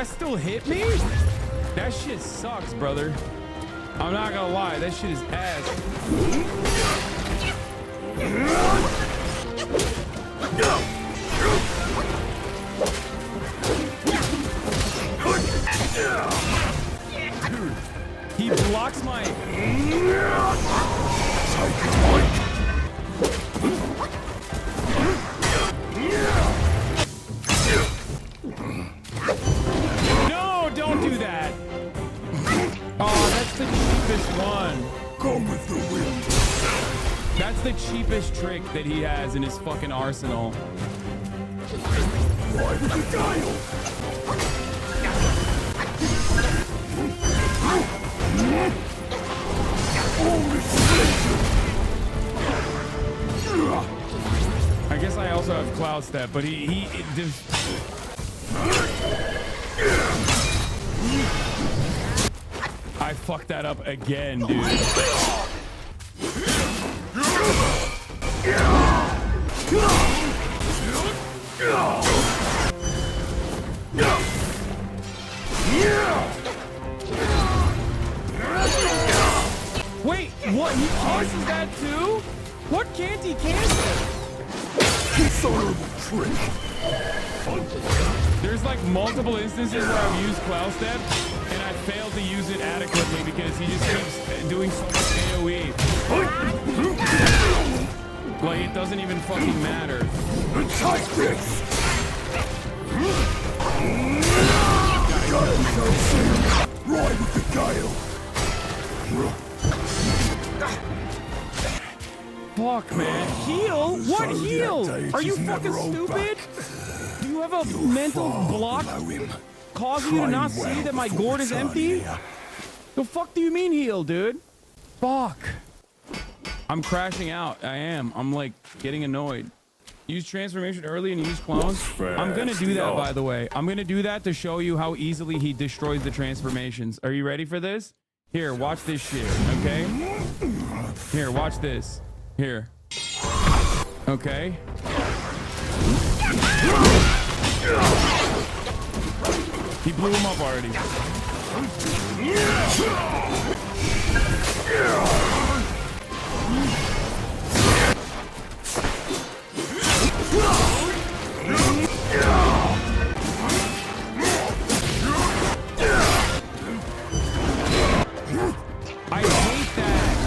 still hit me? That shit sucks, brother. I'm not gonna lie, that shit is ass. Dude, he blocks my... No, don't do that. Oh, that's the cheapest one. Go with the wind. That's the cheapest trick that he has in his fucking arsenal. Ride with the dial. I guess I also have Cloud Step, but he just... I fucked that up again, dude. Wait, what? He cancels that too? What can't he cancel? Dishonorable trick. There's like multiple instances where I've used Cloud Step and I failed to use it adequately because he just keeps doing so much AoE. Like it doesn't even fucking matter. Touch this. Ride with the gale. Fuck, man. Heal? What heal? Are you fucking stupid? Do you have a mental block causing you to not see that my gourd is empty? The fuck do you mean heal, dude? Fuck. I'm crashing out. I am. I'm like getting annoyed. Use transformation early and use clones. I'm gonna do that, by the way. I'm gonna do that to show you how easily he destroys the transformations. Are you ready for this? Here, watch this shit, okay? Here, watch this. Here. Okay. He blew him up already.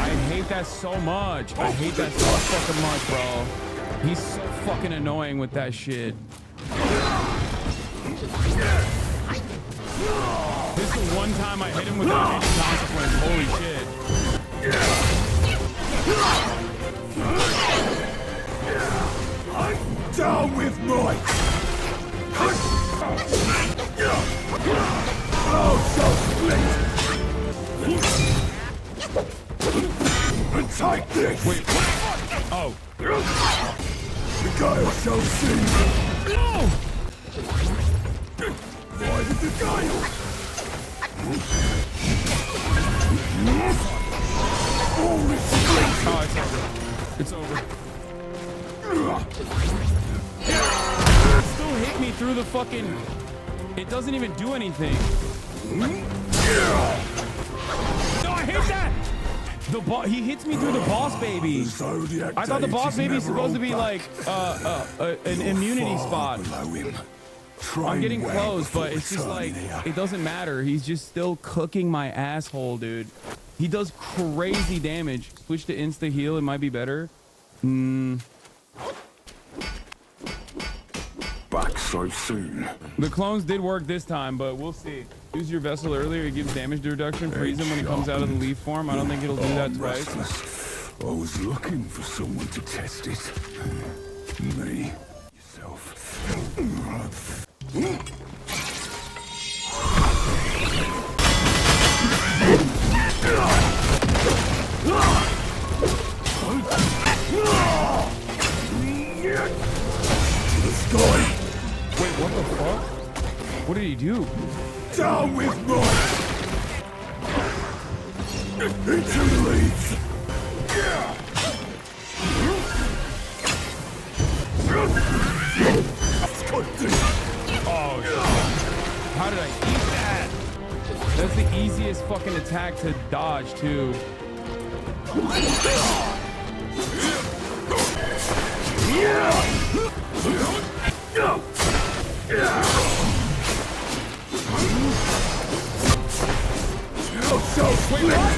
I hate that so much. I hate that so fucking much, bro. He's so fucking annoying with that shit. This is the one time I hit him without any consequence. Holy shit. I'm down with Mike. Oh, so split. And take this. Wait, what? Oh. The Gale shall see. No! Why did the Gale? Oh, it's over. It still hit me through the fucking... It doesn't even do anything. No, I hate that! He hits me through the boss baby. I thought the boss baby is supposed to be like an immunity spot. I'm getting close, but it's just like, it doesn't matter. He's just still cooking my asshole, dude. He does crazy damage. Switch to insta heal, it might be better. Back so soon. The clones did work this time, but we'll see. Use your vessel earlier, it gives damage reduction. Freeze him when he comes out of the leaf form. I don't think it'll do that twice. I was looking for someone to test it. Me. Yourself. To the sky. Wait, what the fuck? What did he do? Down with Mike! Into the leaves! Oh, shit. How did I eat that? That's the easiest fucking attack to dodge, too. Wait, what?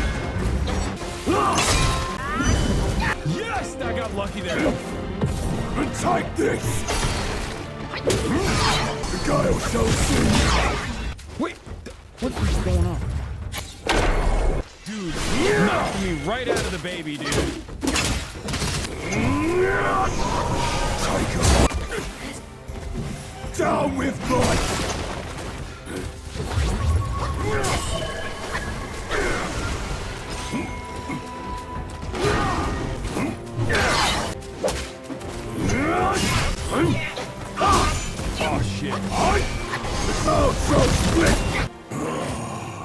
Yes, I got lucky there. And take this. The Gale shall see. Wait, what is going on? Dude, he knocked me right out of the baby, dude. Take her. Down with Mike. Oh shit. Oh, so split.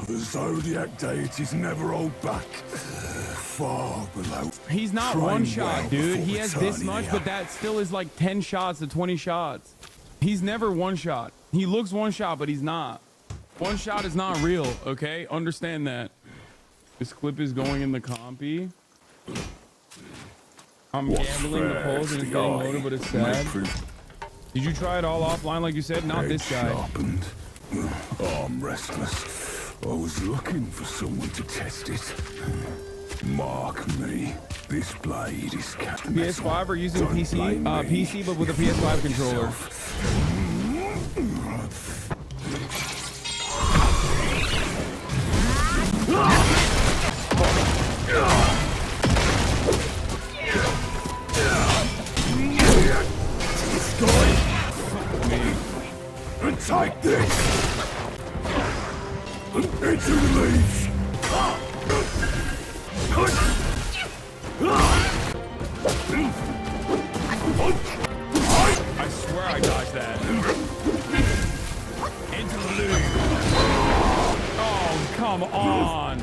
The Zodiac deities never hold back. Far below. He's not Train one shot, well dude. before He has this returning much, here. but that still is like 10 shots to 20 shots. He's never one shot. He looks one shot, but he's not. One shot is not real, okay? Understand that. This clip is going in the compy. I'm gambling the polls and it's getting loaded, but it's sad. Did you try it all offline like you said? Not this guy. Sharpened. Oh, I'm restless. I was looking for someone to test it. Mark me. This blade is PS5 or using PC? PC, but with a PS5 controller. And take this. Into the leaves. I swear I dodged that. Into the loop. Oh, come on.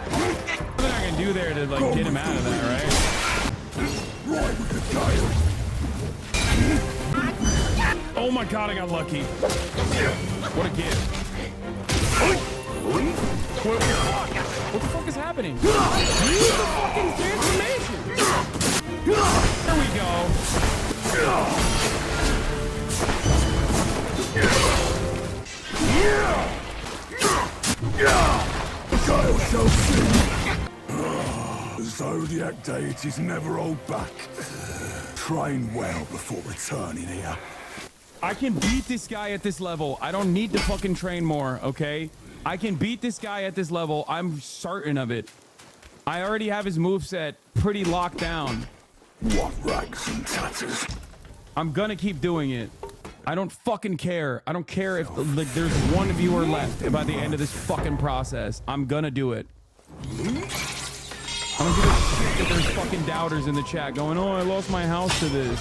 Nothing I can do there to like get him out of that, right? Ride with the gale. Oh my god, I got lucky. What a gift. What the fuck is happening? Use the fucking transformation. There we go. The gale shall sing. Zodiac deities never hold back. Train well before returning here. I can beat this guy at this level. I don't need to fucking train more, okay? I can beat this guy at this level. I'm certain of it. I already have his moveset pretty locked down. What rags and tatters? I'm gonna keep doing it. I don't fucking care. I don't care if like there's one viewer left by the end of this fucking process. I'm gonna do it. I don't give a shit that there's fucking doubters in the chat going, oh, I lost my house to this.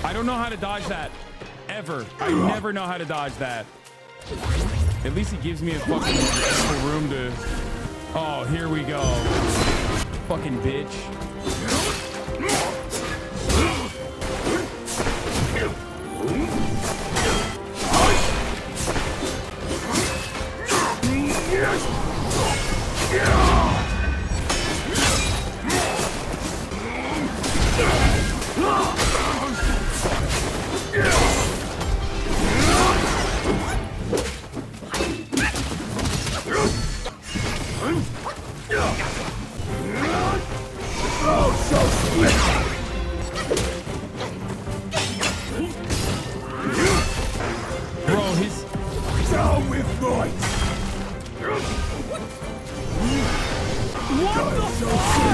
I don't know how to dodge that. Ever. I never know how to dodge that. At least he gives me a fucking extra room to... Oh, here we go. Fucking bitch. Bro, he's down with might. What the fuck?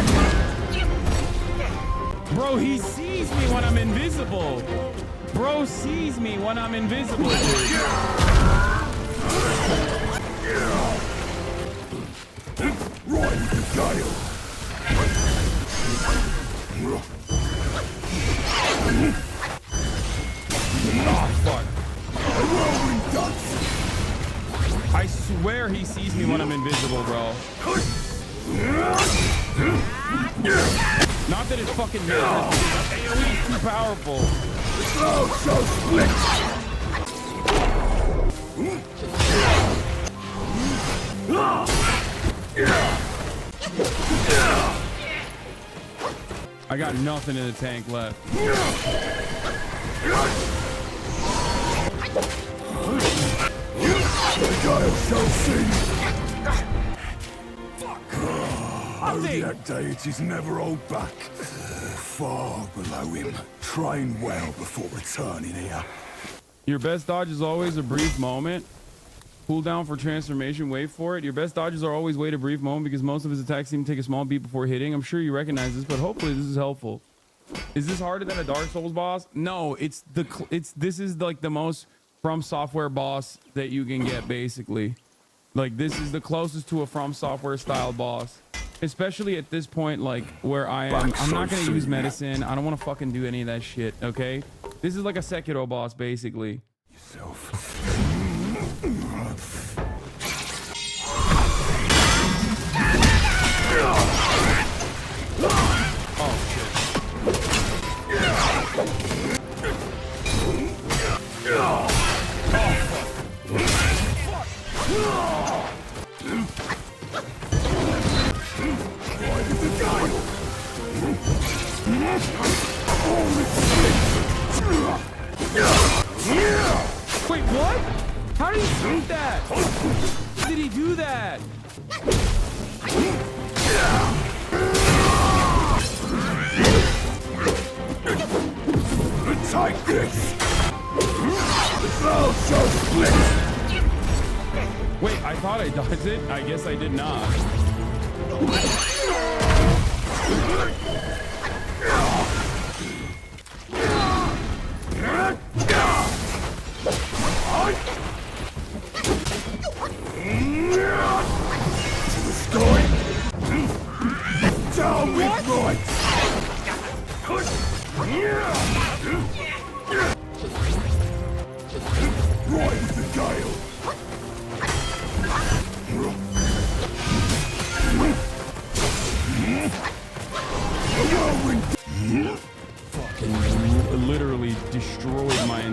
Bro, he sees me when I'm invisible. Bro sees me when I'm invisible, dude. Ride with the gale. Oh, fuck. I swear he sees me when I'm invisible, bro. Not that it fucking matters, because AoE is too powerful. So split. I got nothing in the tank left. The gale shall sing. Zodiac deities never hold back. Far below him. Train well before returning here. Your best dodge is always a brief moment. Cooldown for transformation, wait for it. Your best dodges are always wait a brief moment because most of his attacks seem to take a small beat before hitting. I'm sure you recognize this, but hopefully this is helpful. Is this harder than a Dark Souls boss? No, this is like the most From Software boss that you can get, basically. Like, this is the closest to a From Software style boss. Especially at this point, like, where I am. I'm not gonna use medicine. I don't want to fucking do any of that shit, okay? This is like a Sekiro boss, basically. Wait, what? How did he shoot that? How did he do that? Take this! So split! Wait, I thought I dodged it. I guess I did not. To the sky! Down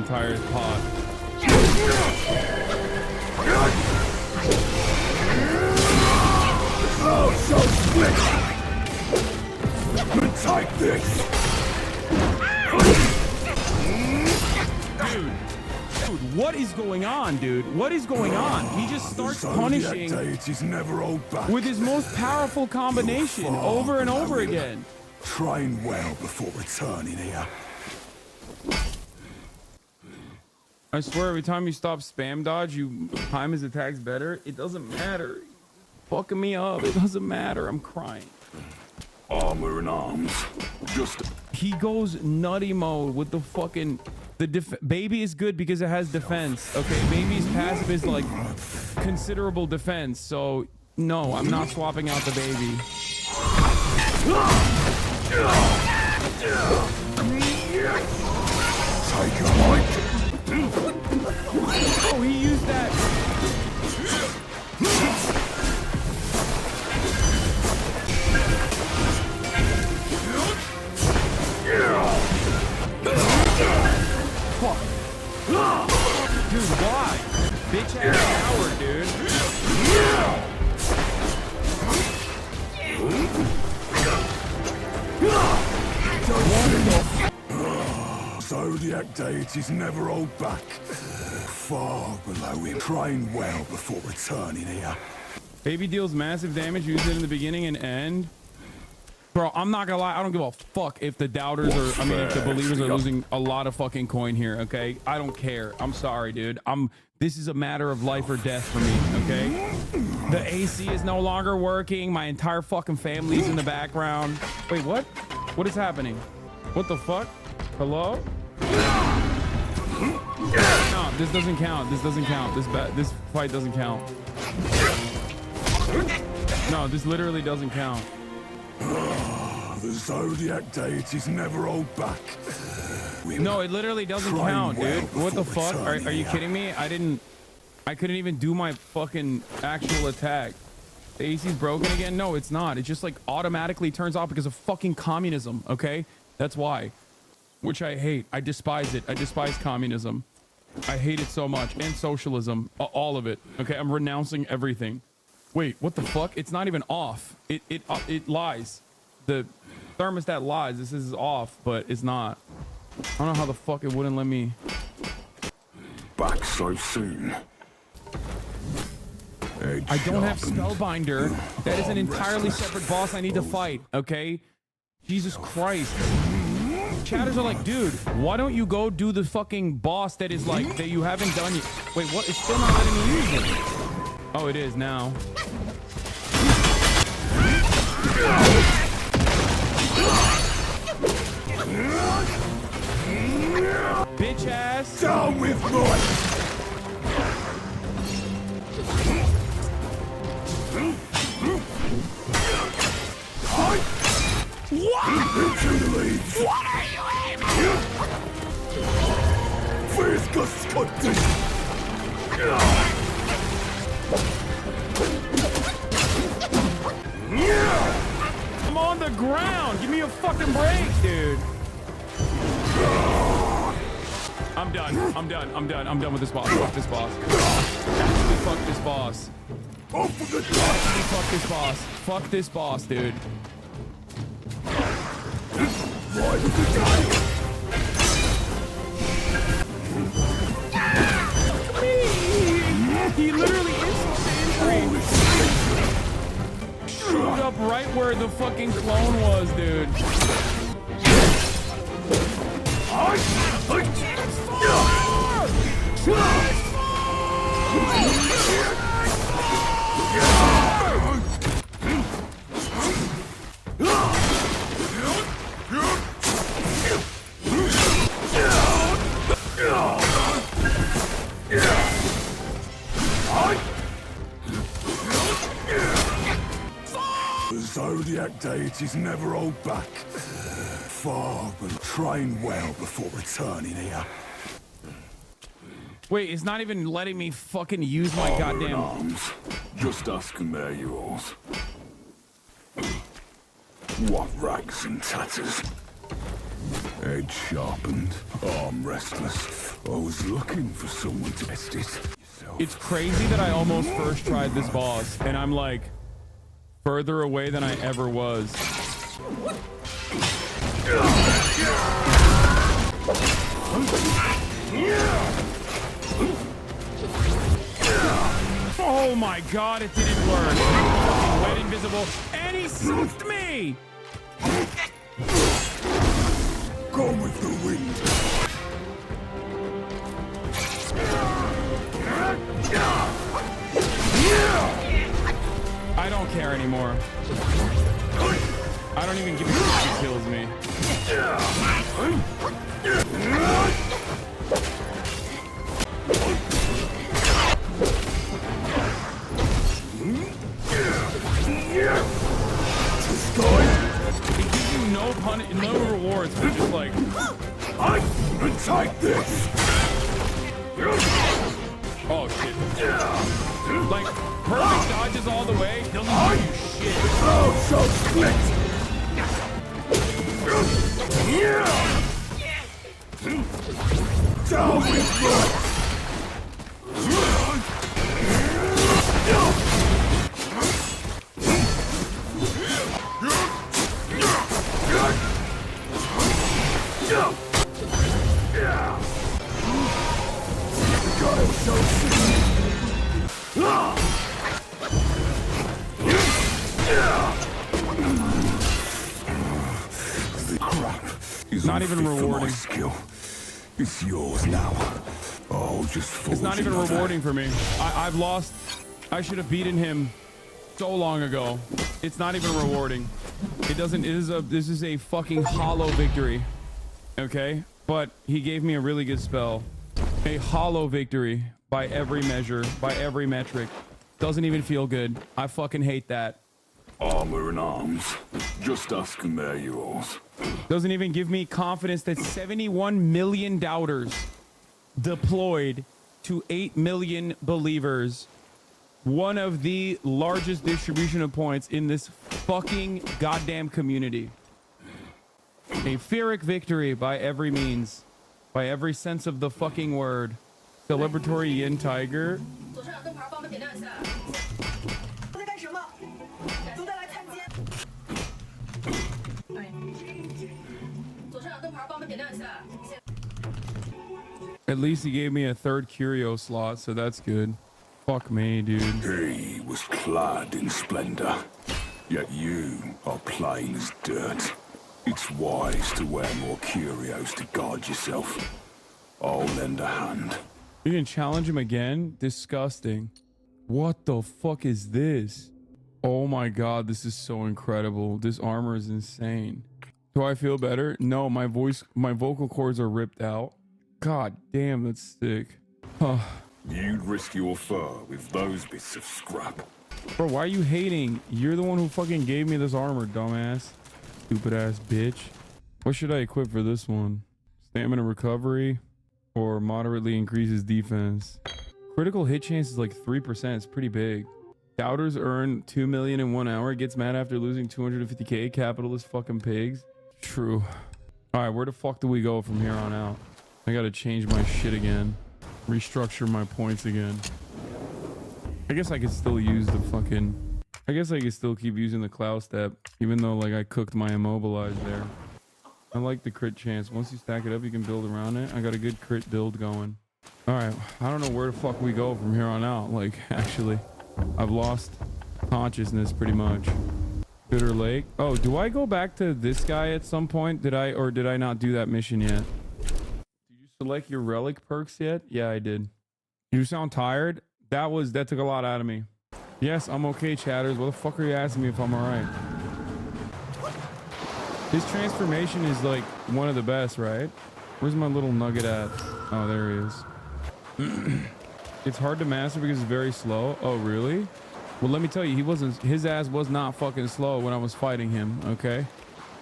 entire pot. Oh, so slick! Take this! Dude, what is going on, dude? What is going on? He just starts punishing never hold back. with his most powerful combination over and over again. Train well before returning here. I swear, every time you stop spam dodge, you time his attacks better. It doesn't matter. Fucking me up. It doesn't matter. I'm crying. Armor and arms. Just he goes nutty mode with the fucking baby is good because it has defense. Okay, baby's passive is like considerable defense. So no, I'm not swapping out the baby. Oh, he used that. Fuck. Dude, why? Bitch ass coward, dude. Zodiac deities never hold back. Far below him. Train well before returning here. Baby deals massive damage. Use it in the beginning and end. Bro, I'm not gonna lie. I don't give a fuck if the doubters are, I mean, if the believers are losing a lot of fucking coin here, okay? I don't care. I'm sorry, dude. This is a matter of life or death for me, okay? The AC is no longer working. My entire fucking family's in the background. Wait, what? What is happening? What the fuck? Hello? No, this doesn't count. This doesn't count. This fight doesn't count. No, this literally doesn't count. The Zodiac deities never hold back. No, it literally doesn't count, dude. What the fuck? Are you kidding me? I couldn't even do my fucking actual attack. The AC's broken again? No, it's not. It just like automatically turns off because of fucking communism, okay? That's why. Which I hate. I despise it. I despise communism. I hate it so much. And socialism. All of it. Okay, I'm renouncing everything. Wait, what the fuck? It's not even off. It lies. The thermostat lies. This is off, but it's not. I don't know how the fuck it wouldn't let me. Back so soon. I don't have Spellbinder. That is an entirely separate boss I need to fight, okay? Jesus Christ. Chatters are like, dude, why don't you go do the fucking boss that is like, that you haven't done yet? Wait, what? It's still not letting me use it. Oh, it is now. Bitch ass. Down with voice. What? Into the leads. What are you aiming? Frisca Scottish. I'm on the ground. Give me a fucking break, dude. I'm done. I'm done. I'm done. I'm done with this boss. Fuck this boss. Actually, fuck this boss. Actually, fuck this boss. Fuck this boss, dude. He literally instantly showed up right where the fucking clone was, dude. The Zodiac deities never hold back. Far but train well before returning here. Wait, it's not even letting me fucking use my goddamn arms. Just ask and they're yours. What rags and tatters. Head sharpened, arm restless. I was looking for someone to test it. It's crazy that I almost first tried this boss, and I'm like further away than I ever was. Oh my god, it didn't work. He went invisible, and he sucked me! Go with the wind. I don't care anymore. I don't even give a shit if he kills me. It gives you no rewards, but just like Take this. oh shit. Like perfect dodges all the way doesn't do shit. Oh, so split. Down with blood. Not even rewarding. Skill. It's yours now. Oh, just it's not even rewarding for me. I've lost. I should have beaten him so long ago. It's not even rewarding. It doesn't. This is a fucking hollow victory. Okay, but he gave me a really good spell. A hollow victory by every measure, by every metric. Doesn't even feel good. I fucking hate that. Armor and arms. Just ask and they're yours. Doesn't even give me confidence that 71 million doubters deployed to 8 million believers. One of the largest distribution of points in this fucking goddamn community. A Pyrrhic victory by every means. By every sense of the fucking word. Celebratory Yin Tiger. At least he gave me a third curio slot, so that's good. Fuck me, dude. He was clad in splendor, yet you are plain as dirt. It's wise to wear more curios to guard yourself. I'll lend a hand. You can challenge him again? Disgusting. What the fuck is this? Oh my god, this is so incredible. This armor is insane. Do I feel better? No, my vocal cords are ripped out. God damn, that's sick. You'd risk your fur with those bits of scrap. Bro, why are you hating? You're the one who fucking gave me this armor, dumbass. Stupid ass bitch. What should I equip for this one? Stamina recovery or moderately increases defense. Critical hit chance is like 3%. It's pretty big. Doubters earn 2 million in 1 hour. Gets mad after losing 250k. Capitalist fucking pigs. True. All right, where the fuck do we go from here on out? I gotta change my shit again. Restructure my points again. I guess I could still use the fucking... I guess I could still keep using the cloud step, even though like I cooked my immobilize there. I like the crit chance. Once you stack it up, you can build around it. I got a good crit build going. All right, I don't know where the fuck we go from here on out. Like, actually, I've lost consciousness pretty much. Bitter Lake. Oh, do I go back to this guy at some point? Did I not do that mission yet? Did you select your relic perks yet? Yeah, I did. You sound tired? That took a lot out of me. Yes, I'm okay, chatters. What the fuck are you asking me if I'm alright? His transformation is like one of the best, right? Where's my little nugget at? Oh, there he is. It's hard to master because it's very slow. Oh, really? Well, let me tell you, his ass was not fucking slow when I was fighting him, okay?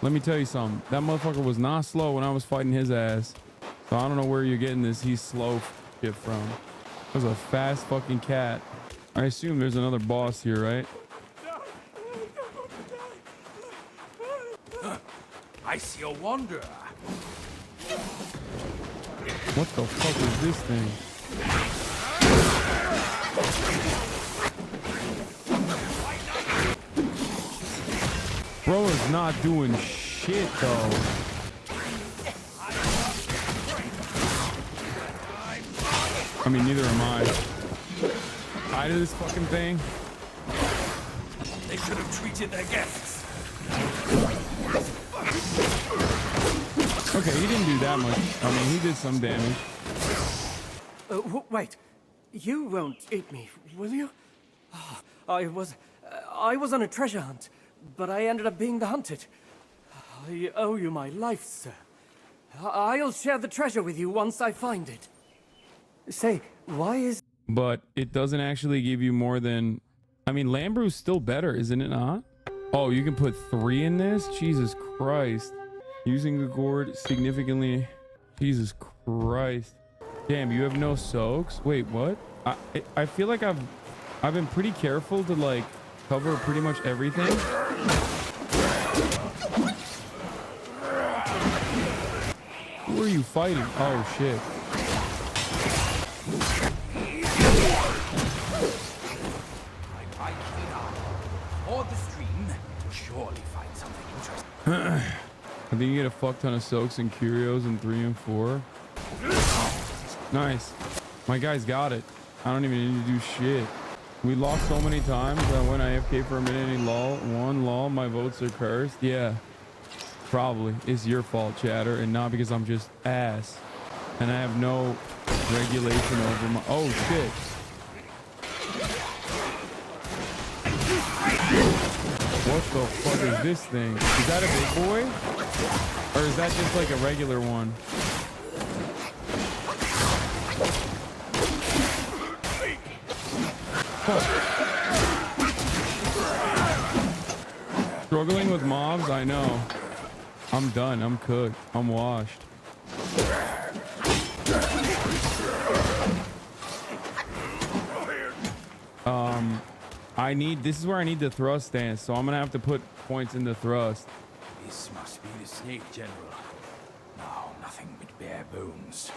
Let me tell you something. That motherfucker was not slow when I was fighting his ass. So I don't know where you're getting this he's slow shit from. It was a fast fucking cat. I assume there's another boss here, right? I see a wanderer. What the fuck is this thing? Bro is not doing shit though. I mean, neither am I. Tired of this fucking thing. They should have treated their guests. Okay, he didn't do that much. I mean, he did some damage. Wait, you won't eat me, will you? Oh, I was on a treasure hunt, but I ended up being the hunted. I owe you my life, sir. I'll share the treasure with you once I find it. Say, why is... But it doesn't actually give you more than... I mean, Lambrew's still better, isn't it not? Oh, you can put 3 in this? Jesus Christ. Using the gourd significantly... Jesus Christ. Damn, you have no soaks? Wait, what? I feel like I've been pretty careful to, like, cover pretty much everything. Who are you fighting? Oh, shit. Or the stream, surely find something interesting. I think you get a fuck ton of soaks and curios in 3 and 4. Nice. My guy's got it. I don't even need to do shit. We lost so many times that when I AFK for a minute and he lol, my votes are cursed. Yeah, probably. It's your fault, chatter, and not because I'm just ass. And I have no regulation over my... Oh, shit. What the fuck is this thing? Is that a big boy? Or is that just like a regular one? Fuck. Struggling with mobs? I know. I'm done. I'm cooked. I'm washed. This is where I need the thrust stance, so I'm gonna have to put points in the thrust. This must be the Snake General. No, nothing but bare bones.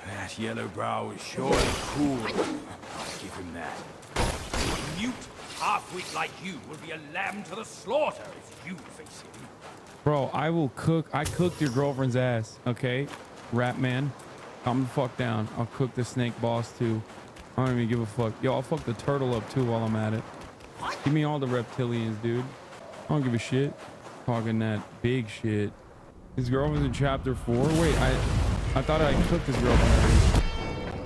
That yellow brow is surely cool. I'll give him that. A mute half-wit like you will be a lamb to the slaughter if you face him. Bro, I will cook. I cooked your girlfriend's ass, okay? Rat man. Calm the fuck down. I'll cook the snake boss too. I don't even give a fuck. Yo, I'll fuck the turtle up too while I'm at it. Give me all the reptilians, dude. I don't give a shit. Talking that big shit. His girlfriend's in chapter 4. Wait, I thought I cooked his girlfriend.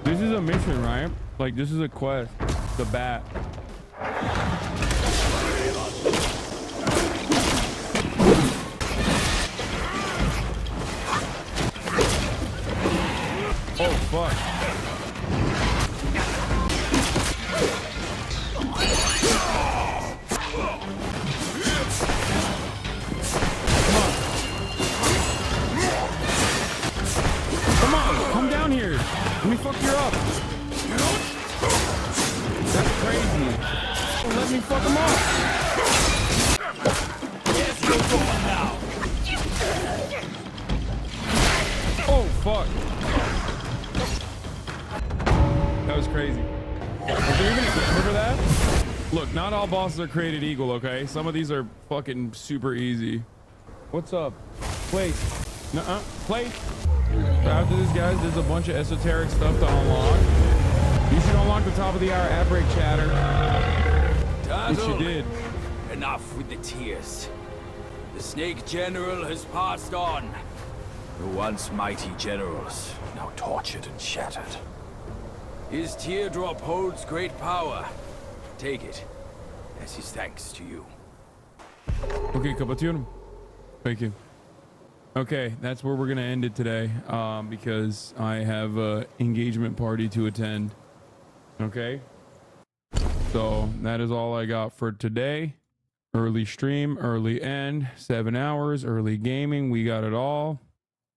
This is a mission, right? Like, this is a quest. The bat. Oh, fuck. Come on, come down here. Let me fuck you up. That's crazy. Well, let me fuck him up. Yes, you're going now. Oh, fuck. That was crazy. Was there even a camera for that? Look, not all bosses are created equal, okay? Some of these are fucking super easy. What's up? Plate. Nuh-uh. Plate. After this, guys, there's a bunch of esoteric stuff to unlock. You should unlock the top of the hour ad break, chatter. Which you did. Enough with the tears. The Snake General has passed on. The once mighty generals, now tortured and shattered. His teardrop holds great power. Take it as his thanks to you. Okay, Capitano. Thank you. Okay, that's where we're gonna end it today, because I have a engagement party to attend. Okay, so that is all I got for today. Early stream, early end, 7 hours, early gaming. We got it all.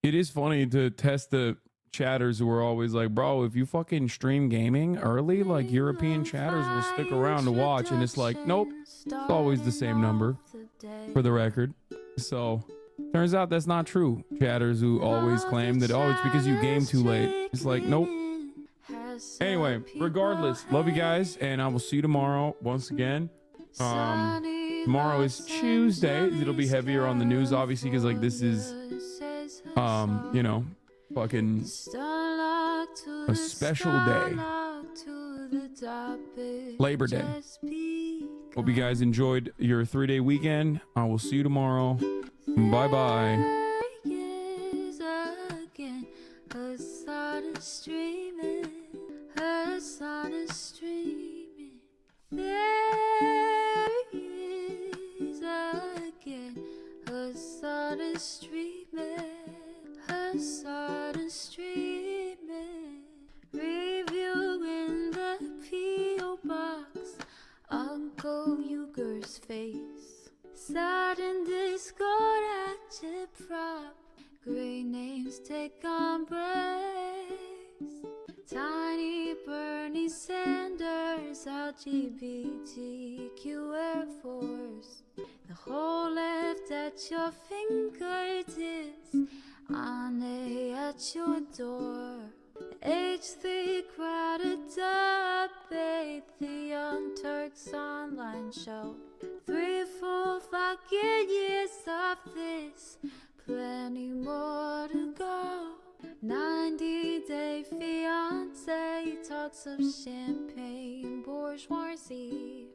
It is funny to test the chatters who are always like, bro, if you fucking stream gaming early, like European chatters will stick around to watch, and it's like, nope, it's always the same number, for the record. So Turns out that's not true. Chatters who always claim that, oh, it's because you game too late. It's like, nope. Anyway, regardless, love you guys, and I will see you tomorrow once again. Tomorrow is Tuesday. It'll be heavier on the news, obviously, because like this is, you know, fucking a special day. Labor Day. Hope you guys enjoyed your 3-day weekend. I will see you tomorrow. Bye bye. Her sun is streaming. There is again. Her sun is streaming. Her sun is streaming. Reviewing the P.O. box. Uncle Uger's face. Sudden discord at your prop. Great names take on breaks. Tiny Bernie Sanders, LGBTQ Air Force. The whole left at your fingertips, Ane at your door. H3 crowded debate, the Young Turks online show. 3 full fucking years of this, plenty more to go. 90-day fiance talks of champagne bourgeoisie.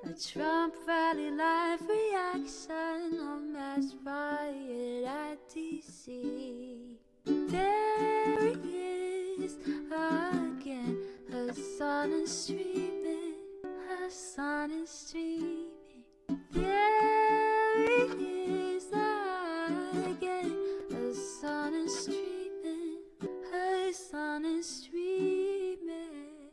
A Trump rally live reaction, a mass riot at DC. There he is again. Her sun is streaming. Her sun is streaming. There he is again. Her sun is streaming. Her sun is streaming.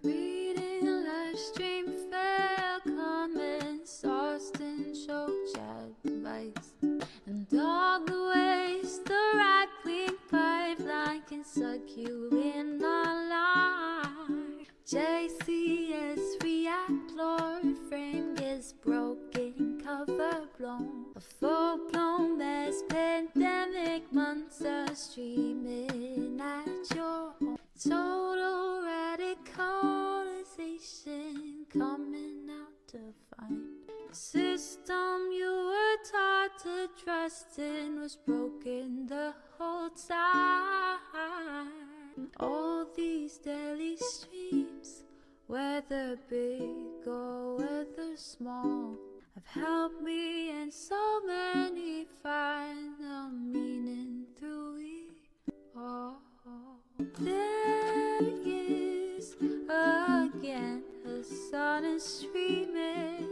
Reading live stream fair comments, Austin show chat advice, and all the ways the right-wing pipeline can suck you in online. JCS react, Lord frame gets broken, cover blown. A full-blown mass pandemic, months are streaming at your home. Total radicalization coming out to find. The system you were taught to trust in was broken the whole time. All these daily streams, whether big or whether small, have helped me and so many find the meaning through it all. There he is again. Her sun is streaming.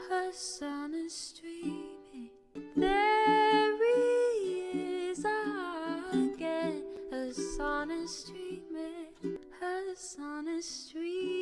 Her sun is streaming. There he is again. Her sun is streaming. Her sun is streaming.